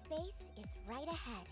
space is right ahead.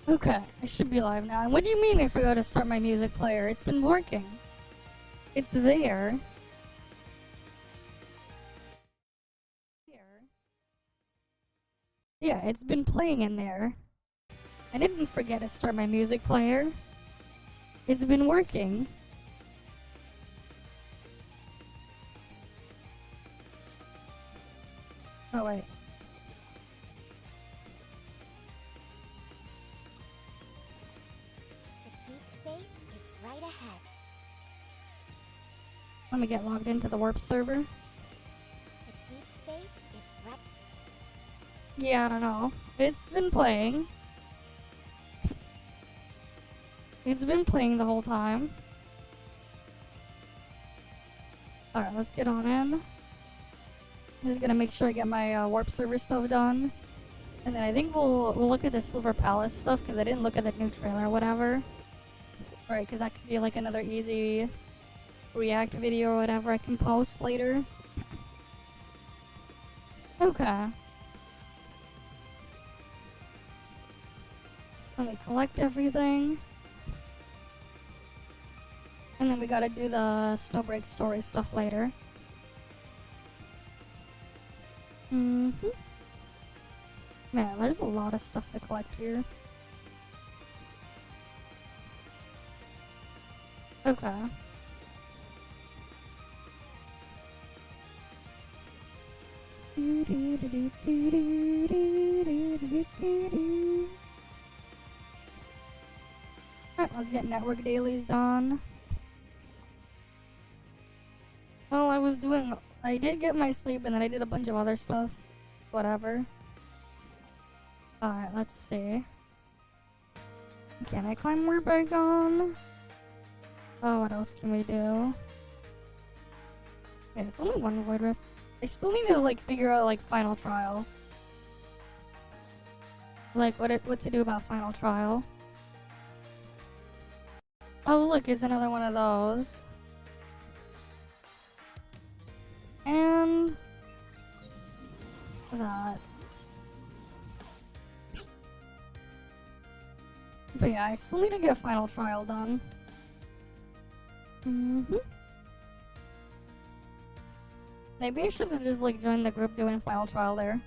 Okay, I should be live now. What do you mean I forgot to start my music player? It's been working. It's there. Yeah, it's been playing in there. I didn't forget to start my music player. It's been working. Oh, wait. The deep space is right ahead. Let me get logged into the warp server. The deep space is right. Yeah, I don't know. It's been playing. It's been playing the whole time. Alright, let's get on in. I'm just gonna make sure I get my warp server stuff done. And then I think we'll look at the Silver Palace stuff, because I didn't look at the new trailer or whatever. Right, because that could be like another easy react video or whatever I can post later. Okay. Let me collect everything. And then we gotta do the Snowbreak story stuff later. Man, there's a lot of stuff to collect here. Okay. Alright, let's get network dailies done. I did get my sleep and then I did a bunch of other stuff. Whatever. Alright, let's see. Can I climb more back on? Oh, what else can we do? Okay, it's only one void rift. I still need to like figure out like final trial. Like what to do about final trial. Oh look, it's another one of those. And that. But yeah, I still need to get final trial done. Maybe I should have just like joined the group doing final trial there.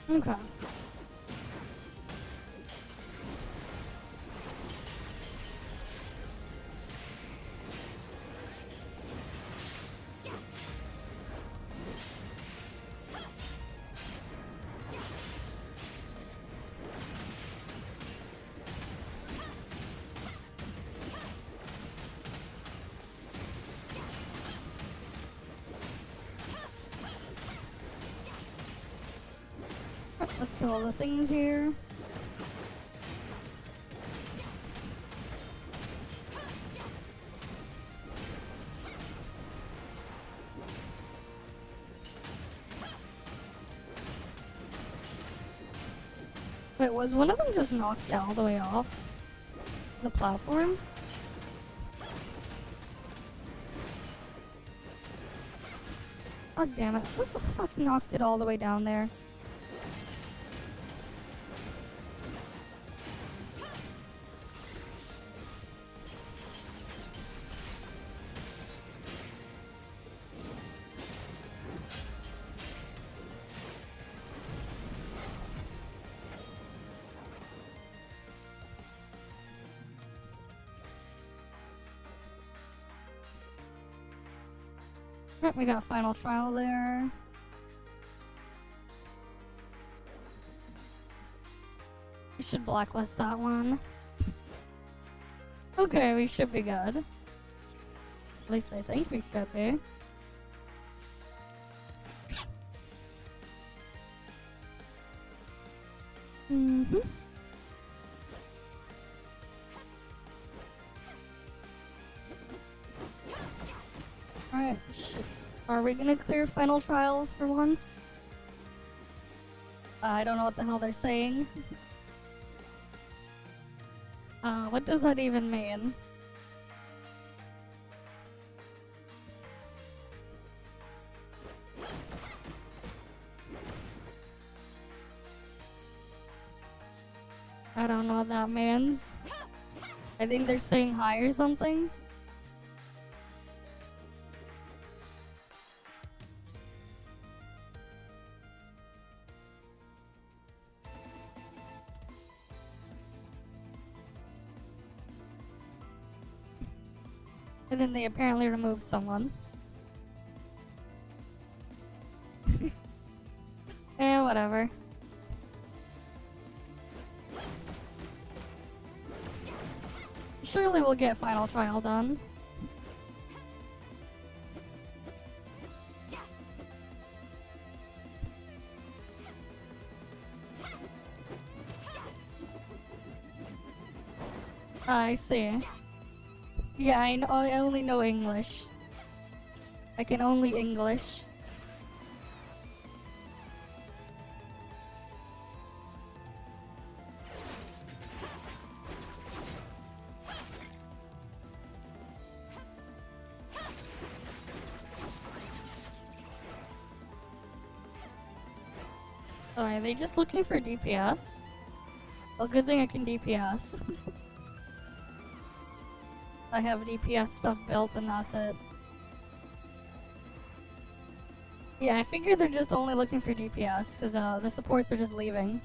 Okay. Let's kill all the things here. Wait, was one of them just knocked all the way off the platform? Oh damn it, what the fuck knocked it all the way down there? Yep, we got final trial there. We should blacklist that one. Okay, we should be good. At least I think we should be. Alright, are we gonna clear final trial for once? I don't know what the hell they're saying. What does that even mean? I don't know what that means. I think they're saying hi or something. And then they apparently removed someone. Eh, whatever. Surely we'll get final trial done. I see. Yeah, I know. I only know English. I can only English. Oh, are they just looking for DPS? Well, good thing I can DPS. I have DPS stuff built and that's it. Yeah, I figured they're just only looking for DPS, because the supports are just leaving.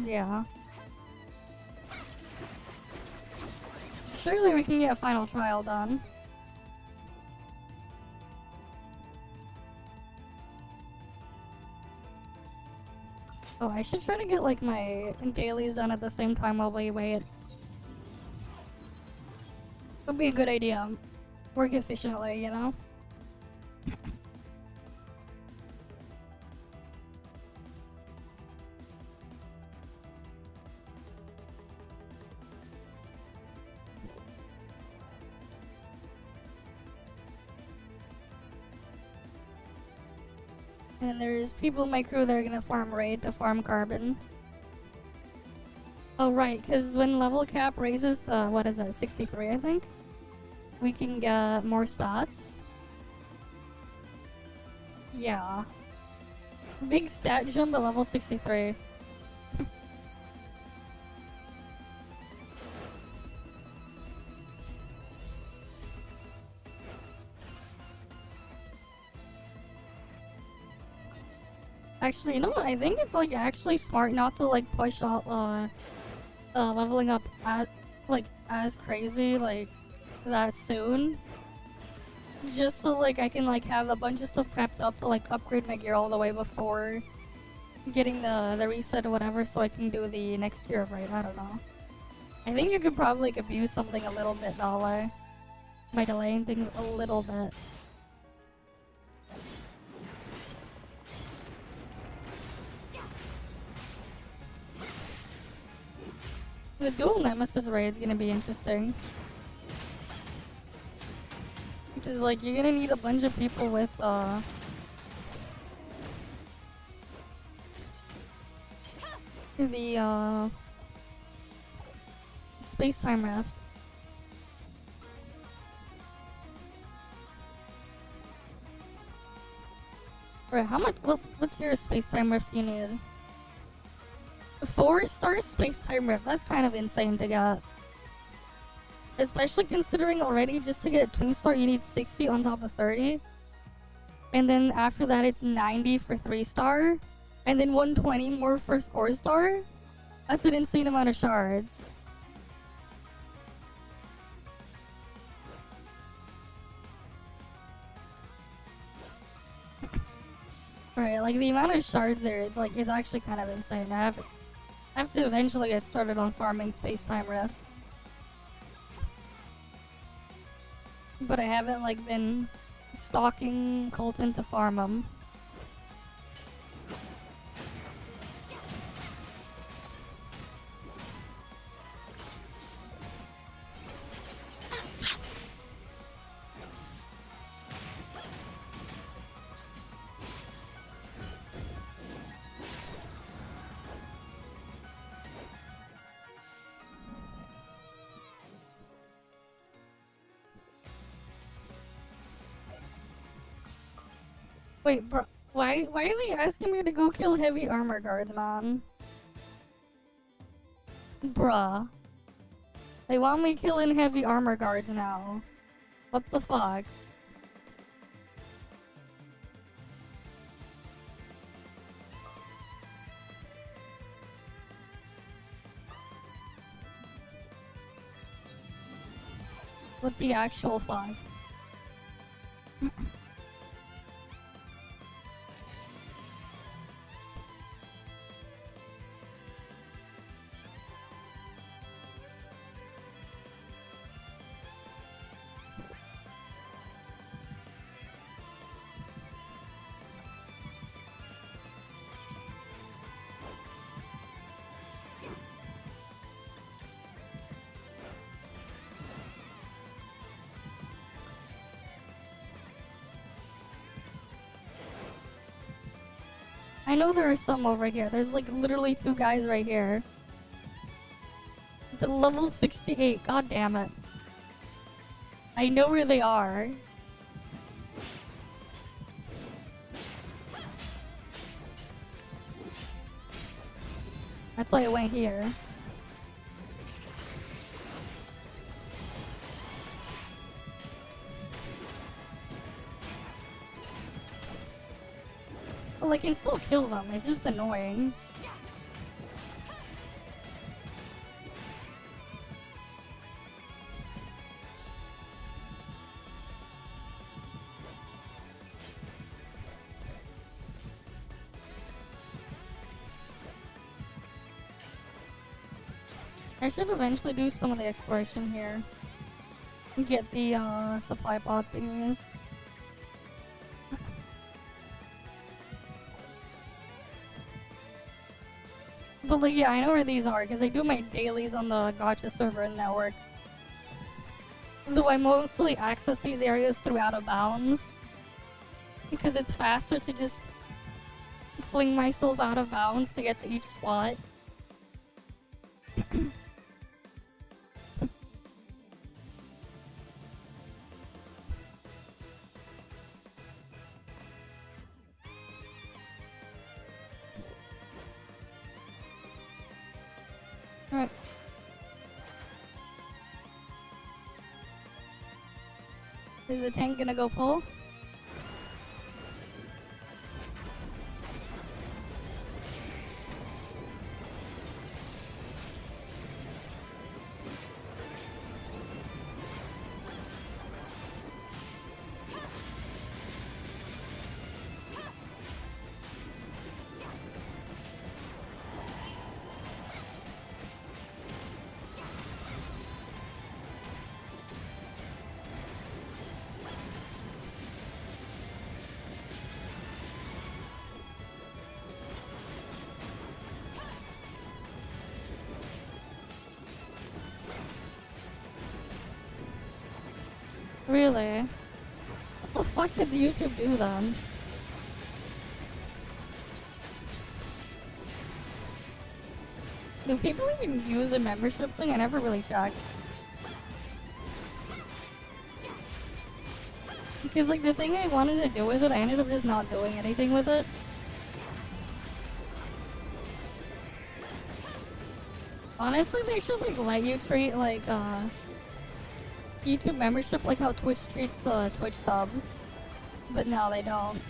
Yeah. Surely we can get a final trial done. Oh, I should try to get like my dailies done at the same time while we wait. Would be a good idea. Work efficiently, you know? And there's people in my crew that are gonna farm raid to farm carbon. Oh right, because when level cap raises to, what is that, 63 I think? We can get more stats. Yeah. Big stat jump at level 63. Actually, you know what? I think it's like actually smart not to like push out leveling up as crazy like that soon. Just so like I can like have a bunch of stuff prepped up to like upgrade my gear all the way before getting the reset or whatever, so I can do the next tier of raid. I don't know. I think you could probably like, abuse something a little bit that way by delaying things a little bit. The dual nemesis raid is gonna be interesting. Because like you're gonna need a bunch of people with the space-time raft. Right, how much what tier of space-time rift do you need? 4-star space-time rift, that's kind of insane to get. Especially considering already just to get 2-star you need 60 on top of 30. And then after that it's 90 for 3-star. And then 120 more for 4-star. That's an insane amount of shards. Right, like the amount of shards there, it's like it's actually kind of insane. I have to eventually get started on farming space-time rift. But I haven't like been stalking Colton to farm them. Wait, bro, why are they asking me to go kill heavy armor guards, man? Bruh. They want me killing heavy armor guards now. What the fuck? What the actual fuck? I know there are some over here. There's like literally 2 guys right here. The level 68, god damn it. I know where they are. That's why I went here. Well, I can still kill them, it's just annoying. I should eventually do some of the exploration here. Get the supply pod thingies. But like, yeah, I know where these are because I do my dailies on the Gotcha server and network. Though I mostly access these areas through out of bounds because it's faster to just fling myself out of bounds to get to each spot. Alright. Is the tank gonna go pull? Really? What the fuck did YouTube do then? Do people even use a membership thing? I never really checked. Because like the thing I wanted to do with it, I ended up just not doing anything with it. Honestly, they should like let you treat like YouTube membership like how Twitch treats Twitch subs. But no, they don't.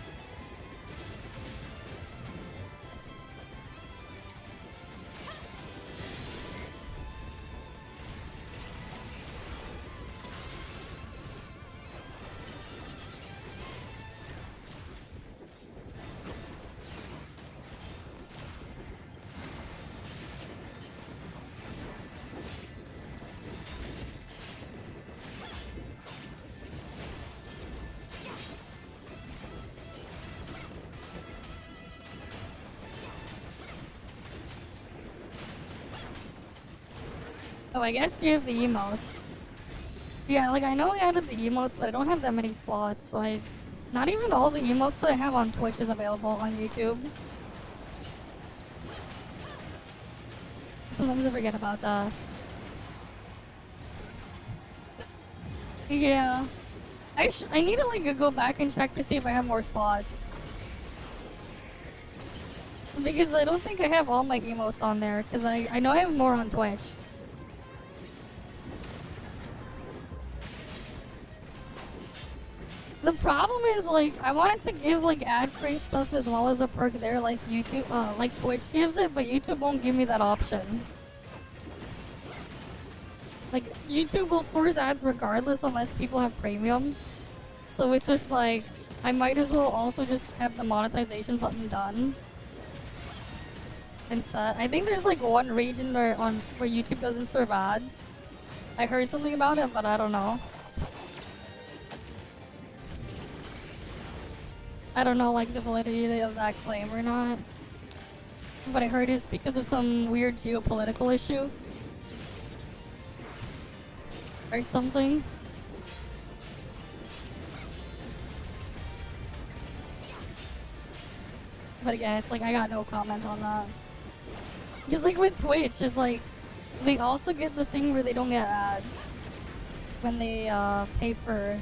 Oh, I guess you have the emotes. Yeah, like I know I added the emotes, but I don't have that many slots, so not even all the emotes that I have on Twitch is available on YouTube. Sometimes I forget about that. Yeah. I need to like go back and check to see if I have more slots. Because I don't think I have all my emotes on there, because I know I have more on Twitch. The problem is, like, I wanted to give, like, ad-free stuff as well as a perk there, like YouTube, like Twitch gives it, but YouTube won't give me that option. Like, YouTube will force ads regardless unless people have premium. So it's just like, I might as well also just have the monetization button done. And set. I think there's, like, one region where YouTube doesn't serve ads. I heard something about it, but I don't know. I don't know, like, the validity of that claim or not. But I heard it's because of some weird geopolitical issue. Or something. But again, it's like, I got no comment on that. Just like with Twitch, just like, they also get the thing where they don't get ads. When they, pay for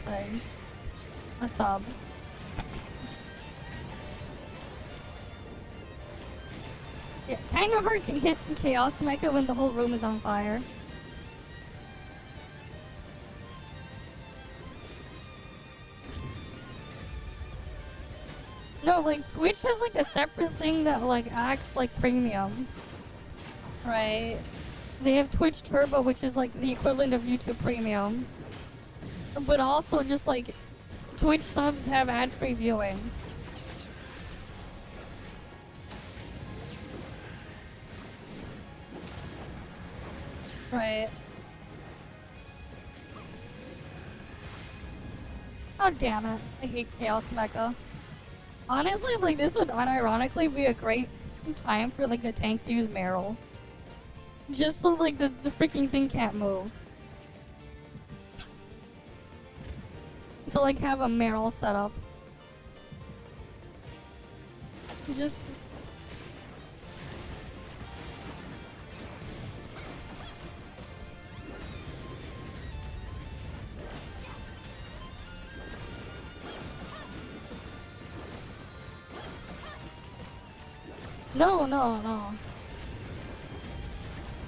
a sub. Yeah, kinda hard to hit Chaos Mecha when the whole room is on fire. No, like, Twitch has like a separate thing that like acts like premium. Right? They have Twitch Turbo, which is like the equivalent of YouTube Premium. But also just like, Twitch subs have ad-free viewing. Right. Oh damn it. I hate Chaos Mecha. Honestly, like this would unironically be a great time for like the tank to use Meryl. Just so like the freaking thing can't move. To like have a Meryl set up. Just no, no, no.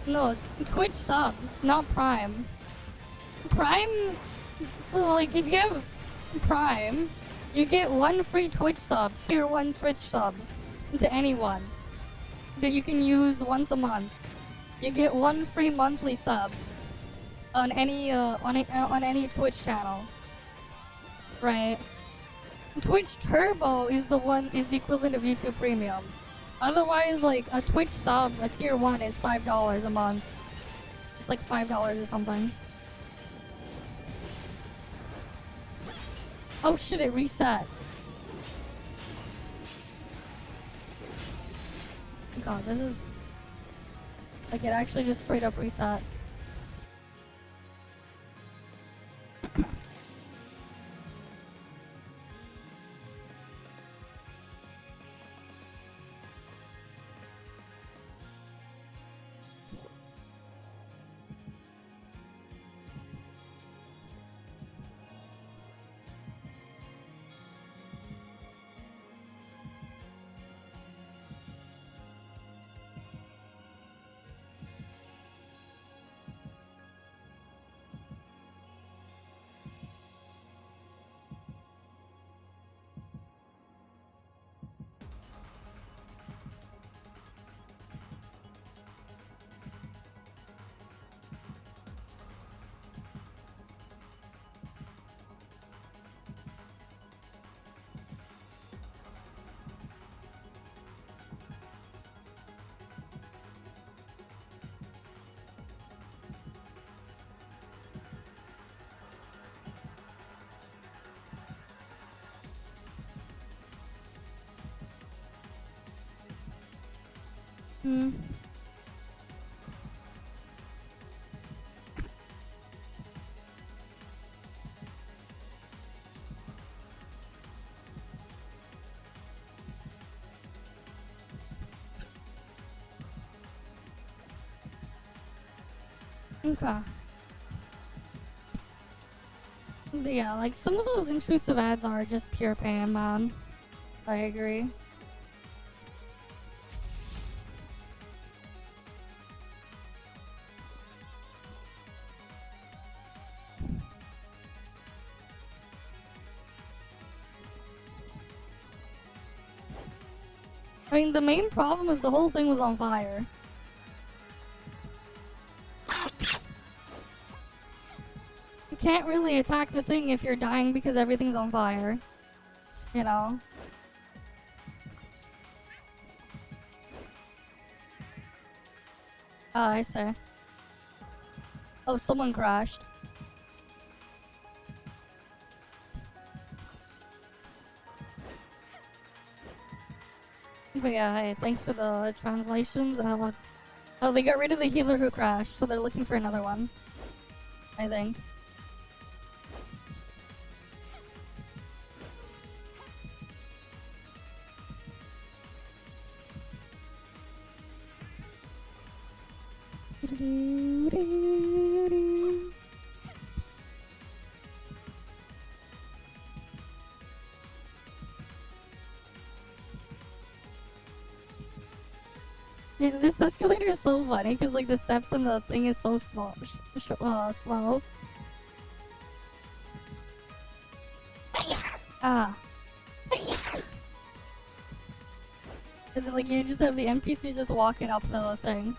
No, Twitch subs, not Prime. Prime, so like if you have Prime, you get one free Twitch sub, tier 1 Twitch sub, to anyone that you can use once a month. You get one free monthly sub on any on any Twitch channel, right? Twitch Turbo is the equivalent of YouTube Premium. Otherwise, like a Twitch sub, a tier 1 is $5 a month. It's like $5 or something. Oh shit! It reset. God, this is like it actually just straight up reset. Hmm. Okay. But yeah, like some of those intrusive ads are just pure pain, man. I agree. I mean, the main problem is the whole thing was on fire. You can't really attack the thing if you're dying because everything's on fire. You know? I see. Oh, someone crashed. But yeah, hey, thanks for the translations. Oh, they got rid of the healer who crashed, so they're looking for another one. I think. Yeah, this escalator is so funny because like the steps and the thing is so small, slow. Ah. And then like you just have the NPCs just walking up the thing.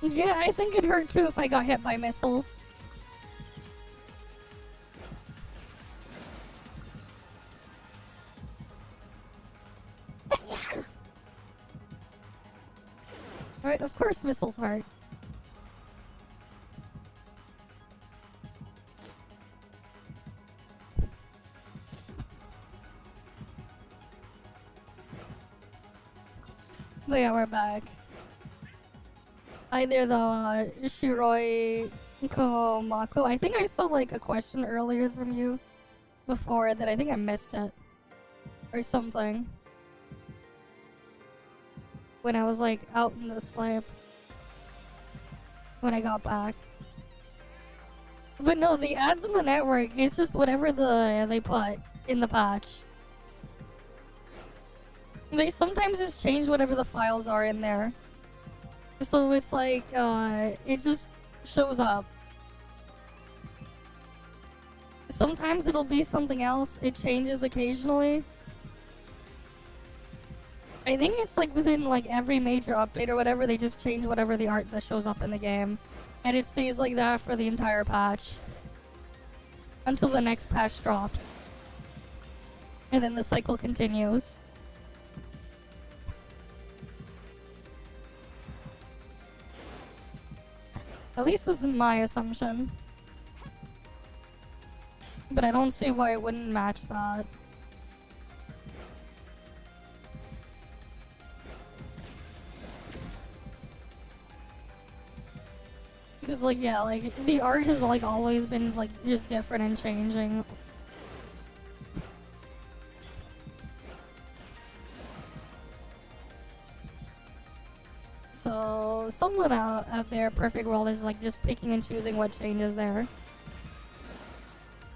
Yeah, I think it hurt too if I got hit by missiles. Of course, Missile's heart. But yeah, we're back. Either the Shiroi Komako. I think I saw like a question earlier from you before that I think I missed it. Or something. When I was like out in the sleep. When I got back. But no, the ads on the network, it's just whatever they put in the patch. They sometimes just change whatever the files are in there. So it's like, it just shows up. Sometimes it'll be something else, it changes occasionally. I think it's like within like every major update or whatever, they just change whatever the art that shows up in the game. And it stays like that for the entire patch. Until the next patch drops. And then the cycle continues. At least this is my assumption. But I don't see why it wouldn't match that. Because like, yeah, like, the art has like always been like just different and changing. So, someone out there, Perfect World, is like just picking and choosing what changes there.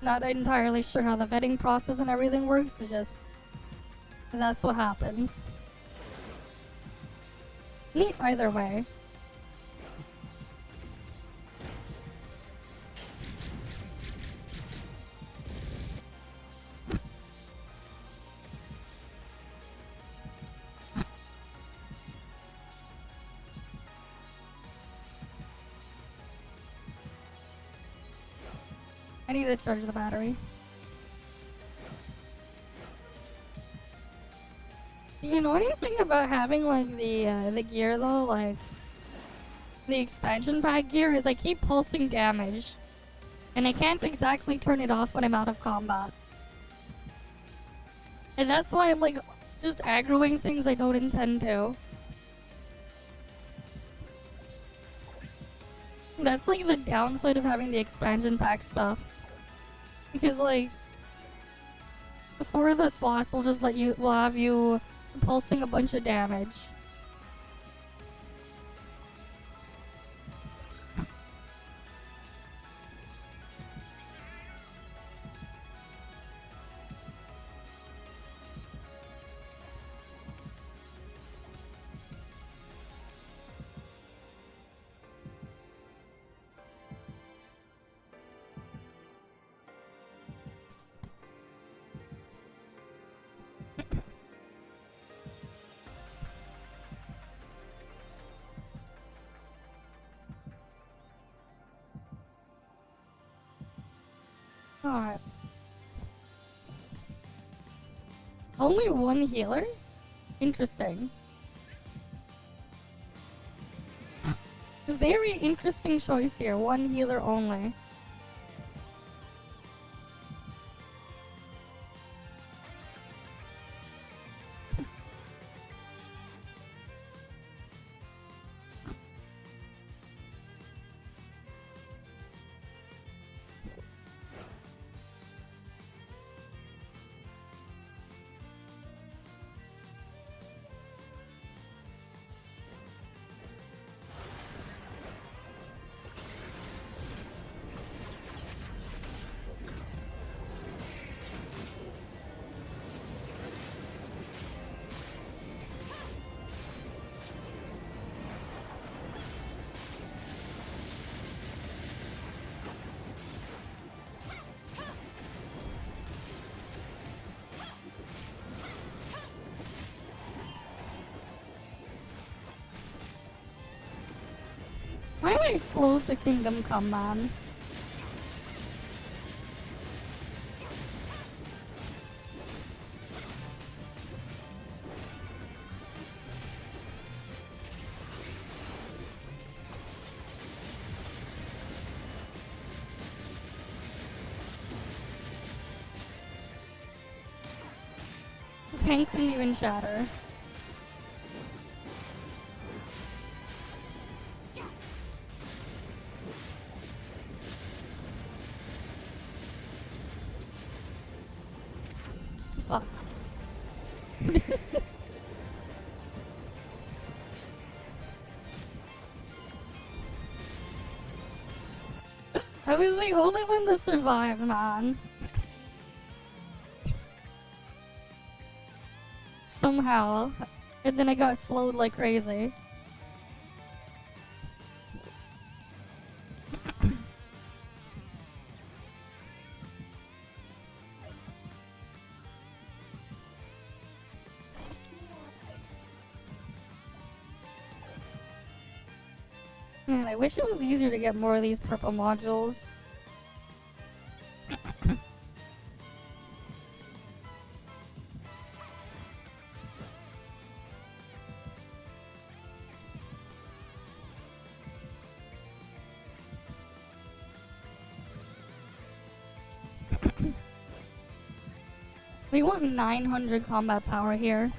Not entirely sure how the vetting process and everything works, it's just that's what happens. Neat either way. I need to charge the battery. You know anything about having like the gear though? Like the expansion pack gear is I keep pulsing damage, and I can't exactly turn it off when I'm out of combat. And that's why I'm like just aggroing things I don't intend to. That's like the downside of having the expansion pack stuff. Because like, before the slots will just will have you pulsing a bunch of damage. Alright. Only one healer? Interesting. Very interesting choice here. One healer only. Why am I slow to Kingdom Come, man? tank couldn't even shatter. Fuck. I was the only one that survived, man. Somehow. And then I got slowed like crazy. Man, I wish it was easier to get more of these purple modules. We want 900 combat power here.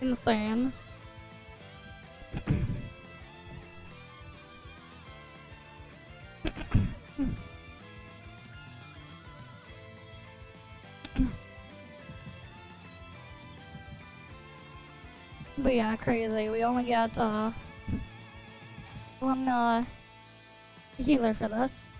Insane. But yeah, crazy. We only got one healer for this.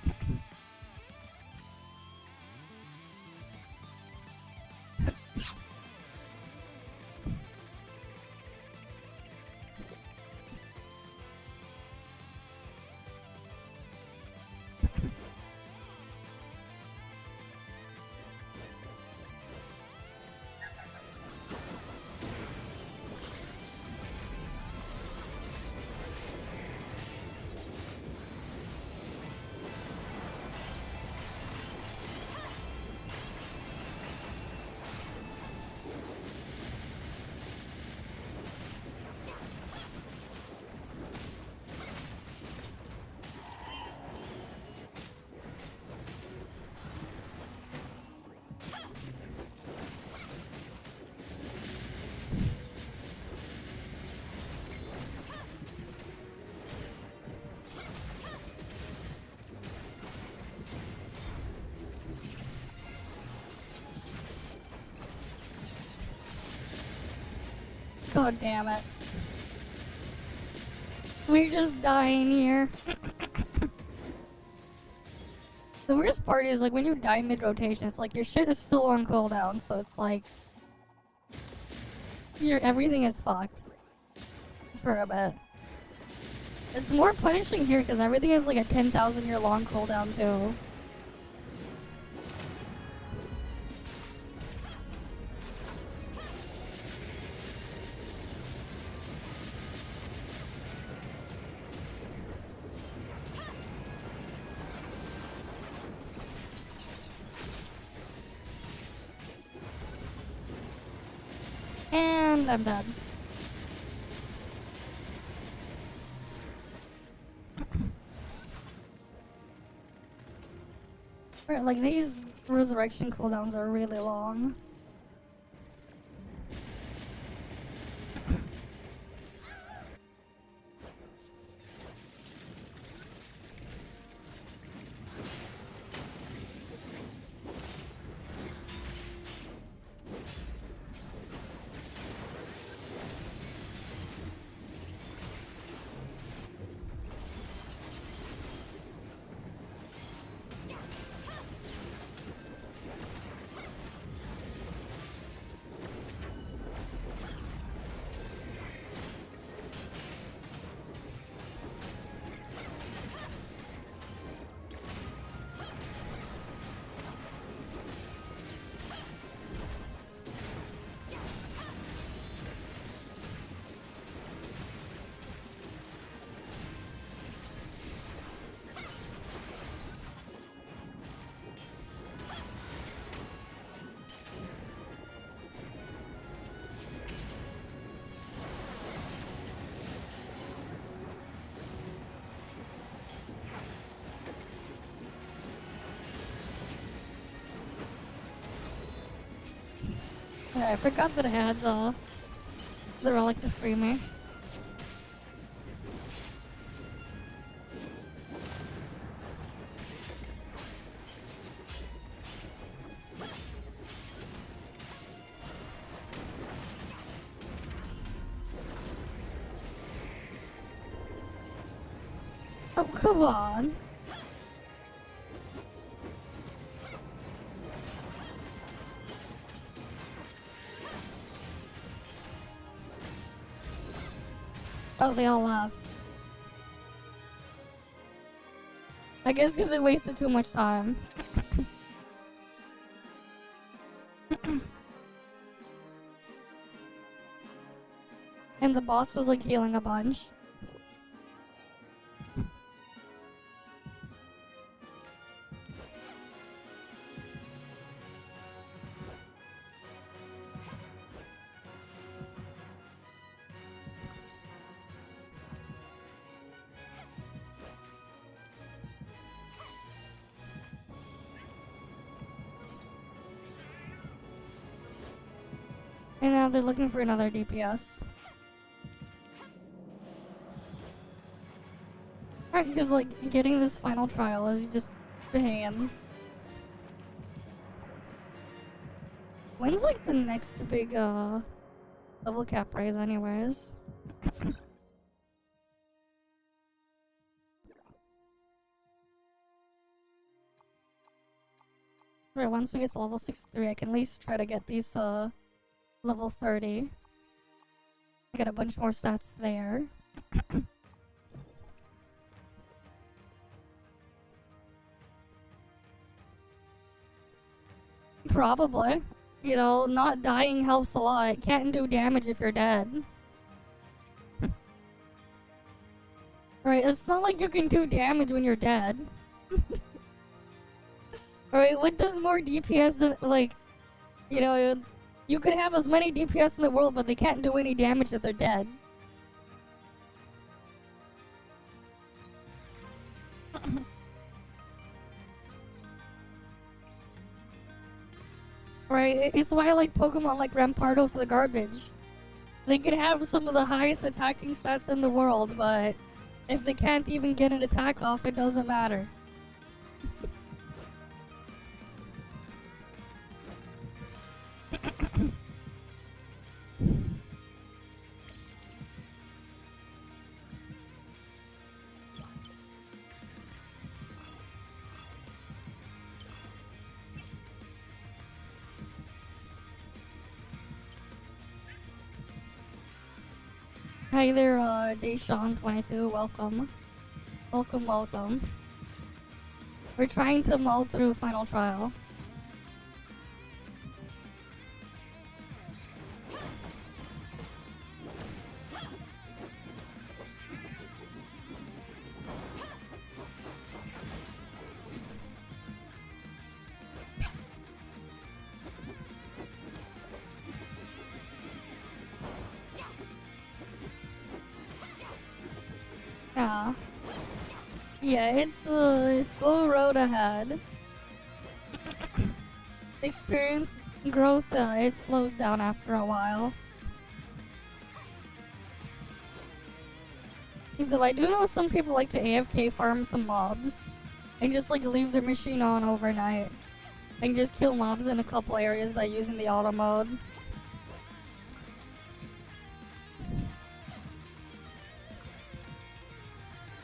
God damn it. We're just dying here. The worst part is, like, when you die mid-rotation, it's like your shit is still on cooldown, so it's like... everything is fucked. For a bit. It's more punishing here because everything is like a 10,000 year long cooldown too. And I'm dead. Right, like these resurrection cooldowns are really long. Yeah, I forgot that I had the relic to free me. Oh, come on. Oh, they all left. I guess because it wasted too much time. And the boss was like healing a bunch. And now they're looking for another DPS. Right, because like getting this final trial is just pain. When's like the next big level cap raise anyways? Right, once we get to level 63 I can at least try to get these level 30. I get a bunch more stats there. Probably. You know, not dying helps a lot. Can't do damage if you're dead. Right, it's not like you can do damage when you're dead. Alright, what does more DPS than, like, you know, you could have as many DPS in the world, but they can't do any damage if they're dead. Right, it's why I like Pokemon like Rampardos are garbage. They can have some of the highest attacking stats in the world, but if they can't even get an attack off, it doesn't matter. Hi there, Deshawn22, welcome. Welcome, welcome. We're trying to mull through Final Trial. Yeah. Yeah, it's a slow road ahead. Experience growth, it slows down after a while. Though I do know some people like to AFK farm some mobs and just like leave their machine on overnight and just kill mobs in a couple areas by using the auto mode.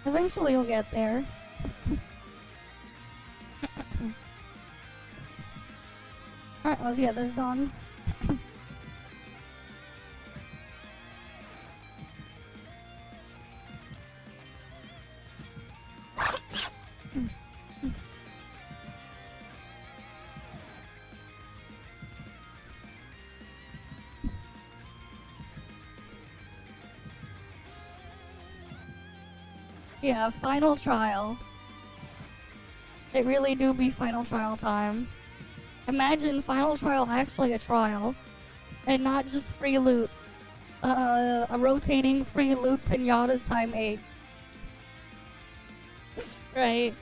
Eventually you'll get there. Alright, let's get this done. Yeah, final trial. It really do be final trial time. Imagine final trial actually a trial, and not just free loot. A rotating free loot pinatas time 8. Right.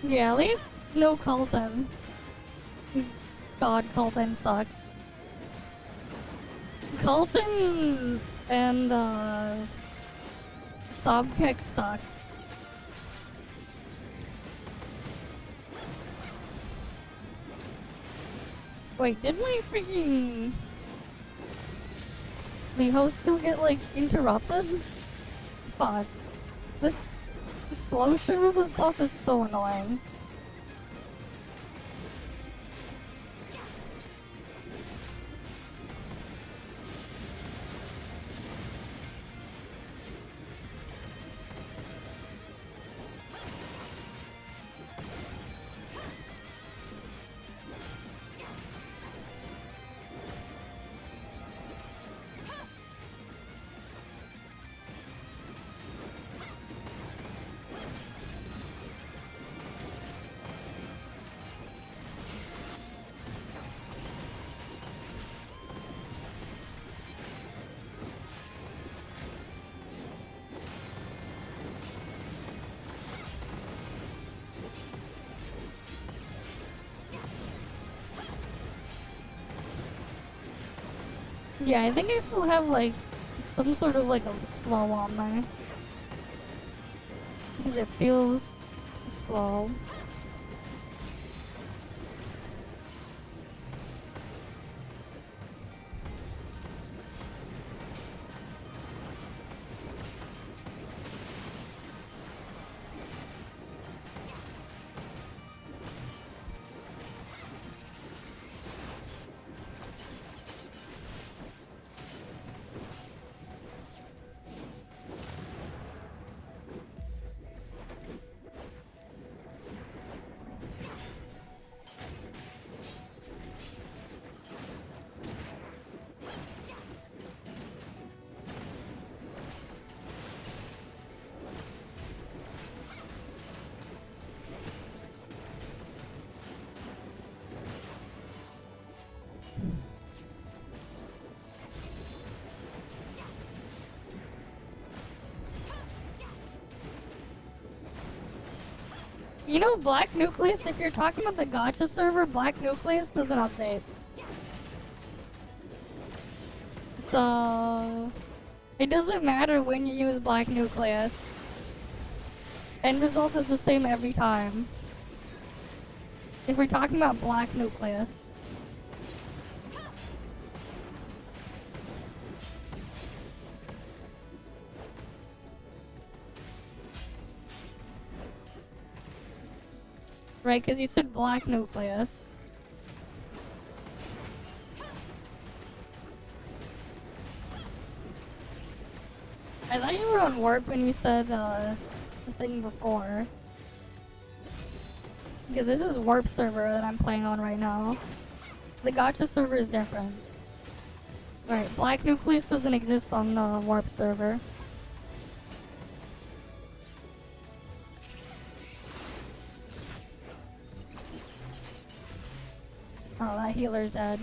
Yeah, at least no Colton. God, Colton sucks. Colton and Sobkick suck. Wait, didn't we freaking... the host skill get, like, interrupted? Fuck. This slow shiver of this boss is so annoying. Yeah, I think I still have, like, some sort of, like, a slow on there. Because it feels slow. You know, Black Nucleus, if you're talking about the Gacha server, Black Nucleus doesn't update. So, it doesn't matter when you use Black Nucleus. End result is the same every time. If we're talking about Black Nucleus. Right, because you said Black Nucleus. I thought you were on Warp when you said the thing before. Because this is Warp server that I'm playing on right now. The Gacha server is different. Right, Black Nucleus doesn't exist on the Warp server. Oh, that healer's dead.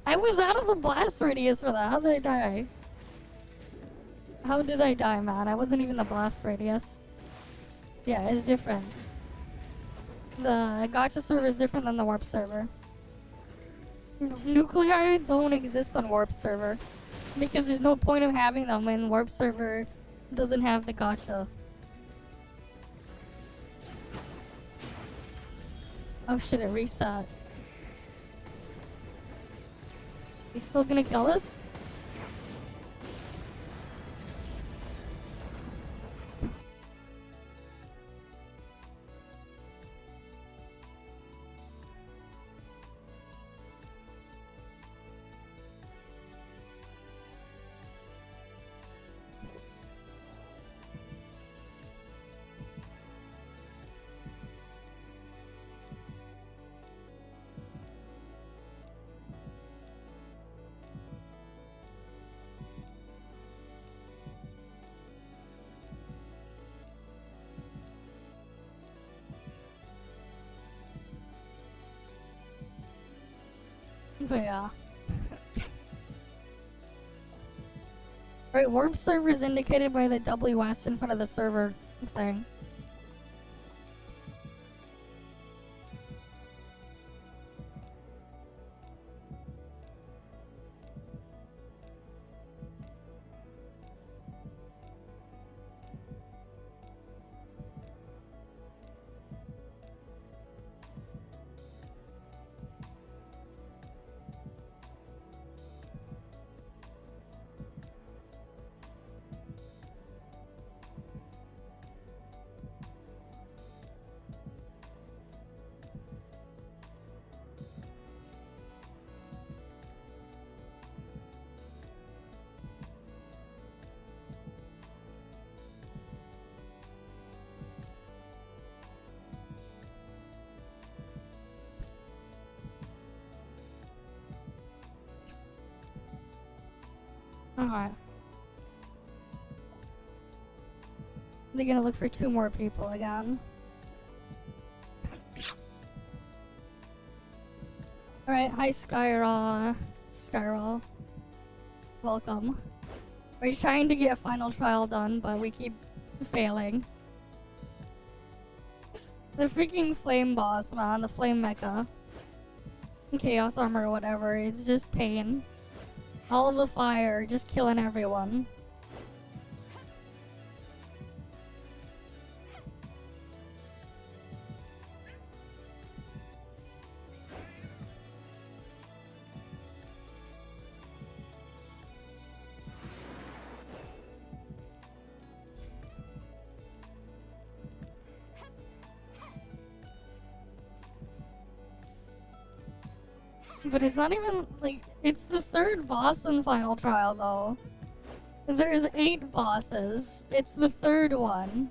I was out of the blast radius for that. How did I die? How did I die, man? I wasn't even the blast radius. Yeah, it's different. The Gacha server is different than the Warp server. Nuclei don't exist on Warp server. Because there's no point of having them when Warp server doesn't have the Gacha. Oh shit, it reset. You still gonna kill us? But yeah. Right, Warp server is indicated by the WS in front of the server thing. Alright. They're gonna look for 2 more people again. Alright, hi Skyral. Welcome. We're trying to get a final trial done, but we keep failing. The freaking flame boss, man, the flame mecha. Chaos armor or whatever, it's just pain. All the fire, just killing everyone. But it's not even, like, it's the 3rd boss in Final Trial, though. There's 8 bosses. It's the 3rd one.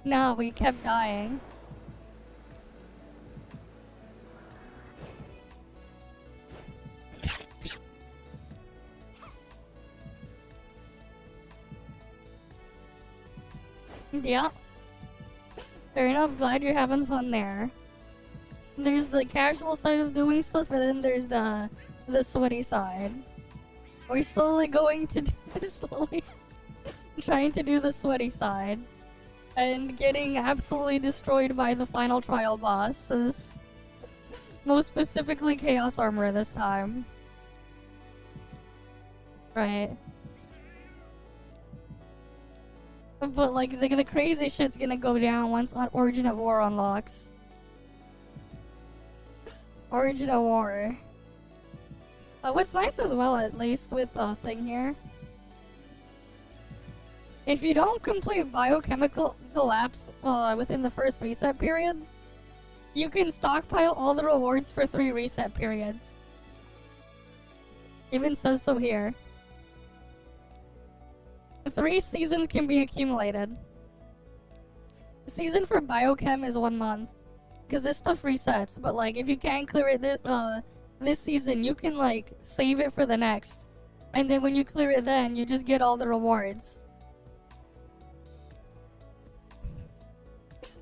No, we kept dying. Yeah. Fair enough, glad you're having fun there. There's the casual side of doing stuff, and then there's the sweaty side. We're slowly going to do slowly trying to do the sweaty side. And getting absolutely destroyed by the final trial bosses. Most specifically Chaos Armor this time. Right. But like the crazy shit's gonna go down once Origin of War unlocks. Origin of War. What's nice as well, at least with the thing here, if you don't complete biochemical collapse within the first reset period, you can stockpile all the rewards for 3 reset periods. Even says so here. 3 seasons can be accumulated. The season for biochem is 1 month, because this stuff resets. But like, if you can't clear it this season, you can like save it for the next, and then when you clear it, then you just get all the rewards.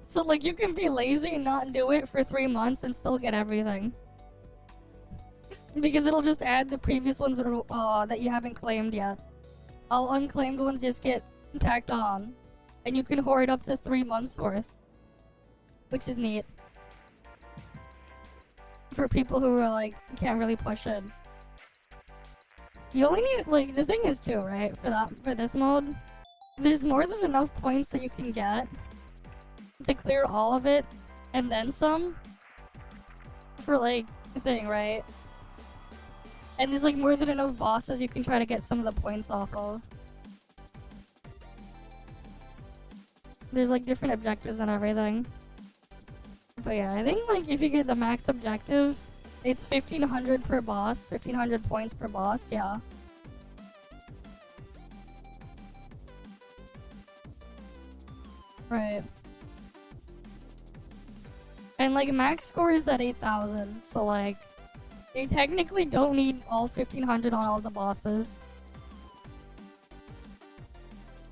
So like, you can be lazy and not do it for 3 months and still get everything, because it'll just add the previous ones that you haven't claimed yet. All unclaimed ones just get tacked on, and you can hoard up to 3 months worth, which is neat for people who are like can't really push it. You only need, like, the thing is too, right, for this mode, there's more than enough points that you can get to clear all of it and then some for like the thing, right? And there's like more than enough bosses you can try to get some of the points off of. There's like different objectives and everything. But yeah, I think like if you get the max objective, it's 1500 per boss, 1500 points per boss, yeah. Right. And like max score is at 8000, so like you technically don't need all 1500 on all the bosses.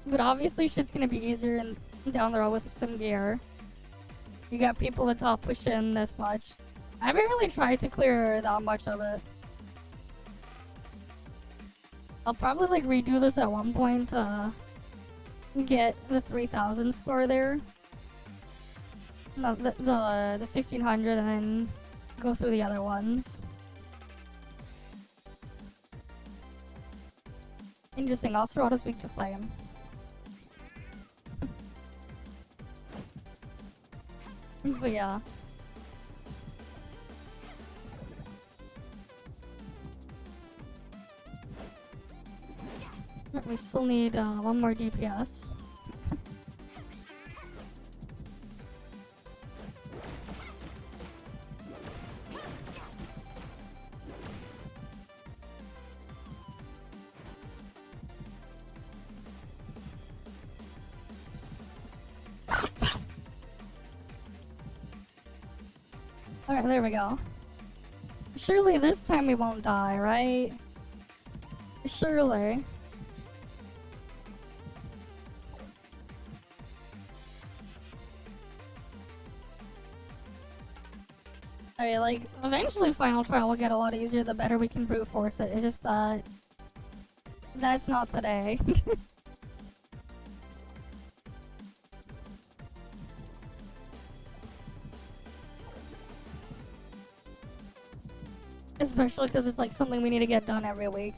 But obviously shit's gonna be easier down the road with some gear. You got people that top push in this much. I haven't really tried to clear that much of it. I'll probably like redo this at one point to get the 3000 score there. No, the 1500 and then go through the other ones. Interesting, also is weak to flame. But yeah. We still need one more DPS. Alright, there we go. Surely this time we won't die, right? Surely. Alright, like, eventually Final Trial will get a lot easier the better we can brute force it. It's just that... that's not today. Especially because it's like something we need to get done every week.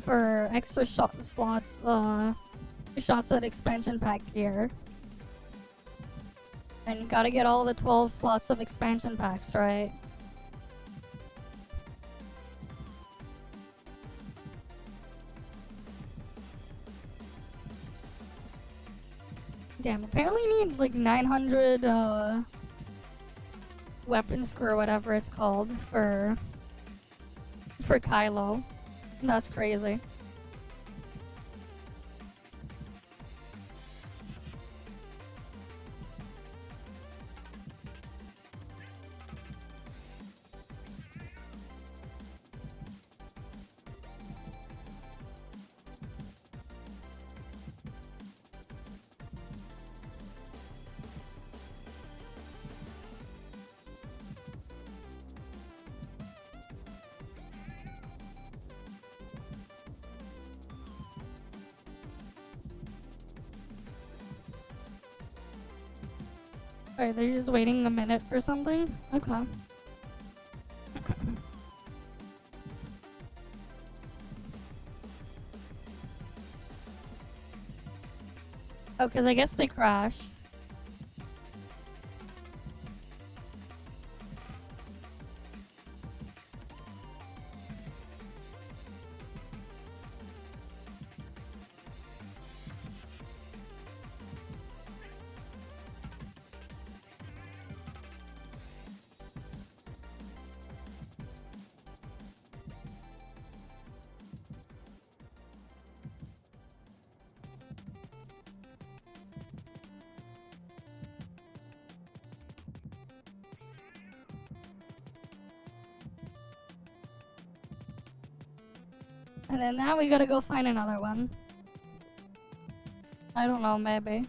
For extra slots, shots at expansion pack gear. And you gotta get all the 12 slots of expansion packs, right? Damn, apparently you need like 900, weapon screw or whatever it's called for Kylo. That's crazy. Alright, they're just waiting a minute for something? Okay. Oh, because I guess they crashed. And then now we gotta go find another one. I don't know, maybe.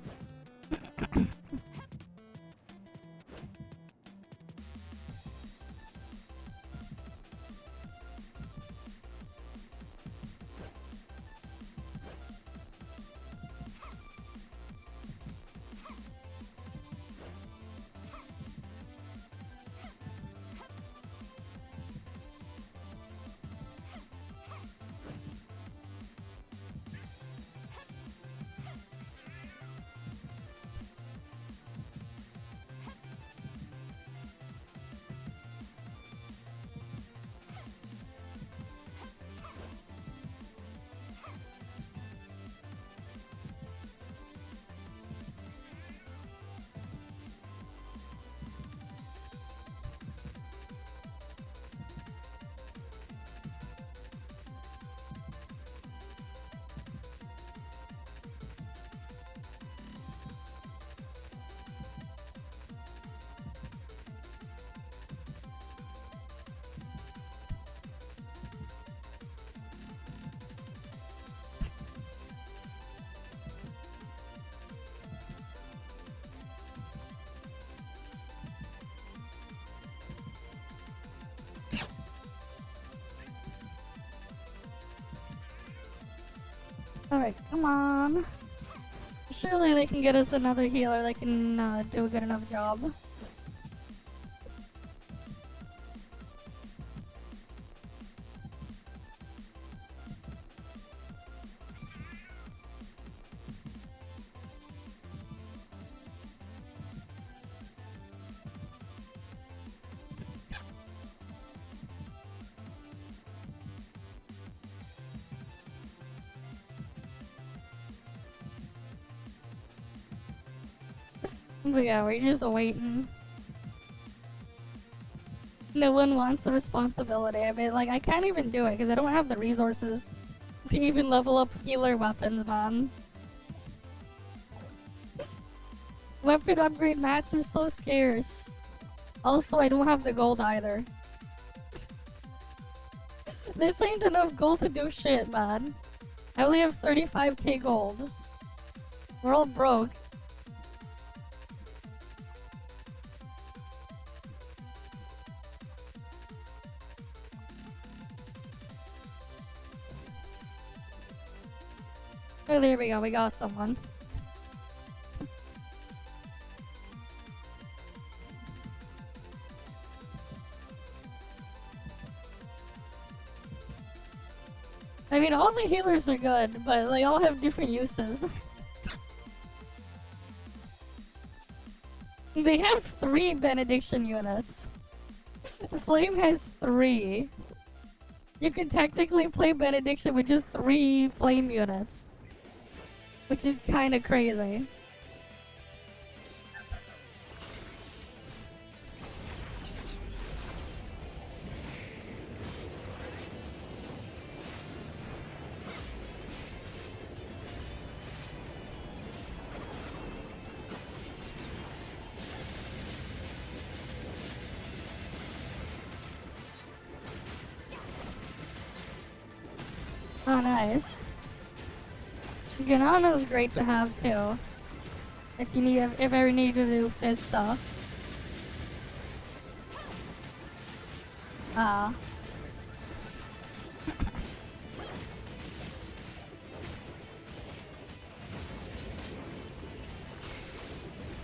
Alright, come on. Surely they can get us another healer that can do a good enough job. But yeah, we're just waiting. No one wants the responsibility. I mean, like, I can't even do it because I don't have the resources to even level up healer weapons, man. Weapon upgrade mats are so scarce. Also, I don't have the gold either. This ain't enough gold to do shit, man. I only have 35k gold. We're all broke. Oh, there we go. We got someone. I mean, all the healers are good, but they all have different uses. They have 3 benediction units. Flame has 3. You can technically play benediction with just 3 flame units. Which is kinda crazy. Oh, nice. Ganano's great to have too. If you need, if ever need to do fizz stuff.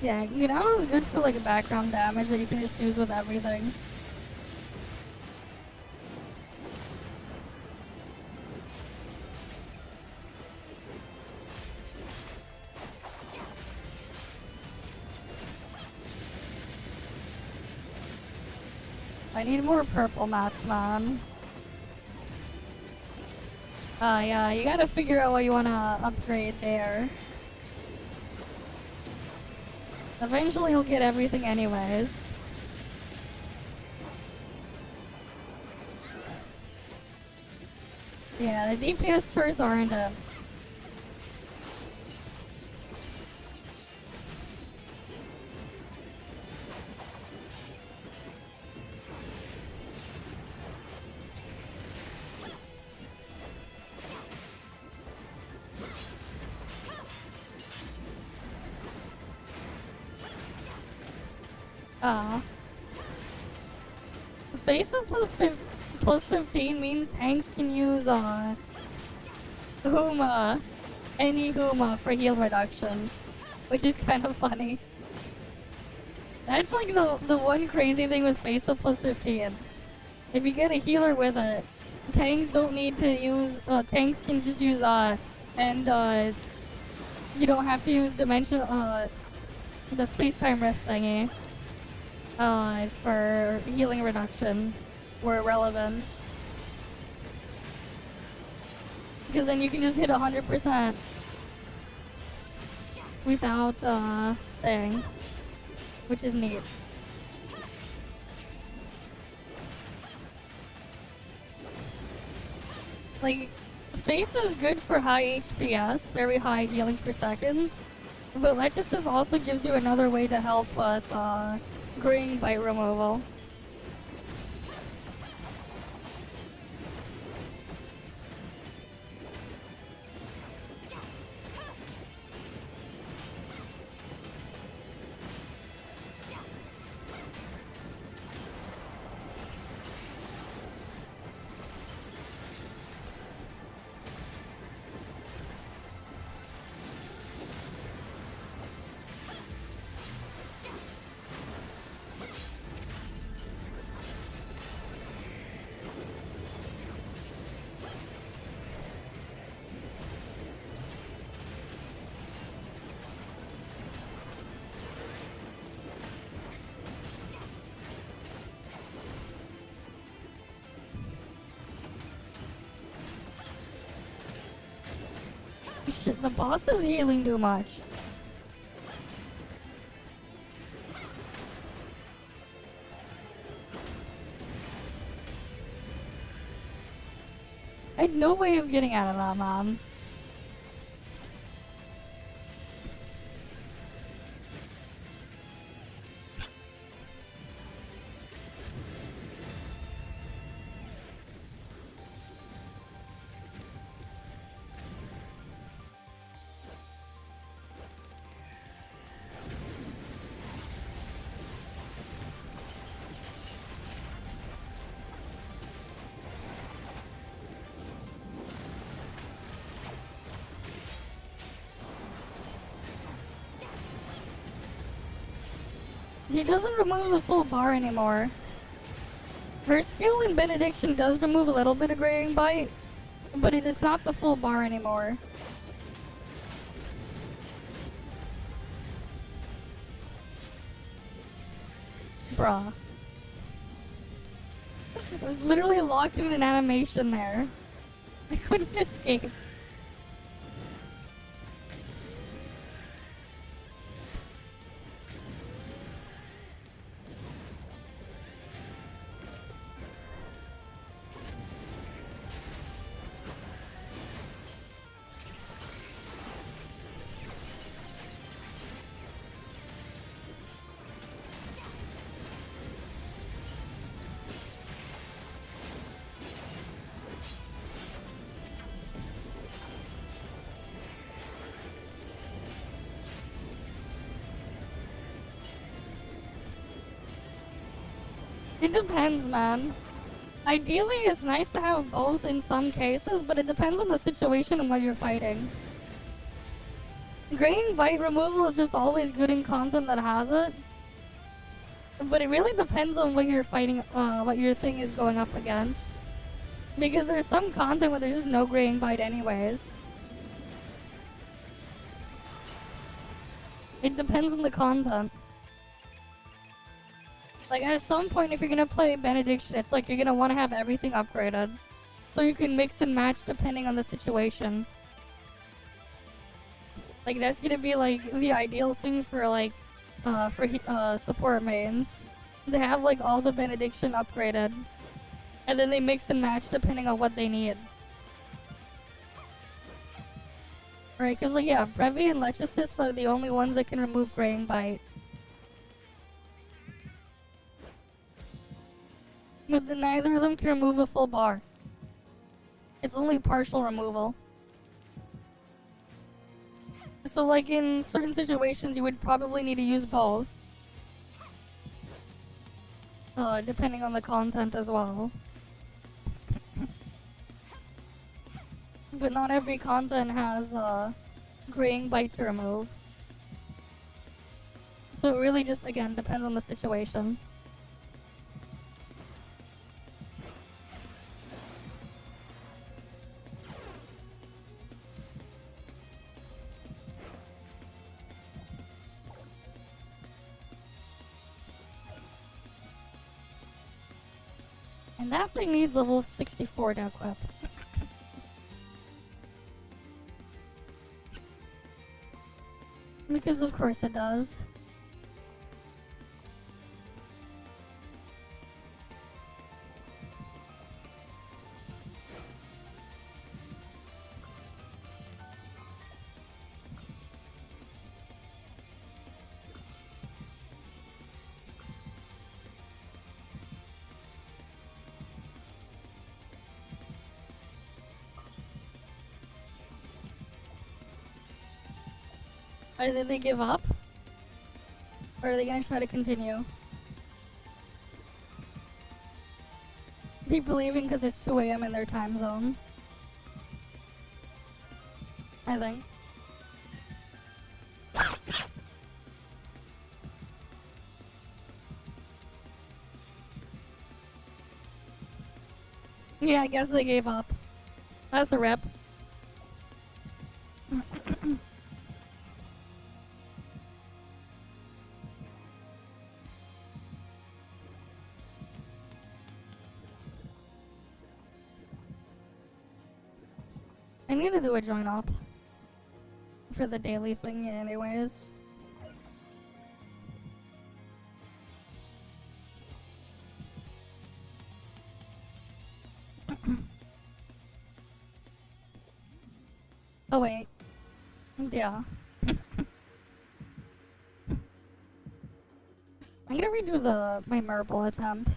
Yeah, Ganano's good for like background damage that you can just use with everything. I need more purple mats, man. Yeah, you gotta figure out what you wanna upgrade there. Eventually you'll get everything anyways. Yeah, the DPS stores aren't it. Face of plus 15 means tanks can use Huma, any Huma for heal reduction, which is kind of funny. That's like the one crazy thing with face of plus 15. If you get a healer with it, tanks don't need to use, tanks can just use and you don't have to use dimension, the space-time rift thingy. For healing reduction were relevant. Because then you can just hit 100% without, thing. Which is neat. Like, Face is good for high HPS, very high healing per second. But Legislatus also gives you another way to help with, green bite removal. Shit, the boss is healing too much. I had no way of getting out of that, man. She doesn't remove the full bar anymore. Her skill in Benediction does remove a little bit of Graying Bite, but it is not the full bar anymore. Bruh. I was literally locked in an animation there. I couldn't escape. It depends, man. Ideally, it's nice to have both in some cases, but it depends on the situation and what you're fighting. Graying Bite removal is just always good in content that has it. But it really depends on what you're fighting, what your thing is going up against. Because there's some content where there's just no Graying Bite anyways. It depends on the content. Like, at some point, if you're gonna play Benediction, it's like you're gonna want to have everything upgraded. So you can mix and match depending on the situation. Like, that's gonna be, like, the ideal thing for, like, support mains. To have, like, all the Benediction upgraded. And then they mix and match depending on what they need. Right, because, like, yeah, Brevi and Lechesis are the only ones that can remove Graying Bite. But then neither of them can remove a full bar. It's only partial removal. So like in certain situations you would probably need to use both. Depending on the content as well. But not every content has Graying Bite to remove. So it really just, again, depends on the situation. And that thing needs level 64 to equip. Because of course it does. Are they give up? Or are they gonna try to continue? People leaving because it's 2 AM in their time zone. I think. Yeah, I guess they gave up. That's a rep. I need to do a join up. for the daily thing anyways. Oh wait. Yeah. I'm gonna redo my marble attempt.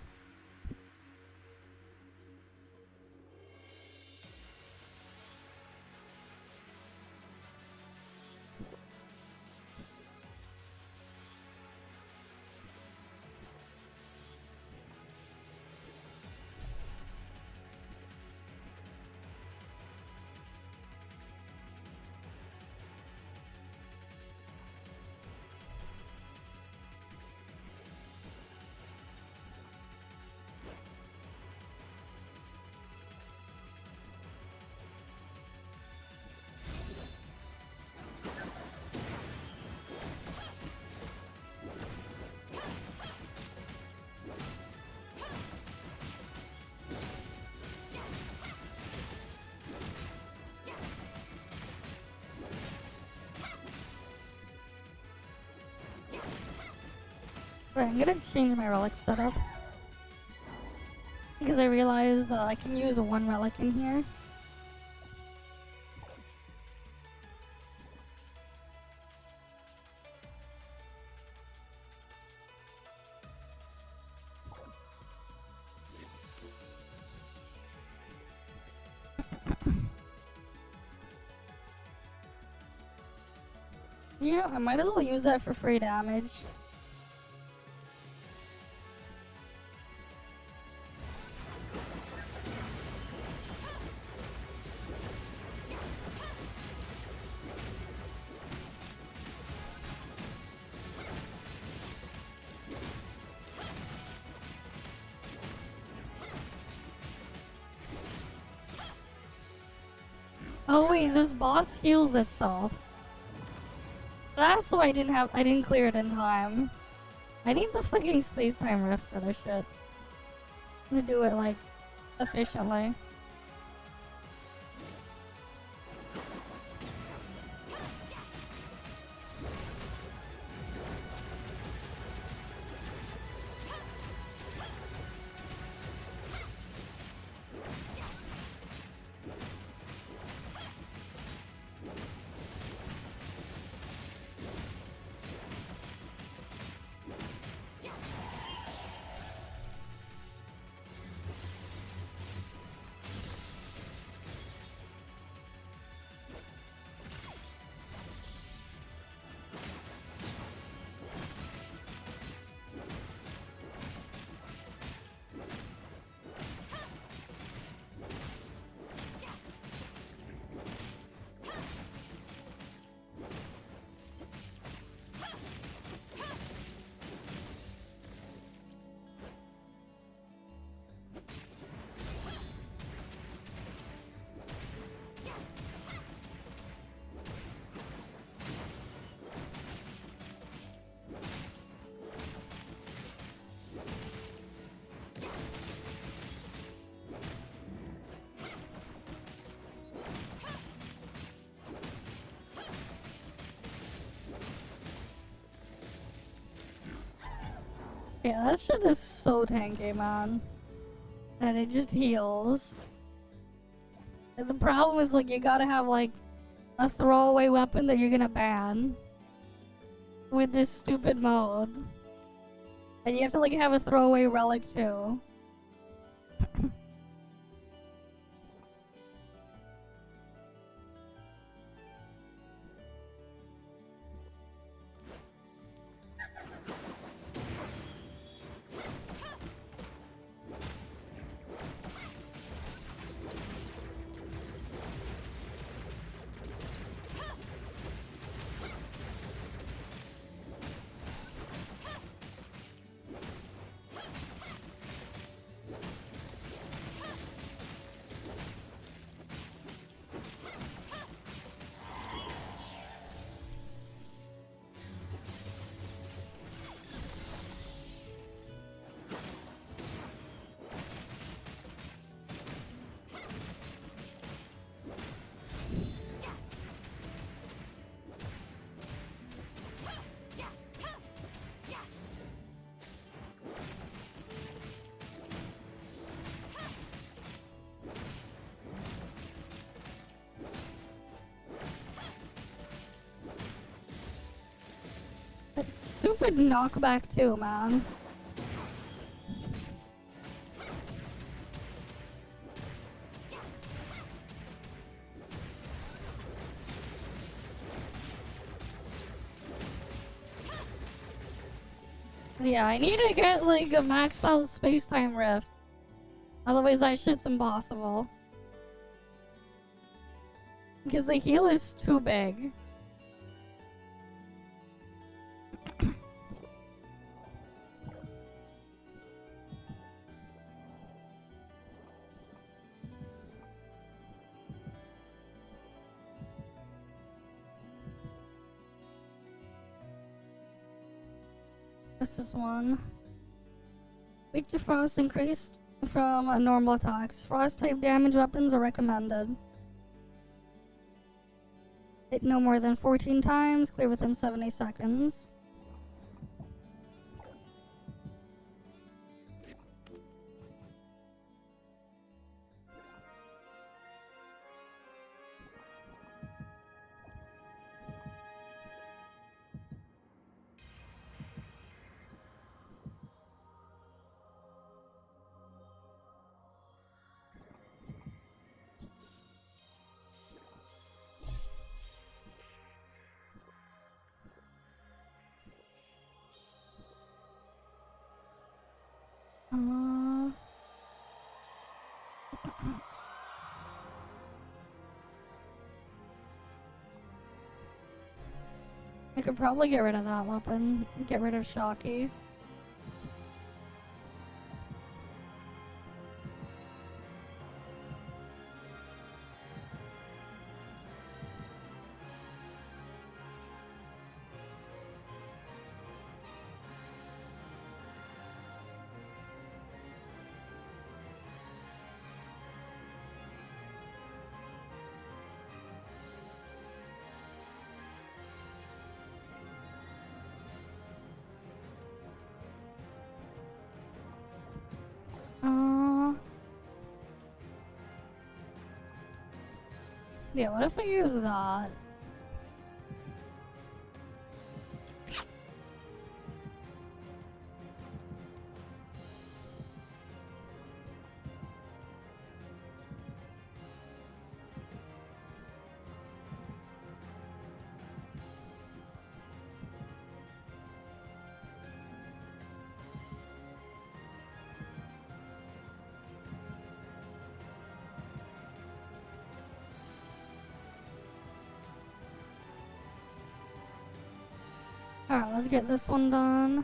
Right, I'm gonna change my relic setup. Because I realized that I can use one relic in here. You know, I might as well use that for free damage. Oh wait, this boss heals itself. That's why I didn't clear it in time. I need the fucking space-time rift for this shit. To do it, like, efficiently. Yeah, that shit is so tanky, man. And it just heals. And the problem is, like, you gotta have, like, a throwaway weapon that you're gonna ban. With this stupid mode. And you have to, like, have a throwaway relic, too. That stupid knockback too, man. Yeah, I need to get like a maxed out space-time rift. Otherwise that shit's impossible. Because the heal is too big. This is one. Weak to frost increased from normal attacks. Frost type damage weapons are recommended. Hit no more than 14 times, clear within 70 seconds. I could probably get rid of that weapon. Get rid of Shocky. Yeah, what if I use that? Alright, let's get this one done.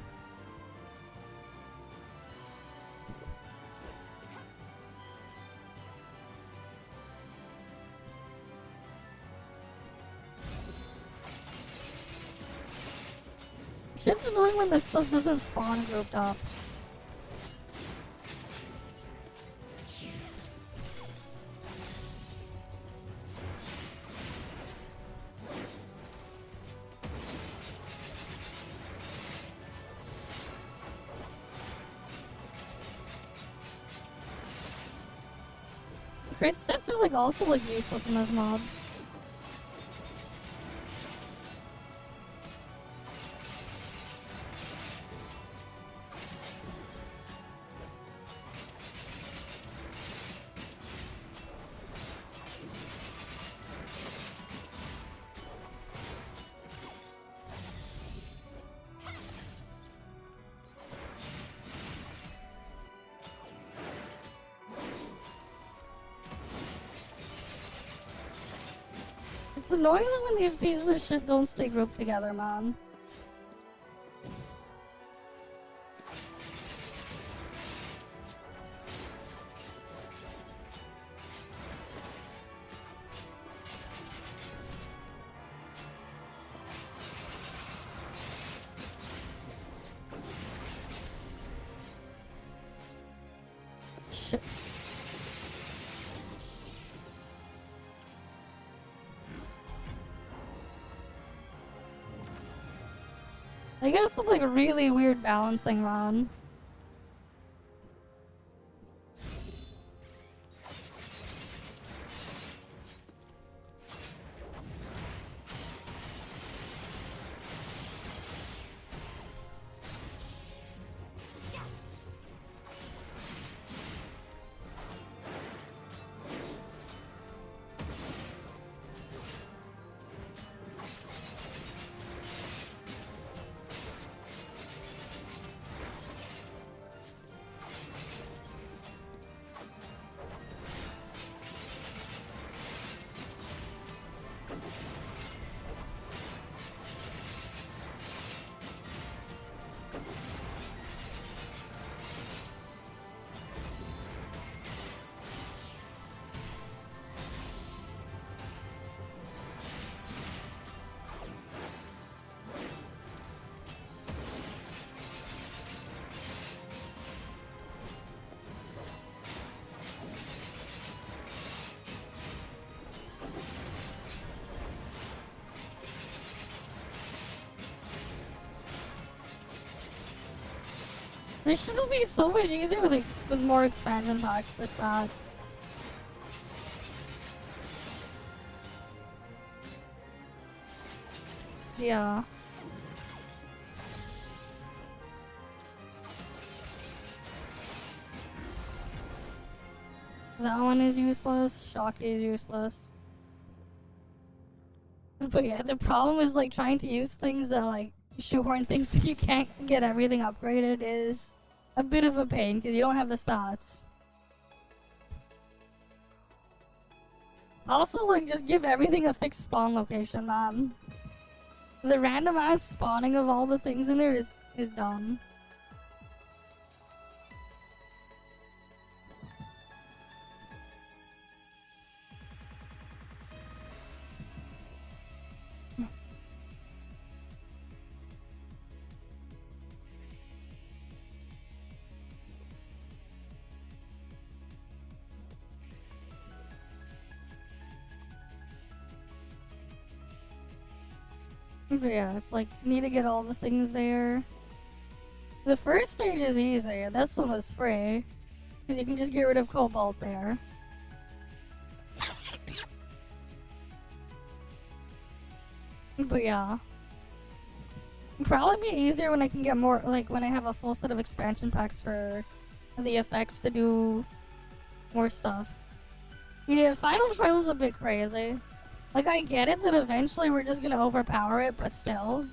Shit's annoying when this stuff doesn't spawn grouped up. Crit stats are like also like useless in this mod. It's annoying that when these pieces of shit don't stay grouped together, man. Shit. I guess it's like a really weird balancing run. This should be so much easier with more expansion packs for stats. Yeah. That one is useless. Shocky is useless. But yeah, the problem is like trying to use things that like shoehorn things so you can't get everything upgraded is a bit of a pain because you don't have the stats. Also, like, just give everything a fixed spawn location, man. The random ass spawning of all the things in there is dumb. But yeah, it's like, need to get all the things there. The first stage is easy. This one was free. Because you can just get rid of Cobalt there. But yeah. It'll probably be easier when I can get more, like, when I have a full set of expansion packs for the effects to do more stuff. Yeah, Final Trial is a bit crazy. Like, I get it that eventually we're just gonna overpower it, but still.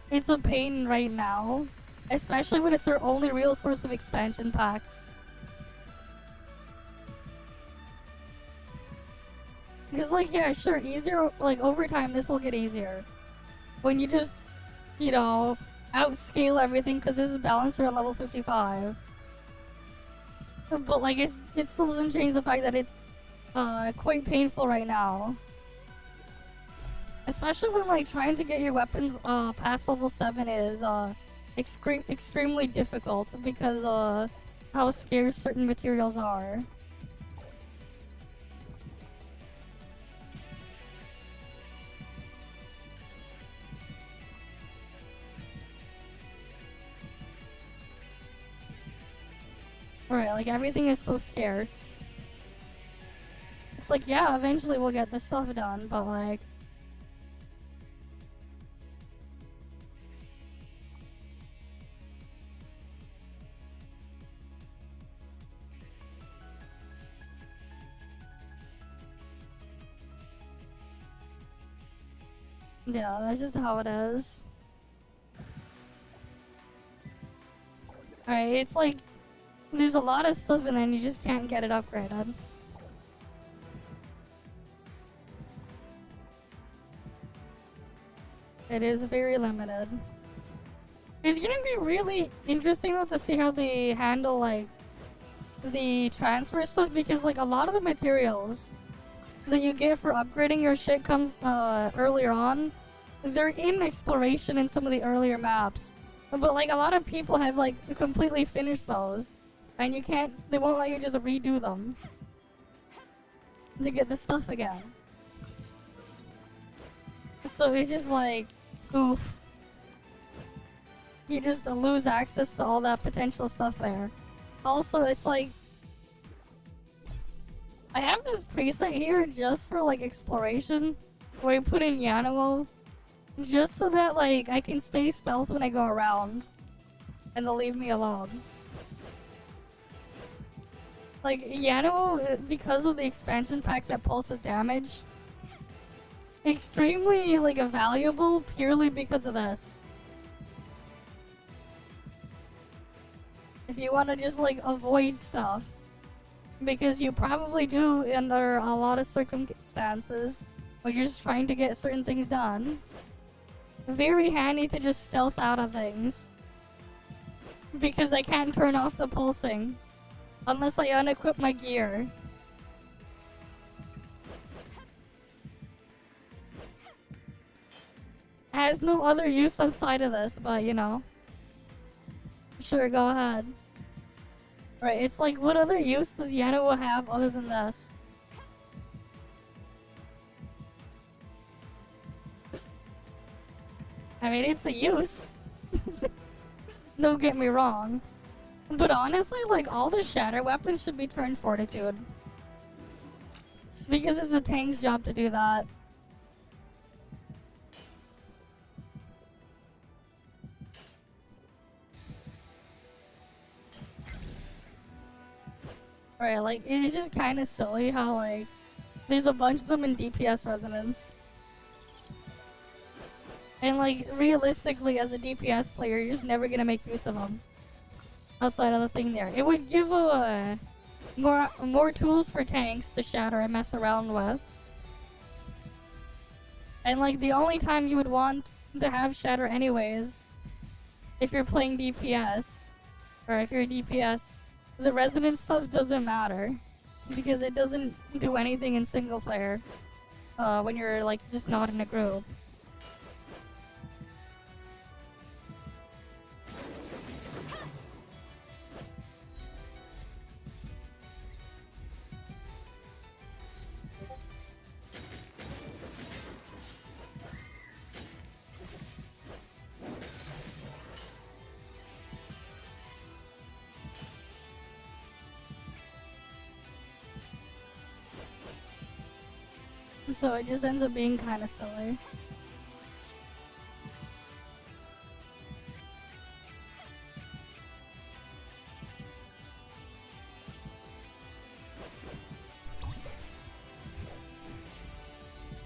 It's a pain right now. Especially when it's our only real source of expansion packs. Because, like, yeah, sure, easier, like, over time this will get easier. When you just, you know, outscale everything, because this is balancer at level 55. But, like, it still doesn't change the fact that it's quite painful right now. Especially when, like, trying to get your weapons past level 7 is extremely difficult because how scarce certain materials are. Right, like everything is so scarce. It's like, yeah, eventually we'll get this stuff done, but like... Yeah, that's just how it is. Alright, it's like... There's a lot of stuff and then you just can't get it upgraded. It is very limited. It's gonna be really interesting though to see how they handle like the transfer stuff because like a lot of the materials that you get for upgrading your shit comes earlier on. They're in exploration in some of the earlier maps. But like a lot of people have like completely finished those. And you can't, they won't let you just redo them to get the stuff again. So it's just like, oof. You just lose access to all that potential stuff there. Also, it's like, I have this preset here just for like exploration, where I put in Yanomo, just so that like I can stay stealth when I go around, and they'll leave me alone. Like, Yano, because of the expansion pack that pulses damage, extremely, like, valuable purely because of this. If you want to just, like, avoid stuff. Because you probably do under a lot of circumstances when you're just trying to get certain things done. Very handy to just stealth out of things. Because I can't turn off the pulsing. Unless I unequip my gear. Has no other use outside of this, but you know. Sure, go ahead. Right, it's like, what other use does Yano have other than this? I mean, it's a use. Don't get me wrong. But honestly, like, all the shatter weapons should be turned fortitude. Because it's a tank's job to do that. Right, like, it's just kind of silly how, like, there's a bunch of them in DPS resonance. And, like, realistically, as a DPS player, you're just never gonna make use of them. Outside of the thing there. It would give more tools for tanks to shatter and mess around with. And, like, the only time you would want to have shatter anyways, if you're playing DPS, or if you're a DPS, the resonance stuff doesn't matter. Because it doesn't do anything in single player. When you're, like, just not in a group. So it just ends up being kind of silly.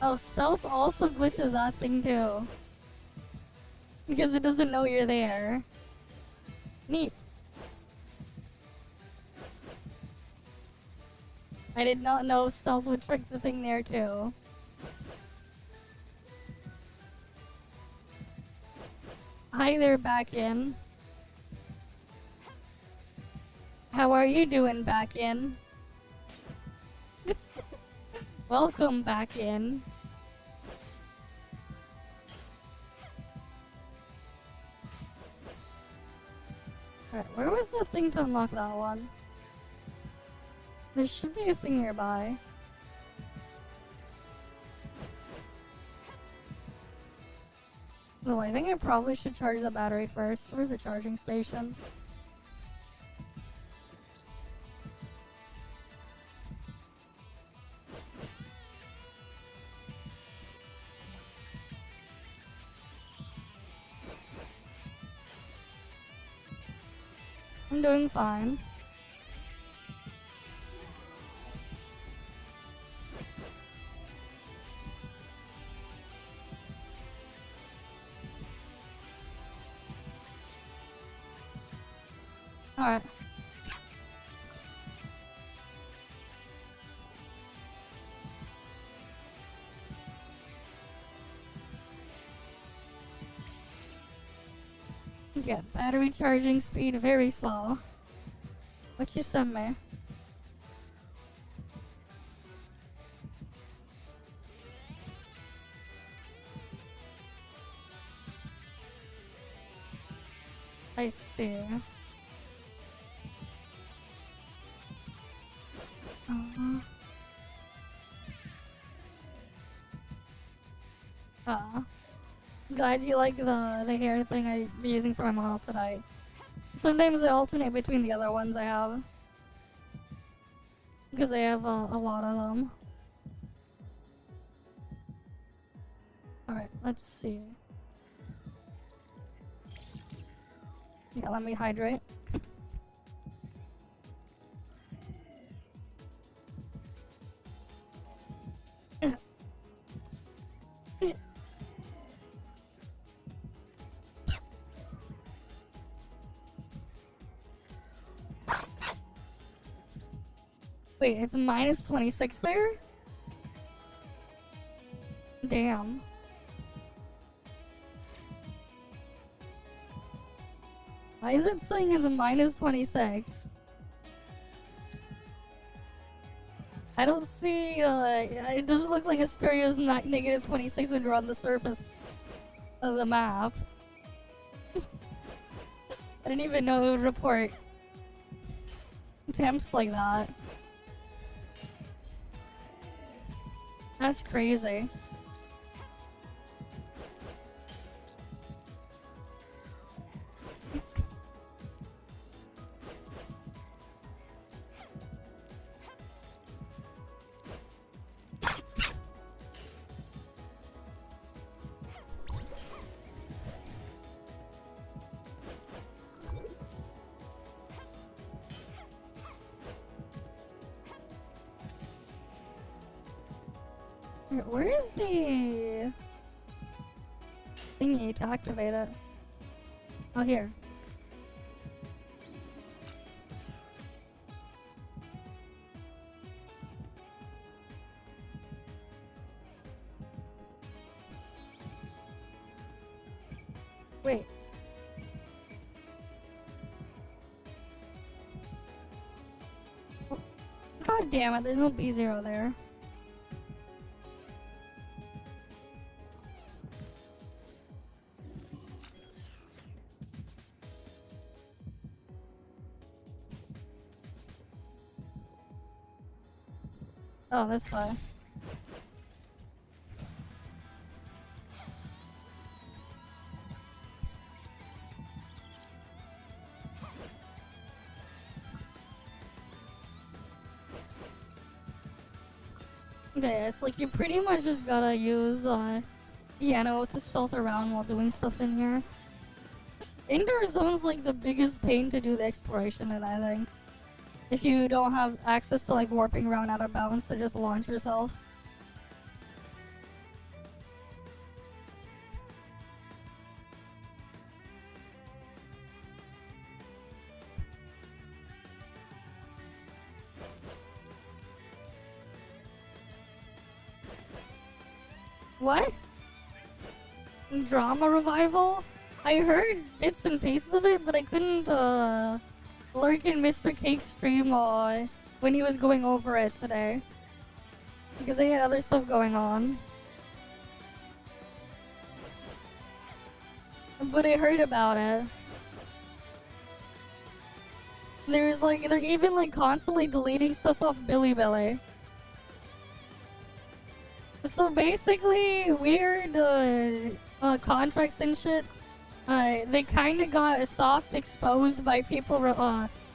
Oh, stealth also glitches that thing too. Because it doesn't know you're there. Neat. I did not know stealth would trick the thing there too. Hi there, back in. How are you doing, back in? Welcome back in. Alright, where was the thing to unlock that one? There should be a thing nearby. Though I think I probably should charge the battery first. Where's the charging station? I'm doing fine. Alright. Yeah, battery charging speed very slow. What you send me? I see. Glad you like the hair thing I'm using for my model tonight. Sometimes I alternate between the other ones I have. Because I have a lot of them. Alright, let's see. Yeah, let me hydrate. Wait, it's minus 26 there? Damn. Why is it saying it's a minus 26? I don't see, it doesn't look like Asperia's negative 26 when you're on the surface of the map. I didn't even know it would report temps like that. That's crazy. Where is the thingy to activate it? Oh, here. Wait. God damn it, there's no B0 there. Oh, that's why. Okay, it's like you pretty much just gotta use Yano to stealth around while doing stuff in here. Indoor zone's like the biggest pain to do the exploration in, I think. If you don't have access to like warping around out of bounds to just launch yourself. What? Drama revival? I heard bits and pieces of it, but I couldn't lurk in Mr. Cake's stream when he was going over it today. Because they had other stuff going on. But I heard about it. They're even like constantly deleting stuff off Billy. So basically, weird contracts and shit, they kinda got soft exposed by people,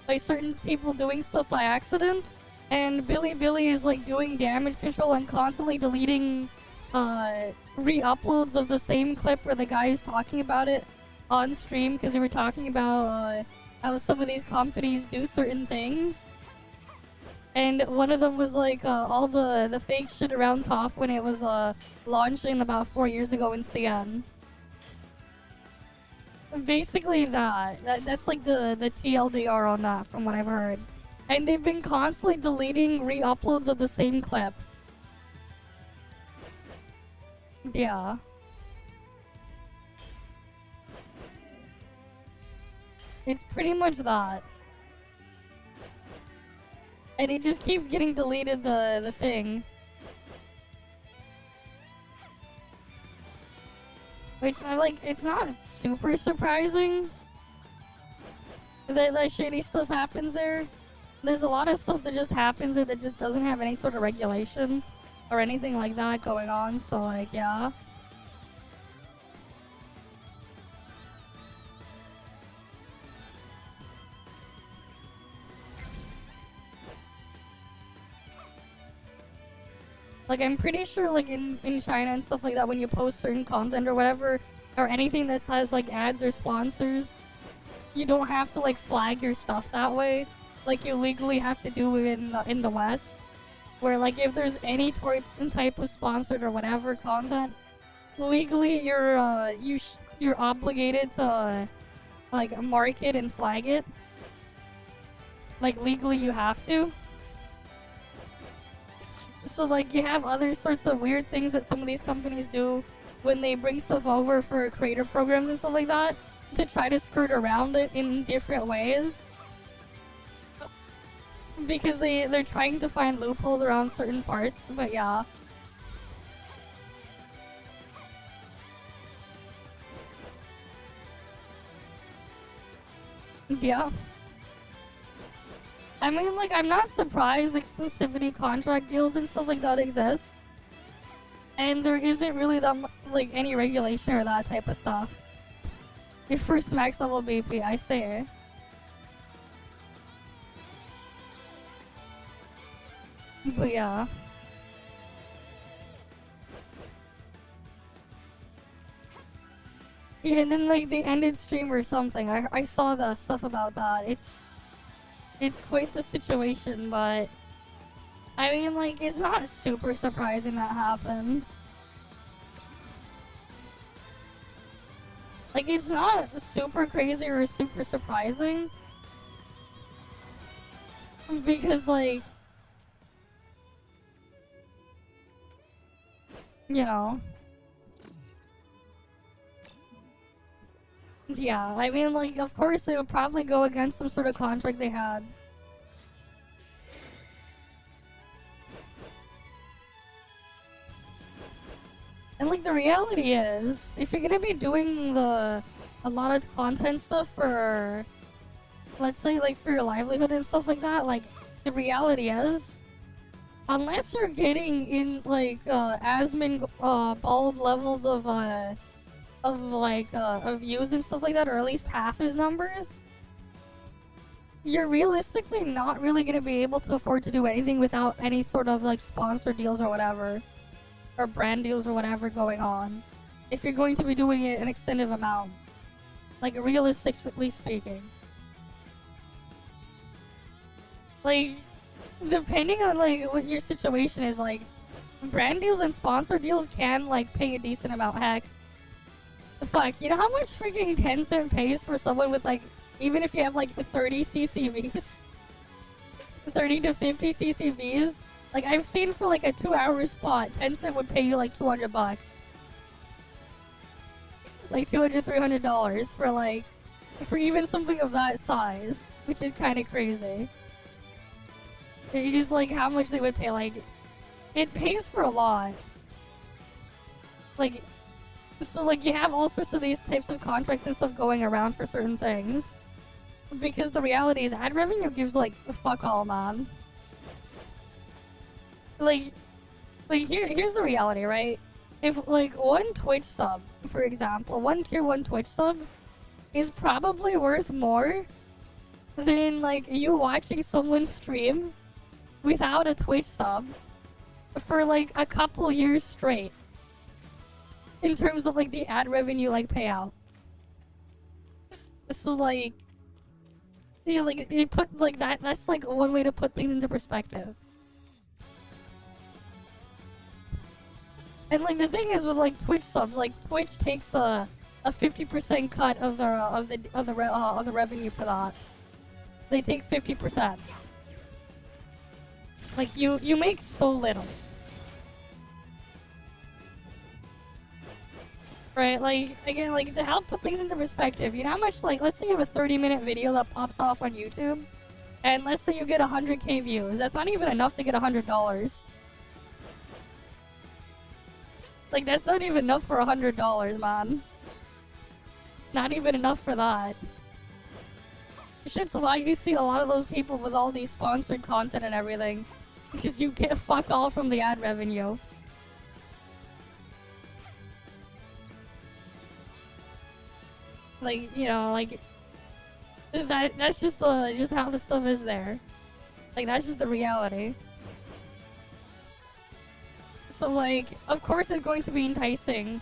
by certain people doing stuff by accident, and Billy is like doing damage control and constantly deleting re-uploads of the same clip where the guy is talking about it on stream because they were talking about how some of these companies do certain things. And one of them was like all the fake shit around ToF when it was launching about 4 years ago in CN. Basically that's like the TLDR on that from what I've heard. And they've been constantly deleting re-uploads of the same clip. Yeah. It's pretty much that. And it just keeps getting deleted, the thing. Which I'm like, it's not super surprising that shady stuff happens there. There's a lot of stuff that just happens there that just doesn't have any sort of regulation or anything like that going on, so like, yeah. Like, I'm pretty sure, like, in China and stuff like that, when you post certain content or whatever, or anything that has, like, ads or sponsors, you don't have to, like, flag your stuff that way, like you legally have to do in the West. Where, like, if there's any type of sponsored or whatever content, legally you're obligated to, like, mark it and flag it. Like, legally you have to. So, like, you have other sorts of weird things that some of these companies do when they bring stuff over for creator programs and stuff like that to try to skirt around it in different ways. Because they're trying to find loopholes around certain parts, but yeah. Yeah. I mean, like, I'm not surprised exclusivity contract deals and stuff like that exist. And there isn't really that like any regulation or that type of stuff. Your first max level BP, I say. But yeah. Yeah, and then like they ended stream or something. I saw the stuff about that. It's quite the situation, but I mean, like, it's not super surprising that happened. Like, it's not super crazy or super surprising. Because, like, you know. Yeah, I mean, like, of course it would probably go against some sort of contract they had. And, like, the reality is, if you're gonna be doing a lot of content stuff for, let's say, like, for your livelihood and stuff like that, like, the reality is, unless you're getting in, like, Asmin, bald levels of views and stuff like that, or at least half his numbers, you're realistically not really gonna be able to afford to do anything without any sort of, like, sponsor deals or whatever. Or brand deals or whatever going on. If you're going to be doing it an extended amount. Like, realistically speaking. Like, depending on, like, what your situation is, like, brand deals and sponsor deals can, like, pay a decent amount. Heck, fuck, you know how much freaking Tencent pays for someone with, like, even if you have, like, 30 CCVs? 30 to 50 CCVs? Like, I've seen for, like, a 2-hour spot, Tencent would pay you, like, $200. Like, $200, $300 for, like, for even something of that size. Which is kind of crazy. It is, like, how much they would pay, like, it pays for a lot. Like, so, like, you have all sorts of these types of contracts and stuff going around for certain things. Because the reality is, ad revenue gives, like, fuck all, man. Like here's the reality, right? If, like, one Twitch sub, for example, one tier 1 Twitch sub is probably worth more than, like, you watching someone stream without a Twitch sub for, like, a couple years straight. In terms of, like, the ad revenue, like, payout. So, like, yeah, like, you put, like, that's, like, one way to put things into perspective. And, like, the thing is with, like, Twitch subs, like, Twitch takes a 50% cut of the revenue for that. They take 50%. Like, you make so little. Right, like, again, like, to help put things into perspective, you know how much, like, let's say you have a 30-minute video that pops off on YouTube, and let's say you get 100k views, that's not even enough to get $100. Like, that's not even enough for $100, man. Not even enough for that. Shit's why you see a lot of those people with all these sponsored content and everything. Because you get fuck all from the ad revenue. Like, you know, like... That's just how the stuff is there. Like, that's just the reality. So, like, of course it's going to be enticing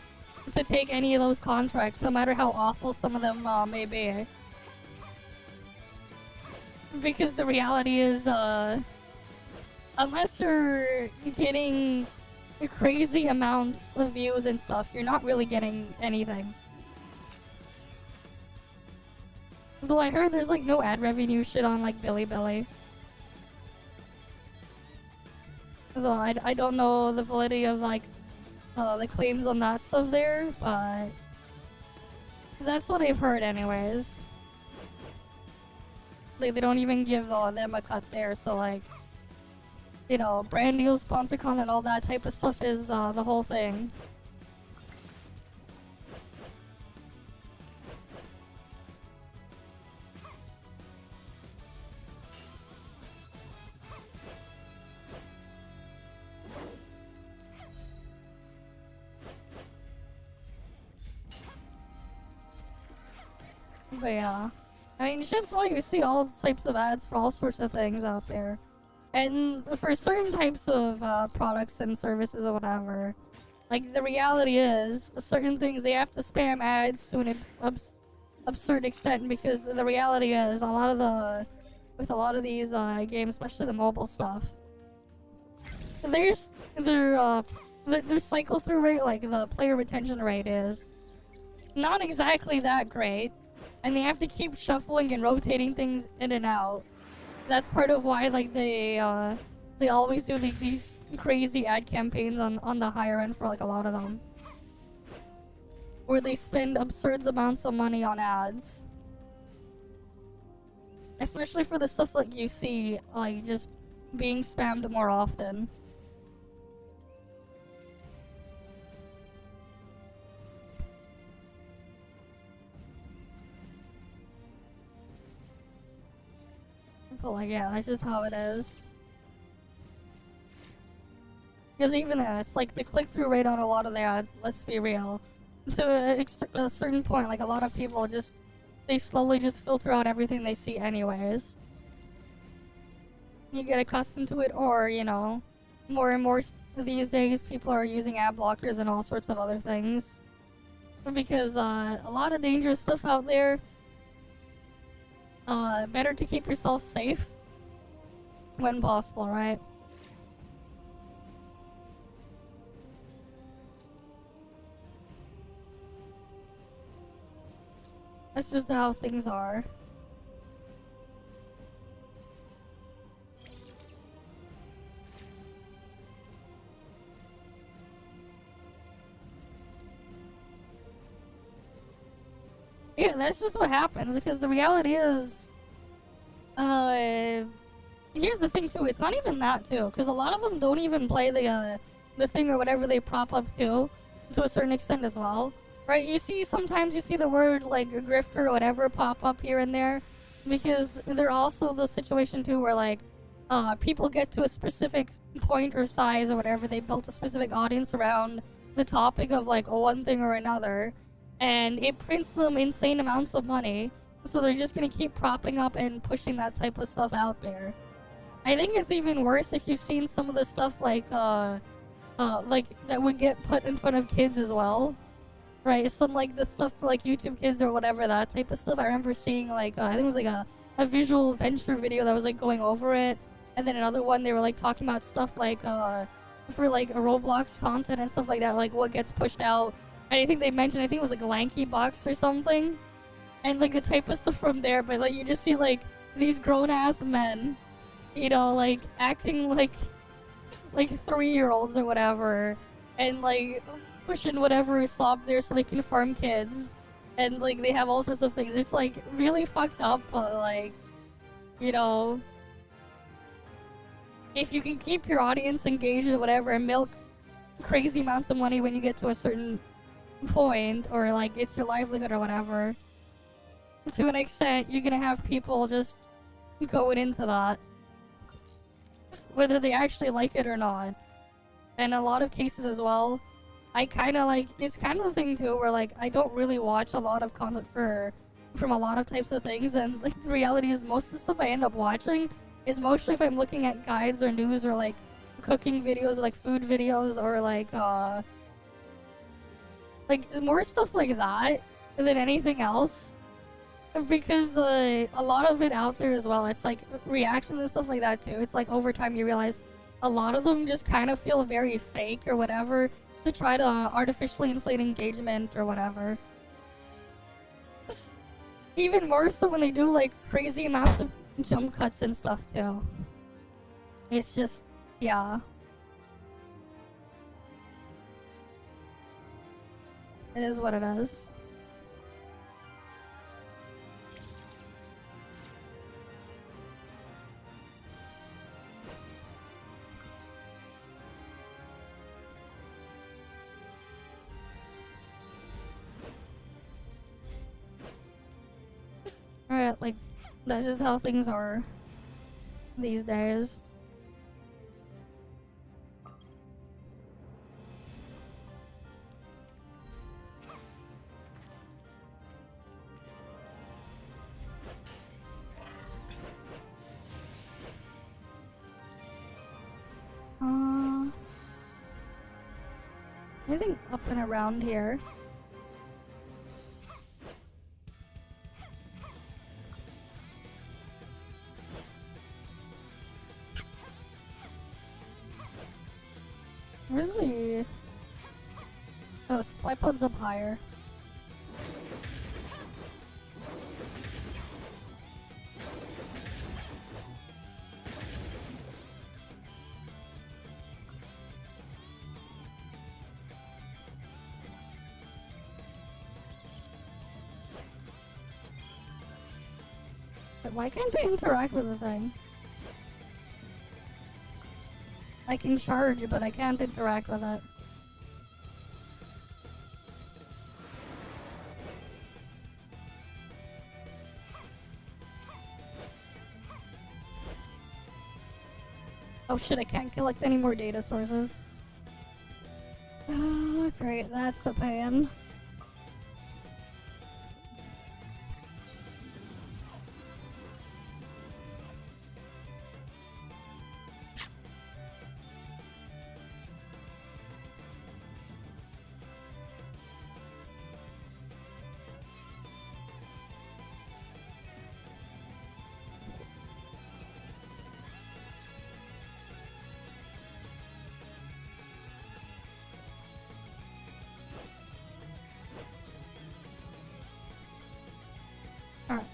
to take any of those contracts, no matter how awful some of them may be. Because the reality is, unless you're getting crazy amounts of views and stuff, you're not really getting anything. Though I heard there's, like, no ad revenue shit on, like, Bilibili. Though I don't know the validity of, like, the claims on that stuff there, but that's what I've heard anyways. Like, they don't even give them a cut there, so, like, you know, brand deals, sponsor content, all that type of stuff is the whole thing. But yeah. I mean, shit's why you see all types of ads for all sorts of things out there. And for certain types of products and services or whatever, like, the reality is, certain things they have to spam ads to an absurd extent, because the reality is, with a lot of these games, especially the mobile stuff, their cycle through rate, like the player retention rate, is not exactly that great, and they have to keep shuffling and rotating things in and out. That's part of why like they always do like these crazy ad campaigns on the higher end for like a lot of them, where they spend absurd amounts of money on ads, especially for the stuff that you see like just being spammed more often. But like, yeah, that's just how it is. Because even it's like the click-through rate on a lot of the ads, let's be real, to a certain point, like a lot of people just, they slowly just filter out everything they see anyways. You get accustomed to it, or, you know, more and more these days people are using ad blockers and all sorts of other things. Because a lot of dangerous stuff out there. Better to keep yourself safe when possible, right? That's just how things are. Yeah, that's just what happens, because the reality is, here's the thing too, it's not even that too, because a lot of them don't even play the thing or whatever they prop up to a certain extent as well. Right, sometimes you see the word like a grifter or whatever pop up here and there, because they're also the situation too where like, people get to a specific point or size or whatever, they built a specific audience around the topic of like one thing or another, and it prints them insane amounts of money, so they're just gonna keep propping up and pushing that type of stuff out there. I think it's even worse if you've seen some of the stuff like that would get put in front of kids as well. Right, some like the stuff for like YouTube Kids or whatever, that type of stuff. I remember seeing like, I think it was like a visual venture video that was like going over it, and then another one they were like talking about stuff like for like a Roblox content and stuff like that, like what gets pushed out. And I think they mentioned, I think it was like Lanky Box or something, and like the type of stuff from there. But like you just see like these grown ass men, you know, like acting like 3-year-olds or whatever, and like pushing whatever slop there so they can farm kids, and like they have all sorts of things. It's like really fucked up, but like, you know, if you can keep your audience engaged or whatever and milk crazy amounts of money when you get to a certain point, or like it's your livelihood or whatever, to an extent you're gonna have people just going into that whether they actually like it or not. And a lot of cases as well, I kind of like, it's kind of the thing too where like I don't really watch a lot of content from a lot of types of things, and like the reality is most of the stuff I end up watching is mostly if I'm looking at guides or news or like cooking videos or like food videos or like more stuff like that than anything else, because a lot of it out there as well, it's like reactions and stuff like that too. It's like over time you realize a lot of them just kind of feel very fake or whatever, to try to artificially inflate engagement or whatever. Even more so when they do like crazy amounts of jump cuts and stuff too. It's just, yeah. It is what it is. Alright, like, that's just how things are these days. I think up and around here. Oh, supply pod's up higher. But why can't I interact with the thing? I can charge, but I can't interact with it. Oh shit, I can't collect any more data sources. Oh, great, that's a pain. Alright.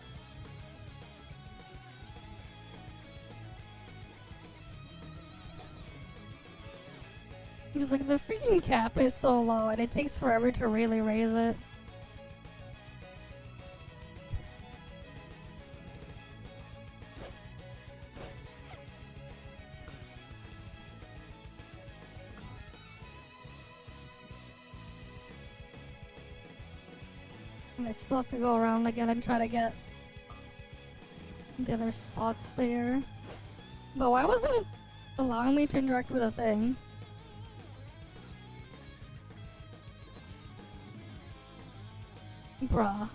Because like the freaking cap is so low and it takes forever to really raise it. And I still have to go around again and try to get the other spots there. But why wasn't it allowing me to interact with a thing? Bruh.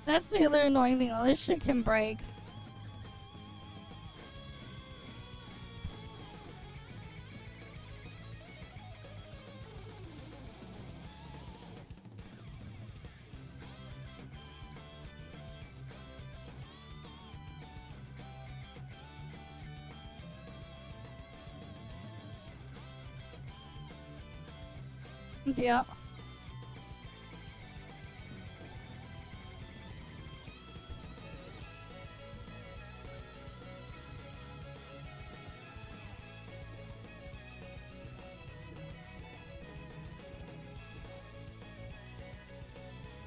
That's the other annoying thing, all this shit can break. Yeah.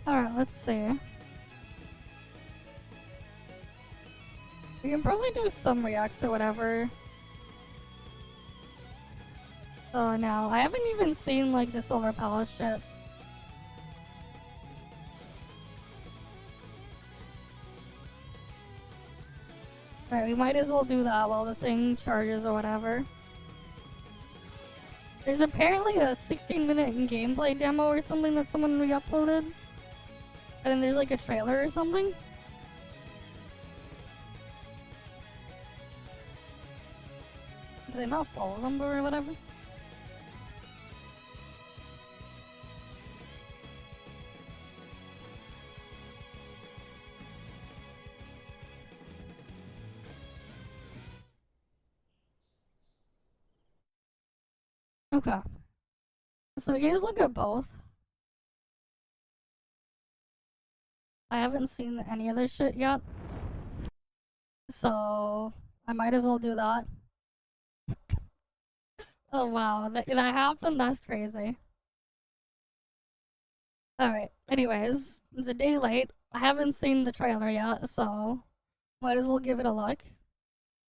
Alright, let's see. We can probably do some reacts or whatever. Oh no, I haven't even seen like the Silver Palace shit. Alright, we might as well do that while the thing charges or whatever. There's apparently a 16-minute gameplay demo or something that someone re-uploaded. And then there's like a trailer or something. Did I not follow them or whatever? Okay. So we can just look at both. I haven't seen any of this shit yet. So I might as well do that. Oh wow, that happened? That's crazy. Alright, anyways, it's a day late. I haven't seen the trailer yet, so might as well give it a look.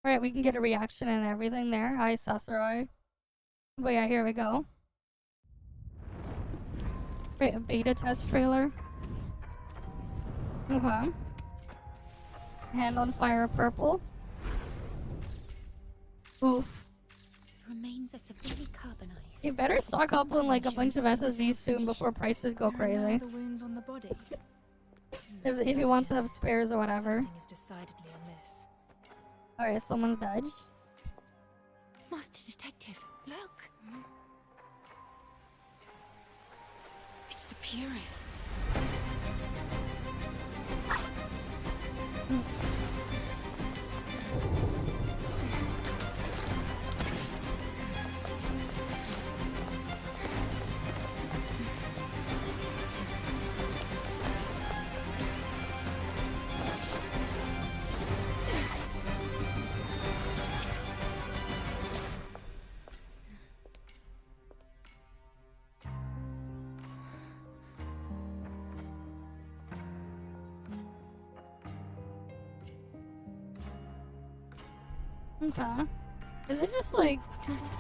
Alright, we can get a reaction and everything there. Hi, Sasarai. But yeah, here we go. Right, a beta test trailer. Okay. Hand on fire purple. Oof. Remains are severely carbonized. You better stock up on like a bunch of SSDs soon before prices go crazy. The wounds on the body. If he wants to have spares or whatever. Something is decidedly amiss. Alright, someone's dodged. Master Detective, look! It's the purists. Okay. Is it just like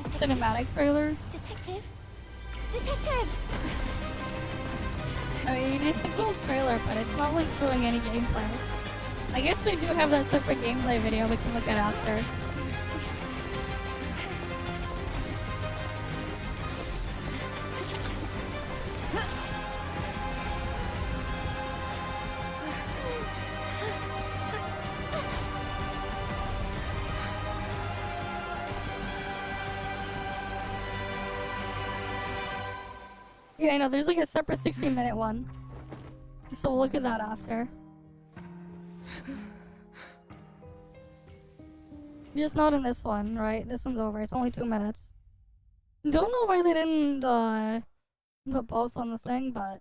cinematic trailer? Detective? Detective! I mean, it's a cool trailer, but it's not like showing any gameplay. I guess they do have that separate gameplay video we can look at after. Yeah, I know, there's like a separate 16-minute one. So we'll look at that after. Just not in this one, right? This one's over. It's only 2 minutes. Don't know why they didn't put both on the thing, but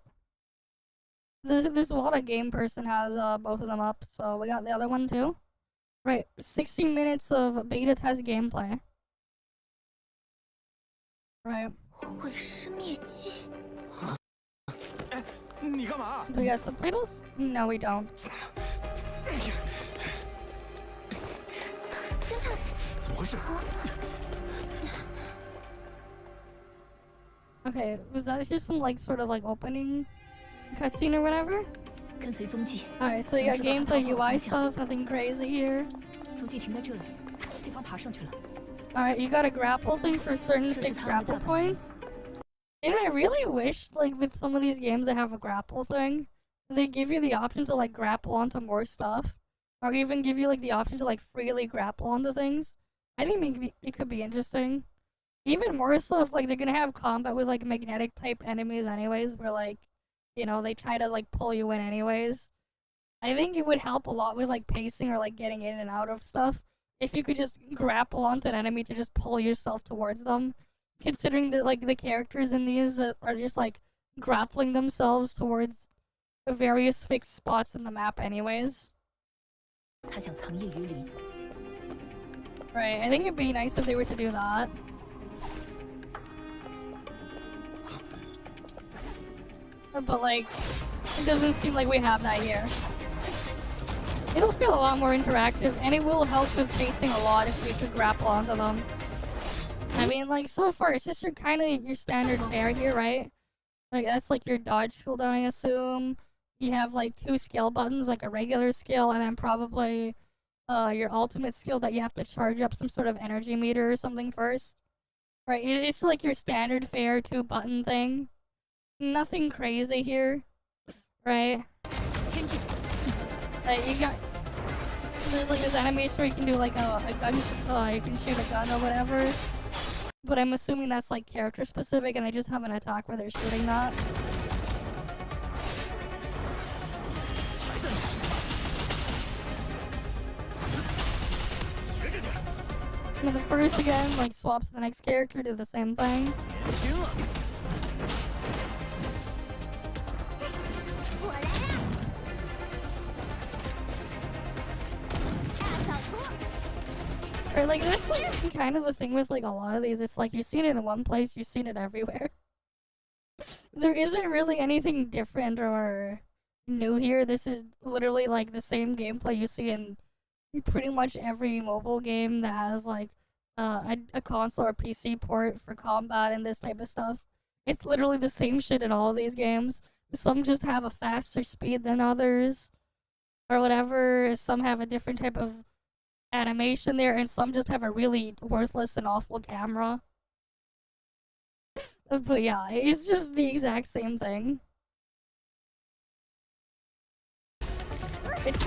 this Wada game person has both of them up, so we got the other one too. Right, 16 minutes of beta test gameplay. Right. 毁尸灭迹。你干嘛？ Do we got subtitles? No, we don't. 侦探，怎么回事？ Okay, was that just some like sort of like opening cutscene or whatever? 跟随踪迹， Alright, so you got gameplay UI stuff, nothing crazy here. 踪迹停在这里，对方爬上去了。 Alright, you got a grapple thing for certain fixed grapple points. And I really wish, like, with some of these games that have a grapple thing, they give you the option to, like, grapple onto more stuff. Or even give you, like, the option to, like, freely grapple onto things. I think maybe it could be interesting. Even more so if, like, they're gonna have combat with, like, magnetic type enemies anyways, where, like, you know, they try to, like, pull you in anyways. I think it would help a lot with, like, pacing or, like, getting in and out of stuff. If you could just grapple onto an enemy to just pull yourself towards them. Considering that, like, the characters in these are just, like, grappling themselves towards various fixed spots in the map anyways. 他想藏匿于林， Right, I think it'd be nice if they were to do that. But, like, it doesn't seem like we have that here. It'll feel a lot more interactive, and it will help with pacing a lot if we could grapple onto them. I mean, like, so far, it's just your standard fare here, right? Like, that's, like, your dodge cooldown, I assume. You have, like, 2 skill buttons, like a regular skill, and then probably, your ultimate skill that you have to charge up some sort of energy meter or something first. Right, it's, like, your standard fare 2-button thing. Nothing crazy here. Right? 前进。 Like, you got... There's, like, this animation where you can do, like, a gun... you can shoot a gun or whatever. But I'm assuming that's, like, character specific and they just have an attack where they're shooting that. And then, of course, again, like, swap to the next character, do the same thing. 停了！ 我来了！大扫除！ Or, like, that's, like, kind of the thing with, like, a lot of these. It's like, you've seen it in one place, you've seen it everywhere. There isn't really anything different or new here. This is literally, like, the same gameplay you see in pretty much every mobile game that has, like, a console or PC port for combat and this type of stuff. It's literally the same shit in all of these games. Some just have a faster speed than others, or whatever. Some have a different type of animation there, and some just have a really worthless and awful camera. But yeah, it's just the exact same thing. It's...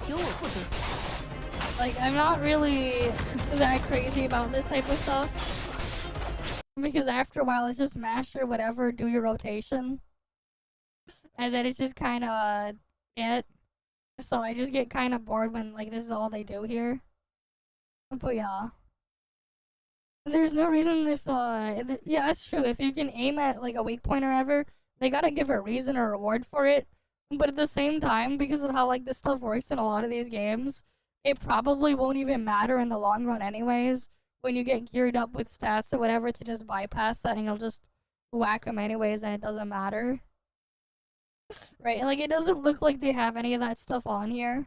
由我负责。 Like, I'm not really that crazy about this type of stuff. Because after a while, it's just mash or whatever, do your rotation. And then it's just kind of it. So I just get kind of bored when, like, this is all they do here. But yeah. There's no reason if, yeah, that's true. If you can aim at, like, a weak point or whatever, they gotta give a reason or reward for it. But at the same time, because of how, like, this stuff works in a lot of these games, it probably won't even matter in the long run anyways, when you get geared up with stats or whatever to just bypass that and you'll just whack them anyways and it doesn't matter. Right, like, it doesn't look like they have any of that stuff on here.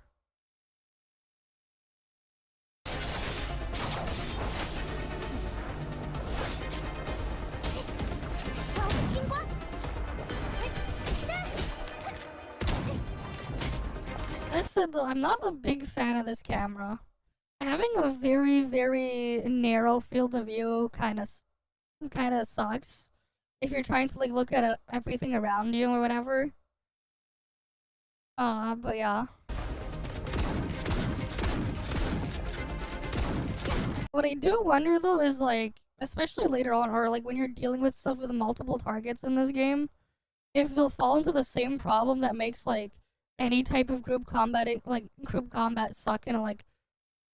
said though, I'm not a big fan of this camera. Having a very, very narrow field of view kind of sucks if you're trying to like look at everything around you or whatever. But yeah. What I do wonder though is like, especially later on, or like when you're dealing with stuff with multiple targets in this game, if they'll fall into the same problem that makes like any type of group combat suck in like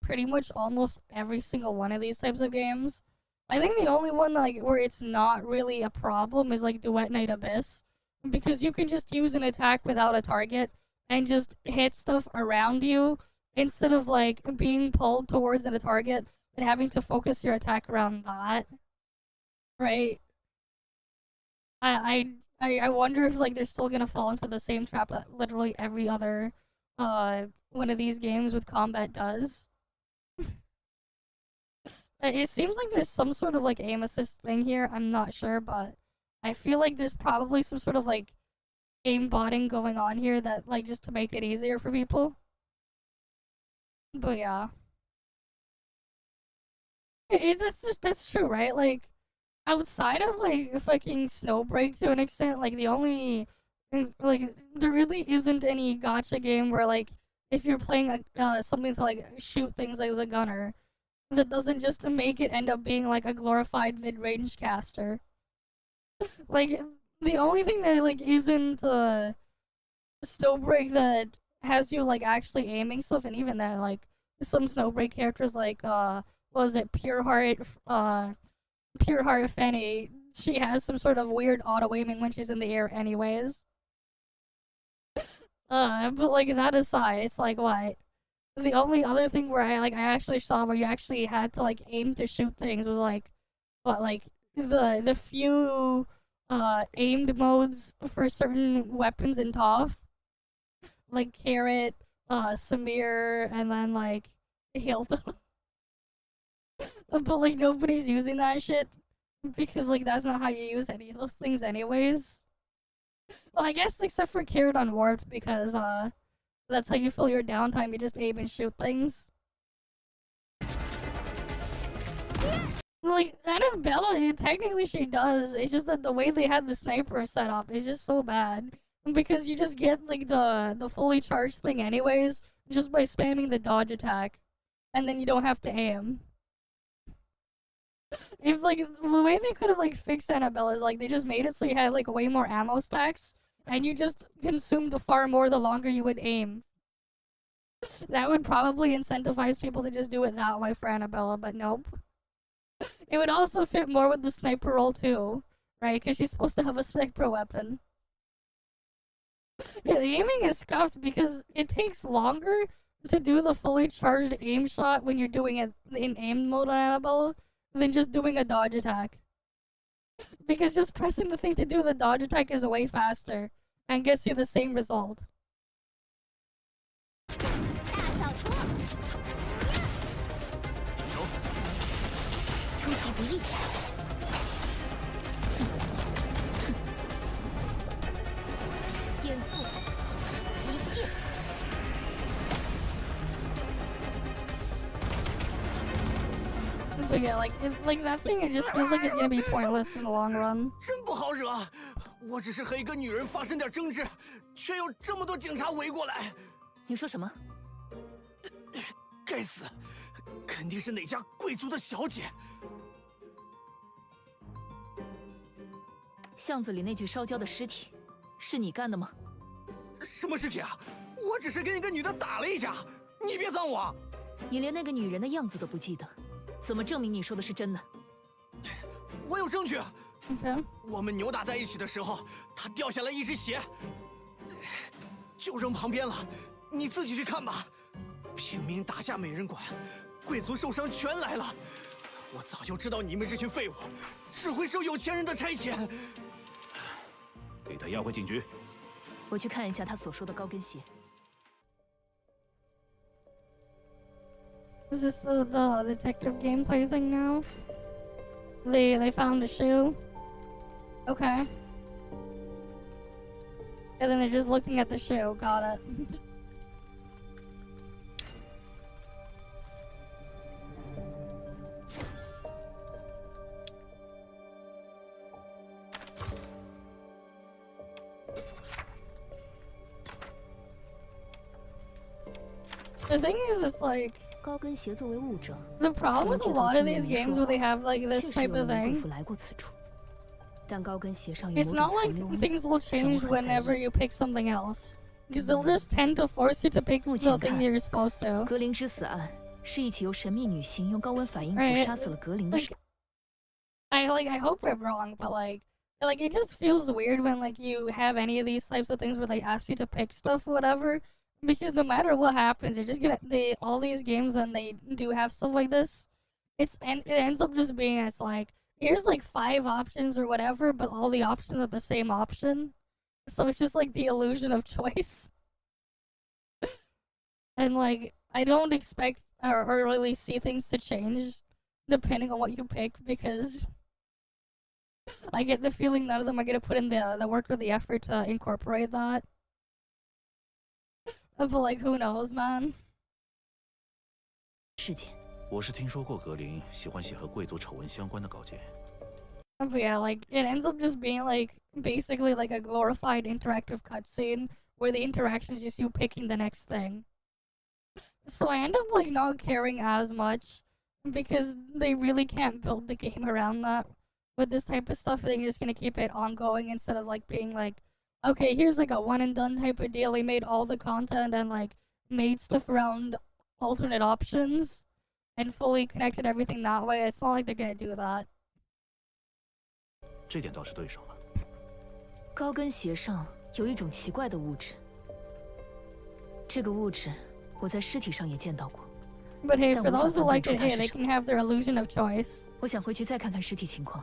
pretty much almost every single one of these types of games. I think the only one like where it's not really a problem is like Duet Night Abyss, because you can just use an attack without a target and just hit stuff around you instead of like being pulled towards a target and having to focus your attack around that. Right? I wonder if like they're still gonna fall into the same trap that literally every other one of these games with combat does. It seems like there's some sort of like aim assist thing here. I'm not sure, but I feel like there's probably some sort of like aim botting going on here that like just to make it easier for people. But yeah, that's true, right? Like outside of like fucking Snowbreak to an extent, like the only like there really isn't any gacha game where like if you're playing something to like shoot things like as a gunner, that doesn't just make it end up being like a glorified mid-range caster. Like the only thing that like isn't Snowbreak that has you like actually aiming stuff, and even that like some Snowbreak characters like what was it, Pure Heart Fanny, she has some sort of weird auto aiming when she's in the air anyways. But like that aside, it's like what? The only other thing where I actually saw where you actually had to like aim to shoot things was like what, like the few aimed modes for certain weapons in ToF, like Carrot, Samir, and then like Hilda. But like nobody's using that shit because like that's not how you use any of those things anyways. Well, I guess except for Carrot on Warped, because that's how you fill your downtime, you just aim and shoot things. Like, Annabella, technically she does, it's just that the way they had the sniper set up is just so bad. Because you just get, like, the fully charged thing anyways, just by spamming the dodge attack. And then you don't have to aim. If, like, the way they could have, like, fixed Annabella is, like, they just made it so you had, like, way more ammo stacks, and you just consumed far more the longer you would aim. That would probably incentivize people to just do it that way for Annabella, but nope. It would also fit more with the sniper role too, right? Because she's supposed to have a sniper weapon. Yeah, the aiming is scuffed because it takes longer to do the fully charged aim shot when you're doing it in aim mode on Annabella than just doing a dodge attack. Because just pressing the thing to do the dodge attack is way faster and gets you the same result. 大扫除，手，出其不意。颠覆一切。 So yeah, like that thing, it just feels like it's gonna be pointless in the long run. 真不好惹。我只是和一个女人发生点争执，却有这么多警察围过来。你说什么？该死，肯定是哪家贵族的小姐。巷子里那具烧焦的尸体，是你干的吗？什么尸体啊？我只是跟一个女的打了一架，你别脏我。你连那个女人的样子都不记得，怎么证明你说的是真的？我有证据。 Okay. 我们扭打在一起的时候，她掉下来一只鞋，就扔旁边了。你自己去看吧。平民打下美人馆，贵族受伤全来了。我早就知道你们这群废物，只会受有钱人的差遣。给他押回警局。我去看一下他所说的高跟鞋。 Is this the detective gameplay thing now? They found a shoe. Okay. And then they're just looking at the shoe. Got it. The thing is, it's like 高跟鞋作为物证， the problem with a lot of these 说明这套 games 纪 where 念 they have like 确 this 实 type 有 of 人贵 thing. 妇来过此处，但高跟鞋上有 It's 某种 not 残 like 留物， things will change 让我很在 whenever 意。 you pick something else. Because they'll just tend to force you to pick the 目前 thing 看， you're supposed to. 格林之死案是一起由神秘女性用高温反应 Right. 釜杀死了格林的 Like, I hope I'm wrong, but like it just feels weird when like you have any of these types of things where they ask you to pick stuff or whatever. Because no matter what happens, you're just gonna all these games and they do have stuff like this. It ends up just being it's like here's like 5 options or whatever, but all the options are the same option. So it's just like the illusion of choice. And like I don't expect or really see things to change depending on what you pick because I get the feeling none of them are gonna put in the work or the effort to incorporate that. But like who knows, man? 事件。我是听说过格林喜欢写和贵族丑闻相关的稿件。 But yeah, like it ends up just being like basically like a glorified interactive cutscene where the interaction is just you picking the next thing. So I end up like not caring as much because they really can't build the game around that. With this type of stuff, they're just gonna keep it ongoing instead of like being like, okay, here's like a one and done type of deal. We made all the content and like made stuff around alternate options and fully connected everything that way. It's not like they're gonna do that. 这点倒是对上了。高跟鞋上有一种奇怪的物质，这个物质我在尸体上也见到过。 But hey, for 但无法 those who 判 like 断 it, 出它 hey, 是 they 什 can 么。 have their illusion of choice. 我想回去再看看尸体情况。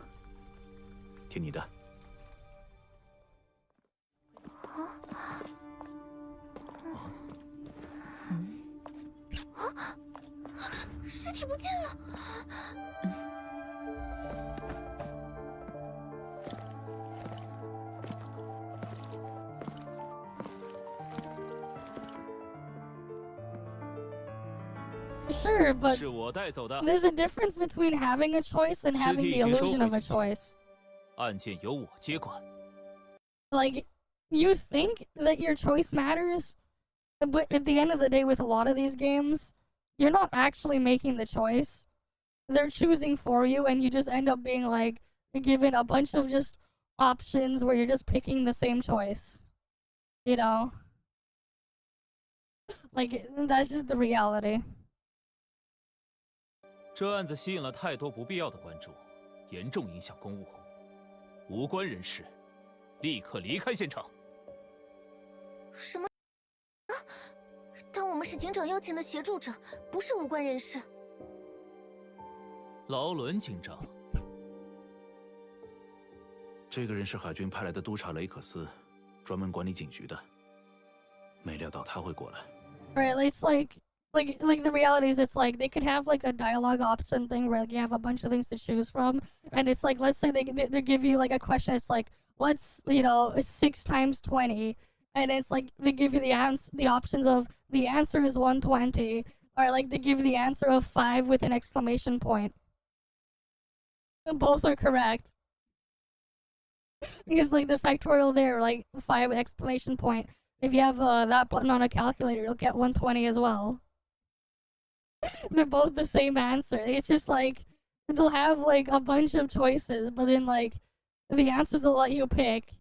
听你的。尸体不见了。Sure, but 是我带走的， there's a difference between having a choice and having the 尸体已经收 illusion 回 of a 警局。 choice. 案件由我接管。 Like, you think that your choice matters, but at the end of the day, with a lot of these games, you're not actually making the choice. They're choosing for you, and you just end up being like given a bunch of just options where you're just picking the same choice. You know? Like, that's just the reality. 这案子吸引了太多不必要的关注，严重影响公务。无关人士，立刻离开现场。什么？啊！但我们是警长邀请的协助者，不是无关人士。劳伦警长，这个人是海军派来的督察雷克斯，专门管理警局的。没料到他会过来。 Right, it's like the reality is it's like they could have like a dialogue option thing where like, you have a bunch of things to choose from, and it's like let's say they give you like a question. It's like what's 6 times 20, and it's like they give you the options of the answer is 120, or like they give you the answer of 5 with an exclamation point. And both are correct. Because like the factorial there, like 5 exclamation point. If you have that button on a calculator, you'll get 120 as well. They're both the same answer. It's just like they'll have like a bunch of choices, but then like the answers they'll let you pick,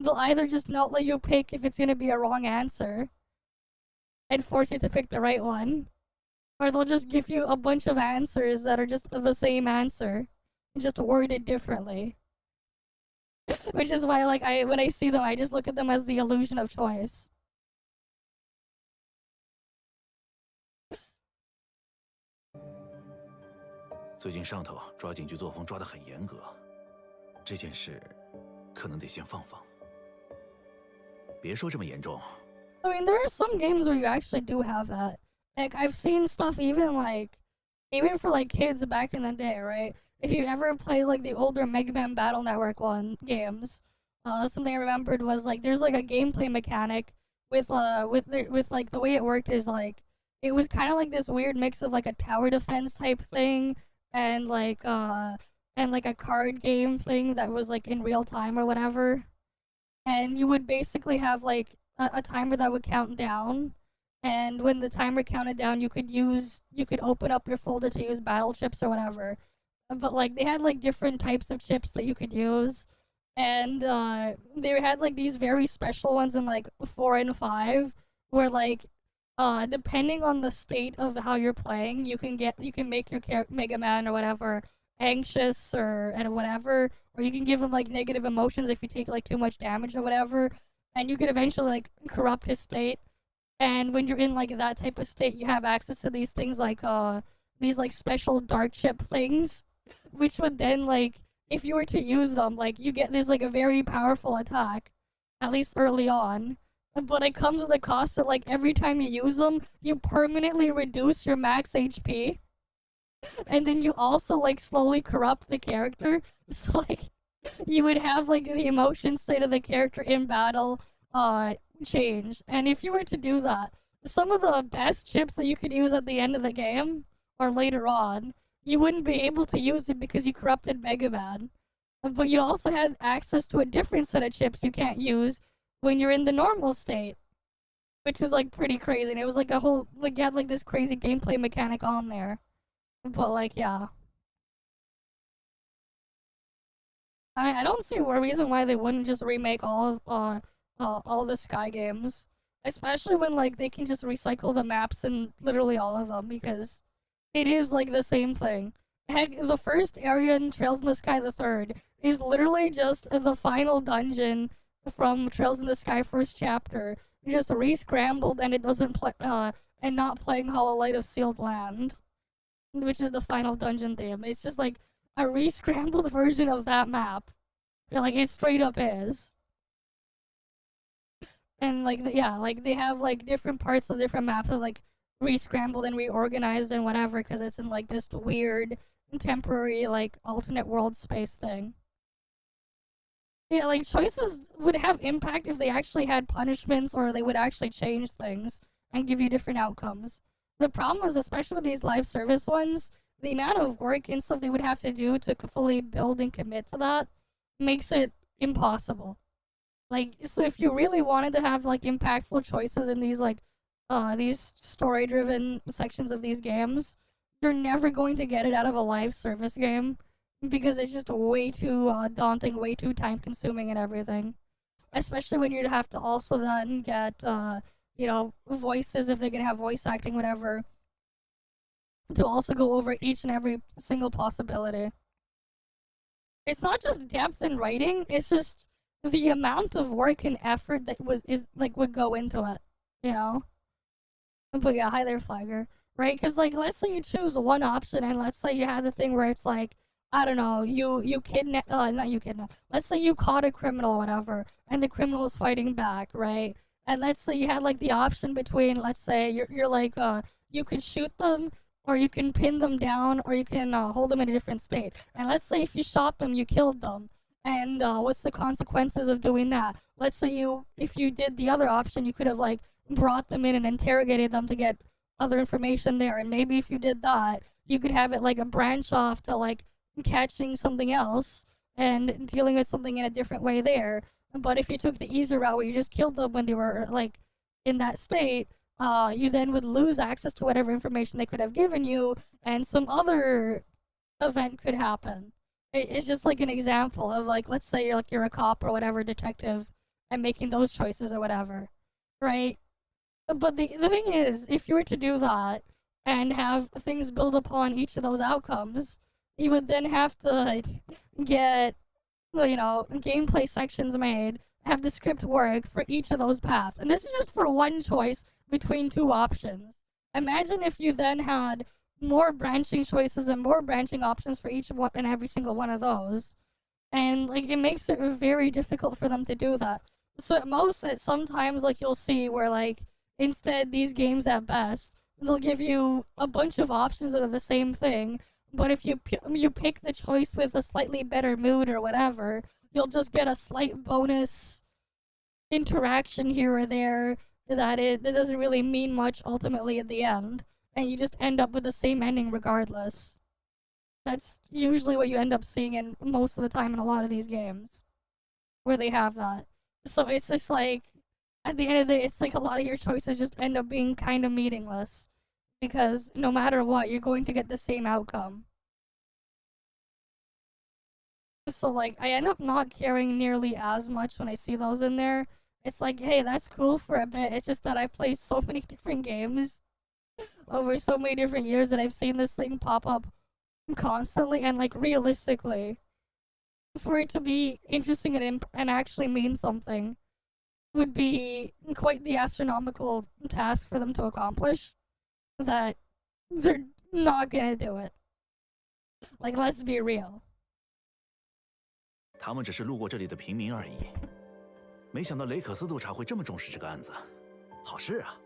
they'll either just not let you pick if it's gonna be a wrong answer and force you to pick the right one, or they'll just give you a bunch of answers that are just the same answer, just worded differently. Which is why, like, when I see them, I just look at them as the illusion of choice. 最近上头抓警局作风抓得很严格，这件事可能得先放放。别说这么严重。 I mean, there are some games where you actually do have that. Like, I've seen stuff even for like kids back in the day, right? If you ever play like the older Mega Man Battle Network games, something I remembered was like there's like a gameplay mechanic with like the way it worked is like it was kind of like this weird mix of like a tower defense type thing and like a card game thing that was like in real time or whatever, and you would basically have like a timer that would count down, and when the timer counted down, you could open up your folder to use battle chips or whatever. But like they had like different types of chips that you could use, and they had like these very special ones in like 4 and 5, where like depending on the state of how you're playing, you can make your Mega Man or whatever anxious or and whatever, or you can give him like negative emotions if you take like too much damage or whatever, and you could eventually like corrupt his state. And when you're in like that type of state, you have access to these things like these like special dark chip things, which would then like if you were to use them, like you get this like a very powerful attack, at least early on. But it comes with a cost that like every time you use them, you permanently reduce your max HP. And then you also like slowly corrupt the character. So like you would have like the emotion state of the character in battle change. And if you were to do that, some of the best chips that you could use at the end of the game or later on, you wouldn't be able to use it because you corrupted Mega Man. But you also had access to a different set of chips you can't use when you're in the normal state, which was like pretty crazy. And it was like a whole like you had like this crazy gameplay mechanic on there. But like yeah, I don't see a reason why they wouldn't just remake all the Sky games, especially when like they can just recycle the maps in literally all of them, because it is like the same thing. Heck, the first area in Trails in the Sky the Third is literally just the final dungeon from Trails in the Sky first chapter, just re-scrambled, and it doesn't play and not playing Hollow Light of Sealed Land, which is the final dungeon theme. It's just like a re-scrambled version of that map. Like it straight up is. And like yeah, like they have like different parts of different maps are like re-scrambled and reorganized and whatever, because it's in like this weird temporary like alternate world space thing. Yeah, like choices would have impact if they actually had punishments, or they would actually change things and give you different outcomes. The problem is, especially with these live service ones, the amount of work and stuff they would have to do to fully build and commit to that makes it impossible. Like, so if you really wanted to have like impactful choices in these like these story-driven sections of these games, you're never going to get it out of a live service game, because it's just way too daunting, way too time-consuming and everything. Especially when you'd have to also then get you know, voices, if they can have voice acting, whatever, to also go over each and every single possibility. It's not just depth in writing, it's just the amount of work and effort that would go into it, you know? But yeah, hi there, Flagger. Right? Because like, let's say you choose one option, and let's say you had the thing where it's like, I don't know, you kidnap, not you kidnap, let's say you caught a criminal or whatever, and the criminal is fighting back, right? And let's say you had like the option between, let's say you're like, you could shoot them, or you can pin them down, or you can hold them in a different state. And let's say if you shot them, you killed them. And what's the consequences of doing that? Let's say if you did the other option, you could have like brought them in and interrogated them to get other information there. And maybe if you did that, you could have it like a branch off to like catching something else and dealing with something in a different way there. But if you took the easy route where you just killed them when they were like in that state, you then would lose access to whatever information they could have given you, and some other event could happen. It's just like an example of like, let's say you're a cop or whatever, detective, and making those choices or whatever, right? But the thing is, if you were to do that and have things build upon each of those outcomes, you would then have to like get, you know, gameplay sections made, have the script work for each of those paths. And this is just for one choice between two options. Imagine if you then had more branching choices and more branching options for each one and every single one of those. And like, it makes it very difficult for them to do that. So sometimes like you'll see where like, instead these games at best, they'll give you a bunch of options that are the same thing, but if you pick the choice with a slightly better mood or whatever, you'll just get a slight bonus interaction here or there that doesn't really mean much ultimately at the end, and you just end up with the same ending regardless. That's usually what you end up seeing in most of the time in a lot of these games, where they have that. So it's just like, at the end of the day, it's like a lot of your choices just end up being kind of meaningless. Because no matter what, you're going to get the same outcome. So, like, I end up not caring nearly as much when I see those in there. It's like, hey, that's cool for a bit. It's just that I've played so many different games over so many different years that I've seen this thing pop up constantly, and, like, realistically, for it to be interesting and actually mean something would be quite the astronomical task for them to accomplish, that they're not gonna do it. Like, let's be real. 他们只是路过这里的平民而已，没想到雷可斯督察会这么重视这个案子。好事啊，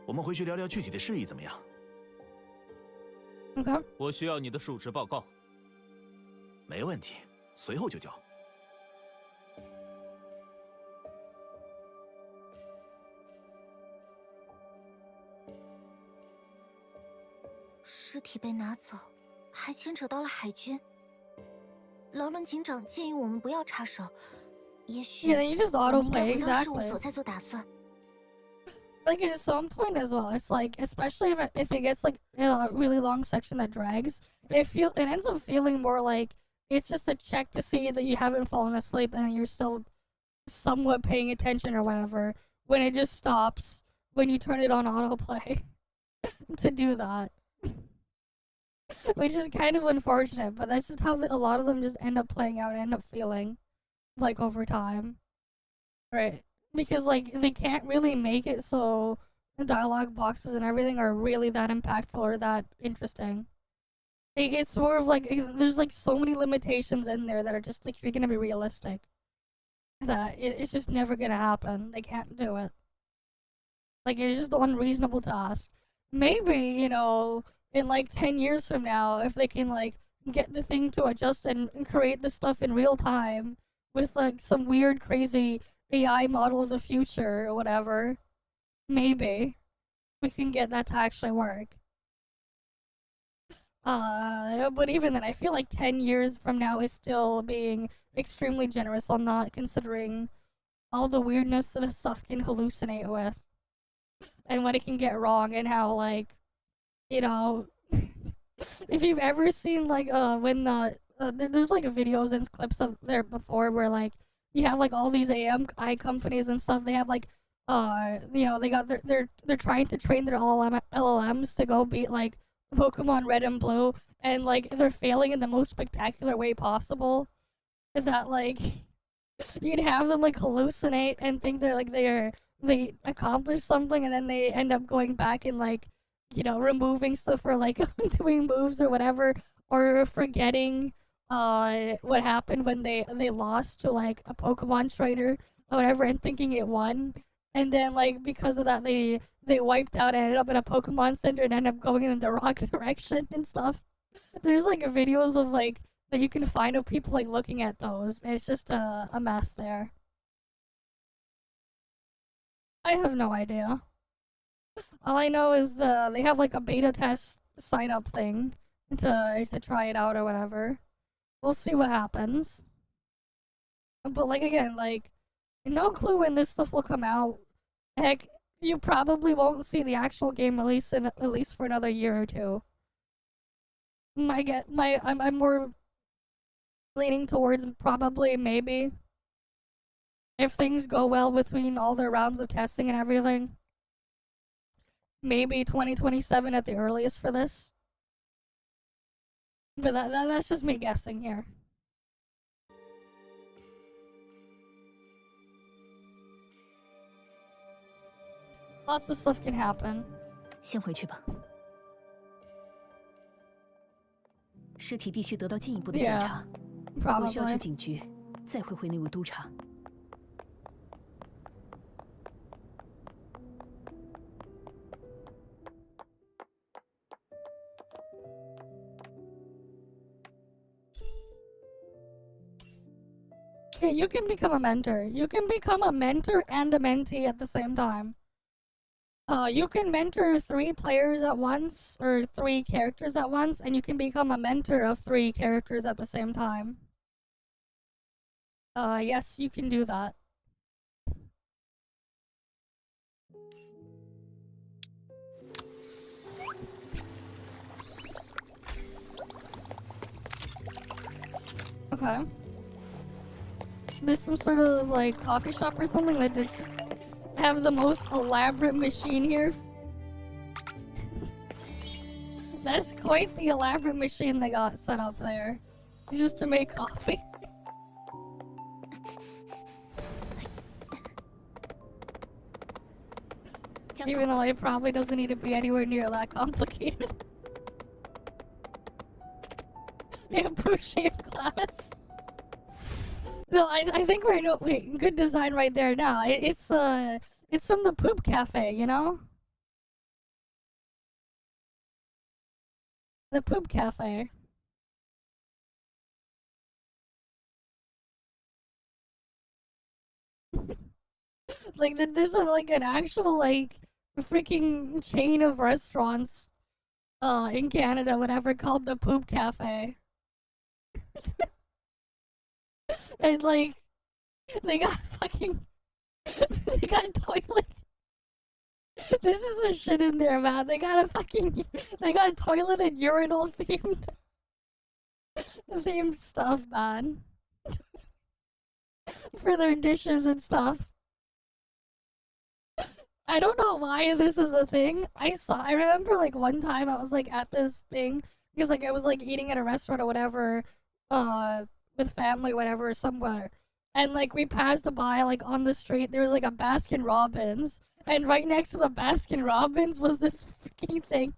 我们回去聊聊具体的事宜怎么样？ Okay. 我需要你的述职报告。没问题，随后就交。尸体被拿走，还牵扯到了海军。劳伦警长建议我们不要插手，也许 Yeah, you just 我们应该 autoplay 回到事务 exactly. 所再做打算。 Like at some point as well, it's like, especially if it gets like a really long section that drags, it ends up feeling more like it's just a check to see that you haven't fallen asleep and you're still somewhat paying attention or whatever. When it just stops when you turn it on autoplay to do that, which is kind of unfortunate. But that's just how a lot of them just end up playing out and end up feeling, like over time, right? Because, like, they can't really make it so the dialogue boxes and everything are really that impactful or that interesting. It's more of like, there's like so many limitations in there that are just like, you're gonna be realistic. That it's just never gonna happen. They can't do it. Like, it's just unreasonable to ask. Maybe, you know, in like 10 years from now, if they can like get the thing to adjust and create the stuff in real time with like some weird, crazy AI model of the future or whatever, maybe we can get that to actually work. But even then, I feel like 10 years from now is still being extremely generous on that, considering all the weirdness that this stuff can hallucinate with, and what it can get wrong, and how, like, you know, if you've ever seen, like, when there's like videos and clips of there before where, like, you have like all these AI companies and stuff. They have like, you know, they're trying to train their LLMs to go beat like Pokemon Red and Blue, and like they're failing in the most spectacular way possible. That like you'd have them like hallucinate and think they accomplished something, and then they end up going back and like, you know, removing stuff or like doing moves or whatever, or forgetting what happened when they lost to like a Pokemon trainer or whatever, and thinking it won, and then like because of that they wiped out and ended up in a Pokemon Center and ended up going in the wrong direction and stuff. There's like videos of like that you can find of people like looking at those. It's just a mess there. I have no idea. All I know is they have like a beta test sign up thing to try it out or whatever. We'll see what happens. But like again, like, no clue when this stuff will come out. Heck, you probably won't see the actual game release in at least for another year or two. I'm more leaning towards probably maybe, if things go well between all their rounds of testing and everything, maybe 2027 at the earliest for this. But that's just me guessing here. Lots of stuff can happen. 先回去吧。尸体必须得到进一步的检查。我需要去 Probably. 警局，再会那位督察。Okay, you can become a mentor. You can become a mentor and a mentee at the same time. You can mentor 3 players at once, or 3 characters at once, and you can become a mentor of 3 characters at the same time. Yes, you can do that. Okay. There's some sort of like coffee shop or something that just have the most elaborate machine here. That's quite the elaborate machine they got set up there. Just to make coffee. Even though it probably doesn't need to be anywhere near that complicated. Yeah, pro-shaped glass. No, I think we're no wait, good design right there now. It's from the Poop Cafe, you know? The Poop Cafe. Like there's like an actual like freaking chain of restaurants in Canada, whatever, called the Poop Cafe. And like they got fucking they got a toilet. This is the shit in there, man. They got a toilet and urinal themed stuff, man. For their dishes and stuff. I don't know why this is a thing. I remember like one time I was like at this thing because like I was like eating at a restaurant or whatever, with family, whatever, somewhere. And like we passed by like on the street, there was like a Baskin Robbins, and right next to the Baskin Robbins was this freaking thing.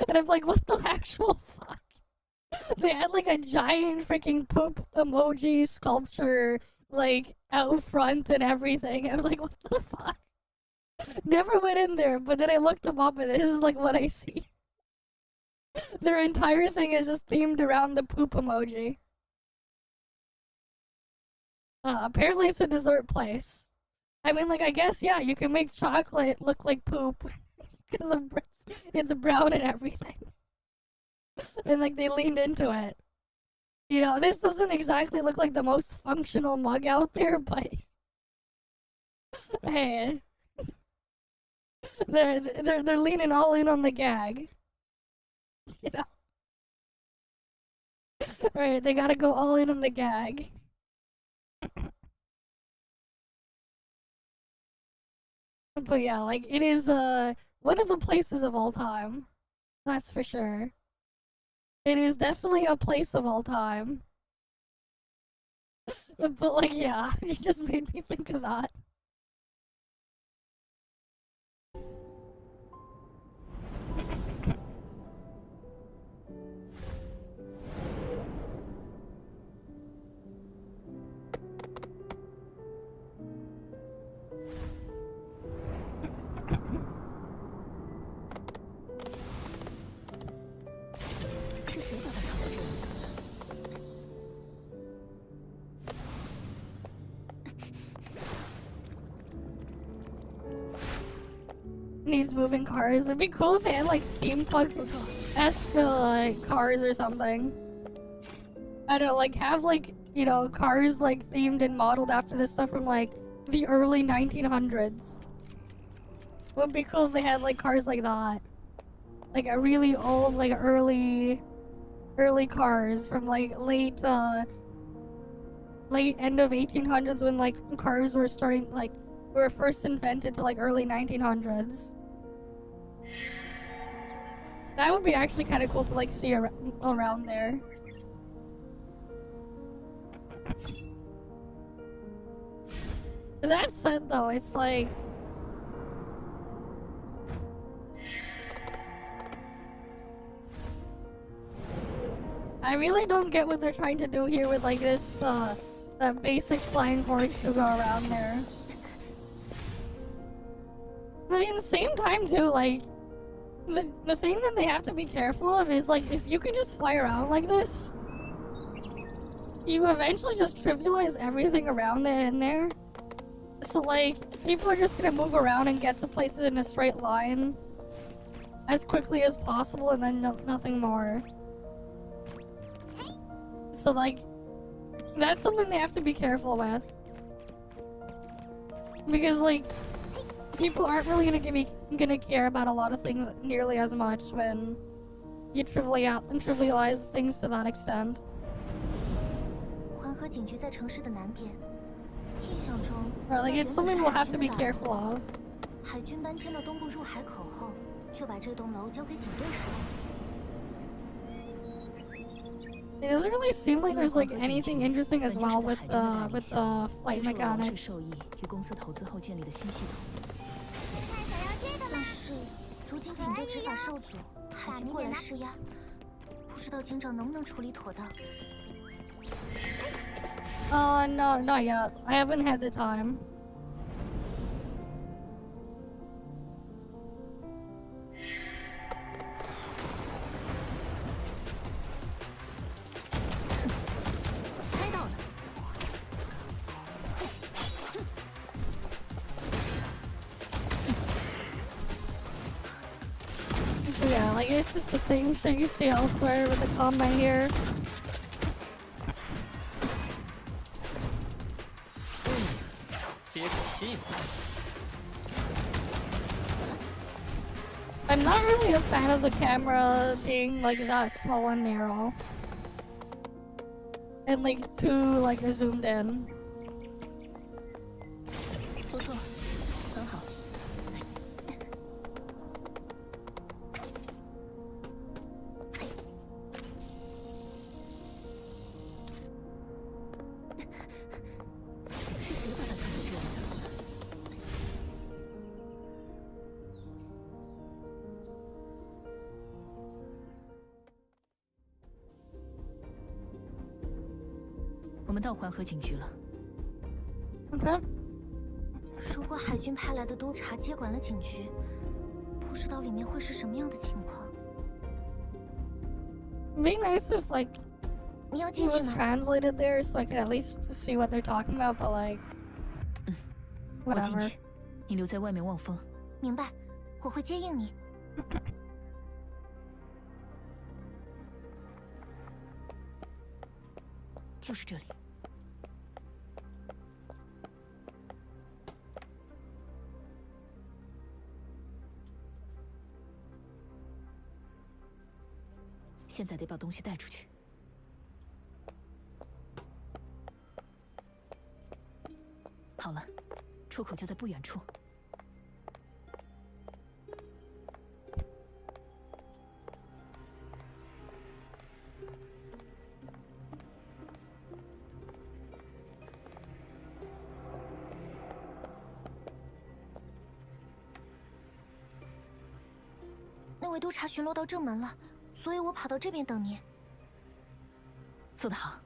And I'm like, what the actual fuck? They had like a giant freaking poop emoji sculpture like out front and everything. I'm like, what the fuck? Never went in there, but then I looked them up and this is like what I see. Their entire thing is just themed around the poop emoji. Apparently it's a dessert place. I mean, like, I guess, yeah, you can make chocolate look like poop. Because it's brown and everything. And, like, they leaned into it. You know, this doesn't exactly look like the most functional mug out there, but... Hey... They're leaning all in on the gag. You know? Right, they gotta go all in on the gag. But yeah, like, it is, one of the places of all time. That's for sure. It is definitely a place of all time. But, like, yeah, it just made me think of that. Needs moving cars. It'd be cool if they had like steampunk-esque cars or something. I don't know, like have like, you know, cars like themed and modeled after this stuff from like the early 1900s. Would be cool if they had like cars like that. Like a really old, like early cars from like late end of 1800s when like cars were starting, like were first invented to like early 1900s. That would be actually kind of cool to like see around there. That said though, it's like I really don't get what they're trying to do here with like this that basic flying horse to go around there. I mean, at the same time too, like the thing that they have to be careful of is like if you can just fly around like this, you eventually just trivialize everything around it in there. So like people are just gonna move around and get to places in a straight line as quickly as possible and then nothing more. So like that's something they have to be careful with, because like people aren't really gonna care about a lot of things nearly as much when you trivialize things to that extent. 警局在城市的南边，印象中 Or like it's something we'll have to be careful of. 海军搬迁到东部入海口后，就把这栋楼交给警队使用。 It doesn't really seem like there's like anything interesting as well with flight 接受了王室 mechanics. 授意与公司投资后建立的新系统。但是，如今警队执法受阻，海军过来施压，不知道警长能不能处理妥当。 No, not yet. I haven't had the time. Yeah, like it's just the same shit you see elsewhere with the combat here. I'm not really a fan of the camera being like that small and narrow. And like too like zoomed in. 不错，很好。是谁把它藏在这里的？ 我们到环河警局了。 Okay. 如果海军派来的督察接管了警局，不知道里面会是什么样的情况。 It'd be nice if like 你要 it 进去 was 吗？ translated there so I could at least see what they're talking about, but like 我进 whatever. 去，你留在外面望风。明白，我会接应你。就是这里。现在得把东西带出去。好了，出口就在不远处。那位督察巡逻到正门了，所以我跑到这边等您。做得好，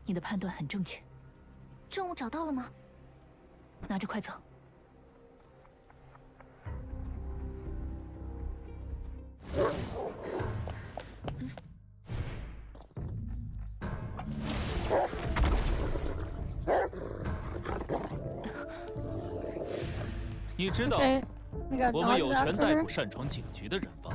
你的判断很正确。证物找到了吗？拿着，快走。你知道 Okay. We got 我们 dogs 有权 after 逮 her. 捕擅闯警局的人吧？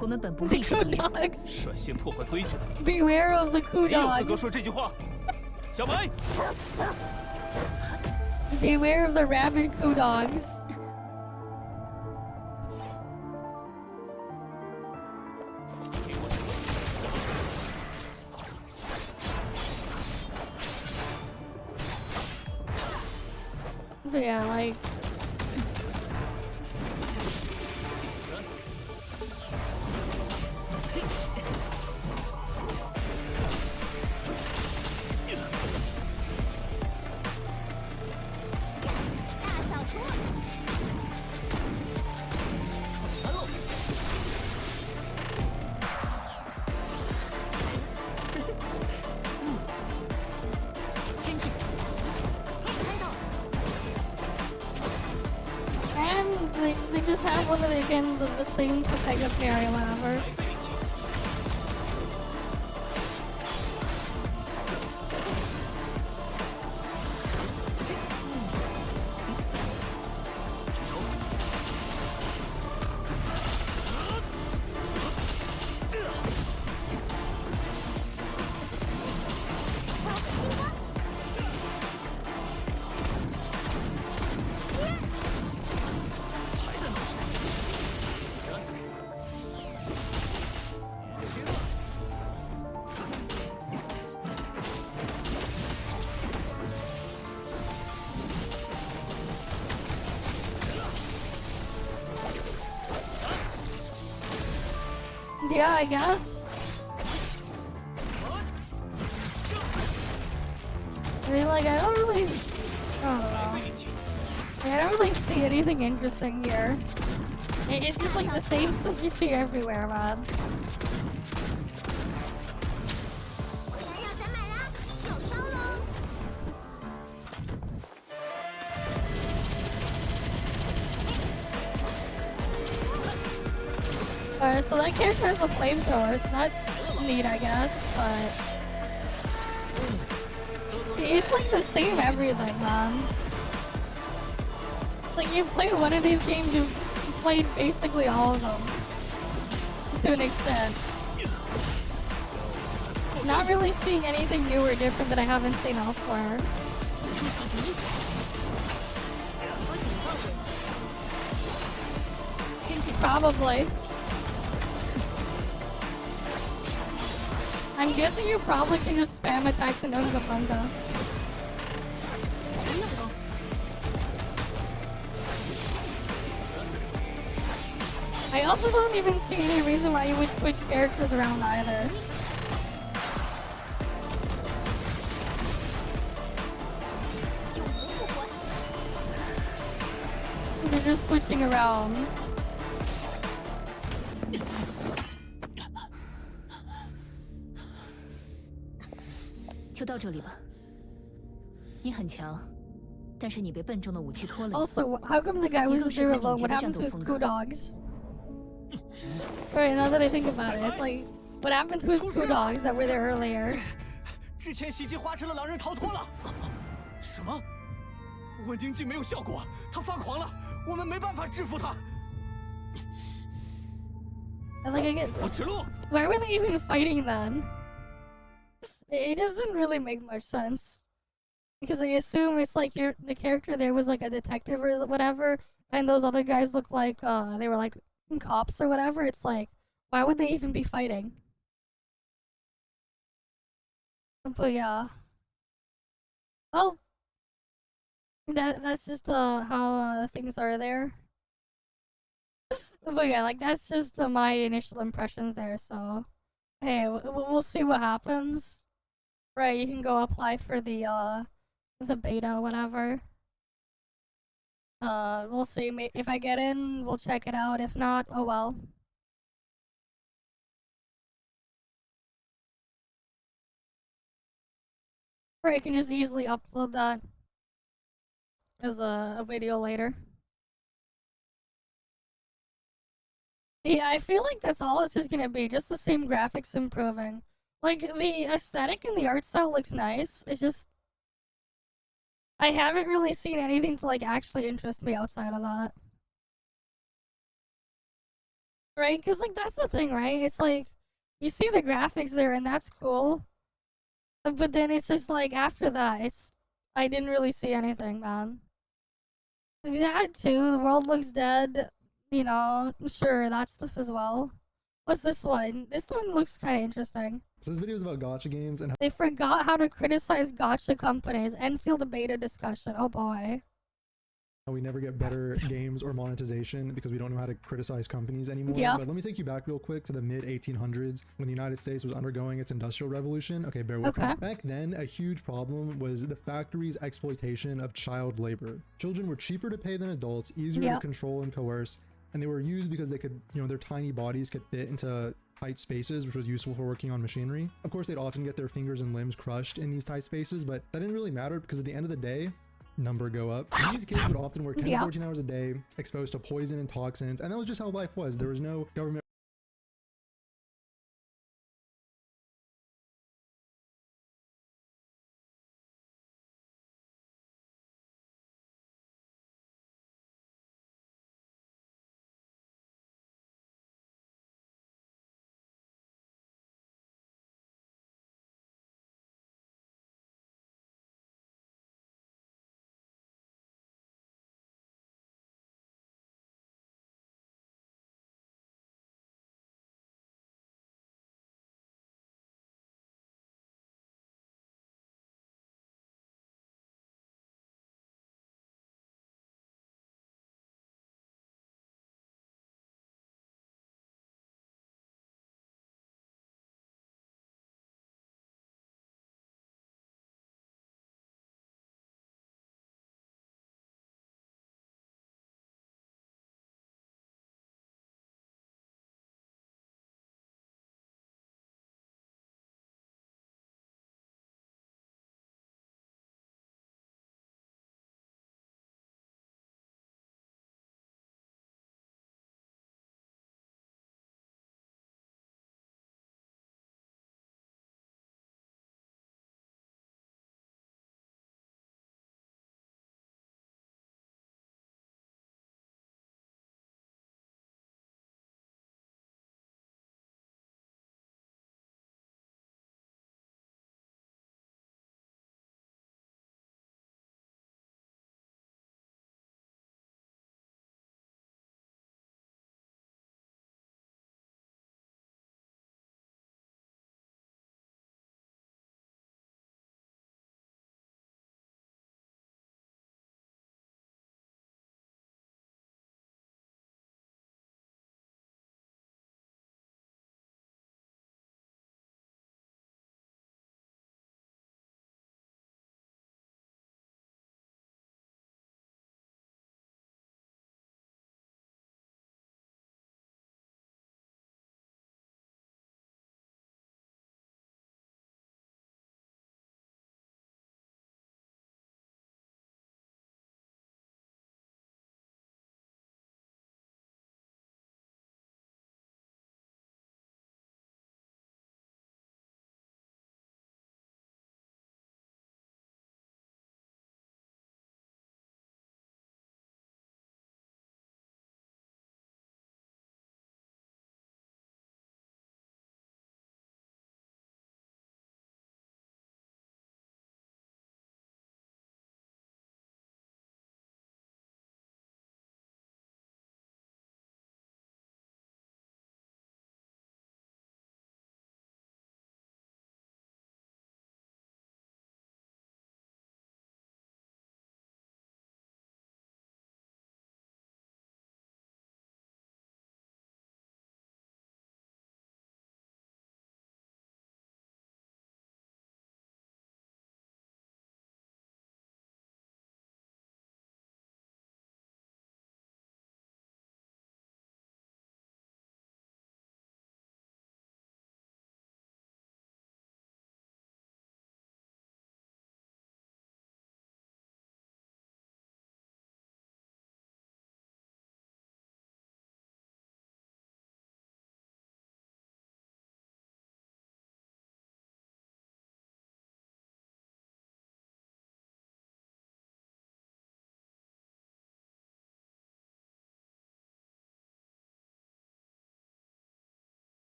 我们本不 The 隶属 coup 敌人。 dogs. 率先破坏规矩的人， Beware of the coup 没有资格说 dogs. 这句话。小白， Beware of the rabid coup dogs. So yeah, like 牵制。猜到了。 and they just have one of the again the same protective area whatever. 还在闹事。Yeah, I guess. I mean, like, I don't know. I don't really see anything interesting here. It's just like the same stuff you see everywhere, man. Alright, so that character has a flamethrower, so that's neat, I guess, but... It's like the same everything, man. Like, you play one of these games, you've played basically all of them. To an extent. Not really seeing anything new or different that I haven't seen elsewhere. Probably. I'm guessing you probably can just spam attacks and Unga Bunga. I also don't even see any reason why you would switch characters around either. They're just switching around. Also, how come the guy was there alone? What happened to his crew dogs? Right, now that I think about it, it's like, what happened to his crew dogs that were there earlier? 之前袭击花车的狼人逃脱了。什么？稳定剂没有效果，他发狂了，我们没办法制服他。 And like, I get, why were they even fighting then? It doesn't really make much sense. Because I assume it's like the character there was like a detective or whatever, and those other guys look like they were like cops or whatever. It's like, why would they even be fighting? But yeah. Well, that's just how things are there. But yeah, like that's just my initial impressions there. So, hey, we'll see what happens. Right, you can go apply for the beta, whatever. We'll see. If I get in, we'll check it out. If not, oh well. Or you can just easily upload that as a video later. Yeah, I feel like that's all it's just gonna be. Just the same graphics improving. Like, the aesthetic and the art style looks nice. It's just... I haven't really seen anything to, like, actually interest me outside of that. Right? Because, like, that's the thing, right? It's like, you see the graphics there, and that's cool. But then it's just, like, after that, it's... I didn't really see anything, man. That, too. The world looks dead. You know, sure, that stuff as well. What's this one? This one looks kind of interesting. So this video is about gacha games and They forgot how to criticize gacha companies and field a beta discussion. Oh boy. how we never get better games or monetization because we don't know how to criticize companies anymore. Yeah. But let me take you back real quick to the mid 1800s when the United States was undergoing its industrial revolution. Okay, bear with me. Back then, a huge problem was the factory's exploitation of child labor. Children were cheaper to pay than adults, easier to control and coerce, and they were used because they could, you know, their tiny bodies could fit into tight spaces, which was useful for working on machinery. Of course, they'd often get their fingers and limbs crushed in these tight spaces, but that didn't really matter because at the end of the day, number go up. These kids would often work 10 to 14 hours a day, exposed to poison and toxins, and that was just how life was. There was no government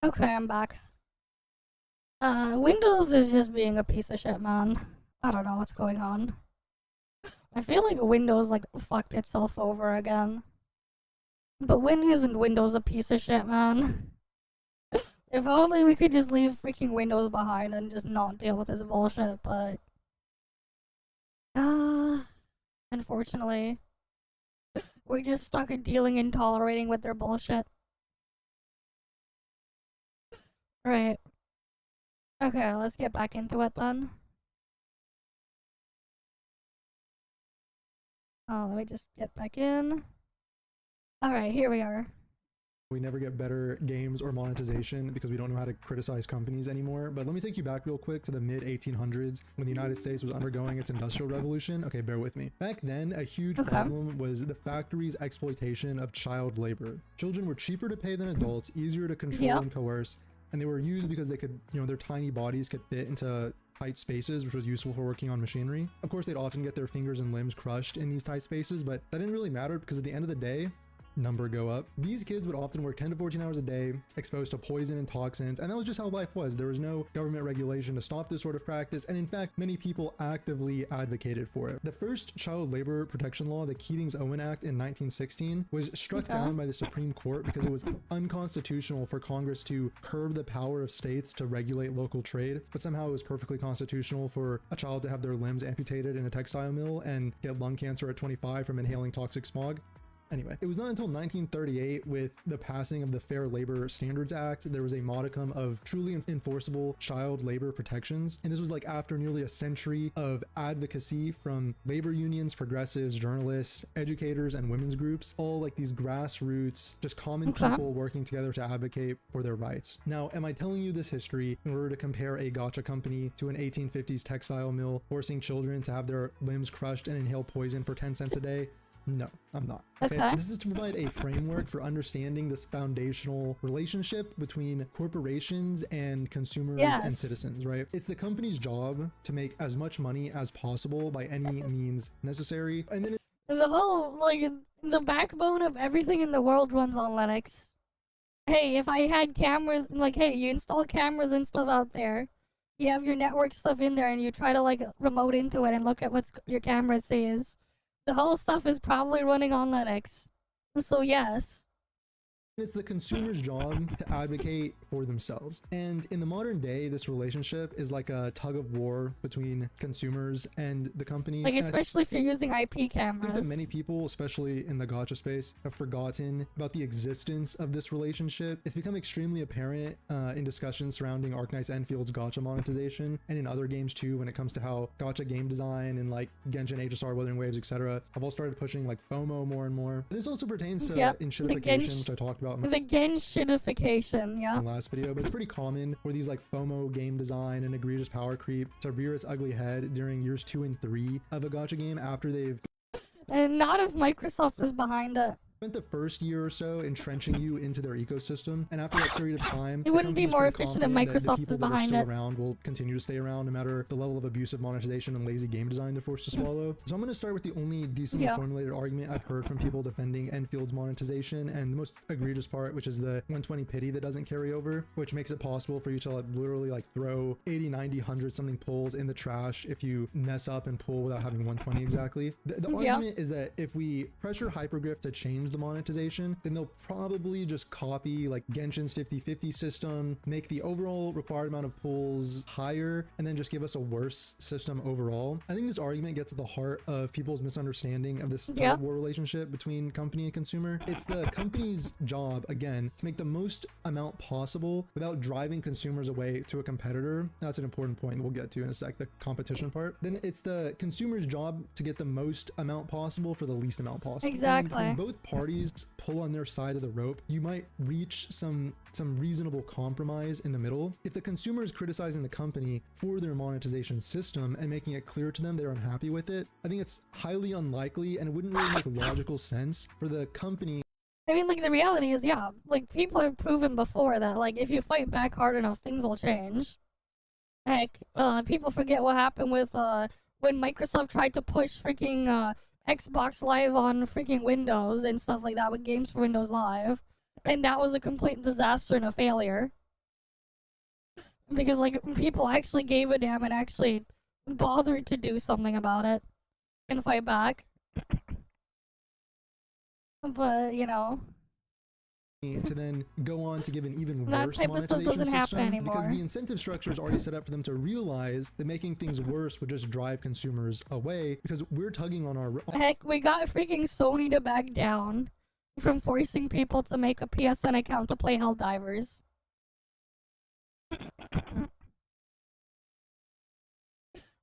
Okay, I'm back. Windows is just being a piece of shit, man. I don't know what's going on. I feel like Windows, like, fucked itself over again. But when isn't Windows a piece of shit, man? If only we could just leave freaking Windows behind and just not deal with this bullshit, but... unfortunately, we're just stuck at dealing and tolerating with their bullshit. Right. Okay, let's get back into it then. Oh, let me just get back in. Alright, here we are. We never get better games or monetization because we don't know how to criticize companies anymore. But let me take you back real quick to the mid 1800s when the United States was undergoing its industrial revolution. Okay, bear with me. Back then, a huge problem was the factory's exploitation of child labor. Children were cheaper to pay than adults, easier to control and coerce, and they were used because they could, you know, their tiny bodies could fit into tight spaces, which was useful for working on machinery. Of course, they'd often get their fingers and limbs crushed in these tight spaces, but that didn't really matter because at the end of the day, number go up. These kids would often work 10 to 14 hours a day, exposed to poison and toxins, and that was just how life was. There was no government regulation to stop this sort of practice, and in fact, many people actively advocated for it. The first child labor protection law, the Keating's-Owen Act in 1916, was struck down by the Supreme Court because it was unconstitutional for Congress to curb the power of states to regulate local trade, but somehow it was perfectly constitutional for a child to have their limbs amputated in a textile mill and get lung cancer at 25 from inhaling toxic smog. Anyway, it was not until 1938, with the passing of the Fair Labor Standards Act, there was a modicum of truly enforceable child labor protections. And this was like after nearly a century of advocacy from labor unions, progressives, journalists, educators, and women's groups, all like these grassroots, just common people working together to advocate for their rights. Now, am I telling you this history in order to compare a gacha company to an 1850s textile mill, forcing children to have their limbs crushed and inhale poison for 10 cents a day? No, I'm not. Okay. This is to provide a framework for understanding this foundational relationship between corporations and consumers and citizens, right? It's the company's job to make as much money as possible by any means necessary. And then the whole, like, the backbone of everything in the world runs on Linux. Hey, if I had cameras, like, hey, you install cameras and stuff out there, you have your network stuff in there, and you try to, like, remote into it and look at what your camera sees. The whole stuff is probably running on Linux. So yes. It's the consumer's job to advocate for themselves. And in the modern day, this relationship is like a tug of war between consumers and the company. Like, especially if you're using IP cameras. I think that many people, especially in the gacha space, have forgotten about the existence of this relationship. It's become extremely apparent in discussions surrounding Arknight's Enfield's gacha monetization, and in other games too, when it comes to how gacha game design and like Genshin, HSR, Wuthering Waves, etc. have all started pushing like FOMO more and more. This also pertains to enshittification, which I talked about the Genshittification, in the last video, but it's pretty common for these like FOMO game design and egregious power creep to rear its ugly head during years 2 and 3 of a gacha game after they've... And not if Microsoft is behind it. Spent the first year or so entrenching you into their ecosystem, and after that period of time, it wouldn't be more efficient if Microsoft is behind it. Around will continue to stay around no matter the level of abusive monetization and lazy game design they're forced to swallow. So I'm going to start with the only decently formulated argument I've heard from people defending Enfield's monetization, and the most egregious part, which is the 120 pity that doesn't carry over, which makes it possible for you to like literally like throw 80, 90, 100 something pulls in the trash if you mess up and pull without having 120 exactly. The argument is that if we pressure Hypergriff to change the monetization, then they'll probably just copy like Genshin's 50-50 system, make the overall required amount of pulls higher, and then just give us a worse system overall. I think this argument gets at the heart of people's misunderstanding of this tug-of-war relationship between company and consumer. It's the company's job, again, to make the most amount possible without driving consumers away to a competitor. That's an important point we'll get to in a sec, the competition part. Then it's the consumer's job to get the most amount possible for the least amount possible. Exactly. And when both parties pull on their side of the rope, you might reach some reasonable compromise in the middle. If the consumer is criticizing the company for their monetization system and making it clear to them they're unhappy with it, I think it's highly unlikely, and it wouldn't really make logical sense for the company. I mean, like, the reality is, like, people have proven before that, like, if you fight back hard enough, things will change. Heck, people forget what happened with, when Microsoft tried to push freaking, Xbox Live on freaking Windows and stuff like that with Games for Windows Live, and that was a complete disaster and a failure. Because, like, people actually gave a damn and actually bothered to do something about it and fight back. But, you know, to then go on to give an even that worse type of stuff monetization doesn't happen system because anymore. the incentive structure is already set up for them to realize that making things worse would just drive consumers away because we're tugging on our Heck, we got freaking Sony to back down from forcing people to make a PSN account to play Helldivers.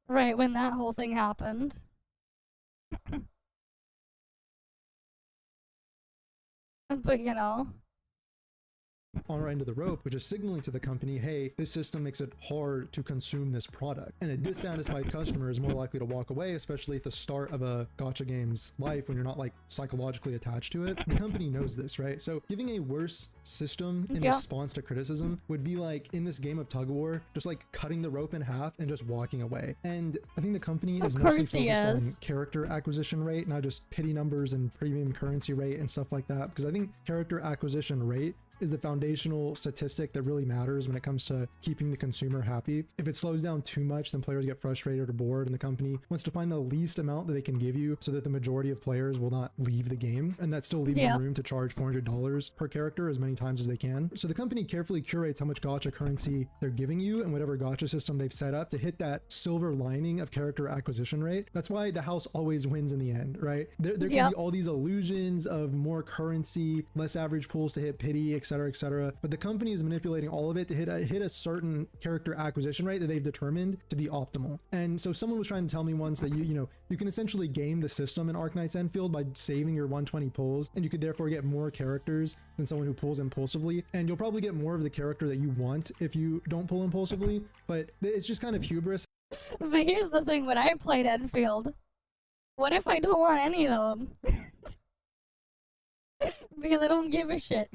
Right, when that whole thing happened. But, you know, on our end of the rope, which is signaling to the company, hey, this system makes it hard to consume this product. And a dissatisfied customer is more likely to walk away, especially at the start of a gacha game's life when you're not like psychologically attached to it. The company knows this, right? So giving a worse system in response to criticism would be like in this game of tug of war, just like cutting the rope in half and just walking away. And I think the company is mostly focused on character acquisition rate, not just pity numbers and premium currency rate and stuff like that. Because I think character acquisition rate is the foundational statistic that really matters when it comes to keeping the consumer happy. If it slows down too much, then players get frustrated or bored, and the company wants to find the least amount that they can give you so that the majority of players will not leave the game, and that still leaves them room to charge $400 per character as many times as they can. So the company carefully curates how much gacha currency they're giving you and whatever gacha system they've set up to hit that silver lining of character acquisition rate. That's why the house always wins in the end, right? There can be all these illusions of more currency, less average pools to hit pity, etc., but the company is manipulating all of it to hit a certain character acquisition rate that they've determined to be optimal. And so someone was trying to tell me once that you can essentially game the system in Arknight's Enfield by saving your 120 pulls, and you could therefore get more characters than someone who pulls impulsively, and you'll probably get more of the character that you want if you don't pull impulsively, but it's just kind of hubris. But here's the thing, when I played Enfield, what if I don't want any of them? Because I don't give a shit.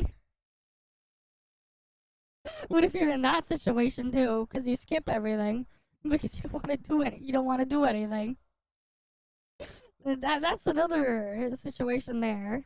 What if you're in that situation too? Because you skip everything because you don't want to do it. You don't want to do anything. That's another situation there.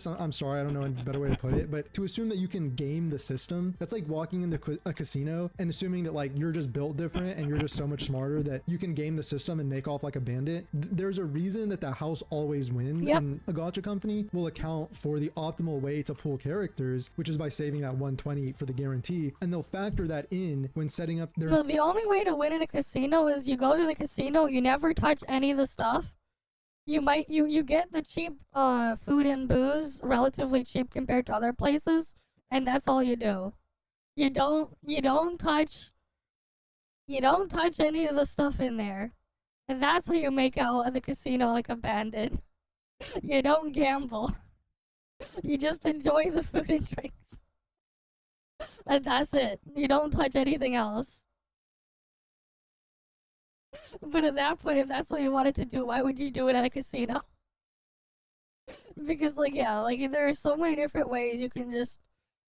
I'm sorry, I don't know a better way to put it, but to assume that you can game the system, that's like walking into a casino and assuming that like you're just built different and you're just so much smarter that you can game the system and make off like a bandit. There's a reason that the house always wins, and a gacha company will account for the optimal way to pull characters, which is by saving that 120 for the guarantee, and they'll factor that in when setting up their... No, the only way to win in a casino is you go to the casino, you never touch any of the stuff. You get the cheap food and booze, relatively cheap compared to other places, and that's all you do. You don't touch any of the stuff in there. And that's how you make out at the casino like a bandit. You don't gamble. You just enjoy the food and drinks. And that's it. You don't touch anything else. But at that point, if that's what you wanted to do, why would you do it at a casino? Because, like, there are so many different ways you can just,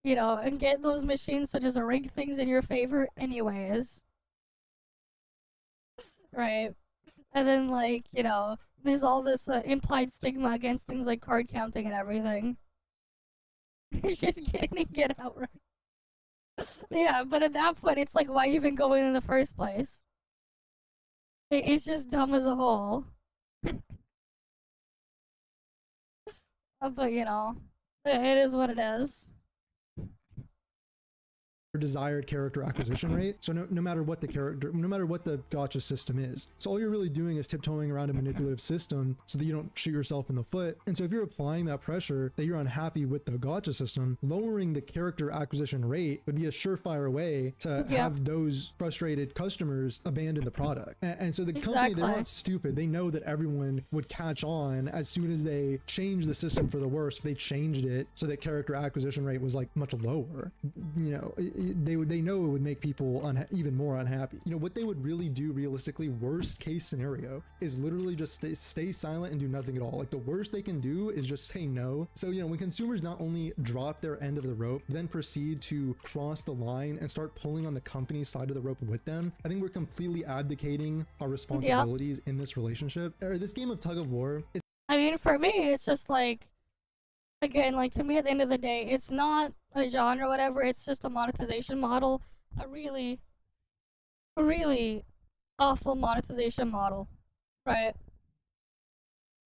and get those machines to just rig things in your favor anyways. Right? And then, like, there's all this implied stigma against things like card counting and everything. Just get in and get out, right? Yeah, but at that point, it's like, why even go in the first place? It's just dumb as a whole. But, it is what it is. Desired character acquisition rate. So no matter what the gacha system is. So all you're really doing is tiptoeing around a manipulative system so that you don't shoot yourself in the foot. And so if you're applying that pressure that you're unhappy with the gacha system, lowering the character acquisition rate would be a surefire way to have those frustrated customers abandon the product. And so the company, they're not stupid. They know that everyone would catch on as soon as they change the system for the worse. If they changed it so that character acquisition rate was like much lower, they know it would make people even more unhappy. What they would really do realistically, worst case scenario, is literally just stay silent and do nothing at all. Like the worst they can do is just say no. So when consumers not only drop their end of the rope, then proceed to cross the line and start pulling on the company's side of the rope with them, I think we're completely abdicating our responsibilities in this relationship. Or this game of tug of war. I mean, for me, it's just like, again, like to me at the end of the day, it's not a genre or whatever, it's just a monetization model. a really, really awful monetization model, right?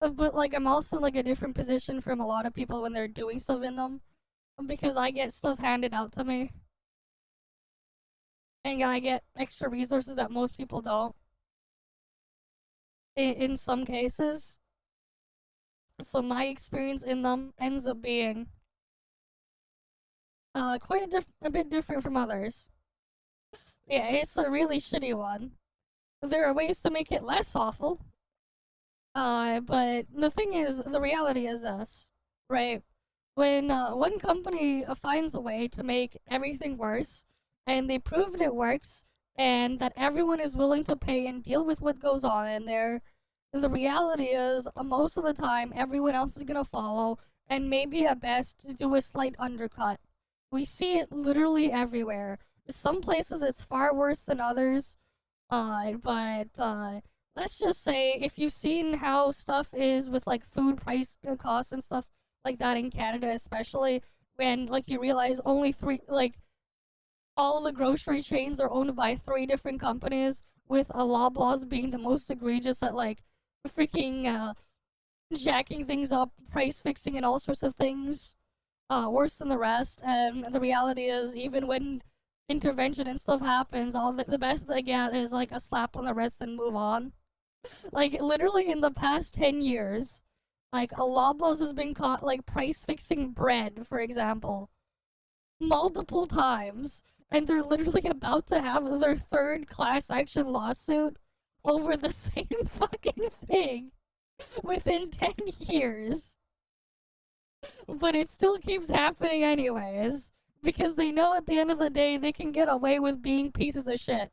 But like, I'm also in like a different position from a lot of people when they're doing stuff in them, because I get stuff handed out to me, and I get extra resources that most people don't. In some cases, so my experience in them ends up being quite a bit different from others. Yeah, it's a really shitty one. There are ways to make it less awful. But the thing is, the reality is this, right? When one company finds a way to make everything worse, and they prove it works, and that everyone is willing to pay and deal with what goes on in there, the reality is, most of the time, everyone else is gonna follow, and maybe at best do a slight undercut. We see it literally everywhere. Some places it's far worse than others, but let's just say, if you've seen how stuff is with like food price costs and stuff like that in Canada, especially when like you realize only all the grocery chains are owned by 3 different companies, with Loblaws being the most egregious at like freaking jacking things up, price fixing, and all sorts of things, worse than the rest. And the reality is, even when intervention and stuff happens, all the best they get is like a slap on the wrist and move on. Like, literally in the past 10 years, like, a Loblaws has been caught, like, price fixing bread, for example, multiple times, and they're literally about to have their 3rd class action lawsuit over the same fucking thing within 10 years. But it still keeps happening anyways, because they know at the end of the day they can get away with being pieces of shit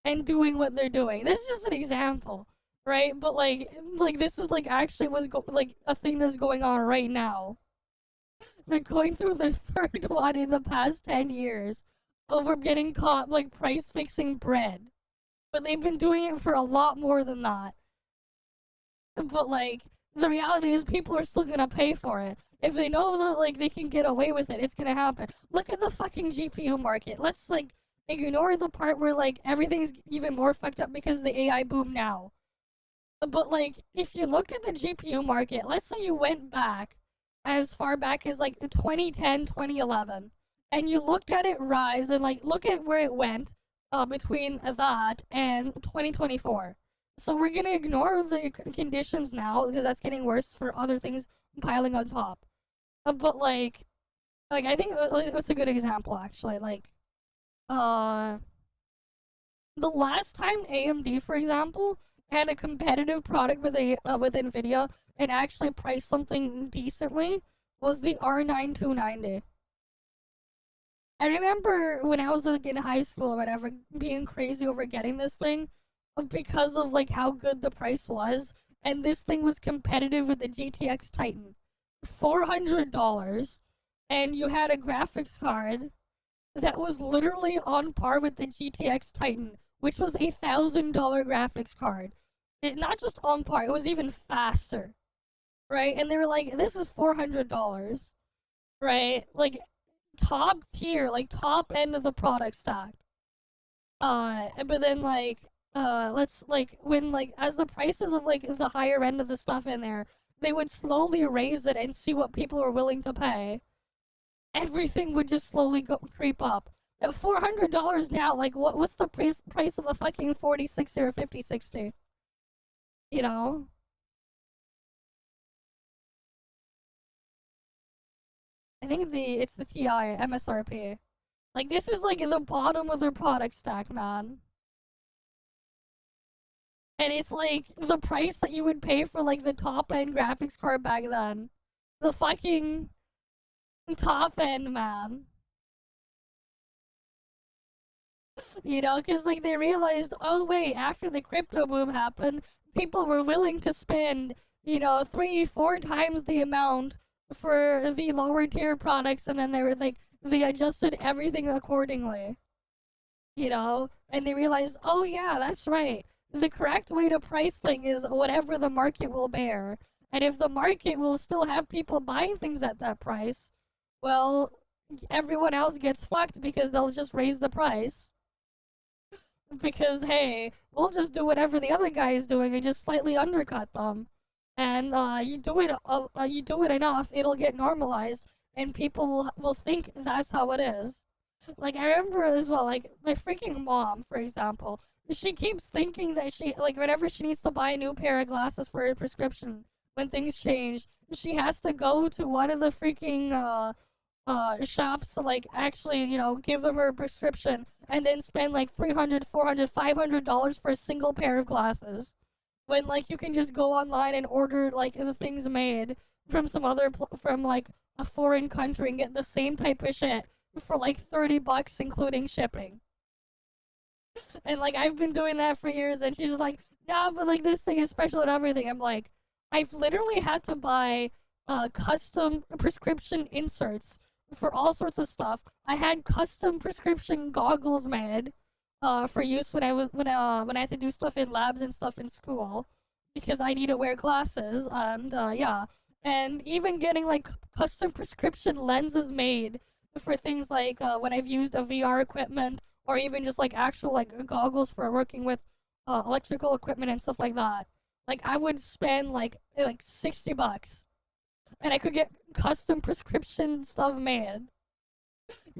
and doing what they're doing. This is just an example, right? But like this is like actually like a thing that's going on right now. They're going through their 3rd one in the past 10 years over getting caught like price fixing bread. But they've been doing it for a lot more than that. But like, the reality is people are still gonna pay for it. If they know that like they can get away with it, it's gonna happen. Look at the fucking GPU market. Let's like ignore the part where like everything's even more fucked up because of the AI boom now. But like, if you looked at the GPU market, let's say you went back as far back as like 2010, 2011, and you looked at it rise and like look at where it went between that and 2024. So we're gonna ignore the conditions now because that's getting worse for other things piling on top. But like I think it's a good example actually. Like, the last time AMD, for example, had a competitive product with NVIDIA and actually priced something decently was the R9 290. I remember when I was like in high school or whatever, being crazy over getting this thing because of like how good the price was, and this thing was competitive with the GTX Titan. $400, and you had a graphics card that was literally on par with the GTX Titan, which was a $1,000 graphics card. Not just on par, it was even faster, right? And they were like, this is $400, right? Like, top tier, like, top end of the product stack. But then, like, let's, like, when, like, as the prices of, like, the higher end of the stuff in there, they would slowly raise it and see what people were willing to pay. Everything would just slowly creep up. At $400 now, like, what's the price of a fucking 4060 or 5060? You know? I think it's the TI, MSRP. Like, this is, like, the bottom of their product stack, man. And it's, like, the price that you would pay for, like, the top-end graphics card back then. The fucking top-end, man. You know, because, like, they realized, oh, wait, after the crypto boom happened, people were willing to spend, you know, 3-4 times the amount for the lower-tier products, and then they were, like, they adjusted everything accordingly. You know? And they realized, oh, yeah, that's right. The correct way to price things is whatever the market will bear. And if the market will still have people buying things at that price, well, everyone else gets fucked because they'll just raise the price. Because, hey, we'll just do whatever the other guy is doing and just slightly undercut them. And you do it enough, it'll get normalized, and people will think that's how it is. Like, I remember as well, like, my freaking mom, for example, she keeps thinking that whenever she needs to buy a new pair of glasses for her prescription, when things change, she has to go to one of the freaking, shops to, like, actually, give them her prescription, and then spend, like, $300, $400, $500 for a single pair of glasses. When, like, you can just go online and order, like, the things made from from, like, a foreign country and get the same type of shit for, like, $30 including shipping. And, like, I've been doing that for years, and she's like, nah, but, like, this thing is special and everything. I'm like, I've literally had to buy, custom prescription inserts for all sorts of stuff. I had custom prescription goggles made, for use when I had to do stuff in labs and stuff in school, because I need to wear glasses, and, yeah. And even getting, like, custom prescription lenses made for things like, when I've used a VR equipment, or even just, like, actual, like, goggles for working with, electrical equipment and stuff like that. Like, I would spend, like $60, and I could get custom prescription stuff made.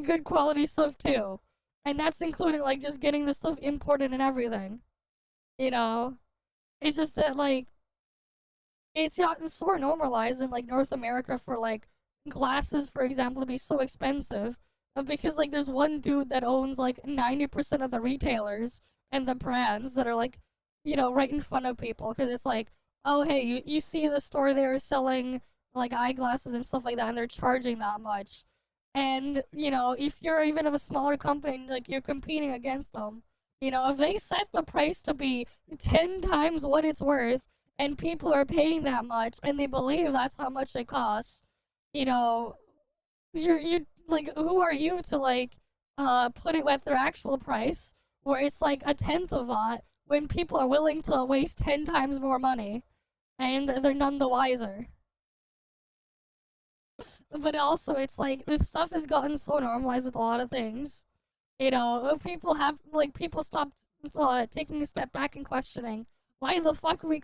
Good quality stuff, too. And that's including, like, just getting the stuff imported and everything. You know? It's just that, like, it's gotten so normalized in, like, North America for, like, glasses, for example, to be so expensive. Because, like, there's one dude that owns, like, 90% of the retailers and the brands that are, like, right in front of people. Because it's like, oh, hey, you see the store there selling, like, eyeglasses and stuff like that, and they're charging that much. And, if you're even of a smaller company, like, you're competing against them, if they set the price to be 10 times what it's worth, and people are paying that much, and they believe that's how much it costs, you're, like, who are you to, like, put it at their actual price, where it's, like, a tenth of that, when people are willing to waste 10 times more money, and they're none the wiser. But also, it's like, this stuff has gotten so normalized with a lot of things. People stopped taking a step back and questioning, why the fuck are we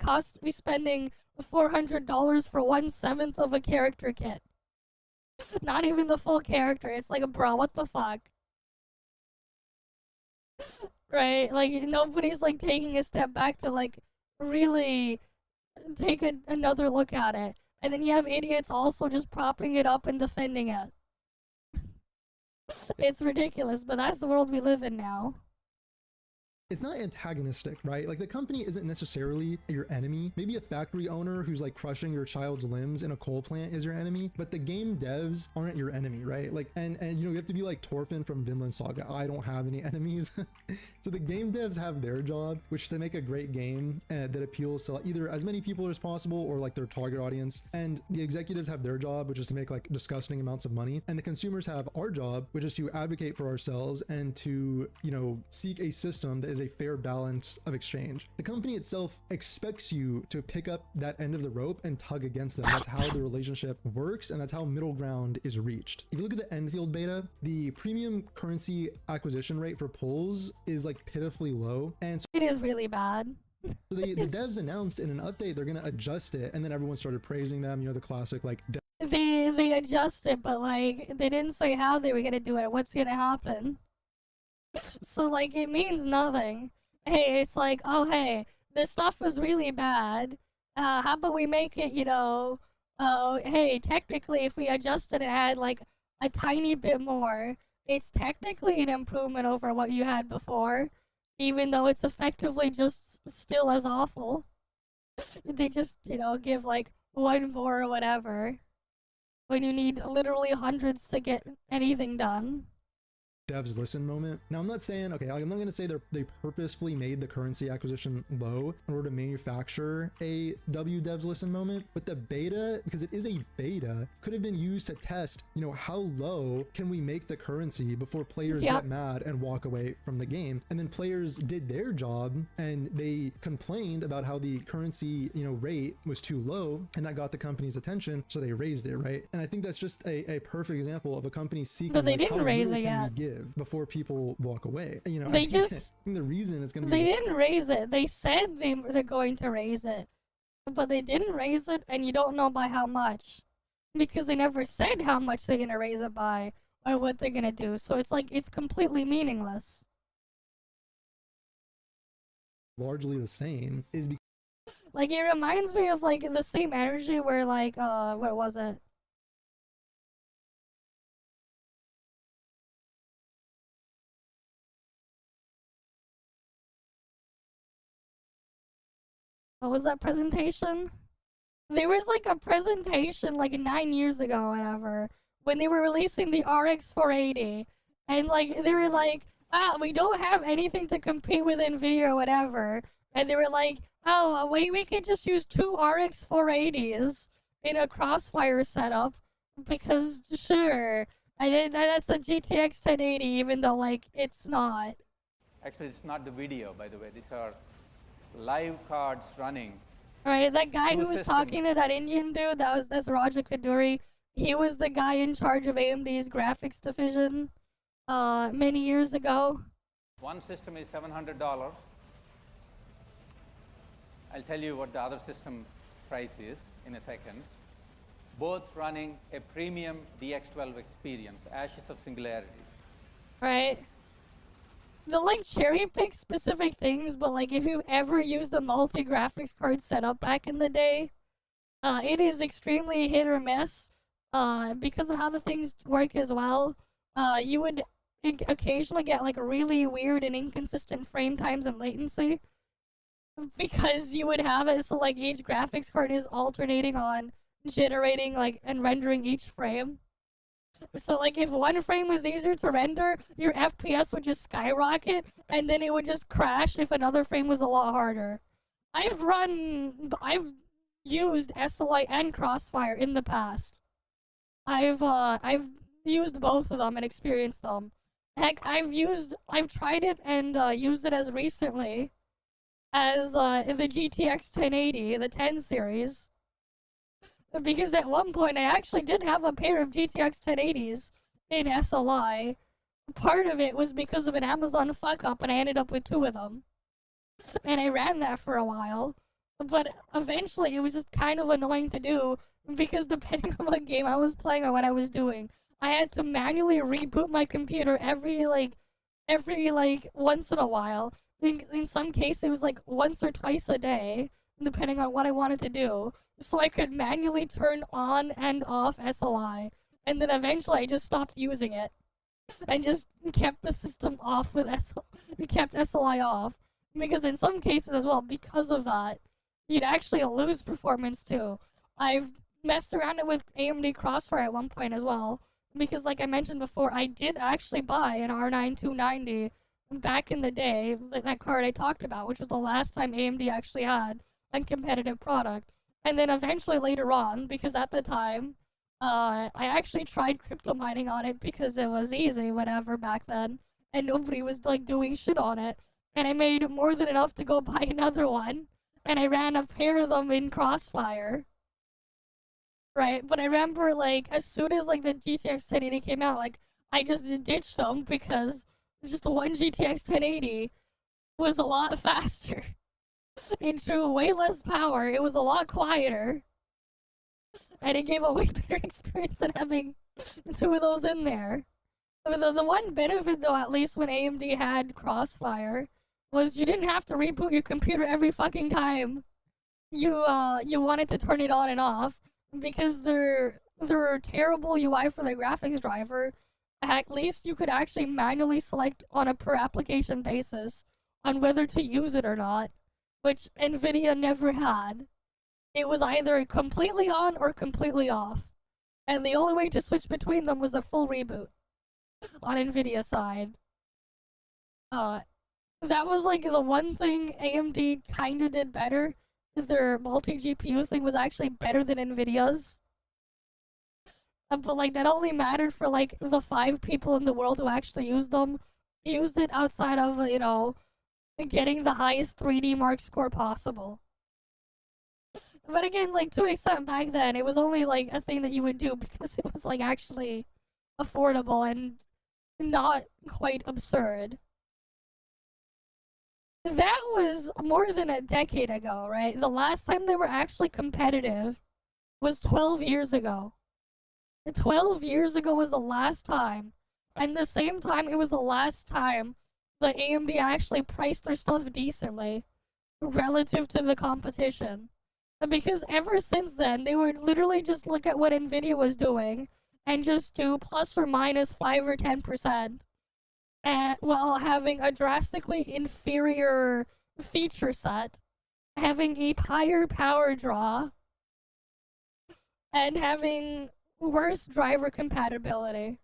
spending $400 for 1/7 of a character kit? Not even the full character. It's like, bro, what the fuck? Right? Like, nobody's, like, taking a step back to, like, really take another look at it. And then you have idiots also just propping it up and defending it. It's ridiculous, but that's the world we live in now. It's not antagonistic, right? Like, the company isn't necessarily your enemy. Maybe a factory owner who's, like, crushing your child's limbs in a coal plant is your enemy, but the game devs aren't your enemy, right? Like, and you have to be like Thorfinn from Vinland Saga. I don't have any enemies. So the game devs have their job, which is to make a great game that appeals to either as many people as possible or, like, their target audience. And the executives have their job, which is to make, like, disgusting amounts of money. And the consumers have our job, which is to advocate for ourselves and to, seek a system that is a fair balance of exchange. The company itself expects you to pick up that end of the rope and tug against them. That's how the relationship works, and that's how middle ground is reached. If you look at the Enfield beta, the premium currency acquisition rate for pulls is, like, pitifully low, and so it is really bad. So the devs announced in an update they're gonna adjust it, and then everyone started praising them. The classic, like, they adjust it, but, like, they didn't say how they were gonna do it. What's gonna happen? So, like, it means nothing. Hey, it's like, oh, hey, this stuff was really bad. How about we make it, hey, technically, if we adjusted and add, like, a tiny bit more, it's technically an improvement over what you had before, even though it's effectively just still as awful. They just, give, like, one more or whatever, when you need literally hundreds to get anything done. devs listen moment. Now I'm not saying, okay, like, I'm not going to say they purposefully made the currency acquisition low in order to manufacture a W devs listen moment, but the beta, because it is a beta, could have been used to test, you know, how low can we make the currency before players get mad and walk away from the game. And then players did their job and they complained about how the currency, you know, rate was too low, and that got the company's attention, so they raised it, right? And I think that's just a perfect example of a company seeking, but they like, didn't how raise little it can yet. we give before people walk away. You know, They I think the reason is going to be, they didn't raise it. They said they're going to raise it, but they didn't raise it, and you don't know by how much, because they never said how much they're gonna raise it by or what they're gonna do. So it's like, it's completely meaningless. largely the same, is because Like, it reminds me of like the same energy where like where was it? What was that presentation? There was like a presentation like 9 years ago, or whatever, when they were releasing the RX 480, and like they were like, we don't have anything to compete with NVIDIA or whatever, and they were like, oh, we could just use 2 RX 480s in a Crossfire setup, because sure, and then that's a GTX 1080, even though like it's not. Actually, it's not the video, by the way. These are live cards running. Right, that guy Two who was systems. talking to that Indian dude, that's Raja Kaduri. He was the guy in charge of AMD's graphics division, many years ago. One system is $700. I'll tell you what the other system price is in a second. Both running a premium DX12 experience, Ashes of Singularity. Right. They'll like cherry pick specific things, but like if you've ever used a multi-graphics card setup back in the day, it is extremely hit or miss. Because of how the things work as well, you would occasionally get like really weird and inconsistent frame times and latency. Because you would have it so like each graphics card is alternating on generating like and rendering each frame. So like if one frame was easier to render, your FPS would just skyrocket, and then it would just crash if another frame was a lot harder. I've used SLI and Crossfire in the past. I've used both of them and experienced them. Heck, I've tried it and used it as recently as the GTX 1080, the 10 series. Because at one point I actually did have a pair of GTX 1080s in SLI. Part of it was because of an Amazon fuck up, and I ended up with 2 of them. And I ran that for a while. But eventually it was just kind of annoying to do, because depending on what game I was playing or what I was doing, I had to manually reboot my computer every once in a while. In some cases it was like once or twice a day, depending on what I wanted to do. So I could manually turn on and off SLI, and then eventually I just stopped using it, and just kept the system off with kept SLI off, because in some cases as well, because of that, you'd actually lose performance too. I've messed around it with AMD Crossfire at one point as well, because like I mentioned before, I did actually buy an R9 290 back in the day, that card I talked about, which was the last time AMD actually had a competitive product. And then eventually later on, because at the time, I actually tried crypto mining on it because it was easy, whatever, back then, and nobody was like doing shit on it. And I made more than enough to go buy another one, and I ran a pair of them in Crossfire. Right, but I remember like as soon as like the GTX 1080 came out, like I just ditched them because just one GTX 1080 was a lot faster. It drew way less power, it was a lot quieter, and it gave a way better experience than having 2 of those in there. I mean, the one benefit though, at least when AMD had Crossfire, was you didn't have to reboot your computer every fucking time you wanted to turn it on and off, because their terrible UI for the graphics driver. At least you could actually manually select on a per application basis on whether to use it or not, which NVIDIA never had. It was either completely on or completely off. And the only way to switch between them was a full reboot. on NVIDIA's side. That was like the one thing AMD kind of did better. Their multi-GPU thing was actually better than NVIDIA's. But like that only mattered for like the 5 people in the world who actually used it outside of, you know, getting the highest 3D mark score possible. But again, like to an extent back then, it was only like a thing that you would do because it was like actually affordable and not quite absurd. That was more than a decade ago, right? The last time they were actually competitive was 12 years ago. 12 years ago was the last time. And the same time, it was the last time the AMD actually priced their stuff decently relative to the competition. Because ever since then, they would literally just look at what NVIDIA was doing and just do plus or minus 5 or 10%. And while having a drastically inferior feature set, having a higher power draw, and having worse driver compatibility.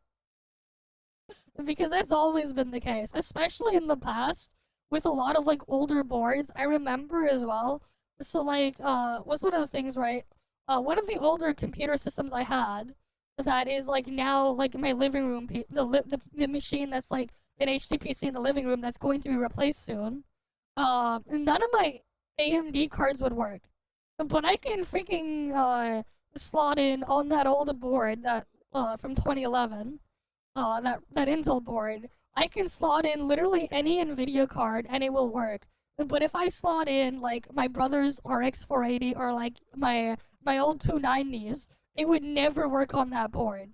Because that's always been the case, especially in the past, with a lot of like older boards. I remember as well. So like, what's one of the things, right? One of the older computer systems I had that is like now like my living room, the machine that's like an HTPC in the living room that's going to be replaced soon. None of my AMD cards would work, but I can freaking slot in on that old board that from 2011, that Intel board. I can slot in literally any NVIDIA card and it will work. But if I slot in like my brother's RX 480 or like my old 290s, it would never work on that board.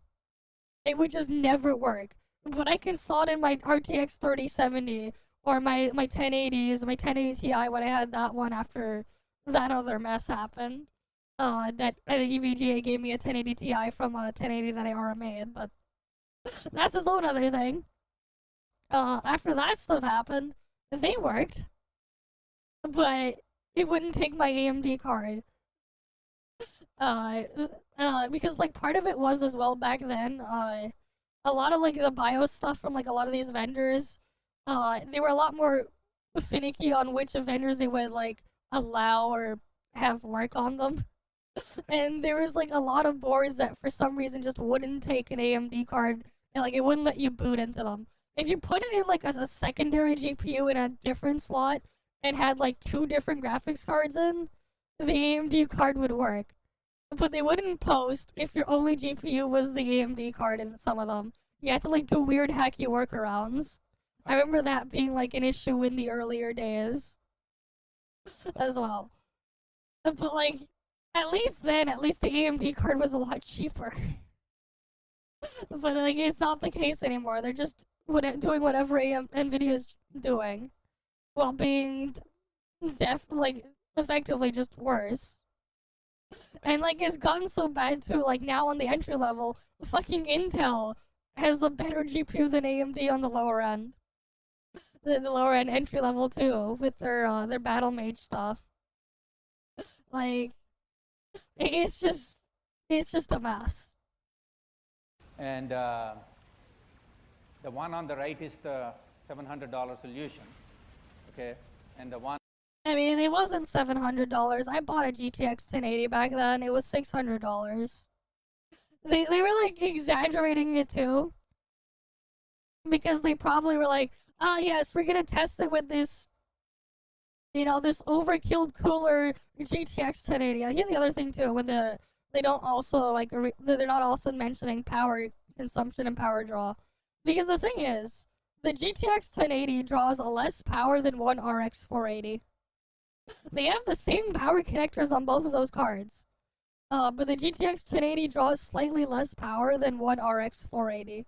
It would just never work. But I can slot in my RTX 3070 or my 1080s, my 1080 Ti when I had that one after that other mess happened. That EVGA gave me a 1080 Ti from a 1080 that I already made, but that's its own other thing. After that stuff happened, they worked, but it wouldn't take my AMD card. Because like part of it was as well back then, a lot of like the BIOS stuff from like a lot of these vendors, they were a lot more finicky on which vendors they would like allow or have work on them. And there was like a lot of boards that for some reason just wouldn't take an AMD card and like it wouldn't let you boot into them. If you put it in like as a secondary GPU in a different slot and had like 2 different graphics cards in, the AMD card would work. But they wouldn't post if your only GPU was the AMD card in some of them. You had to like do weird hacky workarounds. I remember that being like an issue in the earlier days as well. But like, at least the AMD card was a lot cheaper. But like, it's not the case anymore. They're just doing whatever NVIDIA's doing, while being effectively just worse. And like, it's gotten so bad too, like now on the entry level, fucking Intel has a better GPU than AMD on the lower end. The lower end entry level too, with their Battle Mage stuff. Like, it's just a mess. And the one on the right is the $700 solution, okay? And the one... I mean, it wasn't $700. I bought a GTX 1080 back then. It was $600. They were like exaggerating it too, because they probably were like, yes, we're gonna test it with this, you know, this overkilled cooler GTX 1080. I hear the other thing too, with they don't also like they're not also mentioning power consumption and power draw, because the thing is, the GTX 1080 draws less power than one RX 480. They have the same power connectors on both of those cards, but the GTX 1080 draws slightly less power than one RX 480.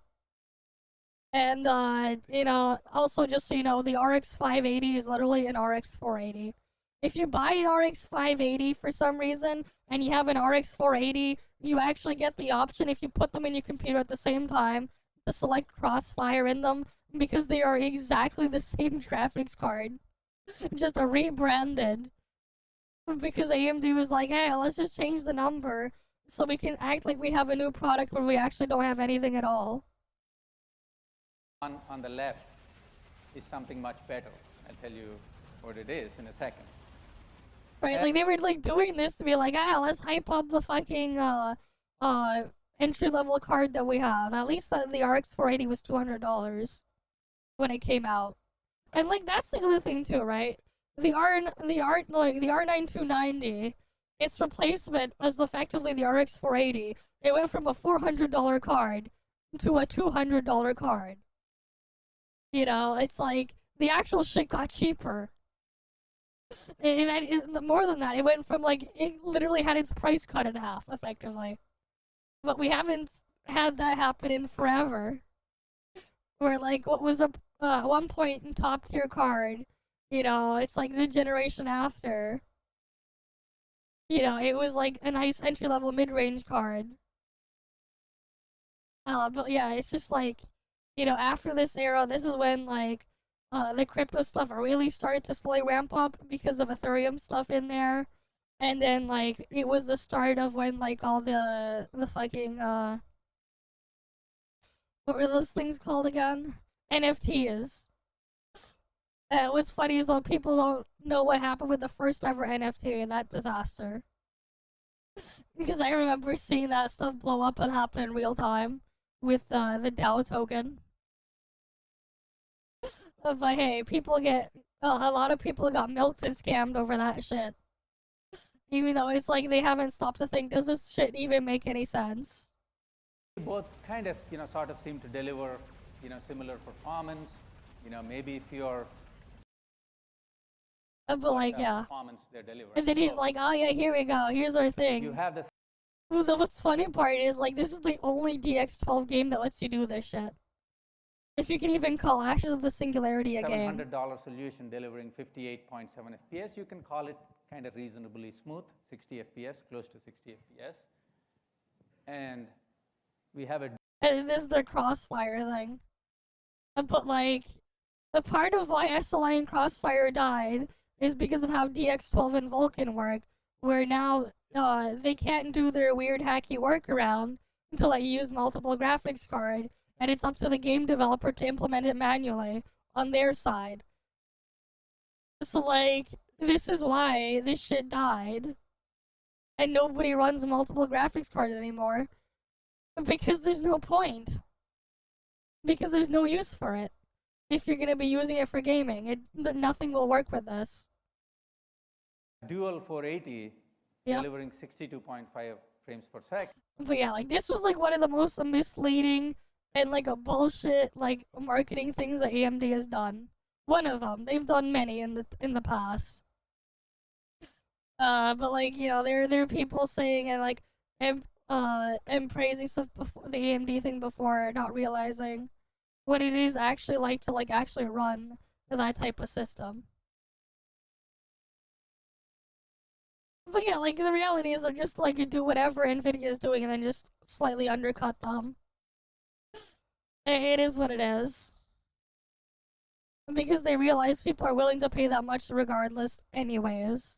And, you know, also just so you know, the RX 580 is literally an RX 480. If you buy an RX 580 for some reason, and you have an RX 480, you actually get the option, if you put them in your computer at the same time, to select Crossfire in them, because they are exactly the same graphics card. Just rebranded. Because AMD was like, hey, let's just change the number, so we can act like we have a new product when we actually don't have anything at all. on the left is something much better. I'll tell you what it is in a second. Right, like they were like doing this to be like, let's hype up the fucking entry-level card that we have. At least the RX 480 was $200 when it came out. And like that's the other thing too, right? The R9290, its replacement was effectively the RX 480. It went from a $400 card to a $200 card. You know, it's like the actual shit got cheaper. And more than that, it went from like, it literally had its price cut in half, effectively. But we haven't had that happen in forever. Where like, what was a one point in top tier card, you know, it's like the generation after. You know, it was like a nice entry level mid range card. But yeah, it's just like, you know, after this era, this is when like the crypto stuff really started to slowly ramp up because of Ethereum stuff in there. And then like it was the start of when like all the fucking what were those things called again? NFTs. What's funny is though people don't know what happened with the first ever NFT and that disaster. Because I remember seeing that stuff blow up and happen in real time with the DAO token. But hey, people get a lot of people got milked and scammed over that shit. Even though it's like they haven't stopped to think, does this shit even make any sense? Both kind of, you know, sort of seem to deliver, you know, similar performance. You know, maybe if you're but like, yeah. Performance they're delivering. And then he's like, oh yeah, here we go. Here's our thing. You have this. The what's funny part is like this is the only DX12 game that lets you do this shit. If you can even call Ashes of the Singularity a game. $700 solution delivering 58.7 FPS. You can call it kind of reasonably smooth, 60 FPS, close to 60 FPS. And we have a. And this is their Crossfire thing. But like, the part of why SLI and Crossfire died is because of how DX12 and Vulkan work, where now they can't do their weird hacky workaround until they use multiple graphics card, and it's up to the game developer to implement it manually on their side. So like, this is why this shit died, and nobody runs multiple graphics cards anymore, because there's no point. Because there's no use for it. If you're gonna be using it for gaming, nothing will work with this. Dual 480 delivering 62.5 frames per second. But yeah, like this was like one of the most misleading and like a bullshit like marketing things that AMD has done. One of them. They've done many in the past. But like, you know, there are people saying and like and praising stuff before the AMD thing before not realizing what it is actually like to like actually run that type of system. But yeah, like the reality is they're just like you do whatever NVIDIA is doing and then just slightly undercut them. It is what it is. Because they realize people are willing to pay that much regardless anyways.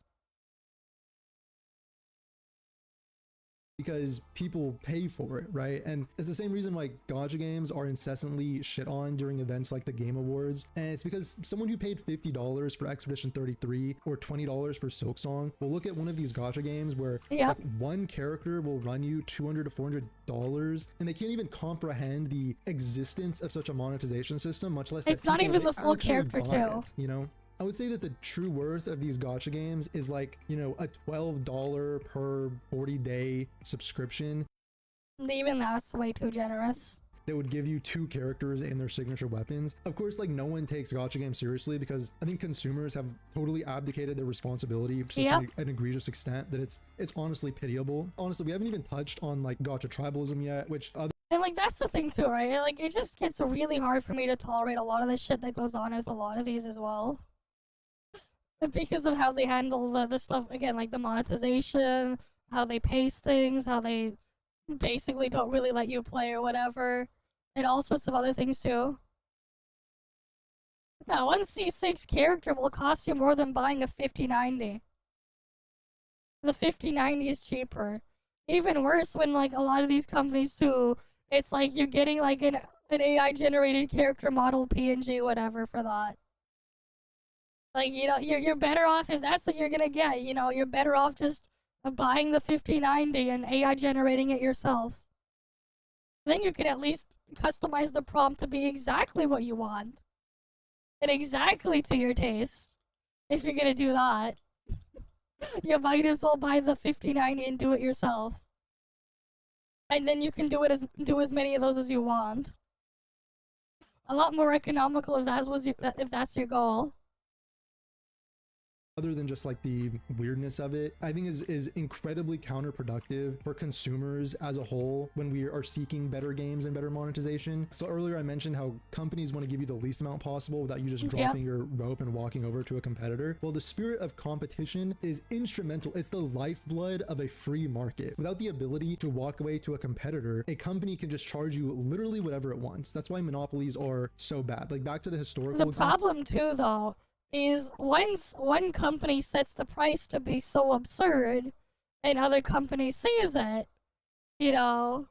Because people pay for it, right? And it's the same reason why gacha games are incessantly shit on during events like the Game Awards. And it's because someone who paid $50 for Expedition 33 or $20 for Silksong will look at one of these gacha games where like, one character will run you $200 to $400, and they can't even comprehend the existence of such a monetization system, much less it's not even the full character too. You know? I would say that the true worth of these gacha games is like, you know, a $12 per 40-day subscription. Even that's way too generous. That would give you 2 characters and their signature weapons. Of course, like no one takes gacha games seriously because I think consumers have totally abdicated their responsibility to an egregious extent that it's honestly pitiable. Honestly, we haven't even touched on like gacha tribalism yet, which and like that's the thing too, right? Like it just gets really hard for me to tolerate a lot of the shit that goes on with a lot of these as well. Because of how they handle the stuff, again, like the monetization, how they pace things, how they basically don't really let you play or whatever, and all sorts of other things too. Now, one C6 character will cost you more than buying a 5090. The 5090 is cheaper. Even worse when, like, a lot of these companies too, it's like you're getting like an AI generated character model, PNG, whatever for that. Like, you know, you're better off if that's what you're gonna get. You know, you're better off just buying the 5090 and AI generating it yourself. Then you can at least customize the prompt to be exactly what you want. And exactly to your taste. If you're gonna do that. You might as well buy the 5090 and do it yourself. And then you can do as many of those as you want. A lot more economical if that's your goal. Other than just like the weirdness of it, I think is incredibly counterproductive for consumers as a whole when we are seeking better games and better monetization. So earlier I mentioned how companies want to give you the least amount possible without you just dropping your rope and walking over to a competitor. Well, the spirit of competition is instrumental. It's the lifeblood of a free market. Without the ability to walk away to a competitor, a company can just charge you literally whatever it wants. That's why monopolies are so bad. Like back to the historical example. Problem too, though, is once one company sets the price to be so absurd and other companies sees it, you know,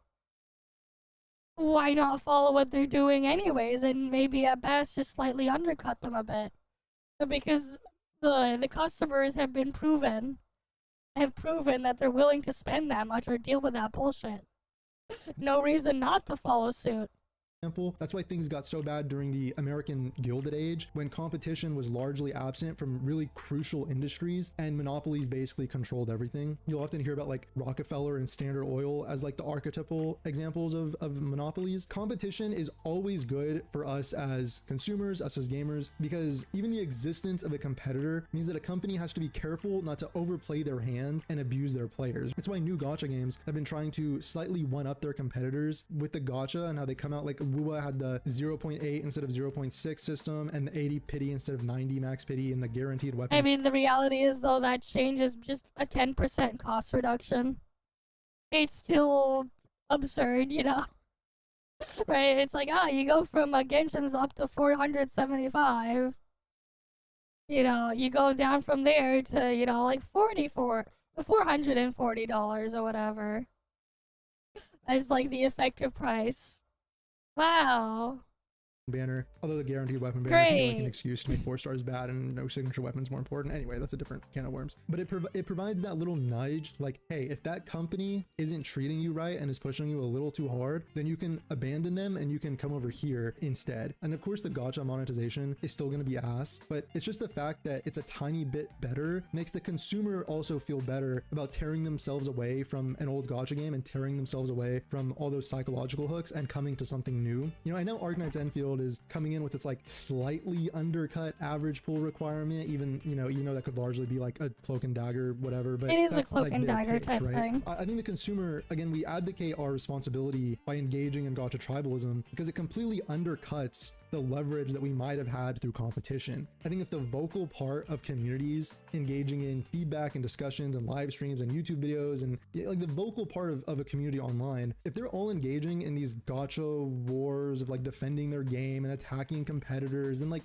why not follow what they're doing anyways and maybe at best just slightly undercut them a bit? Because the customers have proven that they're willing to spend that much or deal with that bullshit. No reason not to follow suit. That's why things got so bad during the American Gilded Age, when competition was largely absent from really crucial industries and monopolies basically controlled everything. You'll often hear about like Rockefeller and Standard Oil as like the archetypal examples of monopolies. Competition is always good for us as consumers, us as gamers, because even the existence of a competitor means that a company has to be careful not to overplay their hand and abuse their players. That's why new gacha games have been trying to slightly one-up their competitors with the gacha and how they come out. Like Wuwa had the 0.8 instead of 0.6 system and the 80 pity instead of 90 max pity and the guaranteed weapon. I mean, the reality is though that change is just a 10% cost reduction. It's still absurd, you know? Right? It's like, you go from Genshin's up to 475. You know, you go down from there to, you know, like $440 or whatever. As like the effective price. Wow. Banner, although the guaranteed weapon banner can be like an excuse to make 4 stars bad and no signature weapons more important. Anyway, that's a different can of worms. But it provides that little nudge, like, hey, if that company isn't treating you right and is pushing you a little too hard, then you can abandon them and you can come over here instead. And of course, the gacha monetization is still going to be ass, but it's just the fact that it's a tiny bit better makes the consumer also feel better about tearing themselves away from an old gacha game and tearing themselves away from all those psychological hooks and coming to something new. You know, I know Arknight's Enfield is coming in with this like slightly undercut average pull requirement, even though that could largely be like a cloak and dagger, whatever. But it is a cloak and dagger type thing. I think the consumer, again, we advocate our responsibility by engaging in gacha tribalism because it completely undercuts the leverage that we might have had through competition. I think if the vocal part of communities engaging in feedback and discussions and live streams and YouTube videos and like the vocal part of a community online, if they're all engaging in these gacha wars of like defending their game and attacking competitors and like,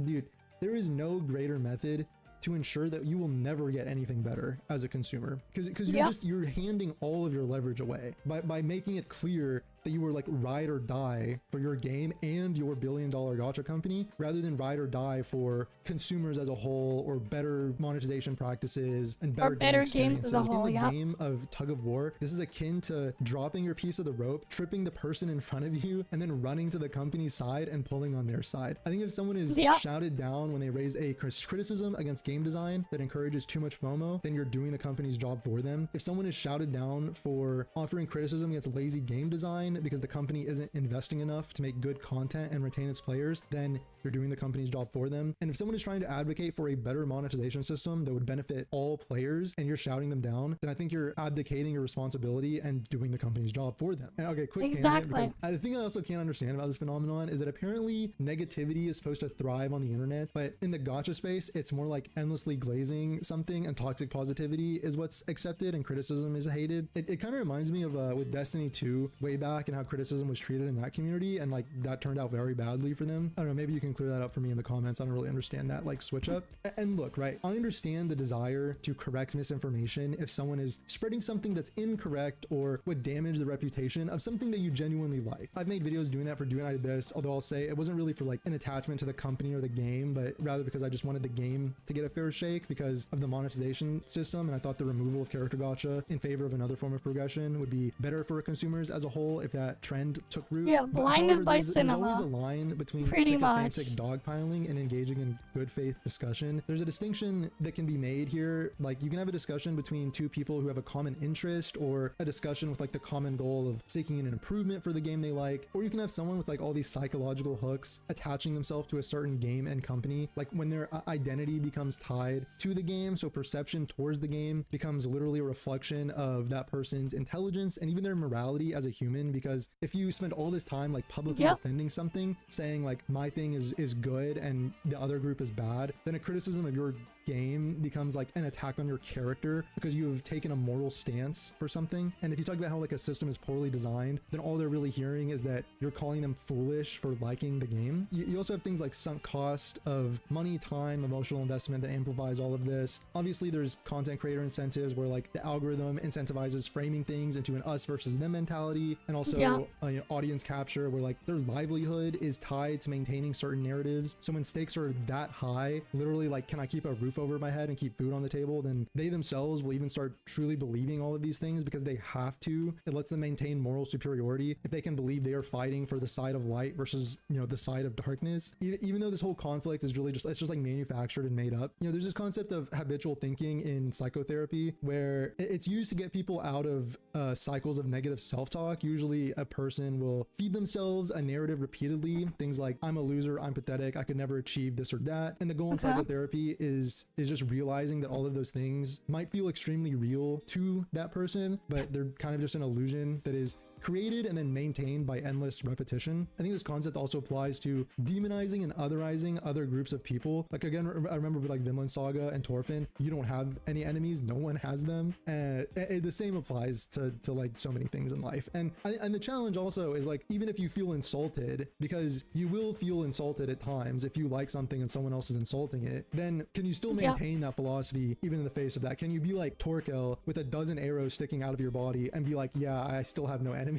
dude, there is no greater method to ensure that you will never get anything better as a consumer, because you're handing all of your leverage away by making it clear that you were like ride or die for your game and your $1 billion gacha company, rather than ride or die for consumers as a whole, or better monetization practices and better games as a whole. In the game of tug of war, this is akin to dropping your piece of the rope, tripping the person in front of you, and then running to the company's side and pulling on their side. I think if someone is shouted down when they raise a criticism against game design that encourages too much FOMO, then you're doing the company's job for them. If someone is shouted down for offering criticism against lazy game design because the company isn't investing enough to make good content and retain its players, then you're doing the company's job for them. And if someone is trying to advocate for a better monetization system that would benefit all players and you're shouting them down, then I think you're abdicating your responsibility and doing the company's job for them. And okay, quick tangent, because the thing I also can't understand about this phenomenon is that apparently negativity is supposed to thrive on the internet, but in the gacha space, it's more like endlessly glazing something, and toxic positivity is what's accepted and criticism is hated. It kind of reminds me of with Destiny 2 way back feedback and how criticism was treated in that community, and like that turned out very badly for them. I don't know, maybe you can clear that up for me in the comments. I don't really understand that like switch up. And look, right, I understand the desire to correct misinformation if someone is spreading something that's incorrect or would damage the reputation of something that you genuinely like. I've made videos doing that for Do United This, although I'll say it wasn't really for like an attachment to the company or the game, but rather because I just wanted the game to get a fair shake because of the monetization system, and I thought the removal of character gacha in favor of another form of progression would be better for consumers as a whole if that trend took root. Yeah, blinded by cinema. There's always a line between Pretty much sycophantic dogpiling and engaging in good faith discussion. There's a distinction that can be made here. Like you can have a discussion between two people who have a common interest, or a discussion with like the common goal of seeking an improvement for the game they like, or you can have someone with like all these psychological hooks attaching themselves to a certain game and company, like when their identity becomes tied to the game, so perception towards the game becomes literally a reflection of that person's intelligence and even their morality as a human. Because if you spend all this time like publicly defending something, saying like my thing is good and the other group is bad, then a criticism of your game becomes like an attack on your character because you have taken a moral stance for something. And if you talk about how like a system is poorly designed, then all they're really hearing is that you're calling them foolish for liking the game. You also have things like sunk cost of money, time, emotional investment that amplifies all of this. Obviously there's content creator incentives where like the algorithm incentivizes framing things into an us versus them mentality, and also audience capture where like their livelihood is tied to maintaining certain narratives. So when stakes are that high, literally like, can I keep a roof over my head and keep food on the table, then they themselves will even start truly believing all of these things because they have to. It lets them maintain moral superiority if they can believe they are fighting for the side of light versus, you know, the side of darkness. Even though this whole conflict is really just, it's just like manufactured and made up. You know, there's this concept of habitual thinking in psychotherapy where it's used to get people out of cycles of negative self-talk. Usually a person will feed themselves a narrative repeatedly, things like I'm a loser, I'm pathetic, I could never achieve this or that. And the goal in psychotherapy is just realizing that all of those things might feel extremely real to that person, but they're kind of just an illusion that is created and then maintained by endless repetition. I think this concept also applies to demonizing and otherizing other groups of people. Like again, I remember with like Vinland Saga and Thorfinn, you don't have any enemies, no one has them. And the same applies to like so many things in life. And the challenge also is like, even if you feel insulted, because you will feel insulted at times if you like something and someone else is insulting it, then can you still maintain that philosophy even in the face of that? Can you be like Torkel with a dozen arrows sticking out of your body and be like, yeah, I still have no enemies?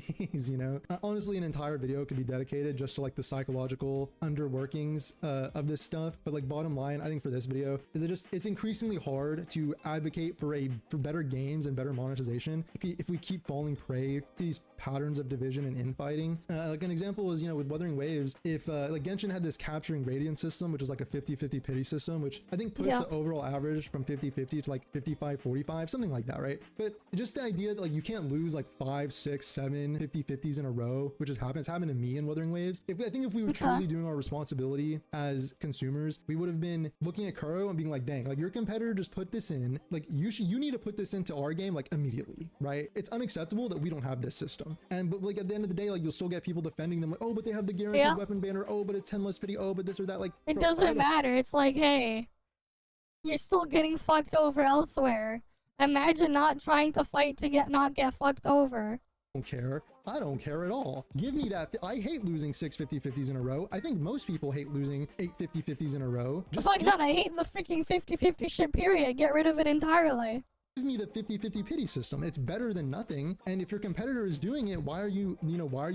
You know, honestly, an entire video could be dedicated just to like the psychological underworkings of this stuff. But like bottom line, I think for this video is it's increasingly hard to advocate for better games and better monetization if we keep falling prey to these patterns of division and infighting. Like an example is, you know, with Wuthering Waves, if like Genshin had this capturing radiant system, which is like a 50-50 pity system, which I think pushed the overall average from 50-50 to like 55-45, something like that, right? But just the idea that like you can't lose like 5, 6, 7 50-50s in a row, which has happened. It's happened to me in Wuthering Waves. I think if we were truly doing our responsibility as consumers, we would have been looking at Kuro and being like, dang, like your competitor just put this in, like you need to put this into our game like immediately, right? It's unacceptable that we don't have this system. But like at the end of the day, like you'll still get people defending them like, oh, but they have the guaranteed weapon banner, oh, but it's 10 less pity, oh, but this or that. Like it doesn't matter. It's like, hey, you're still getting fucked over elsewhere. Imagine not trying to fight to not get fucked over. I don't care at all. Give me that. I hate losing 6 50-50s in a row. I think most people hate losing 8 50-50s in a row. Just like that, I hate the freaking 50-50 shit, period. Get rid of it entirely. Give me the 50-50 pity system. It's better than nothing. And if your competitor is doing it, why are you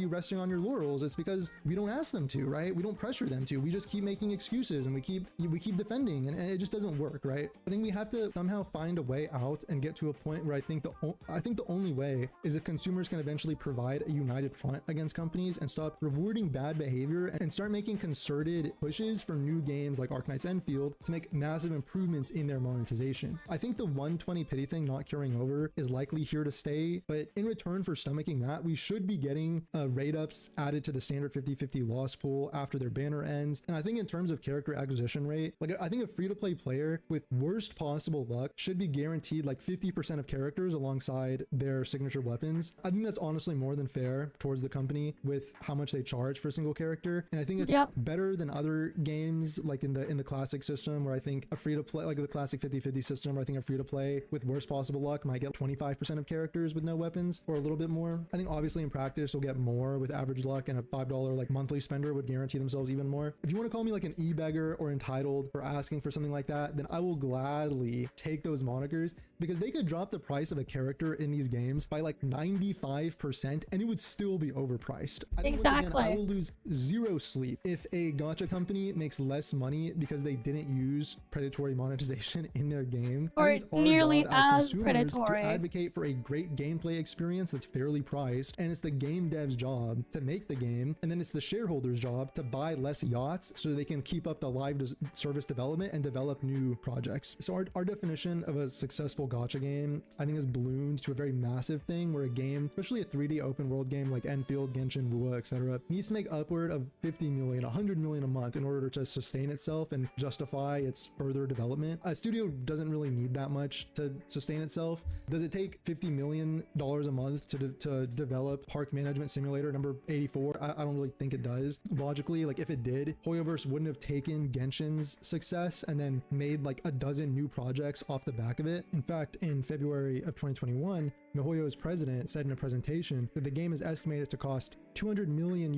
resting on your laurels? It's because we don't ask them to, right? We don't pressure them to. We just keep making excuses and we keep defending, and it just doesn't work, right? I think we have to somehow find a way out and get to a point where I think the only way is if consumers can eventually provide a united front against companies and stop rewarding bad behavior and start making concerted pushes for new games like Arknight's Enfield to make massive improvements in their monetization. I think the 120 pity thing not carrying over is likely here to stay, but in return for stomaching that, we should be getting raid ups added to the standard 50-50 loss pool after their banner ends. And I think in terms of character acquisition rate, like I think a free-to-play player with worst possible luck should be guaranteed like 50% of characters alongside their signature weapons. I think that's honestly more than fair towards the company with how much they charge for a single character. And I think it's better than other games like in the classic system, where I think a free-to-play, like the classic 50-50 system, where I think a free-to-play with worst worst possible luck, might get 25% of characters with no weapons or a little bit more. I think obviously in practice you'll get more with average luck, and a $5 like monthly spender would guarantee themselves even more. If you want to call me like an e-beggar or entitled for asking for something like that, then I will gladly take those monikers, because they could drop the price of a character in these games by like 95% and it would still be overpriced. I think once again, I will lose zero sleep if a gacha company makes less money because they didn't use predatory monetization in their game. Or nearly as predatory. To advocate for a great gameplay experience that's fairly priced, and it's the game dev's job to make the game, and then it's the shareholders' job to buy less yachts so they can keep up the live service development and develop new projects. So our definition of a successful gacha game, I think, has ballooned to a very massive thing where a game, especially a 3D open world game like EnVtuber, Genshin, Wuwa, etc., needs to make upward of 50 million, 100 million a month in order to sustain itself and justify its further development. A studio doesn't really need that much to sustain itself. Does it take $50 million a month to develop Park Management Simulator number 84? I don't really think it does. Logically, like if it did, Hoyoverse wouldn't have taken Genshin's success and then made like a dozen new projects off the back of it. In fact, in February of 2021, MiHoYo's president said in a presentation that the game is estimated to cost $200 million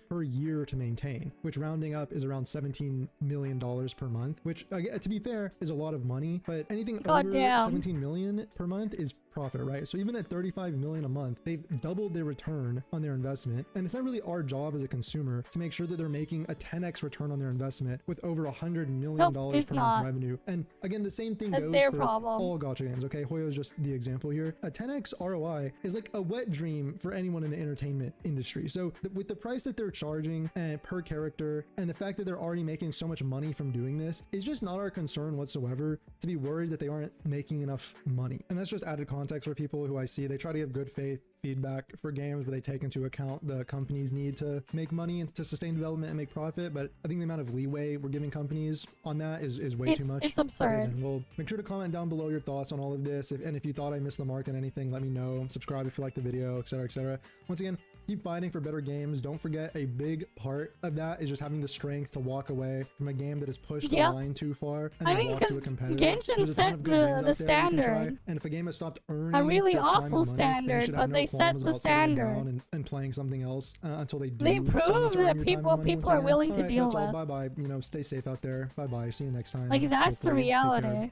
per year to maintain, which rounding up is around $17 million per month, which to be fair is a lot of money, but anything over 17 million per month is profit, right? So even at 35 million a month, they've doubled their return on their investment. And it's not really our job as a consumer to make sure that they're making a 10x return on their investment with over $100 million per month revenue. And again, the same thing goes for all gacha games, okay? Hoyo is just the example here. A 10x ROI is like a wet dream for anyone in the entertainment industry. So with the price that they're charging per character, and the fact that they're already making so much money from doing this, is just not our concern whatsoever to be worried that they aren't making enough money. And that's just added context for people who I see. They try to give good faith feedback for games, but they take into account the company's need to make money and to sustain development and make profit. But I think the amount of leeway we're giving companies on that is way too much. It's absurd. Okay, well, make sure to comment down below your thoughts on all of this. And if you thought I missed the mark on anything, let me know. Subscribe if you liked the video, etc., etc. Once again, keep fighting for better games. Don't forget, a big part of that is just having the strength to walk away from a game that has pushed the line too far and then walk to a competitor. Genshin set the standard. And if a game has stopped earning a really awful money, standard, but they set the standard and playing something else until they do. They prove that people are willing to deal with. Bye bye. You know, stay safe out there. Bye bye. See you next time. Like that's the reality.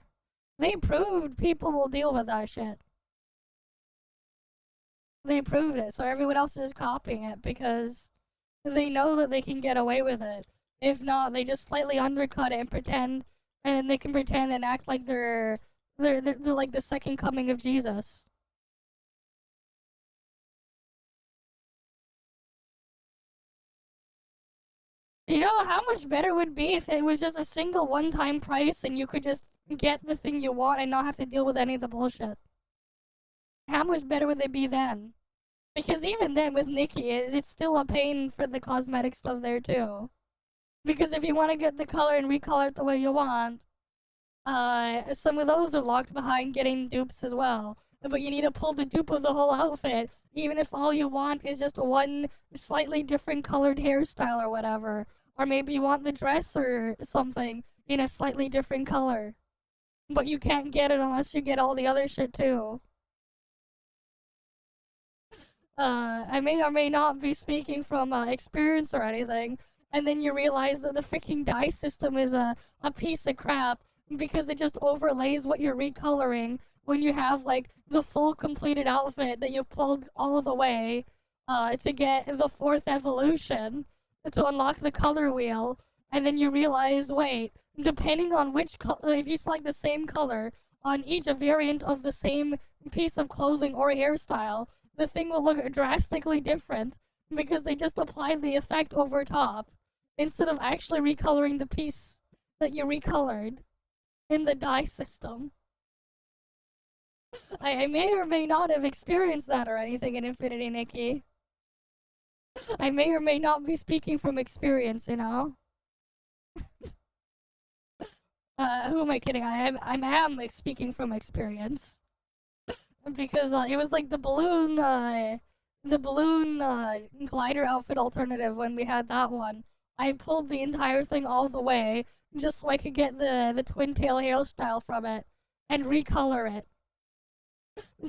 They proved people will deal with that shit. They proved it, so everyone else is copying it because they know that they can get away with it. If not, they just slightly undercut it and pretend, and they can pretend and act like they're like the second coming of Jesus. You know how much better it would be if it was just a single one-time price and you could just get the thing you want and not have to deal with any of the bullshit? How much better would they be then? Because even then with Nikki, it's still a pain for the cosmetic stuff there too. Because if you want to get the color and recolor it the way you want, some of those are locked behind getting dupes as well. But you need to pull the dupe of the whole outfit, even if all you want is just one slightly different colored hairstyle or whatever. Or maybe you want the dress or something in a slightly different color. But you can't get it unless you get all the other shit too. I may or may not be speaking from experience or anything, and then you realize that the freaking dye system is a piece of crap because it just overlays what you're recoloring when you have like the full completed outfit that you've pulled all the way to get the 4th evolution to unlock the color wheel, and then you realize, wait, depending on which if you select the same color on each variant of the same piece of clothing or hairstyle, the thing will look drastically different because they just applied the effect over top instead of actually recoloring the piece that you recolored in the dye system. I may or may not have experienced that or anything in Infinity Nikki. I may or may not be speaking from experience, you know? Who am I kidding? I am speaking from experience. Because it was like the balloon glider outfit alternative when we had that one. I pulled the entire thing all the way just so I could get the twin tail hairstyle from it and recolor it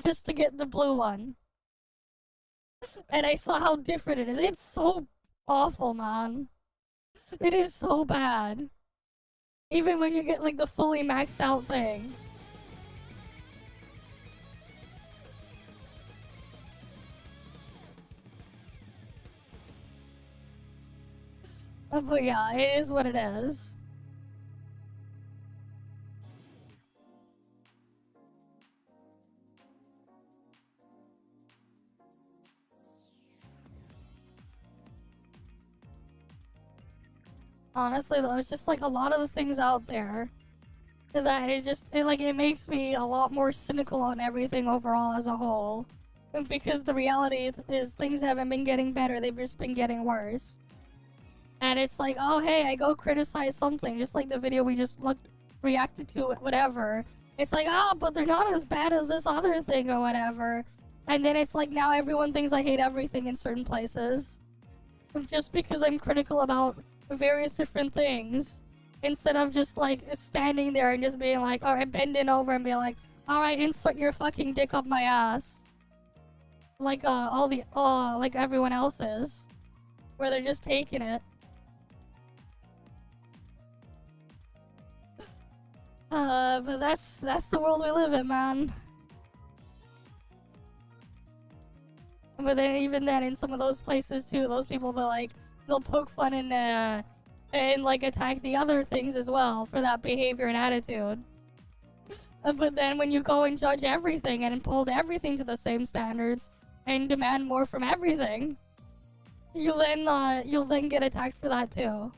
just to get the blue one. And I saw how different it is. It's so awful, man. It is so bad. Even when you get like the fully maxed out thing. But yeah, it is what it is. Honestly though, it's just like a lot of the things out there that is just, it makes me a lot more cynical on everything overall as a whole. Because the reality is things haven't been getting better, they've just been getting worse. And it's like, oh hey, I go criticize something, just like the video we just reacted to, whatever. It's like, oh, but they're not as bad as this other thing or whatever. And then it's like now everyone thinks I hate everything in certain places. Just because I'm critical about various different things. Instead of just like standing there and just being like, alright, bending over and be like, alright, insert your fucking dick up my ass. Like like everyone else is. Where they're just taking it. But that's the world we live in, man. But then even then, in some of those places too, those people will like, they'll poke fun and like attack the other things as well for that behavior and attitude. But then when you go and judge everything and hold everything to the same standards and demand more from everything, you'll then get attacked for that too.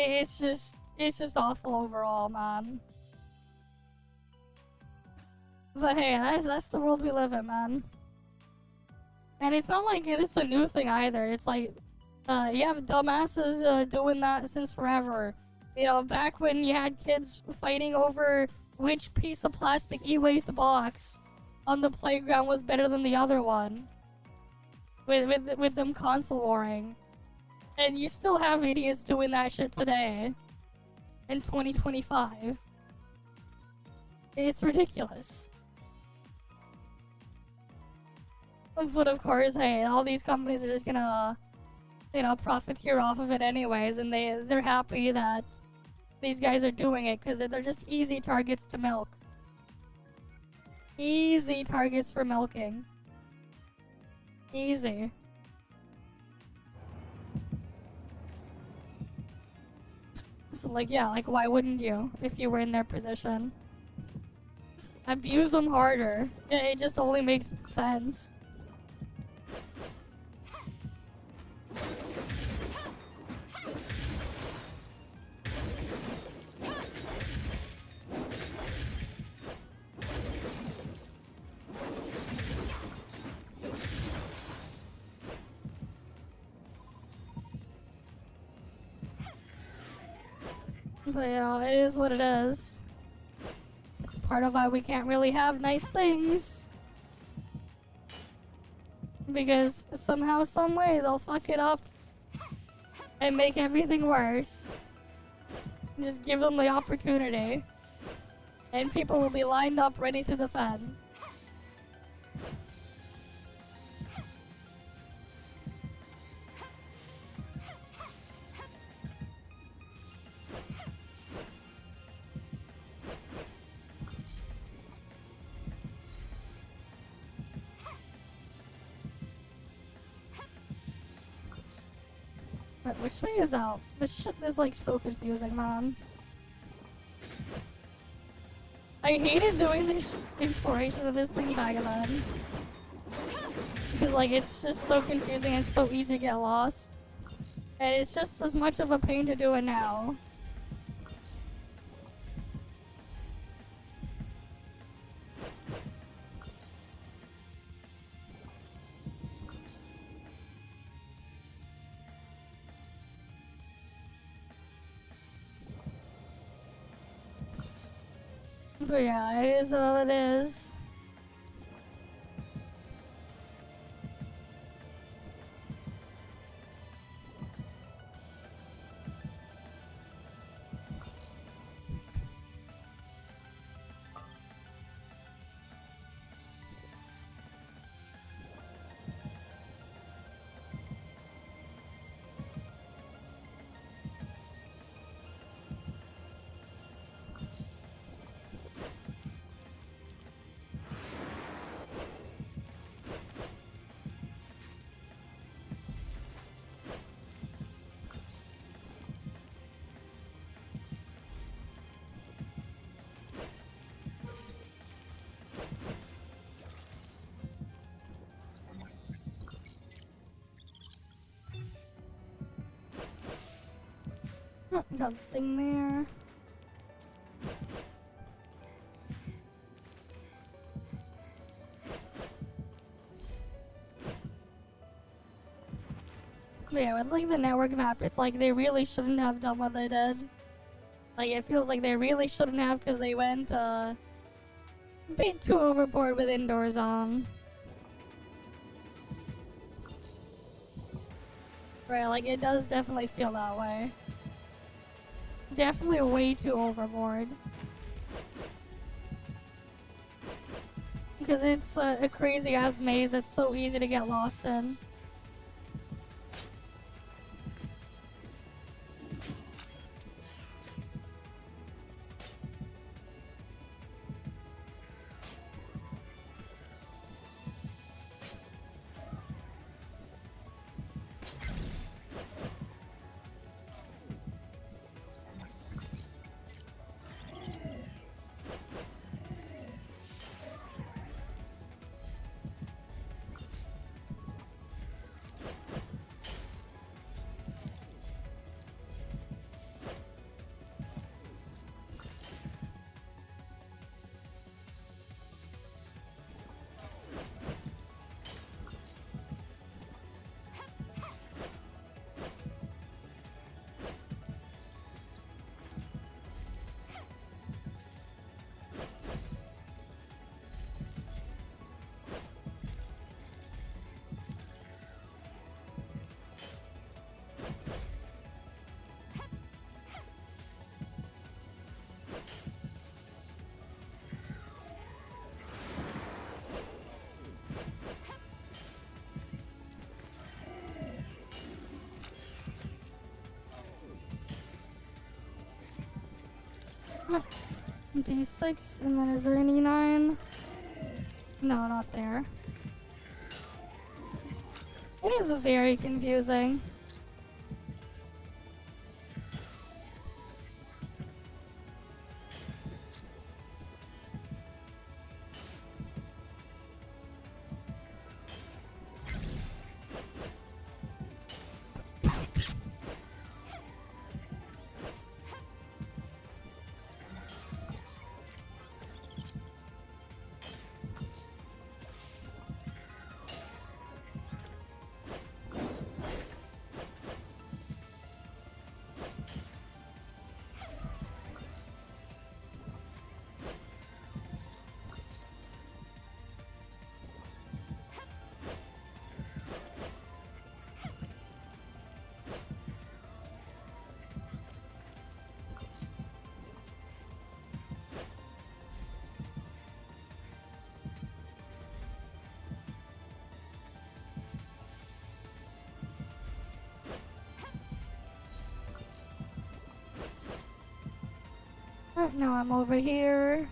It's just awful overall, man. But hey, that's the world we live in, man. And it's not like it's a new thing either. It's like, you have dumbasses doing that since forever. You know, back when you had kids fighting over which piece of plastic e-waste box on the playground was better than the other one. With them console warring. And you still have idiots doing that shit today. In 2025. It's ridiculous. But of course, hey, all these companies are just gonna, you know, profiteer off of it anyways, and they're happy that these guys are doing it, because they're just easy targets to milk. Easy targets for milking. Easy. So like, yeah, like why wouldn't you if you were in their position? Abuse them harder. It just only makes sense. But yeah, it is what it is. It's part of why we can't really have nice things. Because somehow, some way, they'll fuck it up and make everything worse. Just give them the opportunity. And people will be lined up ready to defend. Wait, which way is out? This shit is like so confusing, man. I hated doing this exploration of this thing back then. Because like it's just so confusing and so easy to get lost. And it's just as much of a pain to do it now. But yeah, it is all it is. Oh, got the thing there. But yeah, with like the network map, it's like they really shouldn't have done what they did. Like it feels like they really shouldn't have because they went a bit too overboard with indoor zone. Right, like it does definitely feel that way. Definitely way too overboard. Because it's a crazy ass maze that's so easy to get lost in. D6, and then is there an E9? No, not there. It is very confusing. Now I'm over here.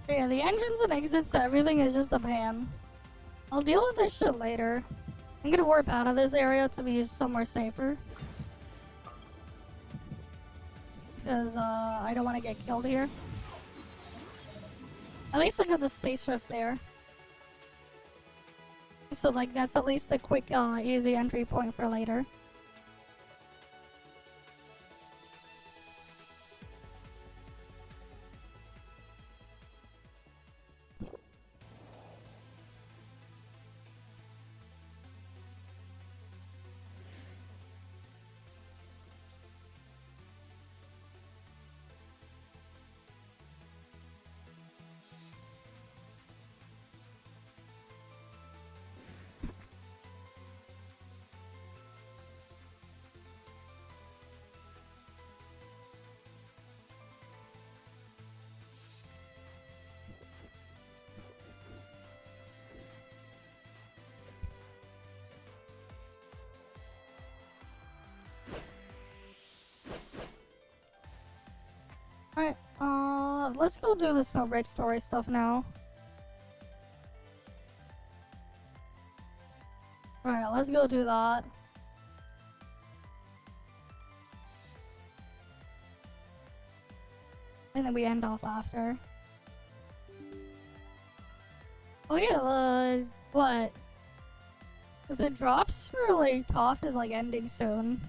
Yeah, the entrance and exits to everything is just a pan. I'll deal with this shit later. I'm gonna warp out of this area to be somewhere safer. Because, I don't want to get killed here. At least I got the space rift there. So, like, that's at least a quick, easy entry point for later. let's go do the Snowbreak story stuff now. Alright, let's go do that. And then we end off after. Oh yeah, what? The drops for like ToF is like ending soon.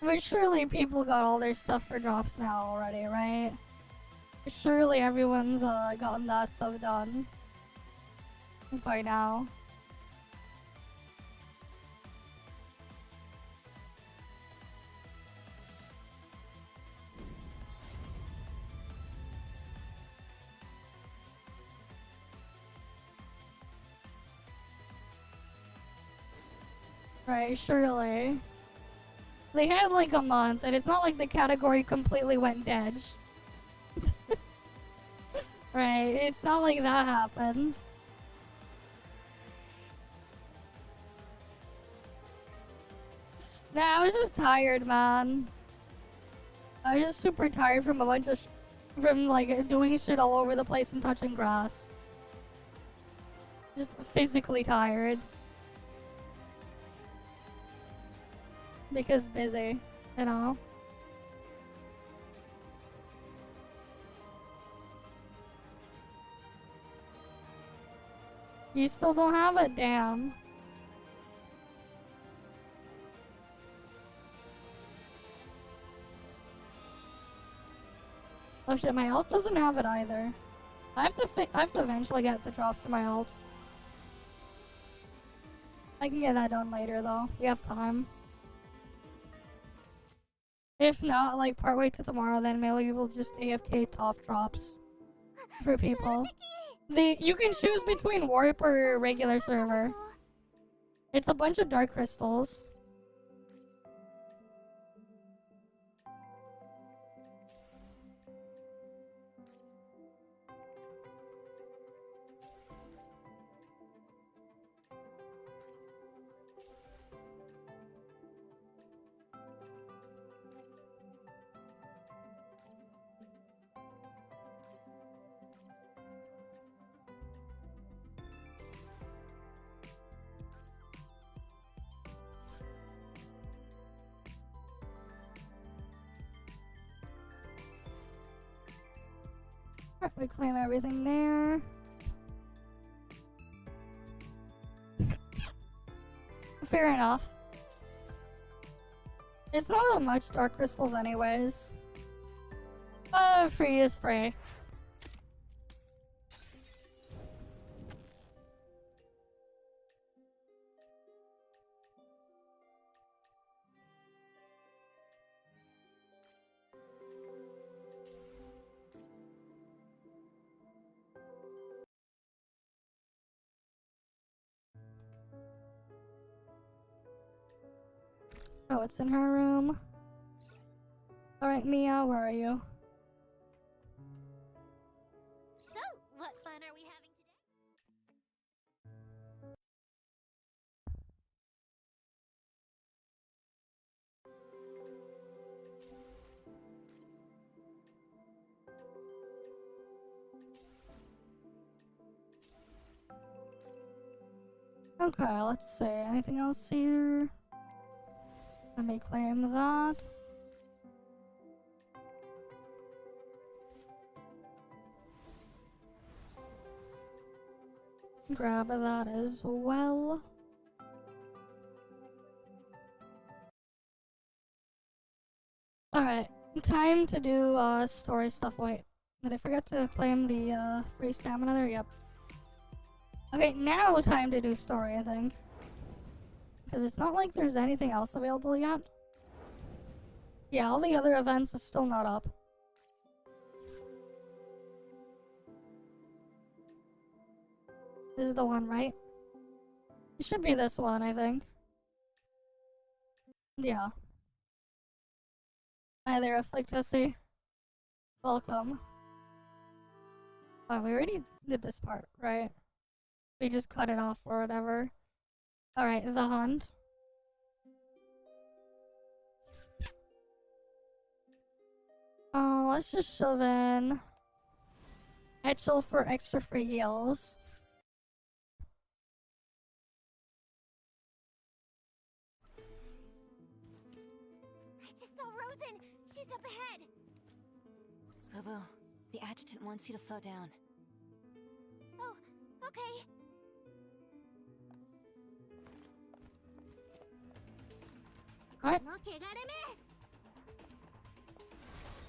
But surely people got all their stuff for drops now already, right? Surely everyone's gotten that stuff done by now. Right, surely. They had like a month, and it's not like the category completely went dead. Right, it's not like that happened. Nah, I was just tired, man. I was just super tired from a bunch of from like doing shit all over the place and touching grass. Just physically tired. Because busy, you know? You still don't have it, damn. Oh shit, my ult doesn't have it either. I have to eventually get the drops for my ult. I can get that done later though. We have time. If not, like partway to tomorrow, then maybe we'll just AFK ToF drops for people. You can choose between warp or regular server. It's a bunch of dark crystals. We claim everything there. Fair enough. It's not that much dark crystals anyways. Free is free. Oh, it's in her room. Alright, Mia, where are you? So, what fun are we having today? Okay, let's see. Anything else here? Let me claim that. Grab that as well. Alright, time to do story stuff. Wait, did I forget to claim the free stamina there? Yep. Okay, now time to do story, I think. Because it's not like there's anything else available yet. Yeah, all the other events are still not up. This is the one, right? It should be this one, I think. Yeah. Hi there, Afflictusy. Welcome. Oh, we already did this part, right? We just cut it off or whatever. Alright, the hunt. Let's just shove in Etchel for extra free heals. I just saw Rosen. She's up ahead. Boo-boo, the adjutant wants you to slow down. Oh, okay. Alright. この汚れ目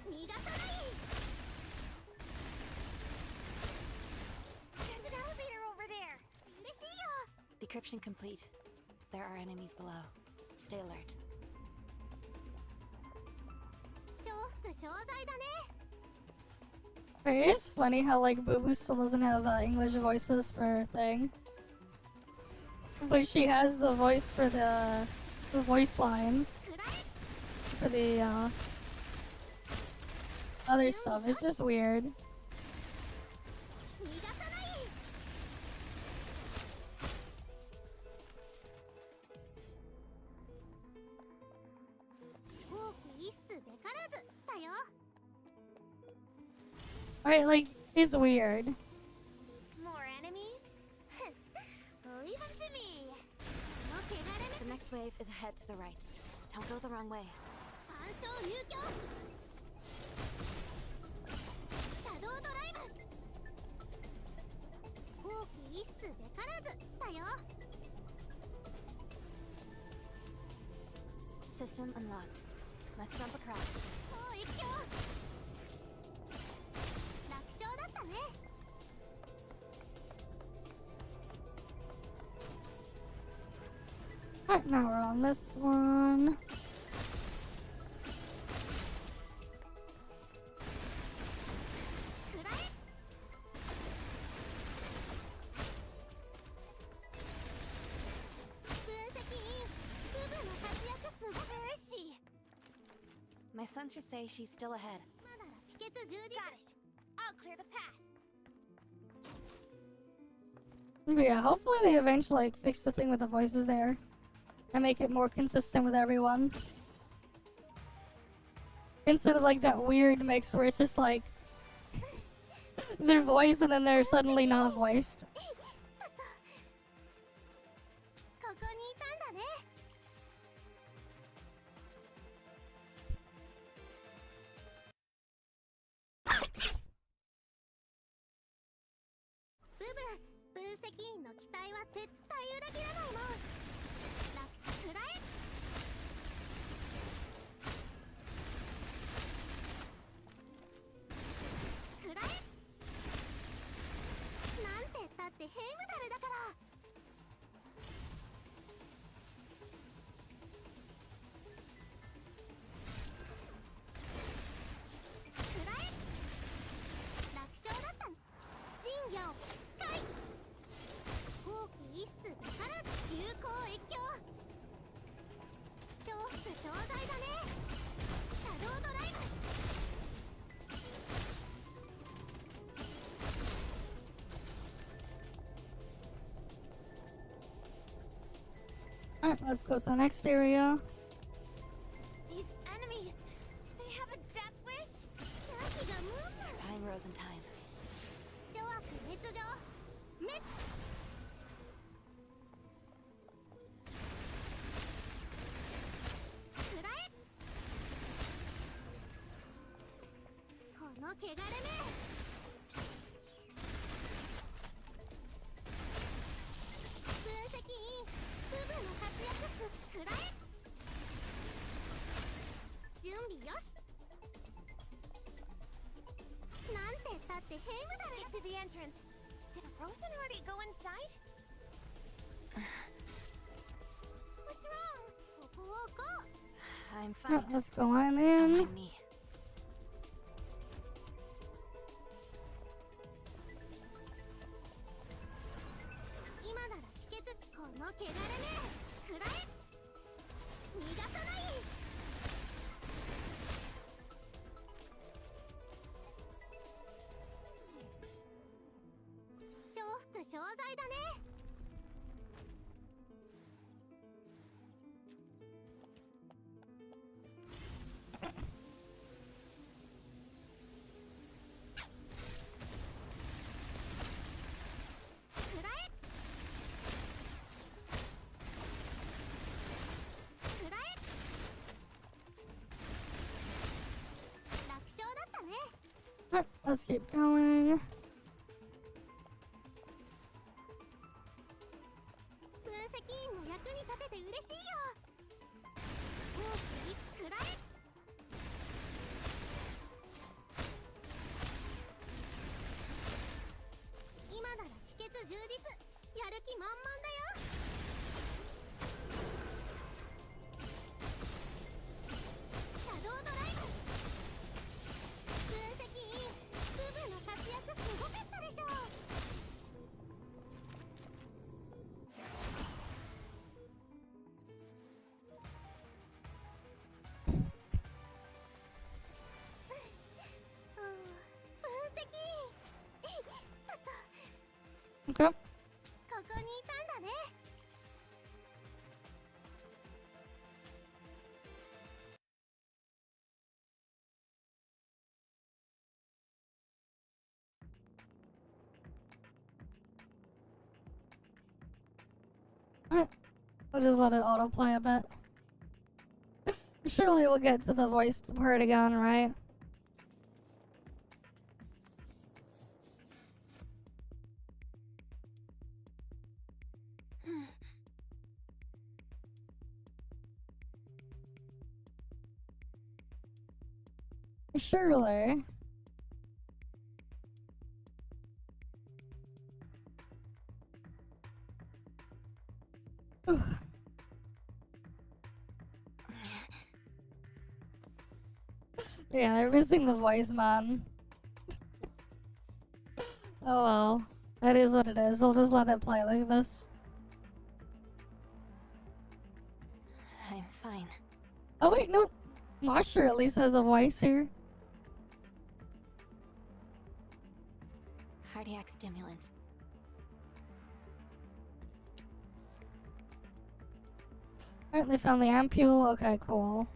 逃がさない There's an elevator over there 嬉しいよ Decryption complete. There are enemies below. Stay alert. 重複商材だね It is funny how like Boo Boo still doesn't have English voices for her thing. But she has the voice for the voice lines for the other stuff. It's just weird. 逃がさない放棄一絲べからずだよ Right, like it's weird. More enemies? Leave them to me この汚れ The next wave is ahead to the right. Don't go the wrong way. 目干渉入居シャドウドライブ放棄一絲べからずだよ System unlocked. Let's jump across. もう一挙楽勝だったね Alright, now we're on this one. くらえ分析員部分の活躍すごいし My sensors say she's still ahead. まだ秘訣充実 I'll clear the path But yeah, hopefully they eventually like fix the thing with the voices there and make it more consistent with everyone. Instead of like that weird mix where it's just like their voice and then they're suddenly not voiced. ここにいたんだね部分分析員の期待は絶対裏切らないもん楽くらえくらえなんて言ったってヘイムダルだからくらえ楽勝だった神業解放棄一絲べからず有効越境重複商材だねシャドウドライブ Alright, let's go to the next area. These enemies, do they have a death wish? 何がムーン Time rose in time. 諸悪滅上滅くらえこの汚れ目分析員部分の活躍数くらえ準備よしなんて言ったってヘイムダル I see the entrance. Did Rosen already go inside? What's wrong? ここをgo I'm fine. Alright, let's go on Don't in. mind me. 今なら秘訣この汚れ目くらえ逃がさない重複商材だね Let's keep going. 分析員の役に立てて嬉しいよ。大きに食らえ。今なら秘訣充実。やる気満々だよ。シャドウドライブ。分析員、部の活躍すごかったでしょ。Okay. ここにいたんだね。Alright. We'll just let it autoplay a bit. Surely we'll get to the voice part again, right? Surely. Yeah, they're missing the voice, man. Oh well. That is what it is. I'll just let it play like this. I'm fine. Oh wait, no. Mosher at least has a voice here. Cardiac stimulant. Alright, they found the ampule. Okay, cool.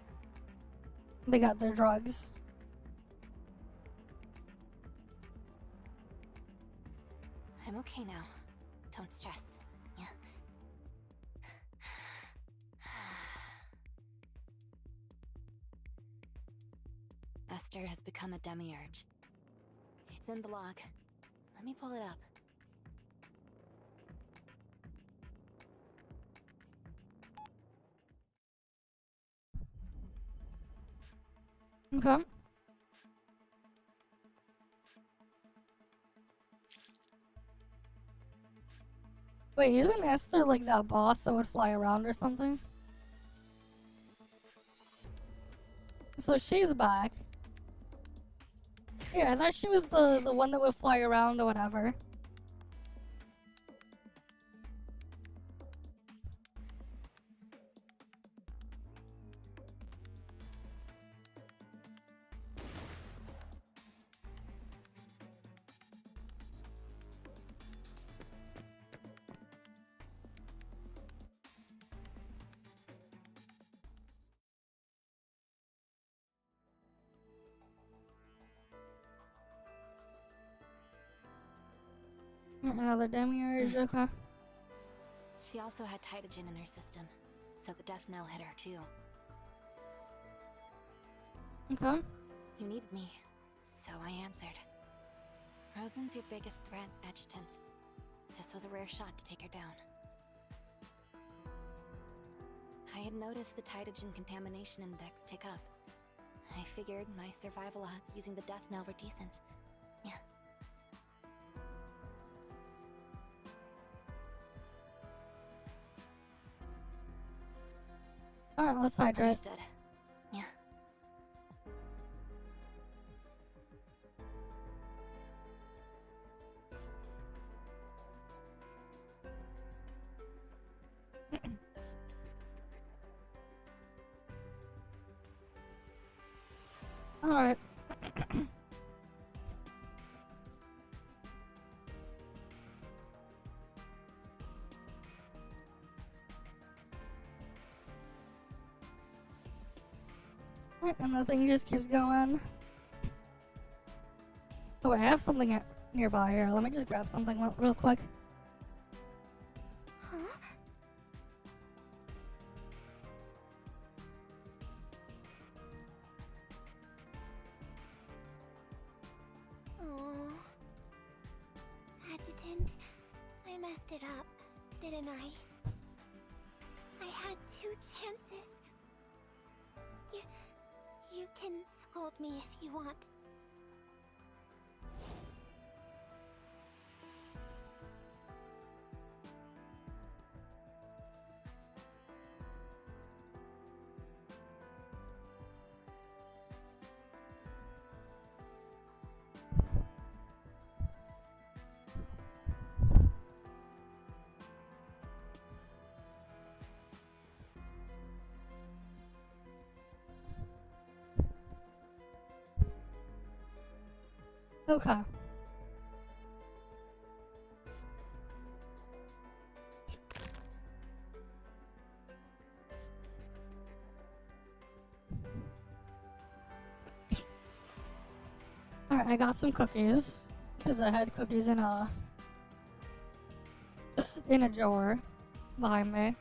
They got their drugs. I'm okay now. Don't stress. Yeah. Esther has become a demiurge. It's in the log. Let me pull it up. Okay. Wait, isn't Esther like that boss that would fly around or something? So she's back. Yeah, I thought she was the one that would fly around or whatever. Another demiurge, okay. She also had Tytogen in her system, so the death knell hit her too. Okay. You needed me, so I answered. Rosen's your biggest threat, Adjutant. This was a rare shot to take her down. I had noticed the Tytogen contamination index tick up. I figured my survival odds using the death knell were decent. Yeah. Alright, let's hydrate. Understood. Yeah. Alright. And the thing just keeps going. Oh, I have something nearby here. Let me just grab something real quick. And I messed it up, didn't I? I had 2 chances. You can scold me if you want. Okay. Alright, I got some cookies. Because I had cookies in a jar behind me.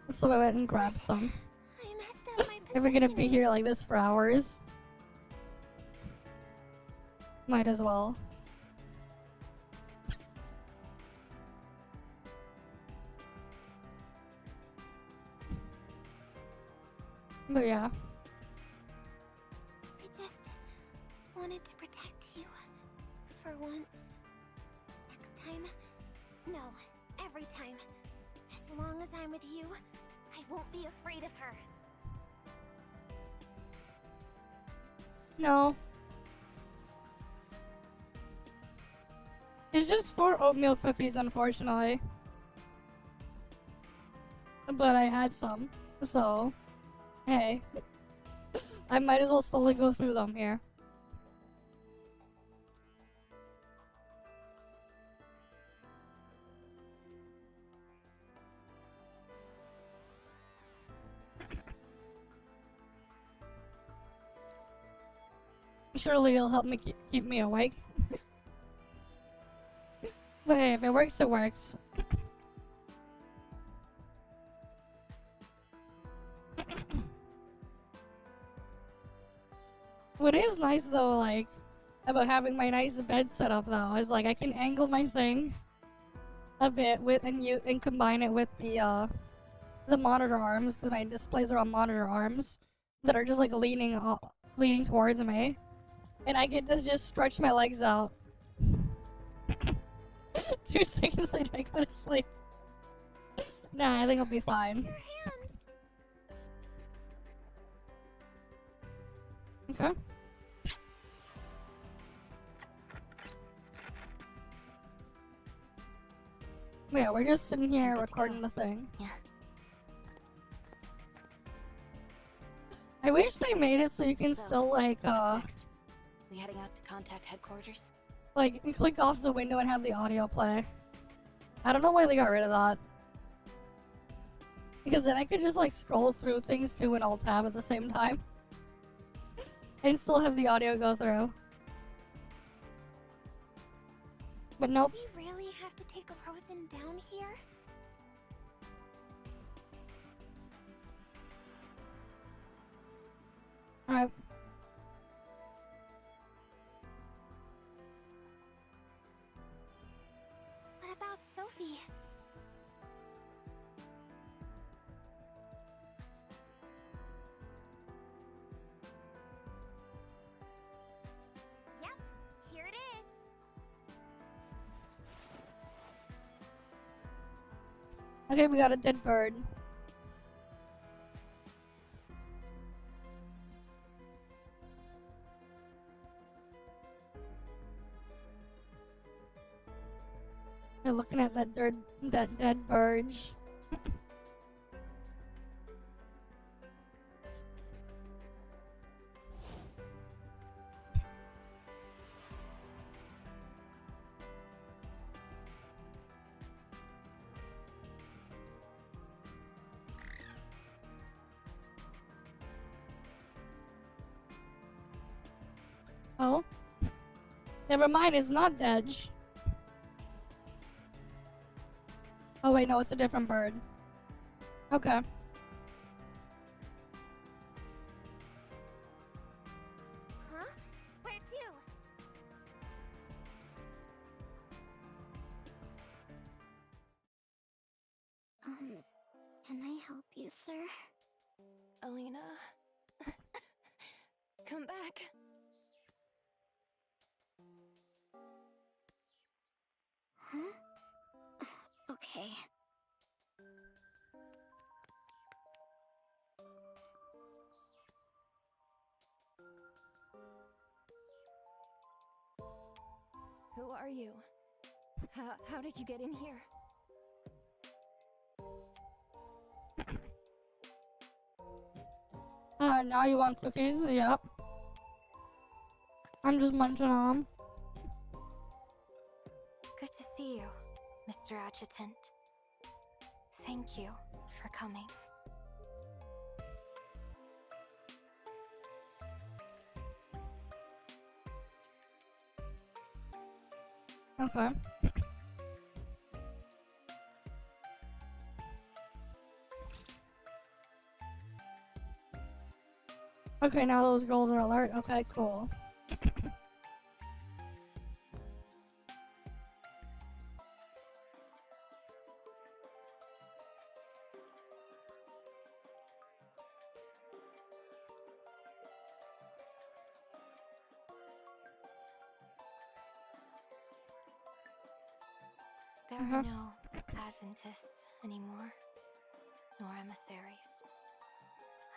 So I went and grabbed some. I messed up my If we're gonna be positioning. here like this for hours, might as well. But yeah. I just wanted to protect you. For once. Next time? No, every time. As long as I'm with you, I won't be afraid of her. No. It's just 4 oatmeal cookies, unfortunately. But I had some, so hey. I might as well slowly go through them here. Surely it'll help me keep me awake. But hey, if it works, it works. What is nice though, like, about having my nice bed set up though, is like I can angle my thing a bit with and combine it with the monitor arms, because my displays are on monitor arms that are just like leaning towards me, and I get to just stretch my legs out. 2 seconds later, I go to sleep. Nah, I think I'll be fine. Your hand. Okay. Yeah, we're just sitting here Good to recording go. the thing. Yeah. I wish they made it so you can So, still like what's next? We heading out to contact headquarters? like click off the window and have the audio play. I don't know why they got rid of that. Because then I could just like scroll through things too and alt tab at the same time. And still have the audio go through. But nope. We really have to take a Rosen down here? Alright. What about Sophie? Yep, here it is. Okay, we got a dead bird. You're looking at that dead bird. Oh. Never mind, it's not dead. Oh wait, no, it's a different bird. Okay. Huh? Where to? sir. Alina. Come back. Huh? Okay. Who are you? How did you get in here? Now you want cookies? Yep. I'm just munching on them. Good to see you, Mr. Adjutant. Thank you for coming. Okay. Okay, now those girls are alert. Okay, cool. There are no Adventists anymore, nor emissaries.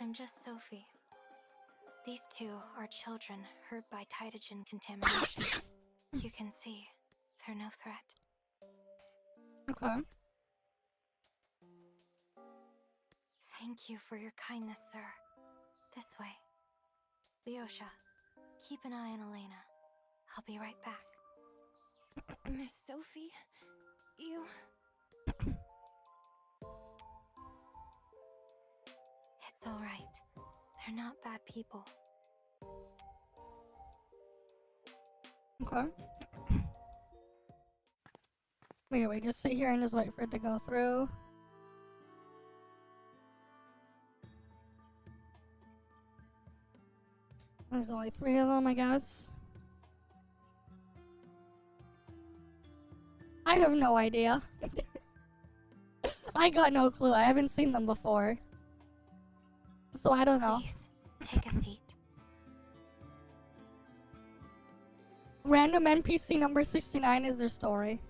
I'm just Sophie. These two are children hurt by Titagen contamination. You can see, they're no threat. Okay. Thank you for your kindness, sir. This way. Leosha, keep an eye on Elena. I'll be right back. Miss Sophie, you... It's all right. They're not bad people. Okay. Wait, just sit here and just wait for it to go through. There's only 3 of them, I guess. I have no idea. I got no clue. I haven't seen them before. So I don't know. Please, take a seat. Random NPC number 69 is their story.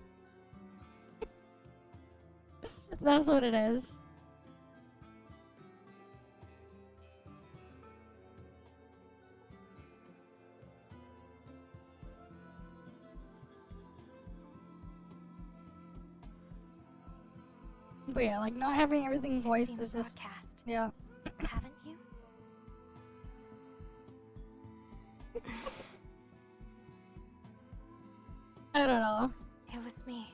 That's what it is. But yeah, like not having everything voiced is just broadcast, yeah. haven't you? I don't know. It was me.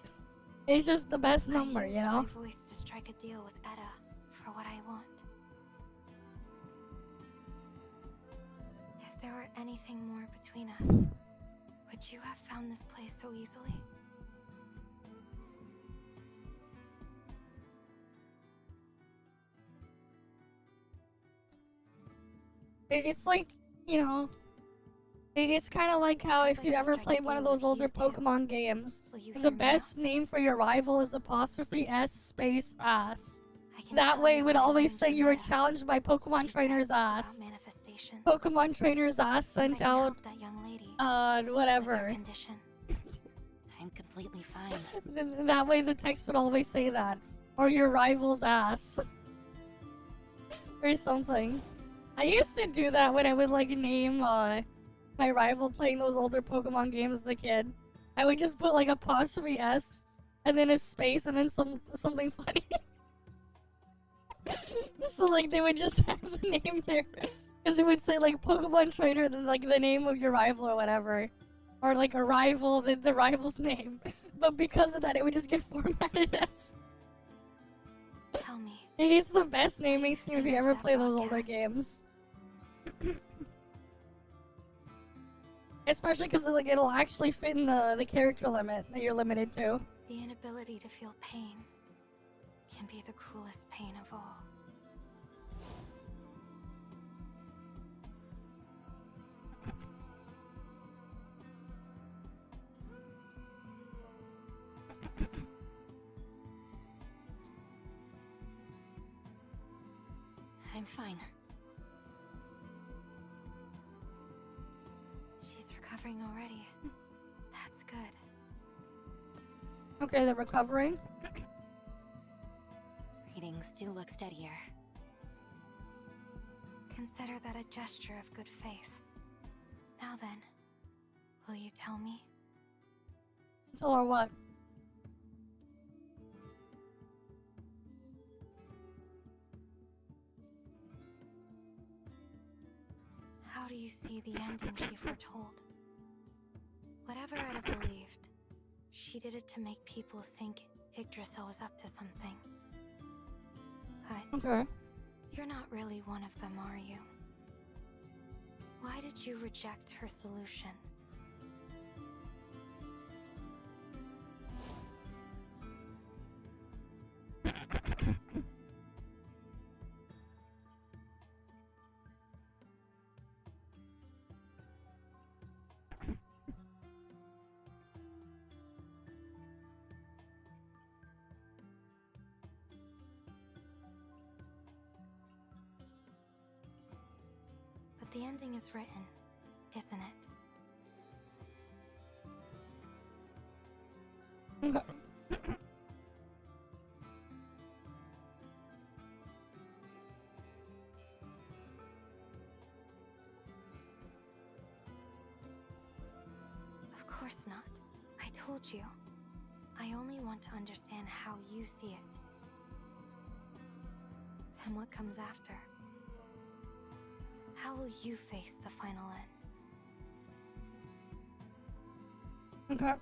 It's just the best number, I used you know? my voice to strike a deal with Etta for what I want. If there were anything more between us, would you have found this place so easily? It's like, you know, it's kind of like how if you ever played one of those older Pokemon games, the best name for your rival is *S space ass. That way it would always say you were challenged by Pokemon Trainer's ass. Pokemon Trainer's ass sent out, whatever. I'm completely fine. That way the text would always say that. Or your rival's ass. Or something. I used to do that when I would like name my rival playing those older Pokemon games as a kid. I would just put like *S and then a space and then something funny. So like they would just have the name there. Because it would say like Pokemon Trainer, then like the name of your rival or whatever. Or like a rival, then the rival's name. But because of that it would just get formatted as. Tell me. It's the best naming scheme if you ever play those older games. Especially because like it'll actually fit in the character limit that you're limited to. The inability to feel pain can be the cruelest pain of all. I'm fine. She's recovering already. That's good. Okay, they're recovering. Readings do look steadier. Consider that a gesture of good faith. Now then, will you tell me? Tell her what? How do you see the ending she foretold? Whatever I'd have believed, she did it to make people think Yggdrasil was up to something. But Okay. you're not really one of them, are you? Why did you reject her solution? But the ending is written, isn't it? Okay. Of course not. I told you. I only want to understand how you see it. Then what comes after? How will you face the final end? Okay.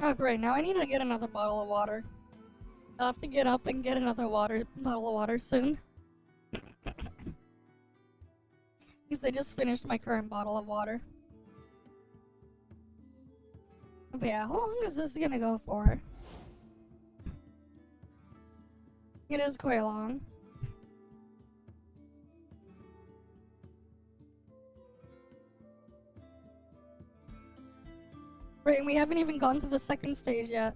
Oh great, now I need to get another bottle of water. I'll have to get up and get another bottle of water soon. Because I just finished my current bottle of water. But yeah, how long is this gonna go for? It is quite long. Right, and we haven't even gone to the second stage yet.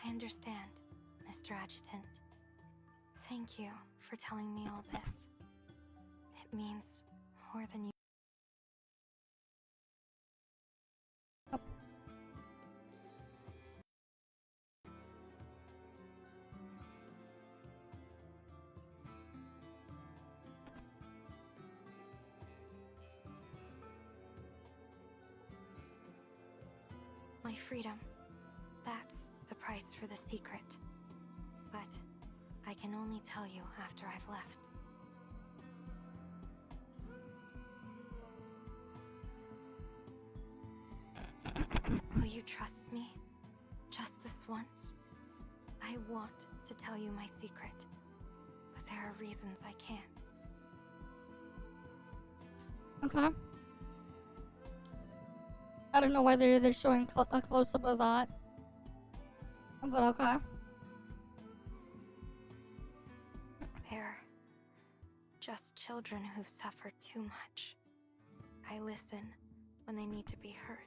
I understand, Mr. Adjutant. Thank you for telling me all this. It means more than you. My freedom. That's the price for the secret. But I can only tell you after I've left. Will you trust me? Just this once? I want to tell you my secret, but there are reasons I can't. Okay. I don't know why they're showing a close-up of that. But okay. They're just children who've suffered too much. I listen when they need to be heard.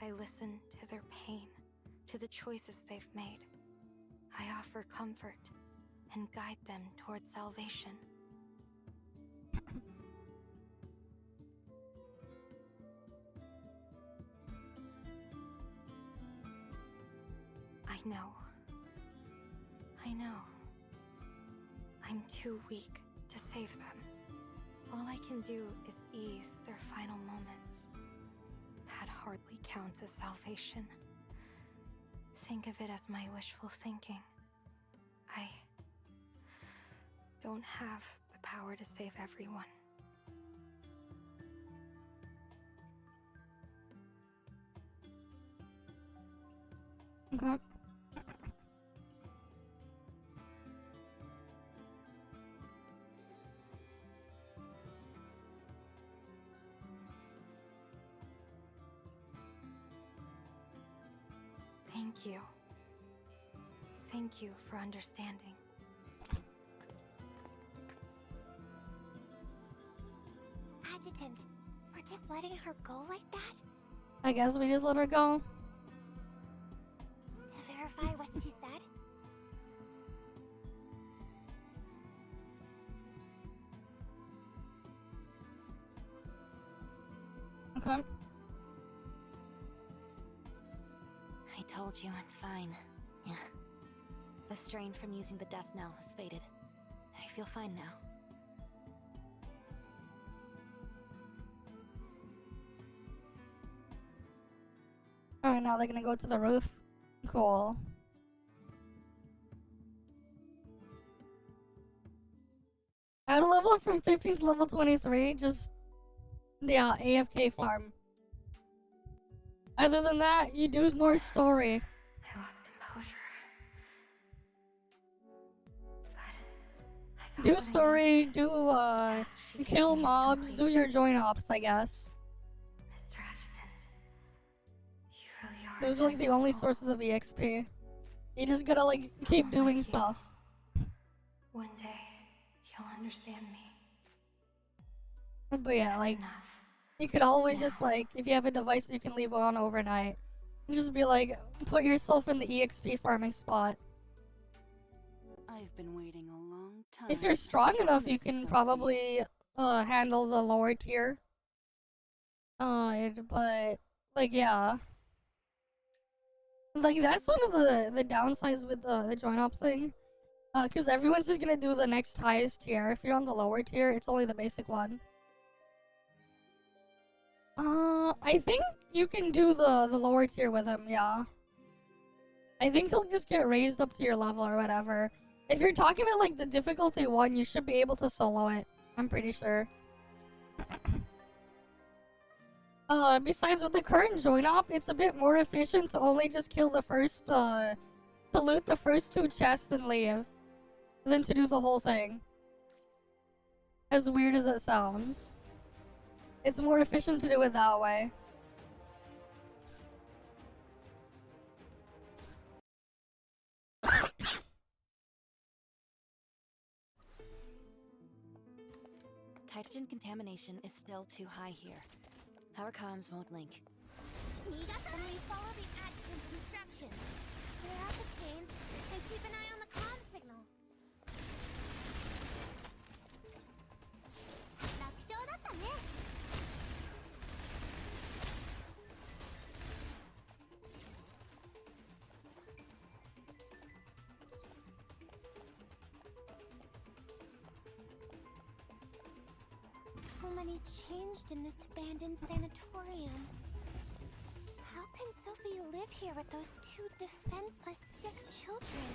I listen to their pain, to the choices they've made. I offer comfort and guide them towards salvation. I know. I know. I'm too weak to save them. All I can do is ease their final moments. That hardly counts as salvation. Think of it as my wishful thinking. I don't have the power to save everyone. Okay. Thank you. Thank you for understanding. Adjutant, we're just letting her go like that? I guess we just let her go. To verify what she said? Okay. I told you I'm fine. Yeah. The strain from using the death knell has faded. I feel fine now. Alright, now they're gonna go to the roof. Cool. How to level up from 15 to level 23? Just, yeah, AFK farm. Other than that, you do more story. I lost composure. But Do story, do, kill mobs, do your join ops, I guess. Mr. Adjutant, you really are. Those are like the only sources of EXP. You just gotta like keep doing stuff. One day, you'll understand me. But yeah, like, Enough. you could always just like, if you have a device you can leave on overnight, just be like, put yourself in the EXP farming spot. I've been waiting a long time. If you're strong enough, you can probably handle the lower tier. But like, yeah, like that's one of the downsides with the join up thing, because everyone's just gonna do the next highest tier. If you're on the lower tier, it's only the basic one. I think you can do the lower tier with him, yeah. I think he'll just get raised up to your level or whatever. If you're talking about like the difficulty 1, you should be able to solo it. I'm pretty sure. Besides with the current join op, it's a bit more efficient to only just kill the first, to loot the first 2 chests and leave, than to do the whole thing. As weird as it sounds. It's more efficient to do it that way. Titagen contamination is still too high here. Our comms won't link. Then we follow the adjutant's instructions. Clear out the change and keep an eye on the comm signal. 楽勝だったね。So many changed in this abandoned sanatorium. How can Sophie live here with those 2 defenseless, sick children?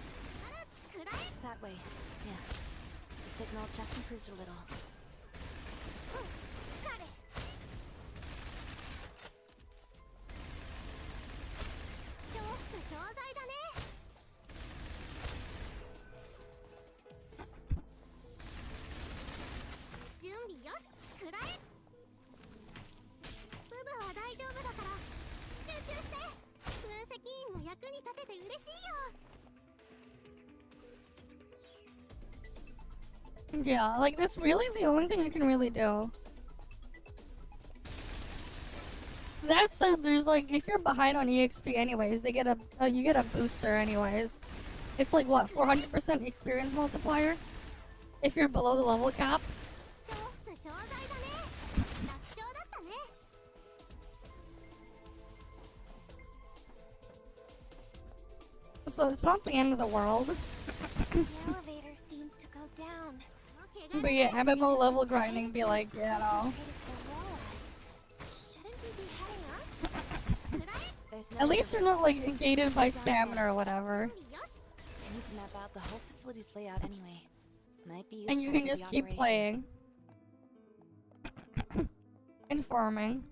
That way. Yeah. The signal just improved a little. Oh, got it. Yeah, like that's really the only thing you can really do. That said, there's like, if you're behind on EXP anyways, they get a you get a booster anyways. It's like what, 400% experience multiplier if you're below the level cap. So it's not the end of the world. The elevator seems to go down. But yeah, MMO level grinding be like, you know. Shouldn't we be heading up? At least you're not like gated by stamina or whatever. I need to map out the whole facility's layout anyway. Might be And you useful can for just the keep operation. playing. And farming.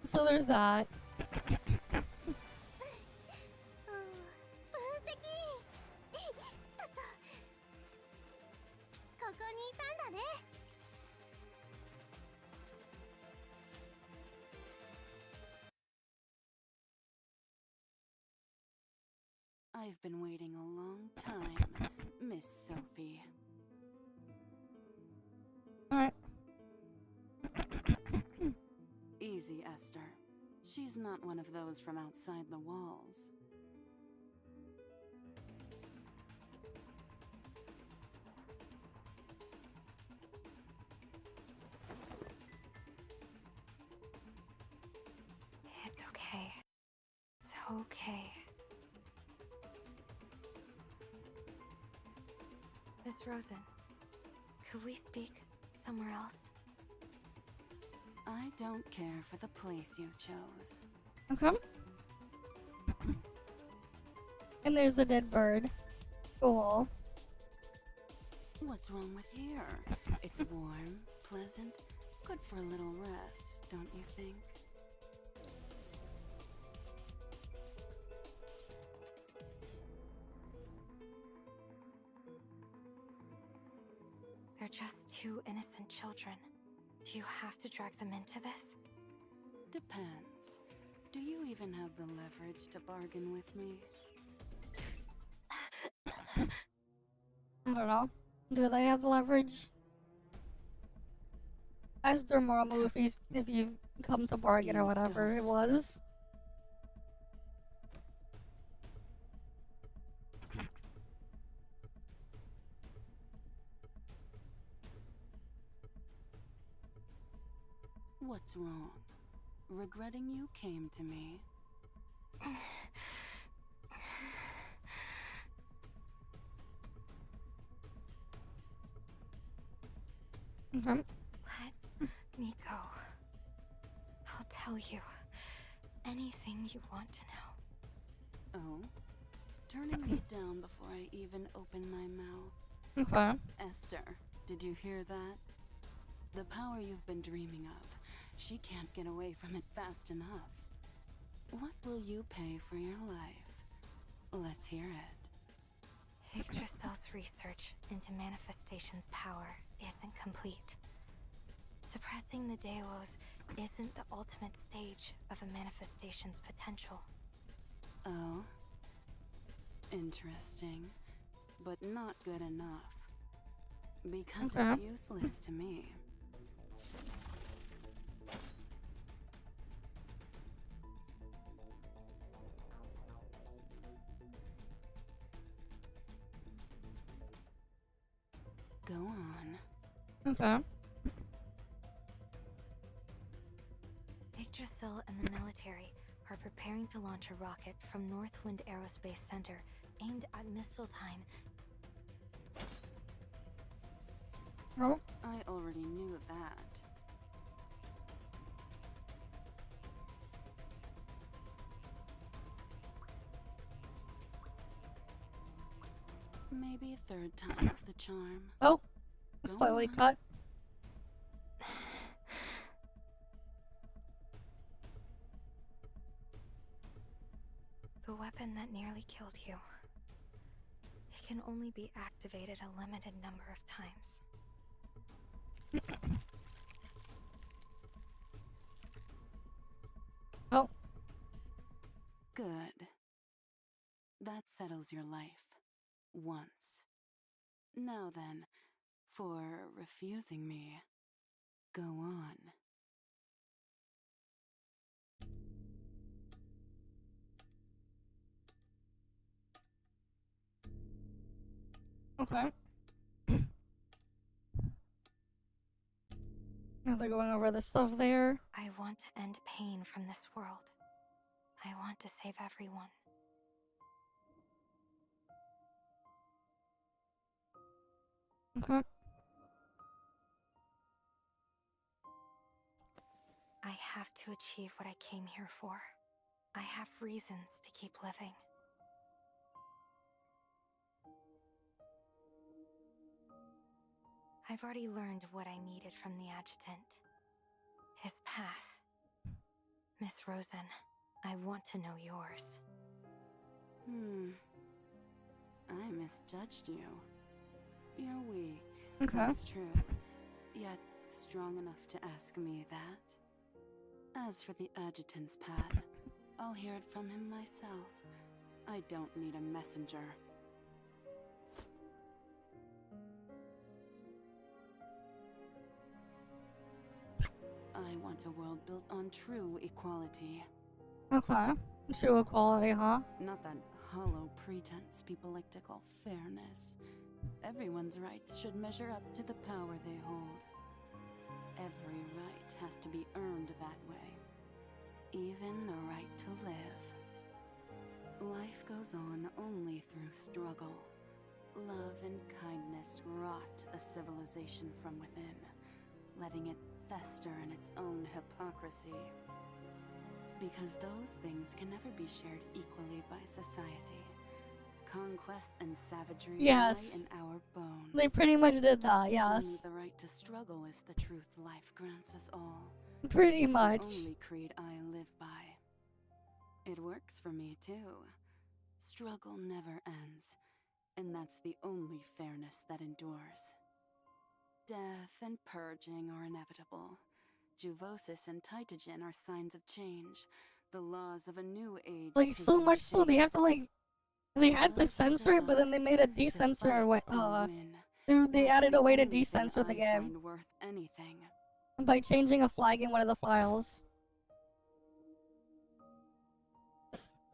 So there's that. I've been waiting a long time, Miss Sophie. Alright. Easy, Esther. She's not one of those from outside the walls. It's okay. It's okay. Miss Rosen, could we speak somewhere else? I don't care for the place you chose. Okay. And there's the dead bird. Cool. What's wrong with here? It's warm, pleasant, good for a little rest, don't you think? They're just two innocent children. Do you have to drag them into this? Depends. Do you even have the leverage to bargain with me? I don't know. Do they have the leverage? Ask Dormammu if you've come to bargain or whatever it was. What's wrong? Regretting you came to me. Okay. Let me go. I'll tell you anything you want to know. Oh? Turning me down before I even open my mouth. Okay. Esther, did you hear that? The power you've been dreaming of. She can't get away from it fast enough. What will you pay for your life? Let's hear it. Yggdrasil's research into manifestation's power isn't complete. Suppressing the Delos isn't the ultimate stage of a manifestation's potential. Oh? Interesting. But not good enough. Because Okay. it's useless to me. Go on. Okay. Yggdrasil and the military are preparing to launch a rocket from Northwind Aerospace Center aimed at Mistletoe. Oh. I already knew that. Maybe third time's the charm. Oh. Go Slightly on. cut. The weapon that nearly killed you. It can only be activated a limited number of times. Oh. Good. That settles your life. Once. Now then, for refusing me, go on. Okay. Now they're going over the stuff there. I want to end pain from this world. I want to save everyone. Okay. I have to achieve what I came here for. I have reasons to keep living. I've already learned what I needed from the adjutant. His path. Miss Rosen, I want to know yours. I misjudged you. You're weak. Okay. That's true. Yet strong enough to ask me that. As for the adjutant's path, I'll hear it from him myself. I don't need a messenger. I want a world built on true equality. Okay. True equality, huh? Not that hollow pretense people like to call fairness. Everyone's rights should measure up to the power they hold. Every right has to be earned that way. Even the right to live. Life goes on only through struggle. Love and kindness rot a civilization from within, letting it fester in its own hypocrisy. Because those things can never be shared equally by society. Conquest and savagery lie in our bones. They pretty much did that, Only yes. the right to struggle is the truth life grants us all. Pretty It's much. the only creed I live by. It works for me too. Struggle never ends, and that's the only fairness that endures. Death and purging are inevitable. Juvosis and Tytogen are signs of change, the laws of a new age. Like, so much so they have to, like, they had to censor it, but then they made a decensor way. They added a way to decensor the game worth anything. by changing a flag in one of the files.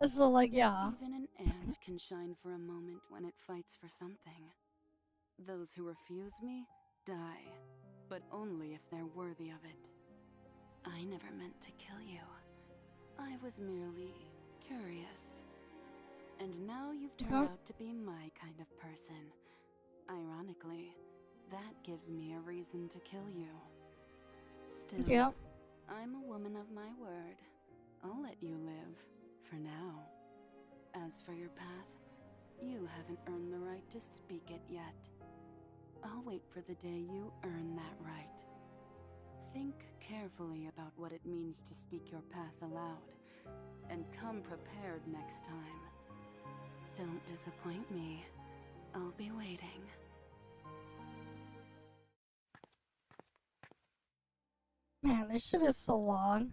So, like, yeah. Even an ant can shine for a moment when it fights for something. Those who refuse me die, but only if they're worthy of it. I never meant to kill you. I was merely curious. And now you've turned out to be my kind of person. Ironically, that gives me a reason to kill you. Still, I'm a woman of my word. I'll let you live, for now. As for your path, you haven't earned the right to speak it yet. I'll wait for the day you earn that right. Think carefully about what it means to speak your path aloud, and come prepared next time. Don't disappoint me. I'll be waiting. Man, this shit is so long.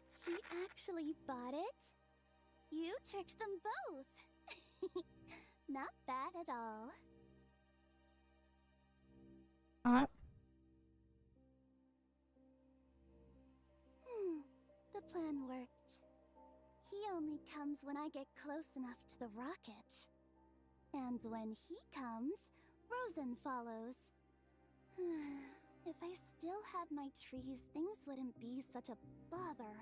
She actually bought it? You tricked them both. Not bad at all. Alright. The plan worked. He only comes when I get close enough to the rocket. And when he comes, Rosen follows. If I still had my trees, things wouldn't be such a bother.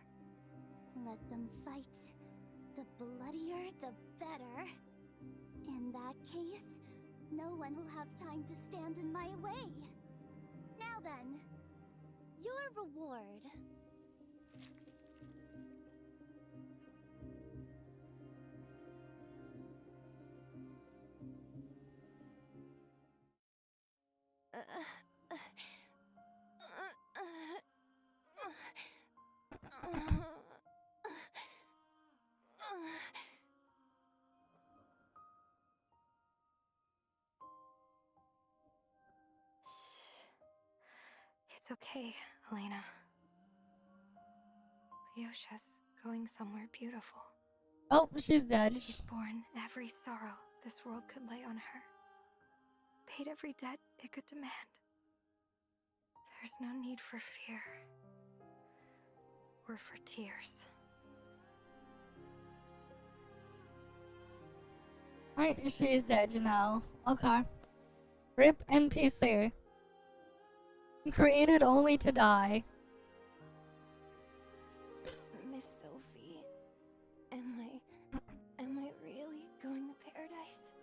Let them fight. The bloodier, the better. In that case, no one will have time to stand in my way. Now then, your reward. It's okay, Elena. Yosha's going somewhere beautiful. Oh, she's dead. She's borne every sorrow this world could lay on her. Paid every debt it could demand. There's no need for fear. Or for tears. Alright, she's dead now. Okay. RIP NPC. Created only to die. Miss Sophie, am I really going to paradise?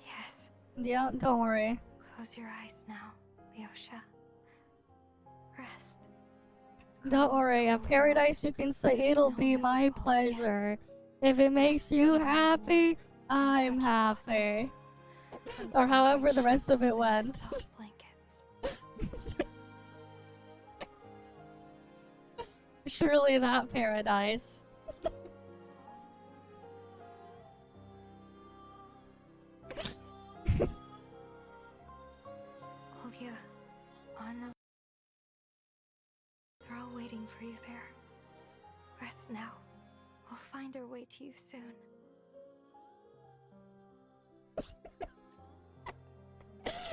Yes. Yeah, don't worry. Close your eyes now, Leosha. Rest. Don't worry, at paradise you can say it'll be my pleasure. If it makes you happy, I'm happy. Or however the rest of it went. Surely that paradise. Olivia, Anna. They're all waiting for you there. Rest now. We'll find to you soon.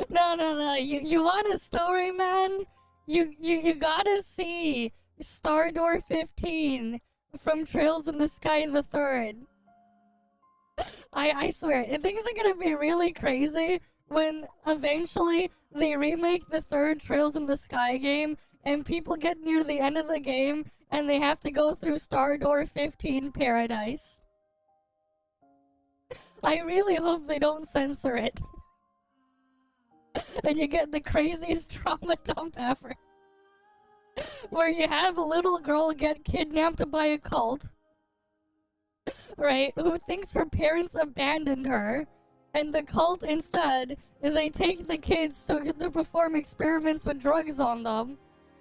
No. You want a story, man? You gotta see Star Door 15 from Trails in the Sky the Third. I swear, things are gonna be really crazy when eventually they remake the third Trails in the Sky game and people get near the end of the game and they have to go through Star Door 15 Paradise. I really hope they don't censor it. And you get the craziest trauma dump ever. Where you have a little girl get kidnapped by a cult, right, who thinks her parents abandoned her, and the cult instead, they take the kids to perform experiments with drugs on them,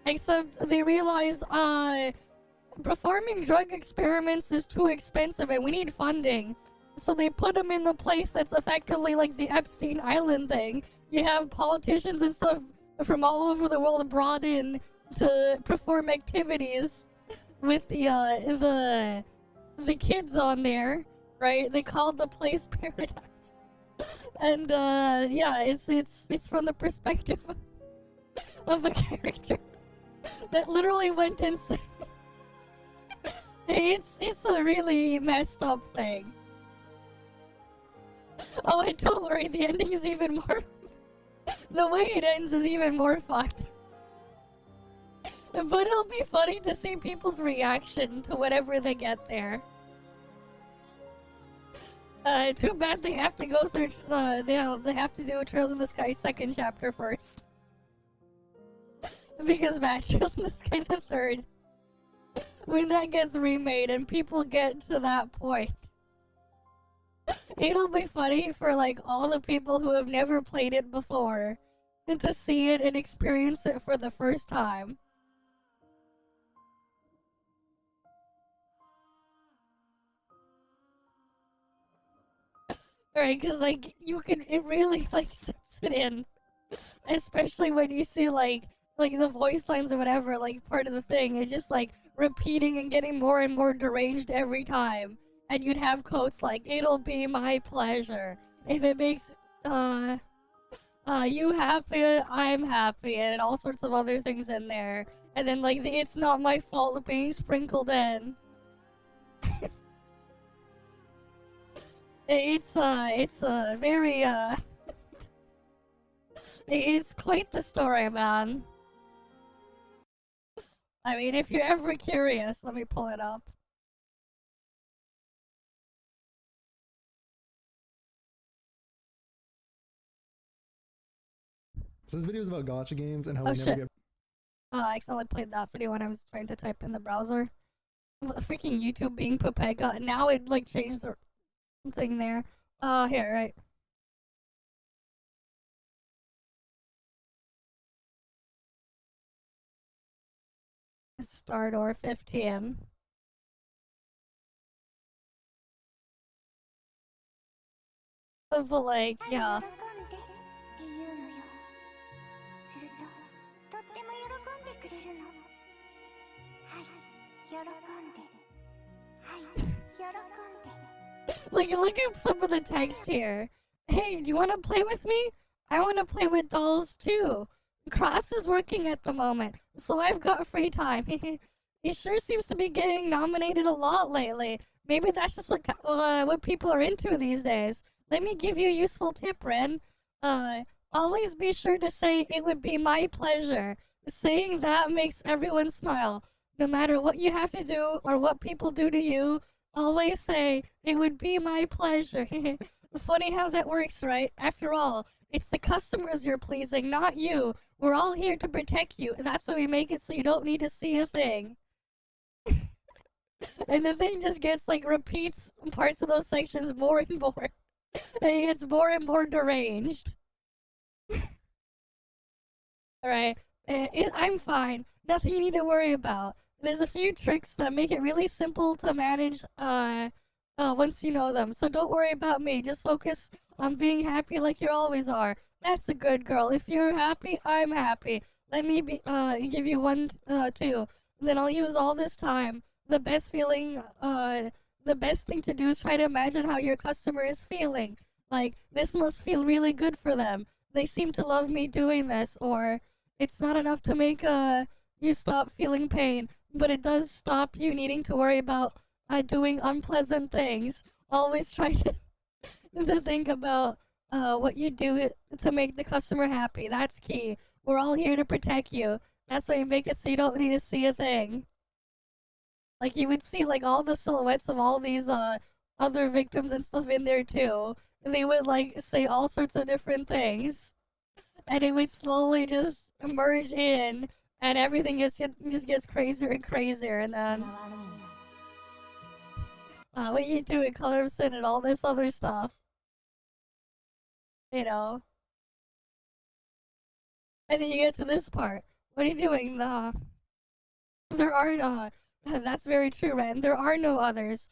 except they realize, performing drug experiments is too expensive and we need funding. So they put them in the place that's effectively like the Epstein Island thing. You have politicians and stuff from all over the world brought in to perform activities with the kids on there, right? They called the place Paradise. And yeah, it's from the perspective of a character that literally went insane. It's a really messed up thing. Oh, and don't worry, the ending is even more... the way it ends is even more fucked. But it'll be funny to see people's reaction to whatever they get there. Too bad they have to go through, they have to do Trails in the Sky second chapter first. Because man, Trails in the Sky the third, when that gets remade and people get to that point, it'll be funny for like all the people who have never played it before and to see it and experience it for the first time. Right, because like it really like sets it in, especially when you see like the voice lines or whatever, like part of the thing is just like repeating and getting more and more deranged every time. And you'd have quotes like, "It'll be my pleasure. If it makes you happy, I'm happy," and all sorts of other things in there. And then like the "it's not my fault" being sprinkled in. It's very it's quite the story, man. I mean, if you're ever curious, let me pull it up. So this video is about gacha games and how Oh, we never shit. get... I accidentally played that video when I was trying to type in the browser. Freaking YouTube being Pepega. Now it like changed the thing there. Here, right. Star Door 15. But like, yeah. Like, look at some of the text here. "Hey, do you want to play with me? I want to play with dolls too. Cross is working at the moment, so I've got free time." He sure seems to be getting nominated a lot lately. Maybe that's just what people are into these days. Let me give you a useful tip, Ren. Always be sure to say, "It would be my pleasure." Saying that makes everyone smile. No matter what you have to do or what people do to you, always say, "It would be my pleasure." Funny how that works, right? After all, it's the customers you're pleasing, not you. We're all here to protect you. That's why we make it so you don't need to see a thing. And the thing just gets like repeats parts of those sections more and more. And it gets more and more deranged. Alright, I'm fine. Nothing you need to worry about. There's a few tricks that make it really simple to manage once you know them. So don't worry about me. Just focus on being happy like you always are. That's a good girl. If you're happy, I'm happy. Let me give you one too. Then I'll use all this time. The best feeling the best thing to do is try to imagine how your customer is feeling. Like, this must feel really good for them. They seem to love me doing this, or it's not enough to make you stop feeling pain, but it does stop you needing to worry about doing unpleasant things. Always try to think about what you do to make the customer happy. That's key. We're all here to protect you. That's why you make it so you don't need to see a thing. Like, you would see, like, all the silhouettes of all these other victims and stuff in there too. And they would, like, say all sorts of different things. And it would slowly just merge in, and everything just gets crazier and crazier. And then what you do in Colorston and all this other stuff, you know. And then you get to this part. What are you doing? There are that's very true, Ren. There are no others.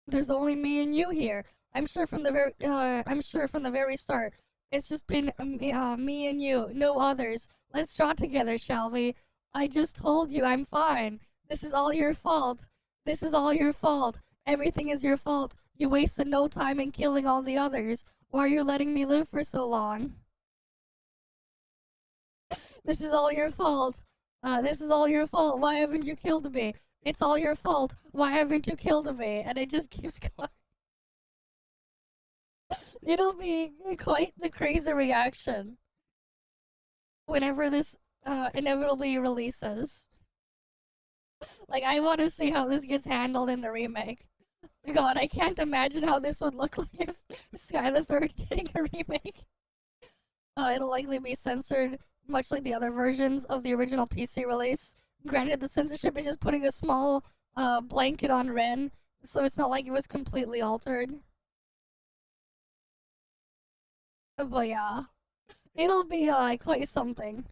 There's only me and you here. I'm sure from the very start. It's just been me and you, no others. Let's draw together, shall we? I just told you I'm fine. This is all your fault. This is all your fault. Everything is your fault. You wasted no time in killing all the others. Why are you letting me live for so long? This is all your fault. This is all your fault. Why haven't you killed me? It's all your fault. Why haven't you killed me? And it just keeps going. It'll be quite the crazy reaction whenever this inevitably releases. Like, I want to see how this gets handled in the remake. God, I can't imagine how this would look like if Sky the Third getting a remake. It'll likely be censored, much like the other versions of the original PC release. Granted, the censorship is just putting a small blanket on Ren, so it's not like it was completely altered. But yeah, it'll be quite something.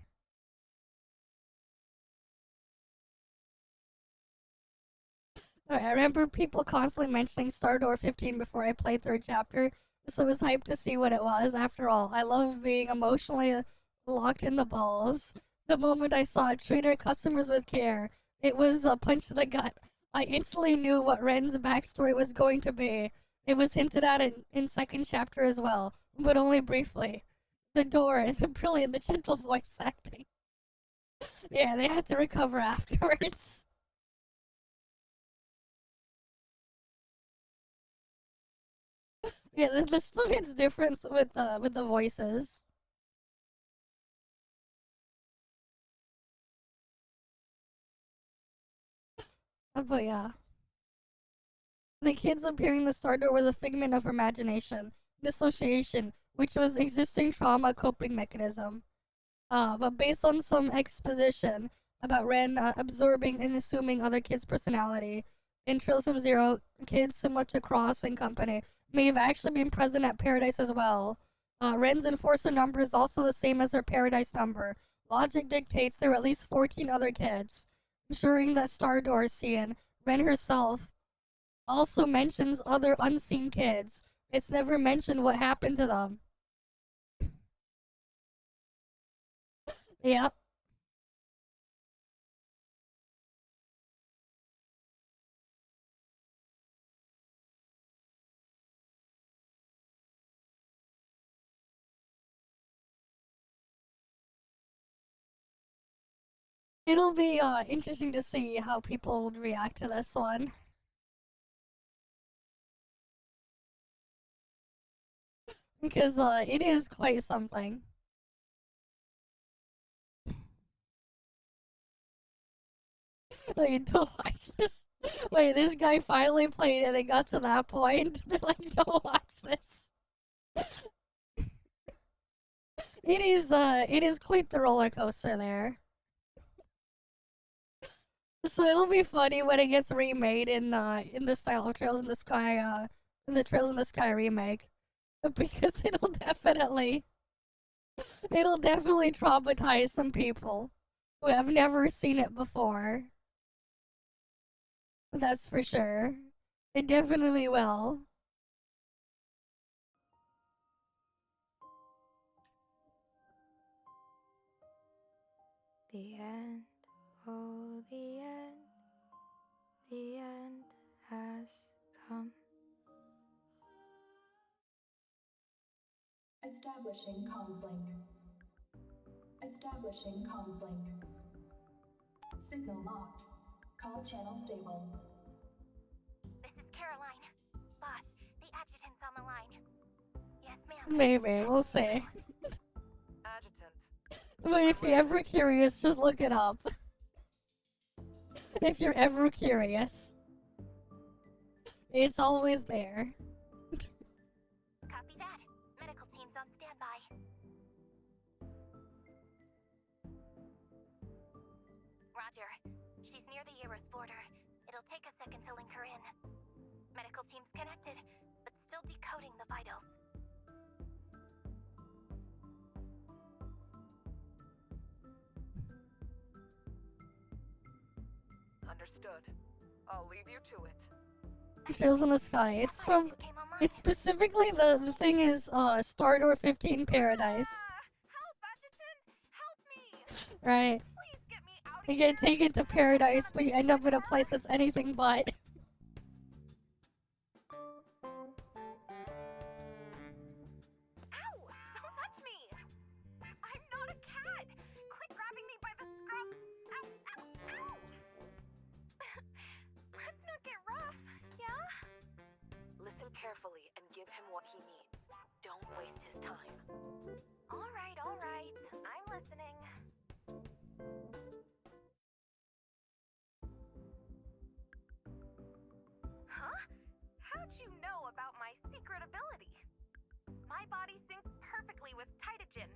Alright, I remember people constantly mentioning Stardoor 15 before I played third chapter, so I was hyped to see what it was. After all, I love being emotionally locked in the balls. The moment I saw it, treat our customers with care, it was a punch to the gut. I instantly knew what Ren's backstory was going to be. It was hinted at in second chapter as well, but only briefly. The door, the brilliant, the gentle voice acting. Yeah, they had to recover afterwards. Yeah, the still gets difference with the voices. But yeah. The kids appearing in the Stardoor was a figment of imagination, dissociation, which was existing trauma coping mechanism. But based on some exposition about Ren absorbing and assuming other kids' personality, in Trails from Zero, kids similar to Cross and company may have actually been present at Paradise as well. Ren's enforcer number is also the same as her Paradise number. Logic dictates there were at least 14 other kids. During that Stardoor scene, Ren herself also mentions other unseen kids. It's never mentioned what happened to them. Yep. It'll be interesting to see how people would react to this one. Because it is quite something. Like, don't watch this. Wait, this guy finally played and it got to that point. They're like, don't watch this. It is quite the roller coaster there. So it'll be funny when it gets remade in the style of Trails in the Sky, the Trails in the Sky remake, because it'll definitely traumatize some people who have never seen it before. That's for sure. It definitely will. The end, oh the end has come. Establishing comms link. Establishing comms link. Signal locked. Call channel stable. This is Caroline. Boss, the adjutant's on the line. Yes, ma'am. Maybe, we'll see. Adjutant. But if you're ever curious, just look it up. If you're ever curious. It's always there. Copy that. Medical team's on standby. Roger. She's near the Eros border. It'll take a second to link her in. Medical team's connected, but still decoding the vitals. Understood. I'll leave you to it. Trails in the Sky. It's from... It's specifically the thing is, Star Door 15 Paradise. Help, Adjutant! Help me! Right. Please get me out of You here! get taken to paradise, but you end up in a place that's anything but. Ow! Don't touch me! I'm not a cat! Quit grabbing me by the scruff! Ow! Ow! Ow! Let's not get rough, yeah? Listen carefully and give him what he needs. Don't waste his time. All right. I'm listening. Huh? How'd you know about my secret ability? My body syncs perfectly with Titagen.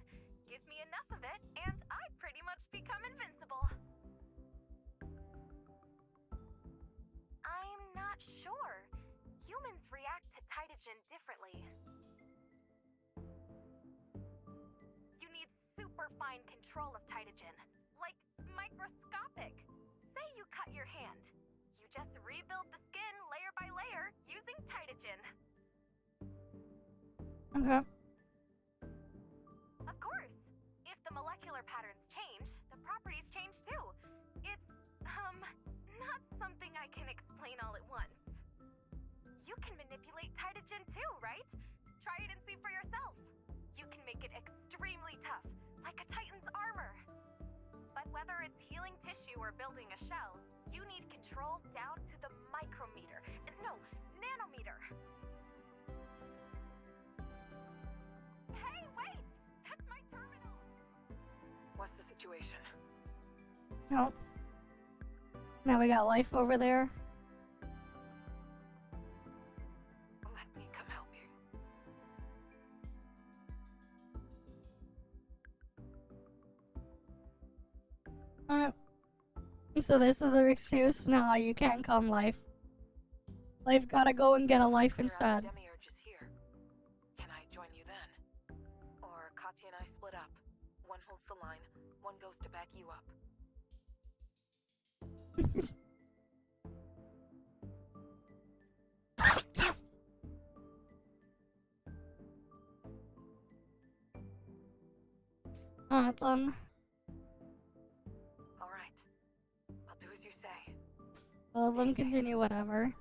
Give me enough of it, and I pretty much become invincible. I'm not sure. Humans react to Titagen differently. You need super fine control of Titagen, like microscopic. Say you cut your hand. You just rebuild the skin layer by layer using Titagen. Okay. Of course. If the molecular patterns change, the properties change too. It's, not something I can explain all at once. You can manipulate Titagen too, right? Try it and see for yourself. You can make it extremely tough, like a Titan's armor. But whether it's healing tissue or building a shell, you need control down to the micrometer. No, nanometer. Hey, wait! That's my terminal! What's the situation? No. Now we got life over there. Let me come help you. Alright. So this is their excuse? Nah, you can't come, Life. Life gotta go and get a life instead. Demiurge is here. Can I join you then? Or Katya and I split up. One holds the line, one goes to back you up. Alright then. Alright. I'll do as you say. Well, let them continue whatever.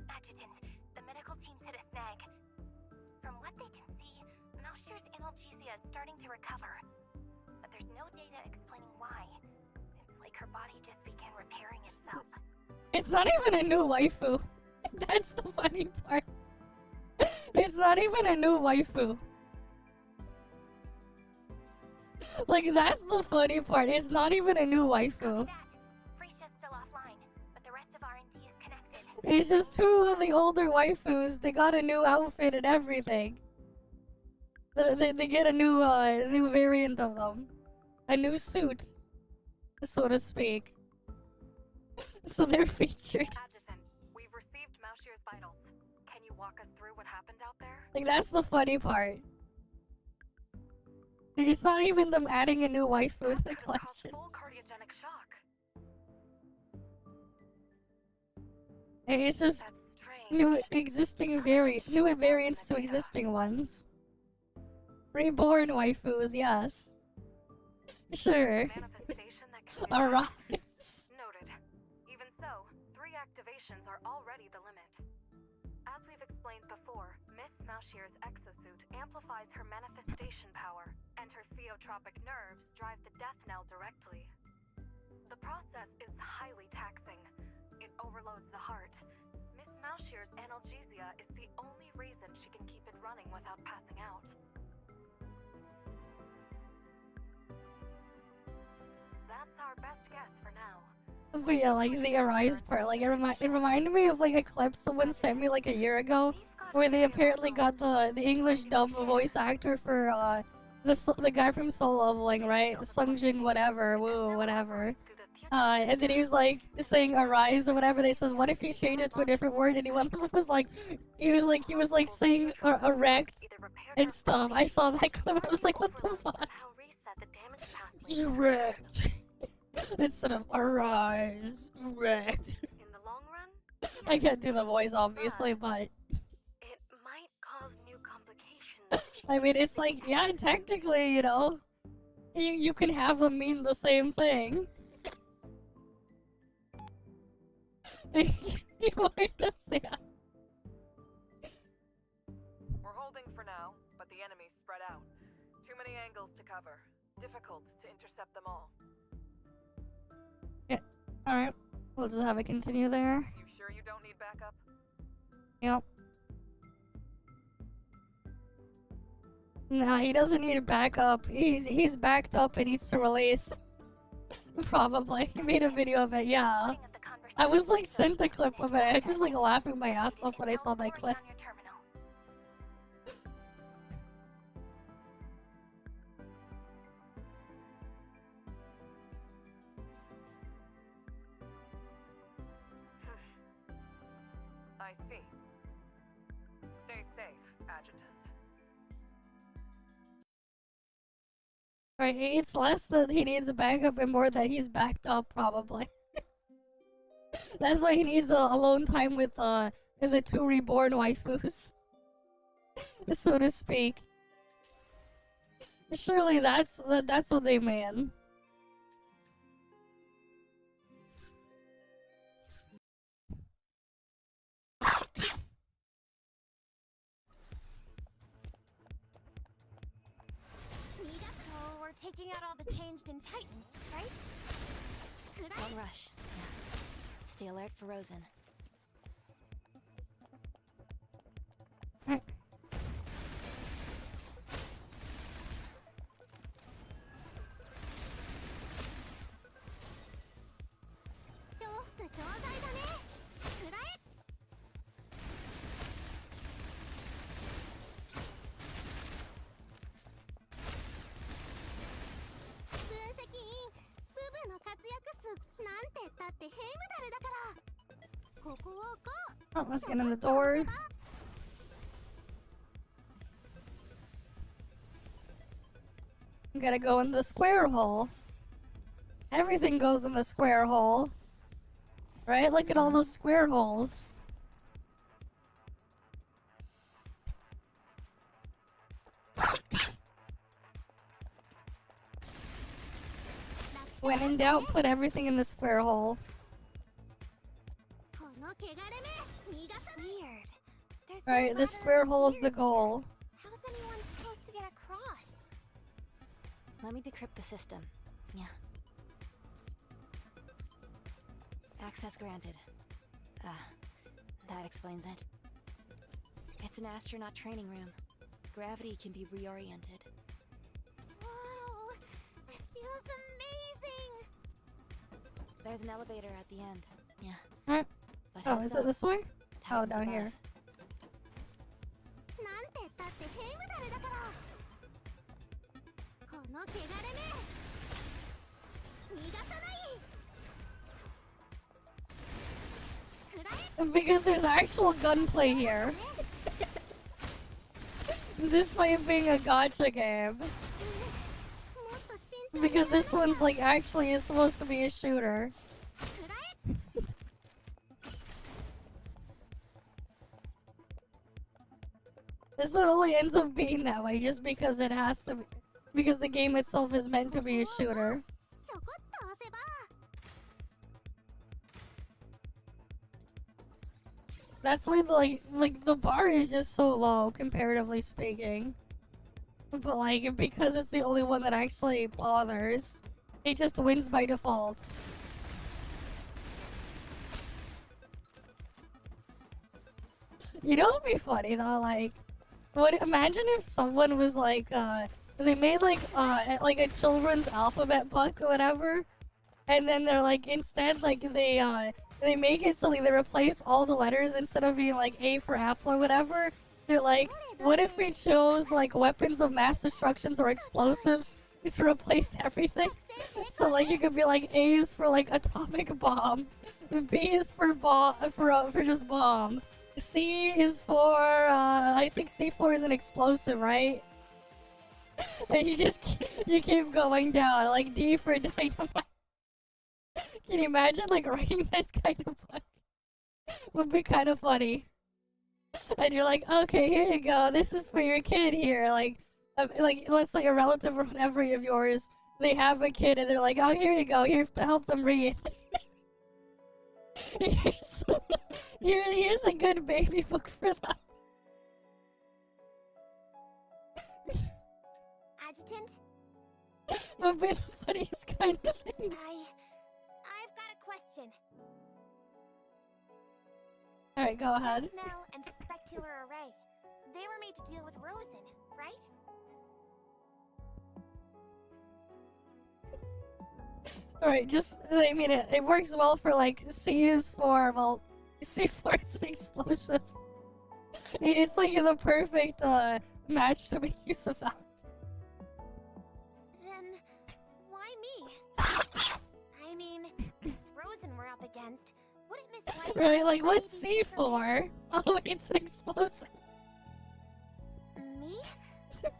Adjutant, the medical team's hit a snag. From what they can see, Mouse's analgesia is starting to recover. But there's no data explaining why. It's like her body just began repairing itself. It's not even a new waifu. That's the funny part. It's not even a new waifu. Like, that's the funny part. It's not even a new waifu. Frisia's still offline, but the rest of R&D is connected. It's just two of the older waifus. They got a new outfit and everything. They get a new variant of them. A new suit, so to speak. So they're featured. Adjutant, we've received Mouse's vitals. Can you walk us through what happened out there? Like, that's the funny part. It's not even them adding a new waifu to the collection. Full cardiogenic shock. It's just... That's strange. new variants to existing ones. Reborn waifus, yes. Sure. Arise. Noted. Even so, 3 activations are already the limit. As we've explained before, Miss Moushier's exosuit amplifies her manifestation power, and her theotropic nerves drive the death knell directly. The process is highly taxing. It overloads the heart. Miss Moushier's analgesia is the only reason she can keep it running without passing out. That's our best guess for now. But yeah, like the Arise part, like it reminded me of like a clip someone sent me like a year ago, where they apparently got the English dub voice actor for the guy from Soul Leveling, right? Sungjin whatever, woo whatever. And then he was like saying Arise or whatever. They says, what if he changed it to a different word? And he was like saying erect and stuff. I saw that clip. I was like, what the fuck? Erect. Instead of Arise. Erect. In the long run, I can't do the voice obviously, but it might cause new complications. I mean, it's like, yeah, technically, you know, you can have them mean the same thing. You wanted to see that. We're holding for now, but the enemy's spread out. Too many angles to cover. Difficult to intercept them all. Yeah, alright. We'll just have it continue there. You sure you don't need backup? Yep. Nah, he doesn't need backup. He's backed up and needs to release. Probably. He made a video of it, yeah. I was like sent a clip of it. I was like laughing my ass off when I saw that clip. I see. Stay safe, Adjutant. Right, it's less that he needs a backup and more that he's backed up, probably. That's why he needs alone time with the 2 reborn waifus. So to speak. Surely that's what they mean. So we're taking out all the changed in Titans, right? Don't rush. Yeah. Stay alert for Rosen. Oh, let's get in the door. Gotta go in the square hole. Everything goes in the square hole. Right? Look at all those square holes. When in doubt, put everything in the square hole. Weird. Right, the square hole is the goal. How's anyone supposed to get across? Let me decrypt the system. Yeah. Access granted. That explains it. It's an astronaut training room. Gravity can be reoriented. Whoa! This feels amazing! There's an elevator at the end. Yeah. Huh? But Oh, heads is it this way? Titans Oh, down above. here. Because there's actual gunplay here. Despite being a gacha game. Because this one's like actually is supposed to be a shooter. This one only ends up being that way just because it has to be, because the game itself is meant to be a shooter. That's why like the bar is just so low comparatively speaking. But like because it's the only one that actually bothers, it just wins by default. You know what'd be funny though, like imagine if someone was like they made like a children's alphabet book or whatever, and then they're like instead like they make it so like they replace all the letters instead of being like A for apple or whatever. They're like, what if we chose like weapons of mass destructions or explosives to replace everything? So like you could be like A is for like atomic bomb, B is for for just bomb, C is for I think C4 is an explosive, right? And you keep going down, like D for dynamite. Can you imagine like writing that kind of book? Would be kind of funny. And you're like, okay, here you go. This is for your kid here. Like let's say a relative or whatever of yours, they have a kid and they're like, oh, here you go. Here to help them read. Here's a good baby book for them. Adjutant? Would be the funniest kind of thing. I've got a question. Alright, go ahead. Knell and Specular Array. They were made to deal with Rosen, right? Alright, just, I mean, it works well for, like, C is for, well, C4 is an explosive. It's, like, the perfect, match to make use of that. Then, why me? I mean, it's Rosen we're up against. Wouldn't Miss White... Right, like, what's C for? Oh, it's an explosive. Me?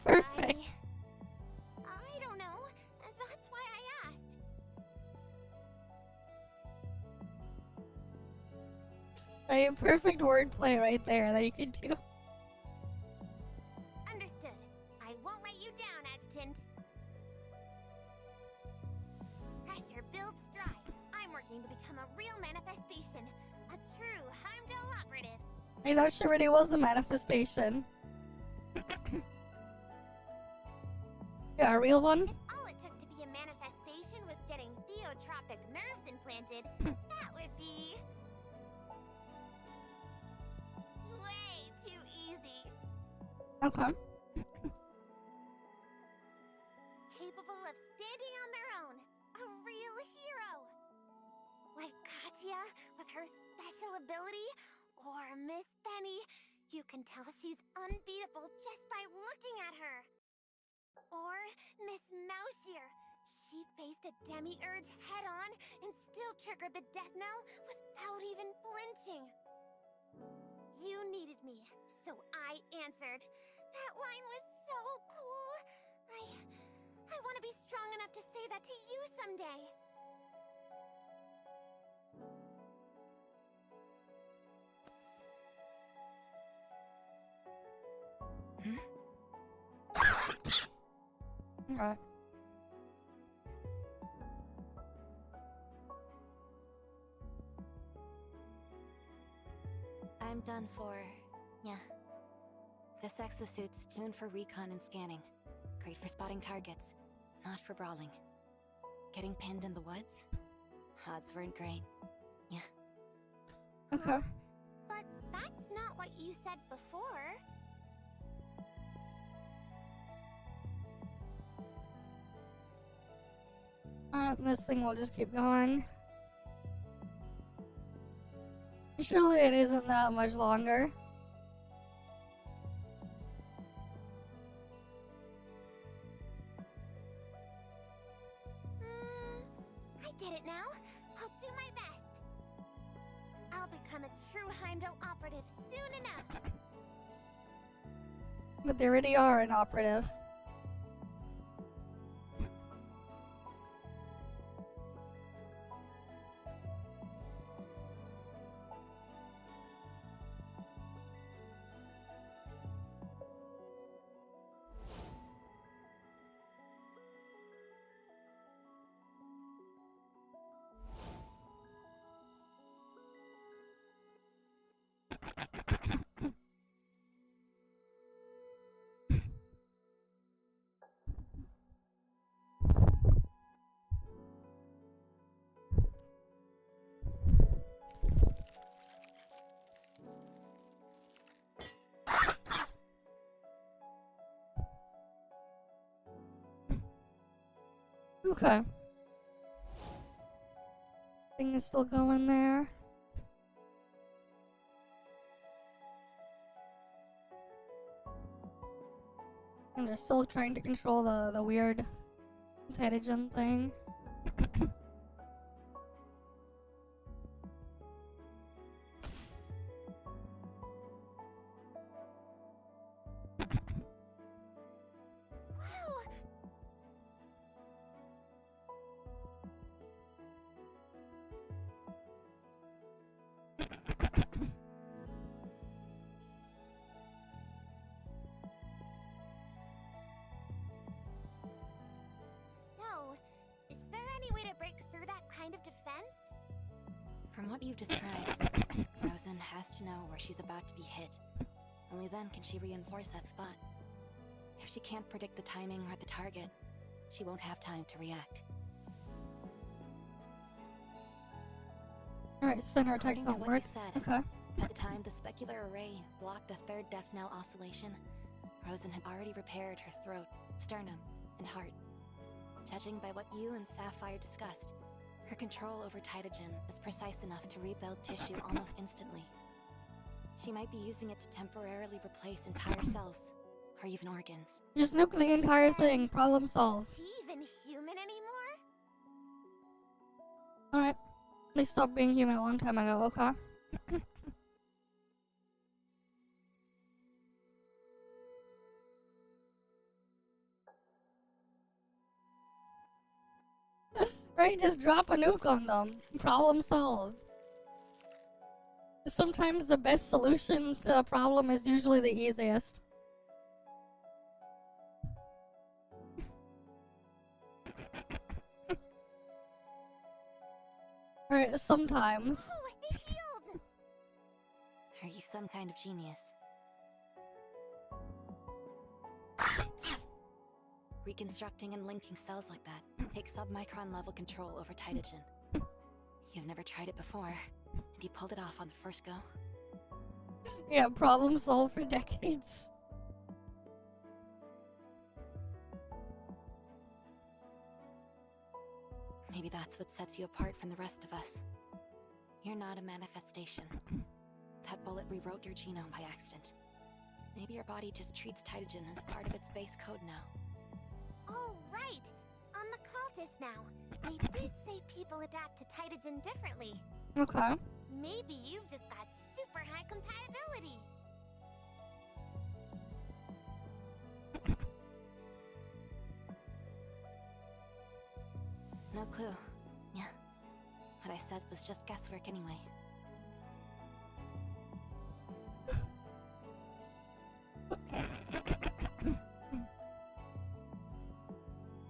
Perfect. I don't know. That's why I asked. Right, perfect wordplay right there that you could do. Understood. I won't let you down, Adjutant. Pressure builds stride. I'm working to become a real manifestation. A true Heimdall operative. I thought she already was a manifestation. Yeah, a real one? If all it took to be a manifestation was getting theotropic nerves implanted, that would be... way too easy. Okay. Capable of standing on their own. A real hero. Like Katya with her special ability, or Miss Penny, you can tell she's unbeatable just by looking at her. Or Miss Moushier, she faced a demiurge head-on and still triggered the death knell without even flinching. You needed me, so I answered. That line was so cool. I want to be strong enough to say that to you someday. Alright. I'm done for... yeah. This exosuit's tuned for recon and scanning. Great for spotting targets, not for brawling. Getting pinned in the woods? Odds weren't great. Yeah. Okay. But that's not what you said before. This thing will just keep going. Surely it isn't that much longer. I get it now. I'll do my best. I'll become a true Heimdall operative soon enough. But they already are an operative. Okay. Thing is still going there. And they're still trying to control the weird intelligent thing. So, is there any way to break through that kind of defense? From what you've described, Rosen has to know where she's about to be hit. Only then can she reinforce that spot. If she can't predict the timing or the target, she won't have time to react. Alright, center attacks According to don't what work. you said, Okay. at the time the specular array blocked the third death knell oscillation, Rosen had already repaired her throat, sternum, and heart. Judging by what you and Sapphire discussed, her control over Titagen is precise enough to rebuild tissue almost instantly. She might be using it to temporarily replace entire cells, or even organs. Just nuke the entire thing. Problem solved. Is she even human anymore? Alright. They stopped being human a long time ago, okay. Right, just drop a nuke on them. Problem solved. Sometimes the best solution to a problem is usually the easiest. Alright, sometimes. Oh, it healed! Are you some kind of genius? Reconstructing and linking cells like that takes submicron level control over Titagen. You've never tried it before, and you pulled it off on the first go. Yeah, problem solved for decades. Maybe that's what sets you apart from the rest of us. You're not a manifestation. That bullet rewrote your genome by accident. Maybe your body just treats Titagen as part of its base code now. Oh, right! On the cultist now. They did say people adapt to Titagen differently. Okay. Maybe you've just got super high compatibility. No clue. Yeah. What I said was just guesswork anyway.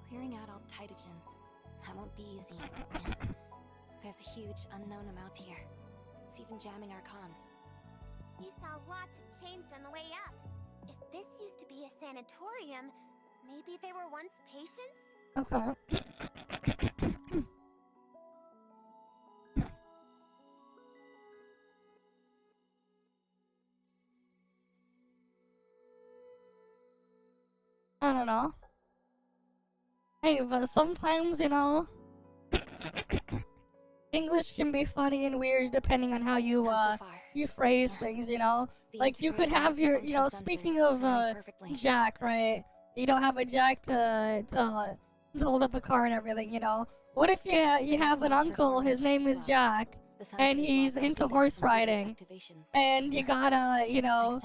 Clearing out all the Titagen. That won't be easy. Yeah. There's a huge unknown amount here. It's even jamming our comms. You saw lots have changed on the way up. If this used to be a sanatorium, maybe they were once patients? Okay. I don't know. Hey, but sometimes, you know, English can be funny and weird depending on how you you phrase things, you know? Like you could have your, you know, speaking of Jack, right? You don't have a Jack to hold up a car and everything, you know? What if you have an uncle, his name is Jack, and he's into horse riding, and you gotta, you know,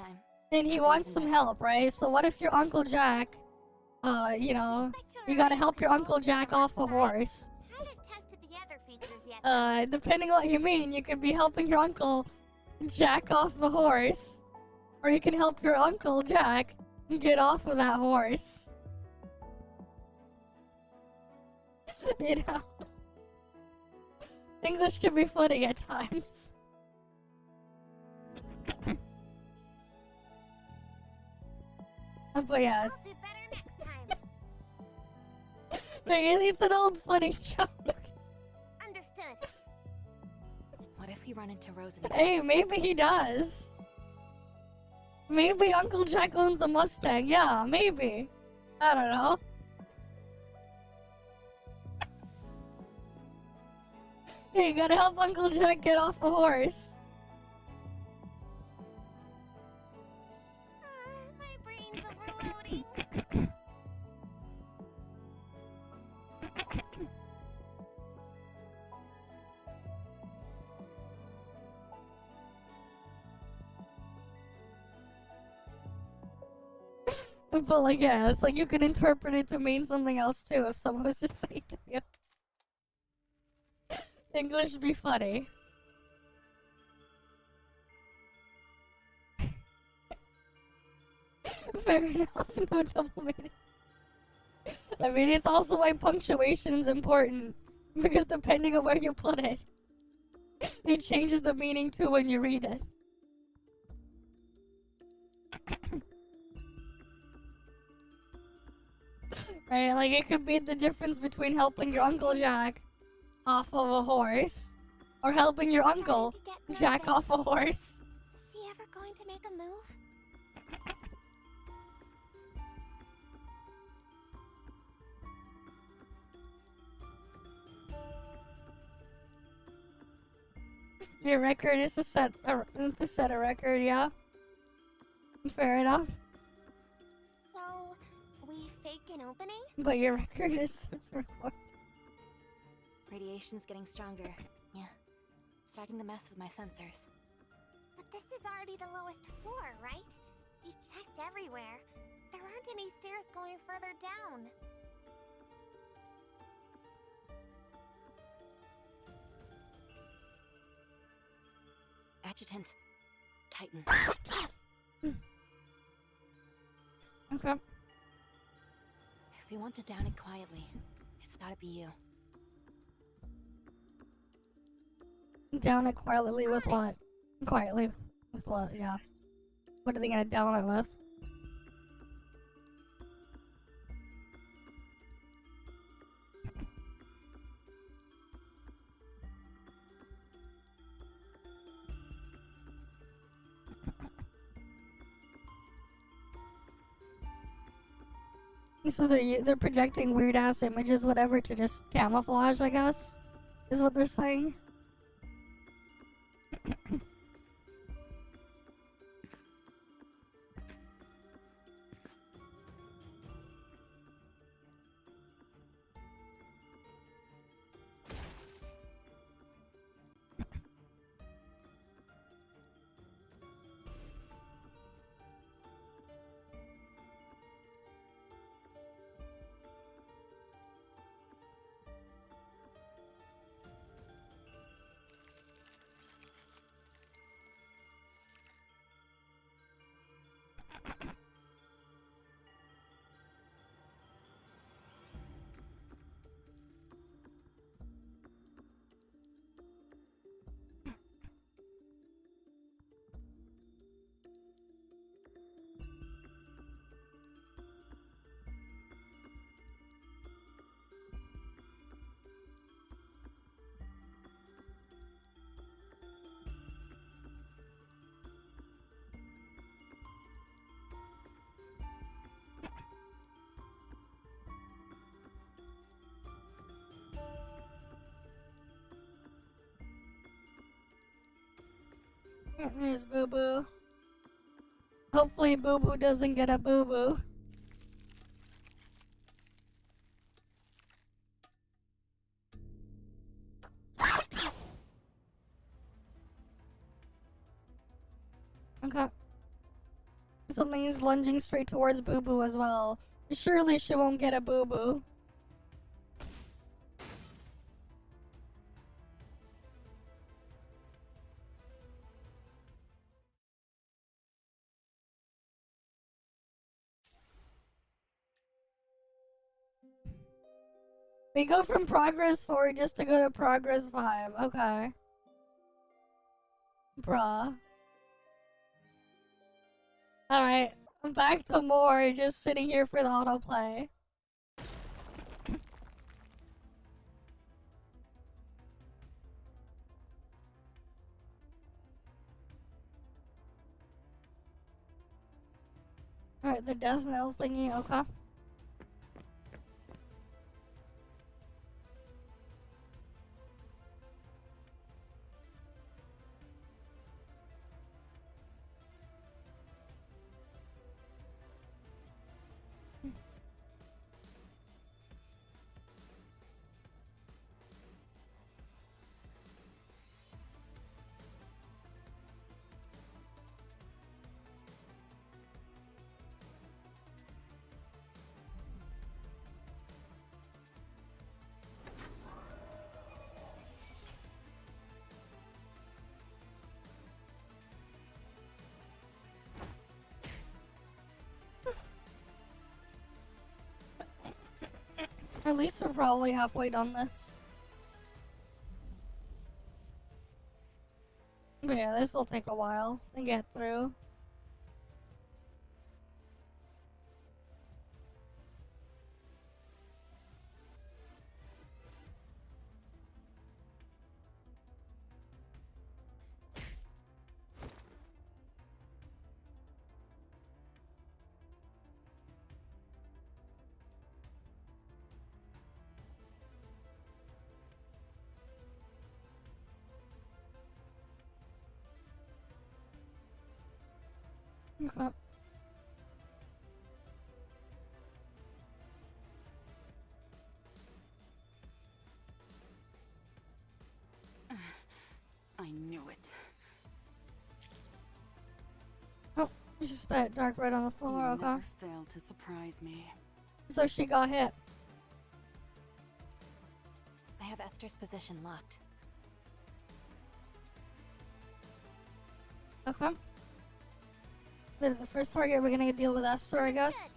and he wants some help, right? So what if your Uncle Jack, you know, you gotta help your Uncle Jack off a horse. Haven't tested the other features yet. Depending what you mean, you could be helping your Uncle Jack off the horse, or you can help your Uncle Jack get off of that horse. You know? English can be funny at times. But yes. I'll do better next time. It's an old funny joke. Understood. What if we run into Rosen? Hey, maybe he does. Maybe Uncle Jack owns a Mustang. Yeah, maybe. I don't know. Hey, you gotta help Uncle Jack get off a horse. My brain's overloading. But like, yeah, it's like you can interpret it to mean something else too if someone was to say to you. English be funny. Fair enough, no double meaning. I mean, it's also why punctuation is important. Because depending on where you put it, it changes the meaning too when you read it. Right, like it could be the difference between helping your Uncle Jack off of a horse or helping your uncle jack off a horse. Is she ever going to make a move? Your record is to set a record, yeah? Fair enough. So, we fake an opening? But your record is set to record. Radiation's getting stronger. Yeah. Starting to mess with my sensors. But this is already the lowest floor, right? We've checked everywhere. There aren't any stairs going further down. Adjutant. Titan. Okay. If we want to down it quietly, it's gotta be you. Down it quietly with what? Quietly with what, yeah. What are they gonna down it with? So they're projecting weird ass images, whatever, to just camouflage, I guess, is what they're saying. There's Boo Boo. Hopefully Boo Boo doesn't get a boo boo. Okay. Something is lunging straight towards Boo Boo as well. Surely she won't get a boo boo. We go from progress 4 just to go to progress 5. Okay. Bruh. Alright, I'm back to more, just sitting here for the autoplay. Alright, the death knell thingy, okay. At least we're probably halfway done this. But yeah, this will take a while to get through. Okay. I knew it. Oh, she spat dark red on the floor, You okay. never failed to surprise me. So she got hit. I have Esther's position locked. Okay. The first target we're gonna deal with Esther, I guess.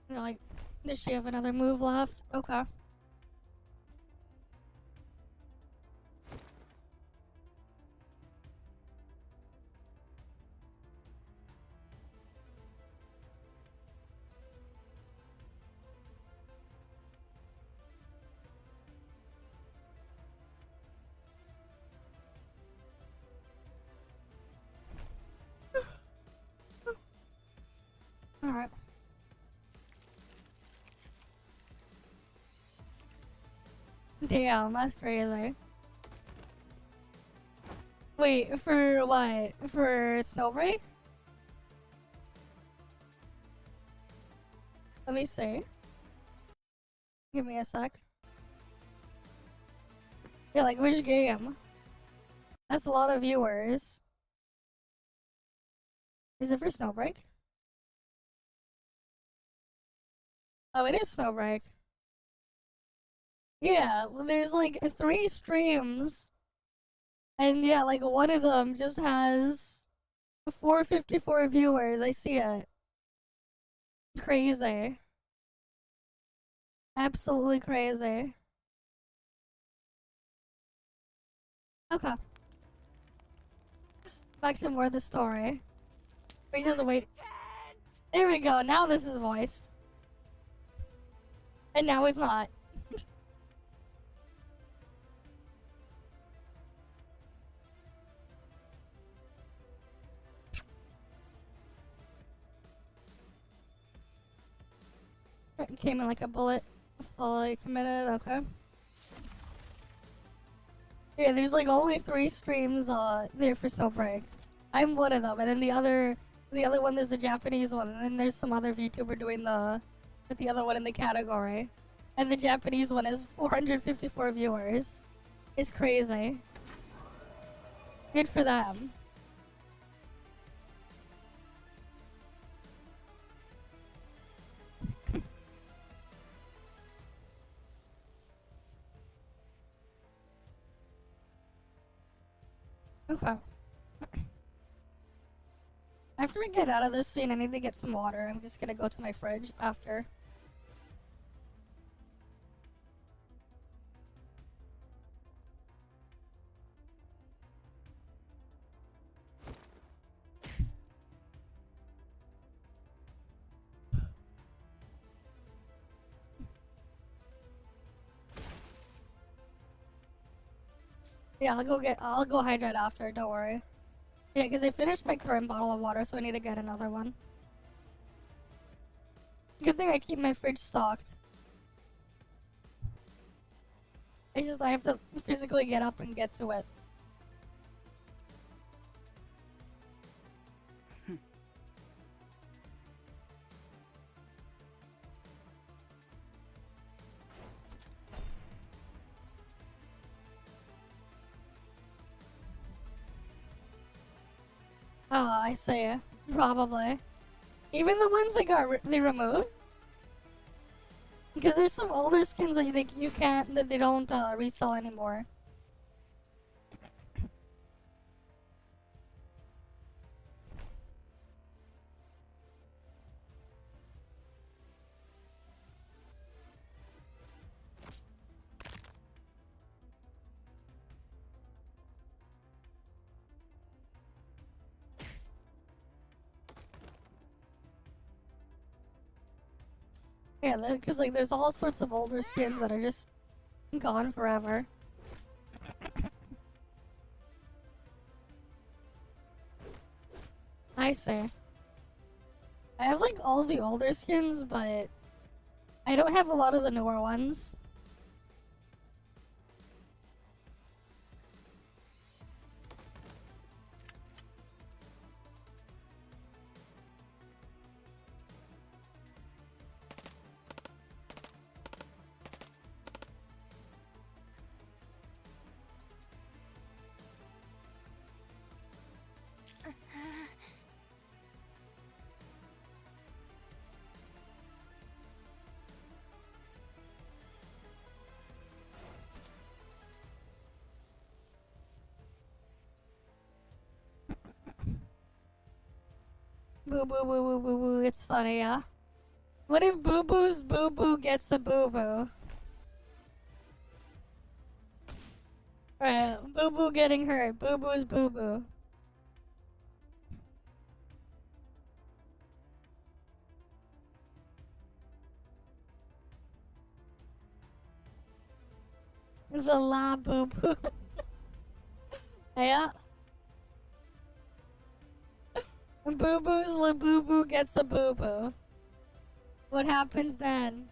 Like, does she have another move left? Okay. Alright. Damn, that's crazy. Wait, for what? For Snowbreak? Let me see. Give me a sec. Yeah, like which game? That's a lot of viewers. Is it for Snowbreak? Oh, it is Snowbreak. Yeah, well, there's like 3 streams. And yeah, like one of them just has 454 viewers. I see it. Crazy. Absolutely crazy. Okay. Back to more of the story. We just wait. There we go. Now this is voiced. And now it's not. It came in like a bullet. Fully committed. Okay. Yeah, there's like only 3 streams there for Snowbreak. I'm one of them, and then the other one there's a Japanese one, and then there's some other VTuber doing the other one in the category. And the Japanese one is 454 viewers. It's crazy. Good for them. Okay. After we get out of this scene, I need to get some water. I'm just gonna go to my fridge after. Yeah, I'll go hydrate after, don't worry. Yeah, because I finished my current bottle of water, so I need to get another one. Good thing I keep my fridge stocked. It's just I have to physically get up and get to it. Oh, I see. Probably. Even the ones that they removed? Because there's some older skins that you can't, that they don't resell anymore. Yeah, because like there's all sorts of older skins that are just gone forever. I see. I have like all the older skins, but I don't have a lot of the newer ones. Boo boo boo boo boo boo, it's funny, yeah? What if Boo Boo's Boo Boo gets a Boo Boo? Right, Boo Boo getting hurt. Boo Boo's Boo Boo. The La Boo Boo. Yeah. Boo Boo's La Boo Boo gets a Boo Boo. What happens then?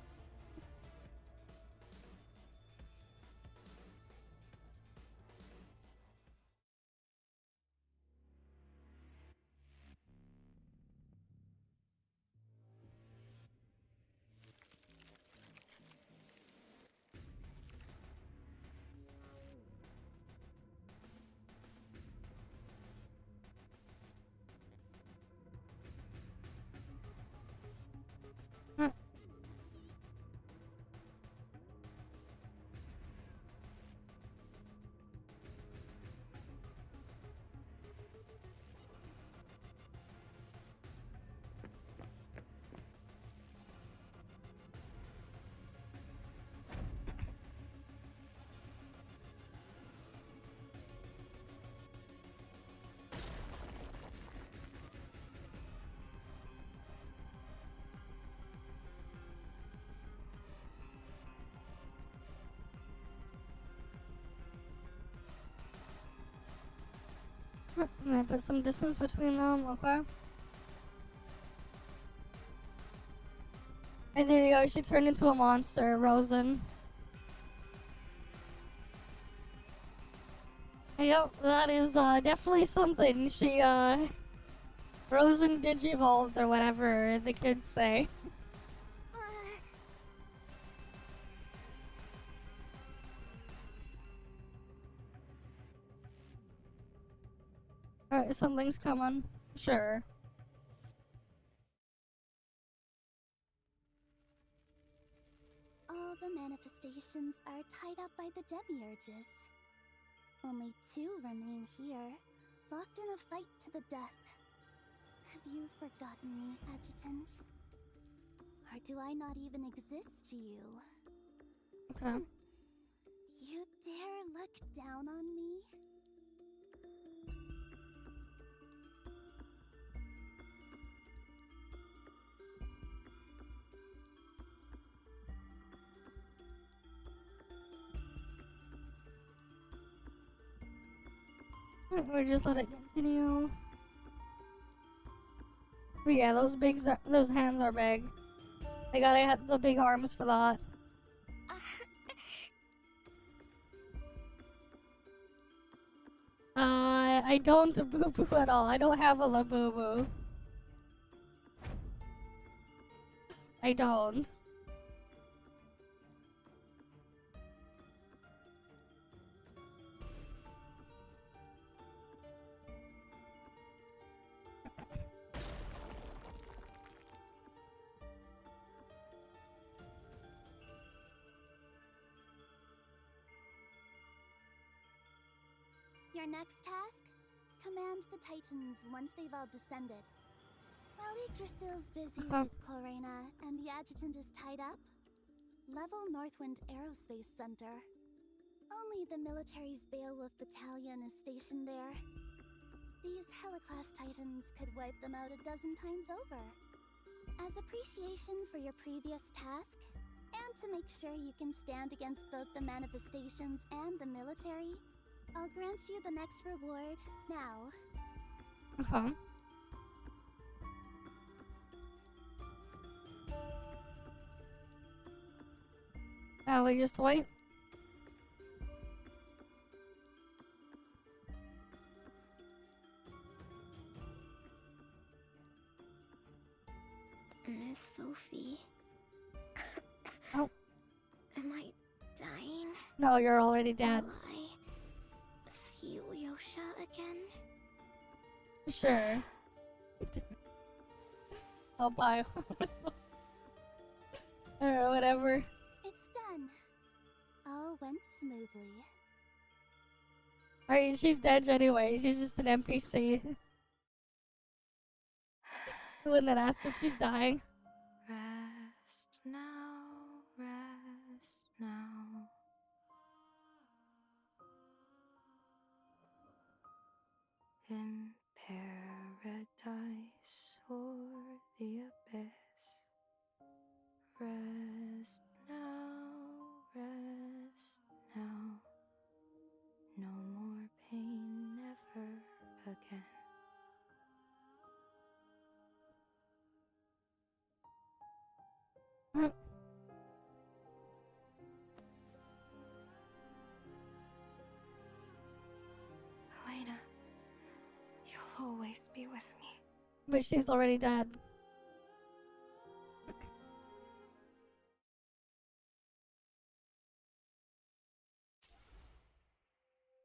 And I put some distance between them, okay? And there you go, she turned into a monster, Rosen. Yep, that is definitely something. She Rosen digivolved or whatever the kids say. Alright, something's coming. Sure. All the manifestations are tied up by the demiurges. Only 2 remain here, locked in a fight to the death. Have you forgotten me, Adjutant? Or do I not even exist to you? Okay. You dare look down on me? Or just let it continue. But yeah, those hands are big. They gotta have the big arms for that. I don't boo boo at all. I don't have a la boo boo. I don't. Your next task? Command the Titans once they've all descended. While Yggdrasil's busy with Corena and the adjutant is tied up, level Northwind Aerospace Center. Only the military's Beowulf Battalion is stationed there. These Heliclass Titans could wipe them out a dozen times over. As appreciation for your previous task, and to make sure you can stand against both the manifestations and the military, I'll grant you the next reward now. Okay. Now we just wait. Miss Sophie. Oh. Am I dying? No, you're already dead. Will I see Lyosha again? Sure. Oh, bye. Alright, whatever. It's done. All went smoothly. Alright, she's dead anyway. She's just an NPC. The one that asks if she's dying. Rest now, rest now. In paradise or the abyss. Rest now, rest now. No more pain ever again. Elena, you'll always be with me. But she's already dead.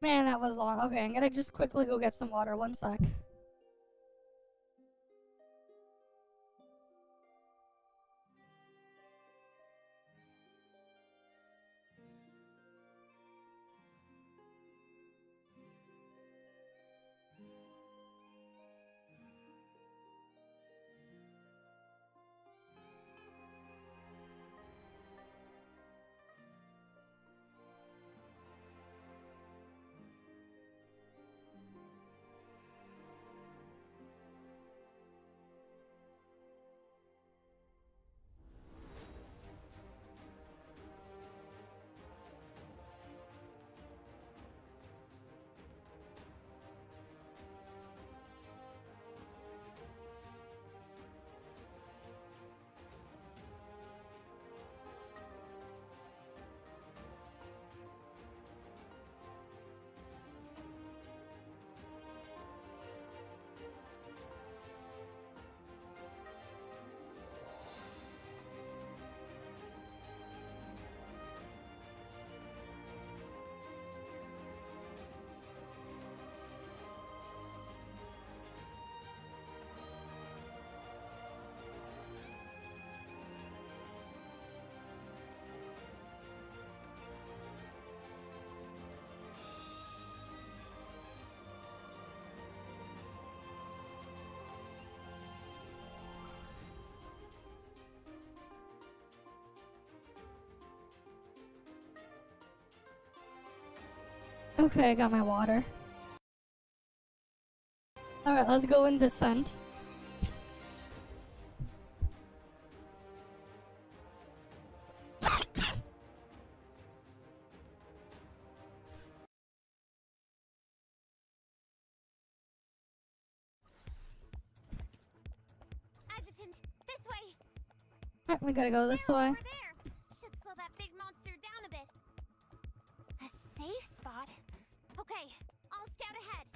Man, that was long. Okay, I'm gonna just quickly go get some water. One sec. Okay, I got my water. Alright, let's go in descent. Adjutant, this way! Alright, we gotta go this way. Over there! Should slow that big monster down a bit. A safe spot? Okay, I'll scout ahead.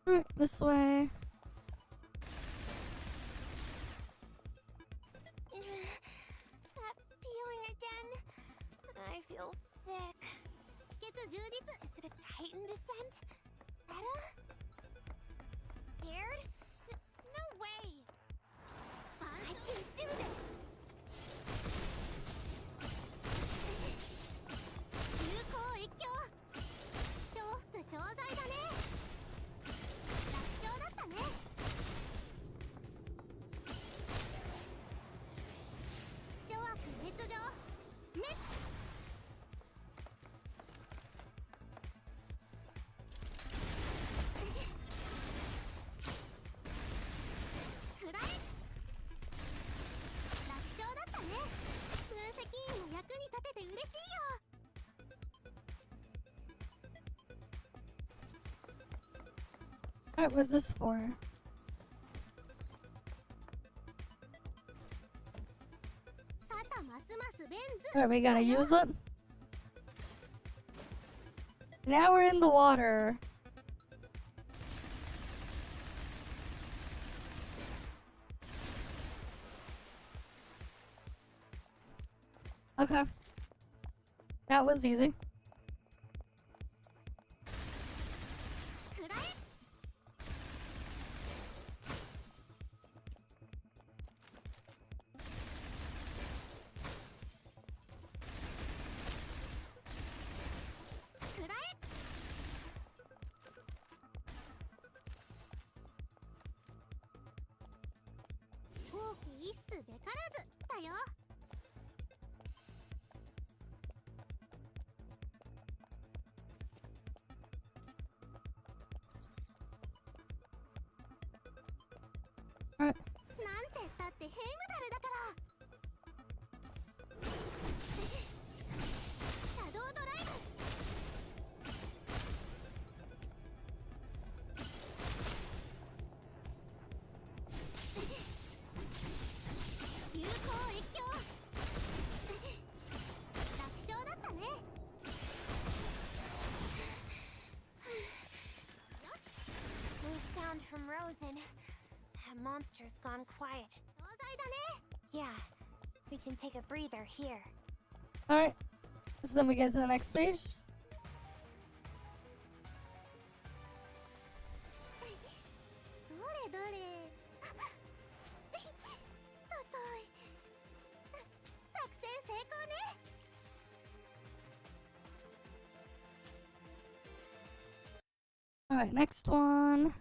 Alright, this way. That Alright, what's this for? Alright, we gotta use it. Now we're in the water. Okay. That was easy. Alright. New sound from Rosen. That monster's gone quiet. Yeah, we can take a breather here. Alright. So then we get to the next stage. Alright, next one.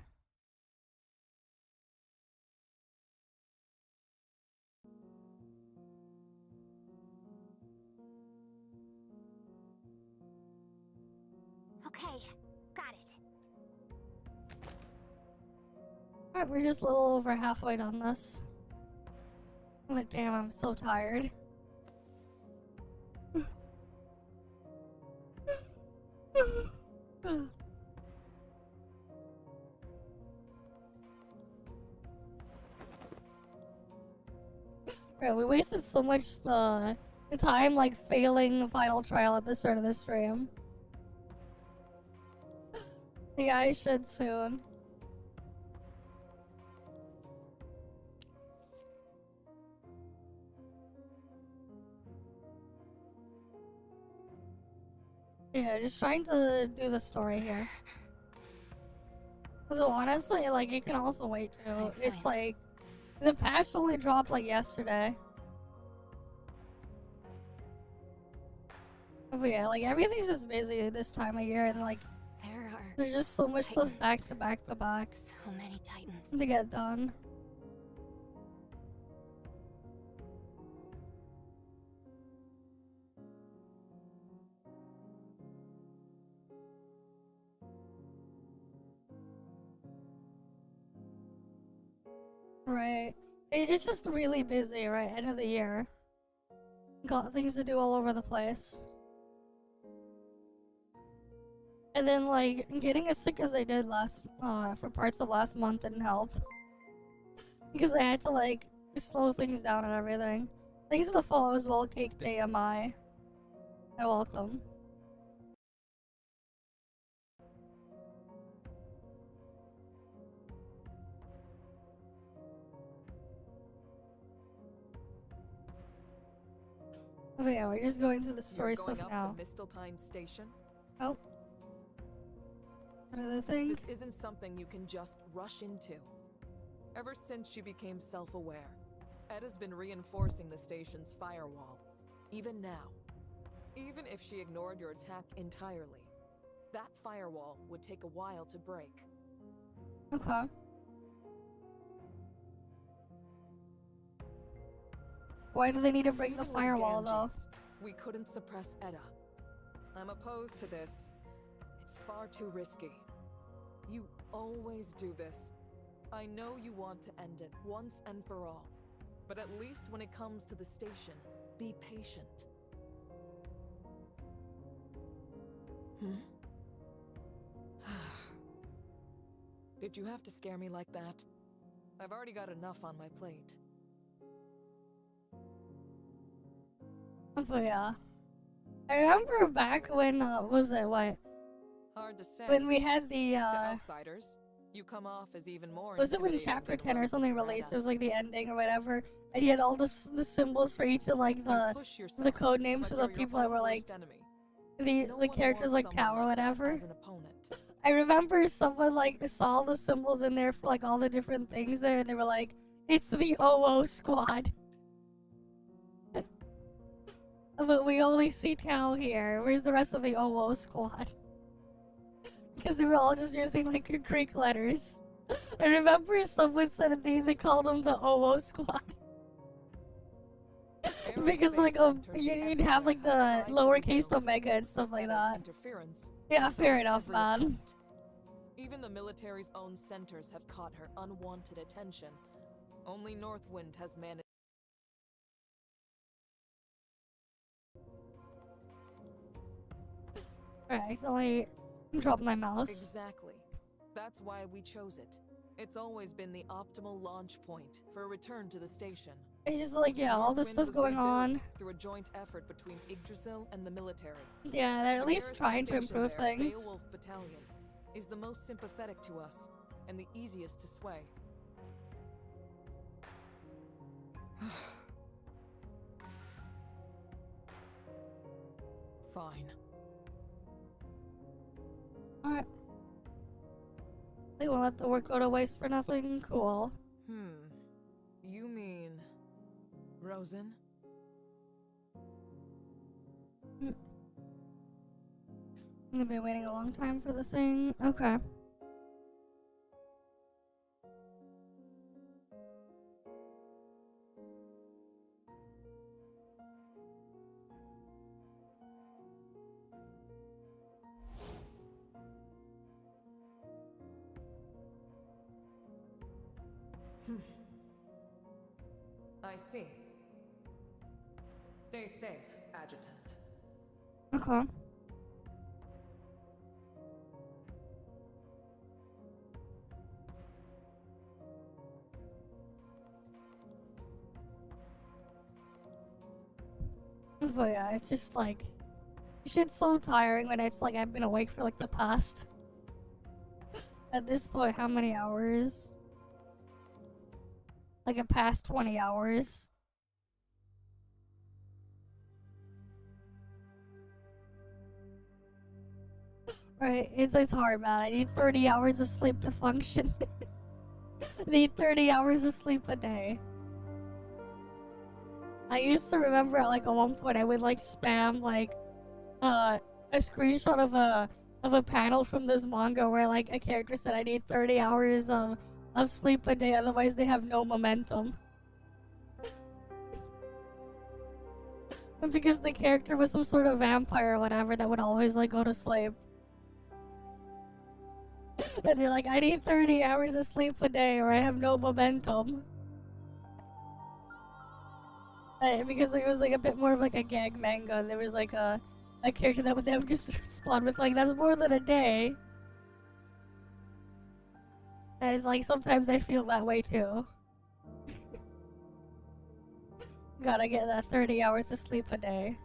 Okay, got it. Alright, we're just a little over halfway done this. But damn, I'm so tired. Right, we wasted so much the time like failing the final trial at the start of the stream. Yeah, I should soon. Yeah, just trying to do the story here. Though honestly, like, it can also wait too. It's like, the patch only dropped like yesterday. But yeah, like, everything's just busy this time of year, and like, there's just so much stuff back to back to back. So many titans. To get done. Right. It's just really busy, right? End of the year. Got things to do all over the place. And then, like, getting as sick as I did for parts of last month didn't help. Because I had to, like, slow things down and everything. Thanks to the follow as well, Caked AMI. You're welcome. Oh yeah, we're just going through the story stuff now. Going up to Misteltine Station? Oh. What other thing? This isn't something you can just rush into. Ever since she became self-aware, Edda's been reinforcing the station's firewall. Even now. Even if she ignored your attack entirely, that firewall would take a while to break. Okay. Why do they need to break the firewall, though? We couldn't suppress Edda. I'm opposed to this. It's far too risky. You always do this. I know you want to end it once and for all. But at least when it comes to the station, be patient. Did you have to scare me like that? I've already got enough on my plate. But yeah. I remember back when, was it, what? Hard to say. When we had the, To outsiders, you come off as even more was it when intimidating Chapter than 10 or Rose something and released? Greta. It was like the ending or whatever. And you had all the symbols for each of like the code names for the people that were like the characters like Tau or whatever. As an opponent. I remember someone like saw all the symbols in there for like all the different things there, and they were like, "It's the OO squad." But we only see Tau here. Where's the rest of the OO squad? Because they were all just using like Greek letters. I remember someone said they called them the OO squad. Because like you'd have like the lowercase omega and stuff like that. Yeah, fair enough, man. Even the military's own centers have caught her unwanted attention. Only Northwind has managed. Alright, I accidentally dropped my mouse. Exactly. That's why we chose it. It's always been the optimal launch point for a return to the station. It's just like, yeah, all this stuff going on. Through a joint effort between Yggdrasil and the military. Yeah, they're at least trying to improve things. Beowulf Battalion is the most sympathetic to us and the easiest to sway. Fine. Alright. They won't let the work go to waste for nothing? Cool. You mean... Rosen? I'm gonna be waiting a long time for the thing. Okay. I see. Stay safe, Adjutant. Okay. But yeah, it's just like, shit's so tiring when it's like I've been awake for like the past, at this point, how many hours? Like a past 20 hours. Right, it's hard, man. I need 30 hours of sleep to function. I need 30 hours of sleep a day. I used to remember at like at one point I would like spam like a screenshot of a panel from this manga where like a character said I need 30 hours of sleep a day, otherwise they have no momentum. Because the character was some sort of vampire or whatever that would always like go to sleep. And they're like, I need 30 hours of sleep a day or I have no momentum. Because it was like a bit more of like a gag manga. There was like a character that would then just respond with like, that's more than a day. And it's like, sometimes I feel that way too. Gotta get that 30 hours of sleep a day.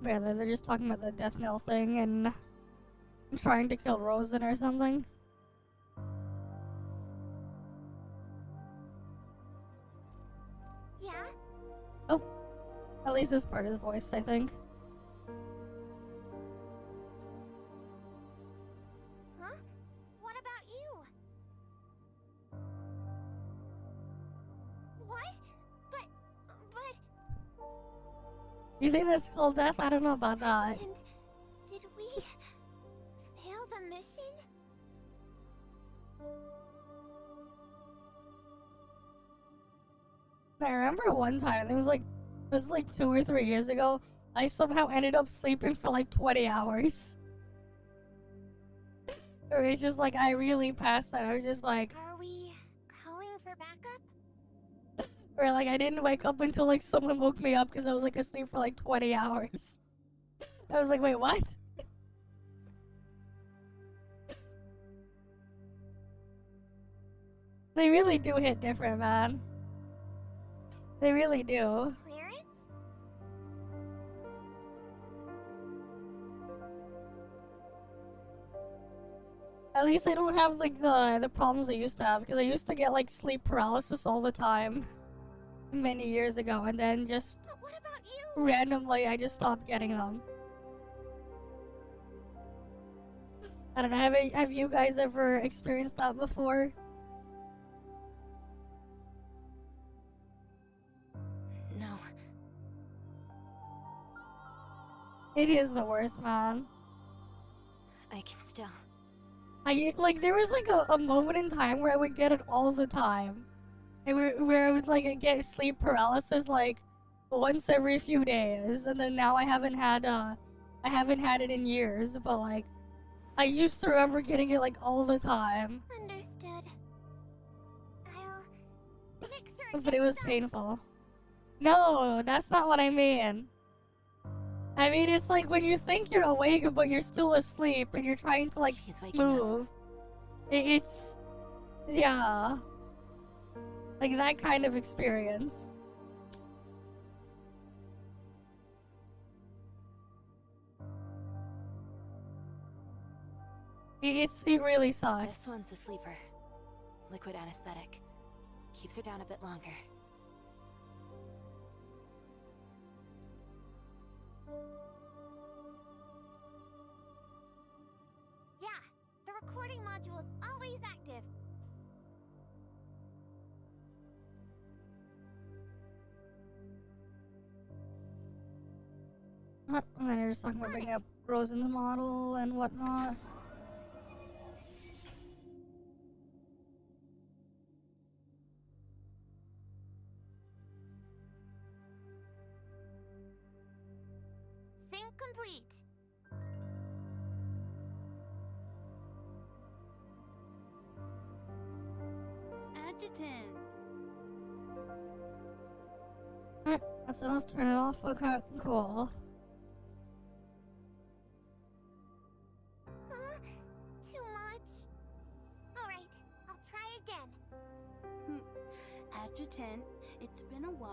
But yeah, they're just talking about the death knell thing and trying to kill Rosen or something. Yeah? Oh, at least this part is voiced, I think. Huh? What about you? What? But... You think that's called death? I don't know about that. Did we... fail the mission? I remember one time, it was like 2 or 3 years ago, I somehow ended up sleeping for like 20 hours. Or it's just like, I really passed out. I was just like... Are we calling for backup? Or like, I didn't wake up until like someone woke me up because I was like asleep for like 20 hours. I was like, wait, what? They really do hit different, man. They really do. Clearance? At least I don't have like the problems I used to have, because I used to get like sleep paralysis all the time many years ago, and then just What about you? randomly I just stopped getting them. I don't know, have you guys ever experienced that before? No. It is the worst, man. I can still. Like, there was like a moment in time where I would get it all the time. And where I would like get sleep paralysis like once every few days, and then now I haven't had it in years, but like I used to remember getting it like all the time. Understood. I'll make sure But it was painful. No, that's not what I mean. I mean, it's like when you think you're awake but you're still asleep and you're trying to like move. It's yeah. Like that kind of experience. It really sucks. This one's a sleeper. Liquid anesthetic. Keeps her down a bit longer. Yeah, the recording module's always active. And then you're just talking about bringing up Rosen's model and whatnot. Sync complete. Adjutant. Alright, that's enough. Turn it off. Okay, cool. Too much. Alright, I'll try again. Adjutant, it's been a while.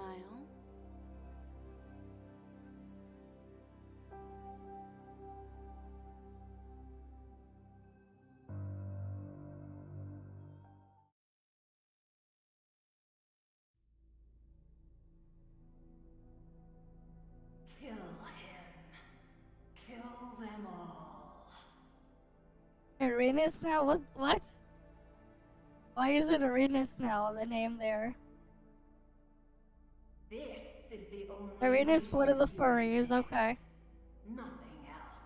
Kill him. Kill them all. Reinx now? What? Why is it Reinx now, the name there? This is the only Reinx, one of the furries, okay. Nothing else.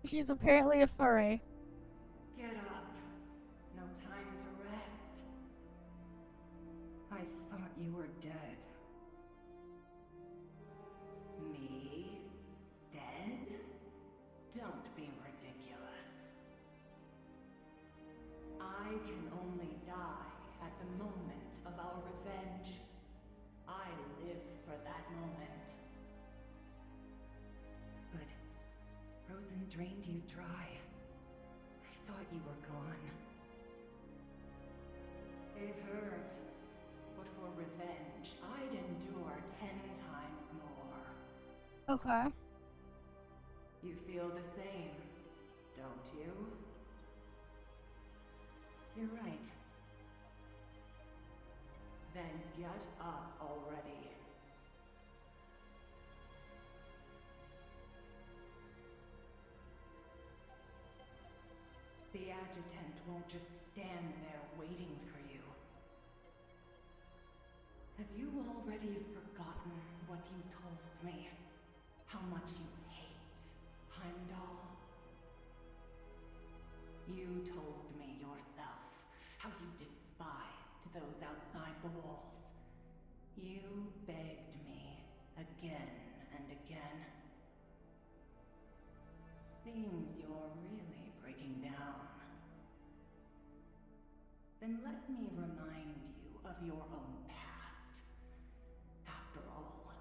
She's apparently a furry. Get up. No time to rest. I thought you were dead. Me? Dead? Don't be ridiculous. I can only die at the moment of our revenge. I live for that moment. But Rosen drained you dry. I thought you were gone. It hurt. But for revenge, I'd endure 10 times more. Okay. You feel the same, don't you? You're right. Then get up already. The adjutant won't just stand there waiting for you. Have you already forgotten what you told me? How much you hate Heimdall? You told me yourself how you despised those outside the walls. You begged me again and again. Seems you're really breaking down. Then let me remind you of your own past. After all,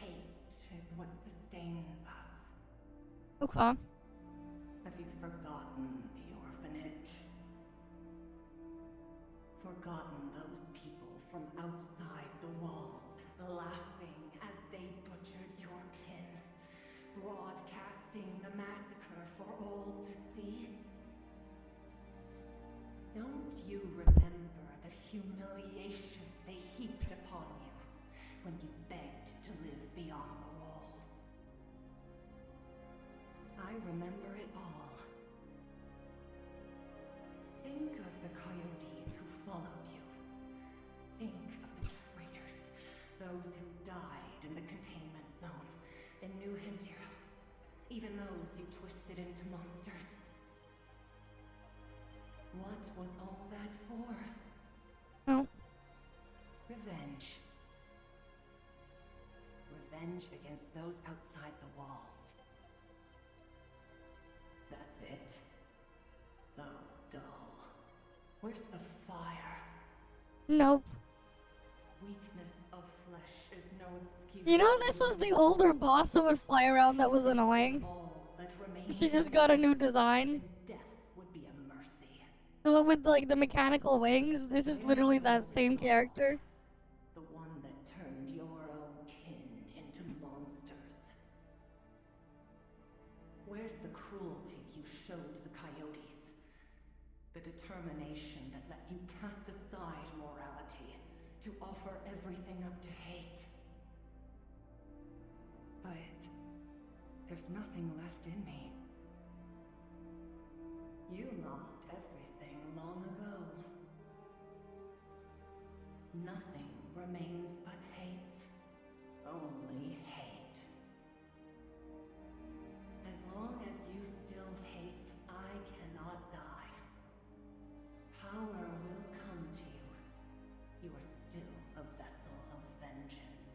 hate is what sustains us. Okay. Have you forgotten the orphanage? Forgotten those people from outside the walls, laughing as they butchered your kin, broadcasting the massacre for all to see? Don't you remember the humiliation they heaped upon you when you begged to live beyond the walls? I remember it all. Think of the coyotes who followed you. Think of the traitors, those who died in the containment zone, in New Hintiro, even those you twisted into monsters. What was all that for? No. Revenge. Revenge against those outside the walls. That's it. So dull. Where's the fire? Nope. Weakness of flesh is no excuse. You know, this was the older boss that would fly around that was annoying. She just got a new design. Death would be a mercy. The one with like the mechanical wings. This is literally that same character. The one that turned your own kin into monsters. Where's the cruelty you showed the coyotes? The determination that let you cast aside morality to offer everything up to hate. But there's nothing left in me. You lost everything long ago. Nothing remains but hate. Only hate. As long as you still hate, I cannot die. Power will come to you. You are still a vessel of vengeance.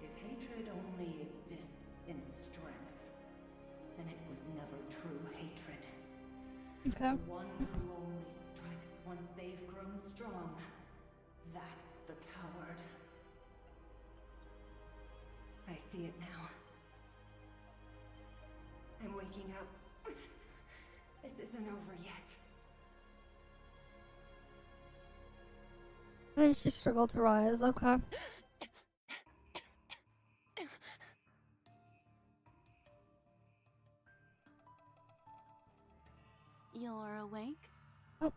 If hatred only exists in strength, then it was never true hatred. Okay. The one who only strikes once they've grown strong, that's the coward. I see it now. I'm waking up. This isn't over yet. And then she struggled to rise. Okay. You're awake? Oh.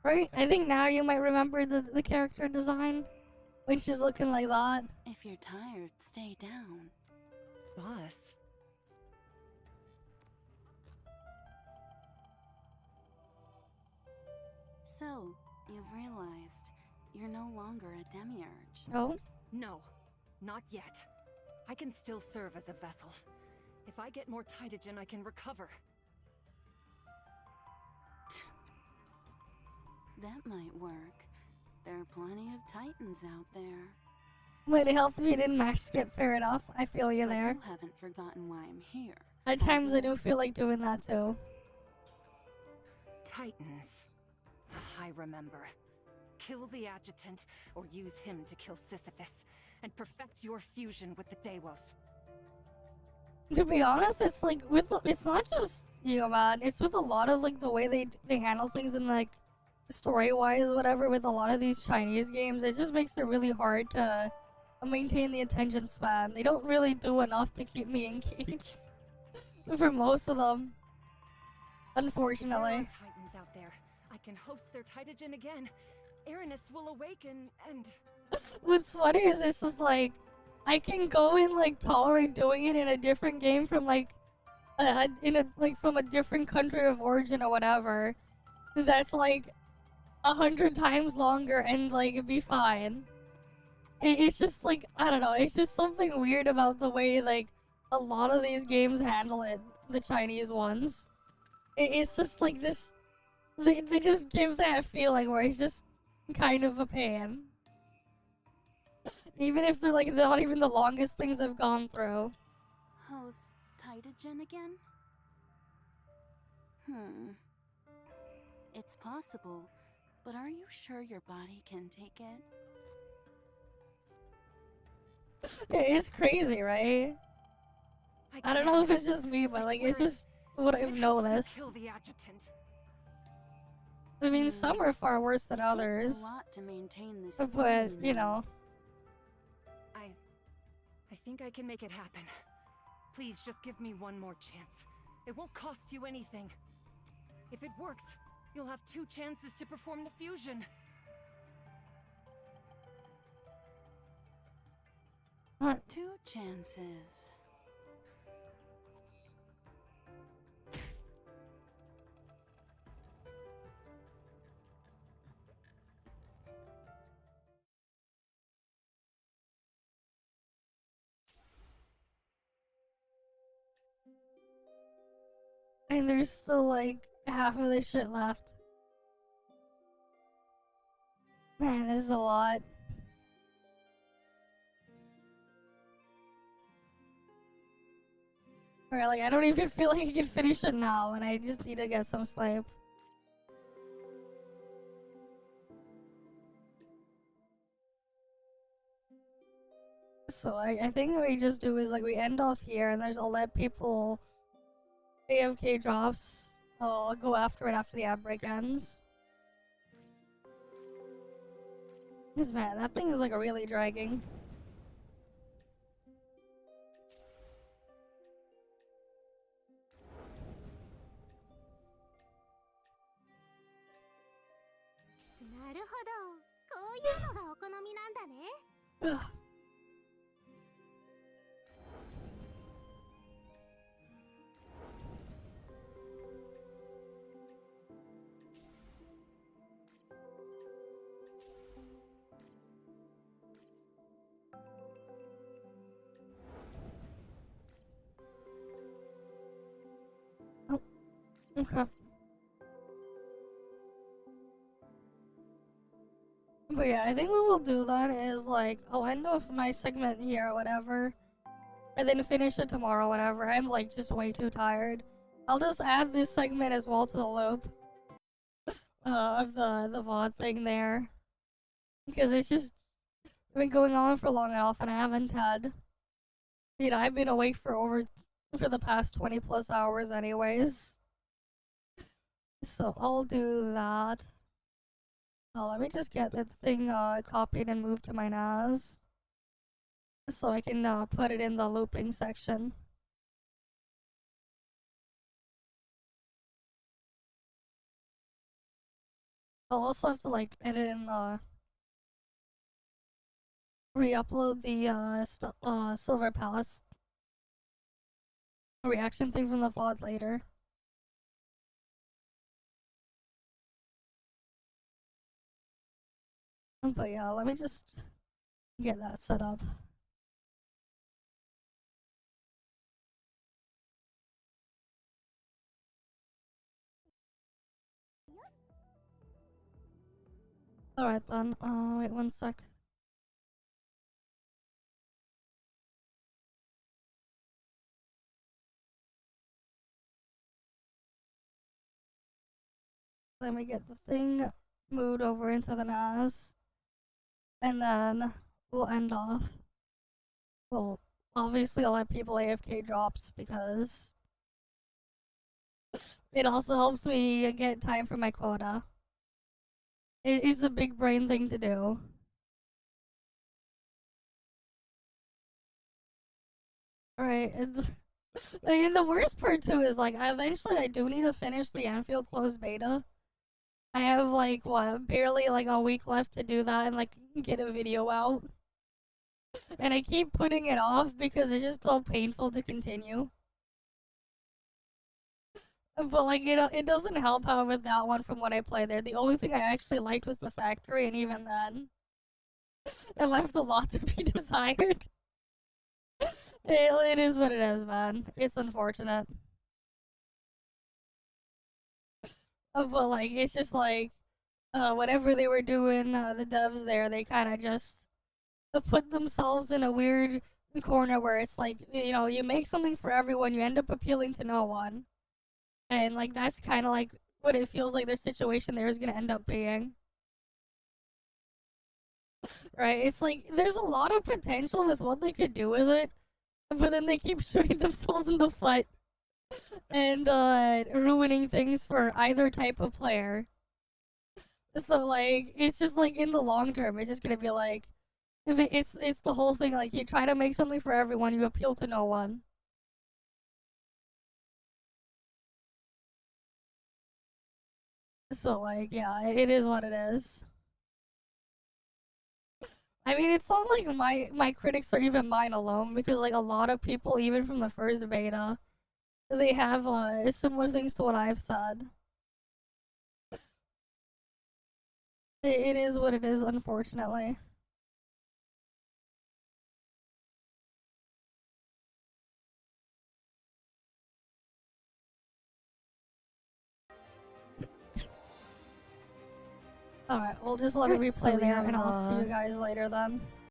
Right? I think now you might remember the character design when she's looking like that. If you're tired, stay down. Boss? So, you've realized you're no longer a demiurge. Oh? No, not yet. I can still serve as a vessel. If I get more Titagen, I can recover. That might work. There are plenty of Titans out there. Might help if you didn't mash skip, fair enough. I feel you But there. you haven't forgotten why I'm here. At times I do feel like doing that too. Titans. I remember. Kill the adjutant, or use him to kill Sisyphus, and perfect your fusion with the Deimos. To be honest, it's like it's not just man. It's with a lot of like the way they handle things in like story-wise, whatever. With a lot of these Chinese games, it just makes it really hard to maintain the attention span. They don't really do enough to keep me engaged for most of them, unfortunately. There are Titans out there. I can host their Titagen again. Aranus will awaken and... What's funny is it's just like I can go and like tolerate doing it in a different game from like from a different country of origin or whatever. That's like 100 times longer and like it'd be fine. It's just like, I don't know, it's just something weird about the way like a lot of these games handle it, the Chinese ones. It's just like this, they just give that feeling where it's just kind of a pain. Even if they're like not even the longest things I've gone through. Host Titagen again? It's possible, but are you sure your body can take it? It's crazy, right? I don't know if it's just me, but like it's just what I've noticed. Kill the adjutant. I mean, some are far worse than others. Takes a lot to maintain this But, feeling, you know. I think I can make it happen. Please just give me one more chance. It won't cost you anything. If it works, you'll have 2 chances to perform the fusion. What? 2 chances. And there's still like half of this shit left. Man, this is a lot. Or like I don't even feel like I can finish it now, and I just need to get some sleep. So I think what we just do is like we end off here, and I'll let people AFK drops. I'll go after it after the ad break ends. Cause man, that thing is like really dragging. Ugh. Oh, okay. But yeah, I think what we'll do then is like I'll end off my segment here or whatever, and then finish it tomorrow, whatever. I'm like just way too tired. I'll just add this segment as well to the loop of the VOD thing there, because it's just been going on for long enough, and I haven't had. You know, I've been awake for the past 20 plus hours, anyways. So I'll do that. Oh, let me just get the thing copied and moved to my NAS, so I can put it in the looping section. I'll also have to like edit and re-upload the Silver Palace reaction thing from the VOD later. But yeah, let me just get that set up. Alright then, wait one sec. Let me get the thing moved over into the NAS. And then we'll end off. Well, obviously I'll let people AFK drops because it also helps me get time for my quota. It's a big brain thing to do. Alright, and the worst part too is like eventually I do need to finish the Anfield closed beta. I have like what, barely like a week left to do that and like get a video out. And I keep putting it off because it's just so painful to continue. But like it doesn't help out with that one from what I played there. The only thing I actually liked was the factory, and even then it left a lot to be desired. It is what it is, man. It's unfortunate. But like it's just like whatever they were doing, the devs there, they kind of just put themselves in a weird corner where it's like, you know, you make something for everyone, you end up appealing to no one. And like that's kind of like what it feels like their situation there is going to end up being. Right? It's like there's a lot of potential with what they could do with it, but then they keep shooting themselves in the foot and ruining things for either type of player. So like, it's just like in the long term, it's just gonna be like, it's the whole thing. Like, you try to make something for everyone, you appeal to no one. So like, yeah, it is what it is. I mean, it's not like my critics are even mine alone, because like a lot of people, even from the first beta, they have similar things to what I've said. It is what it is, unfortunately. Alright, we'll just let it replay there, and I'll see you guys later then.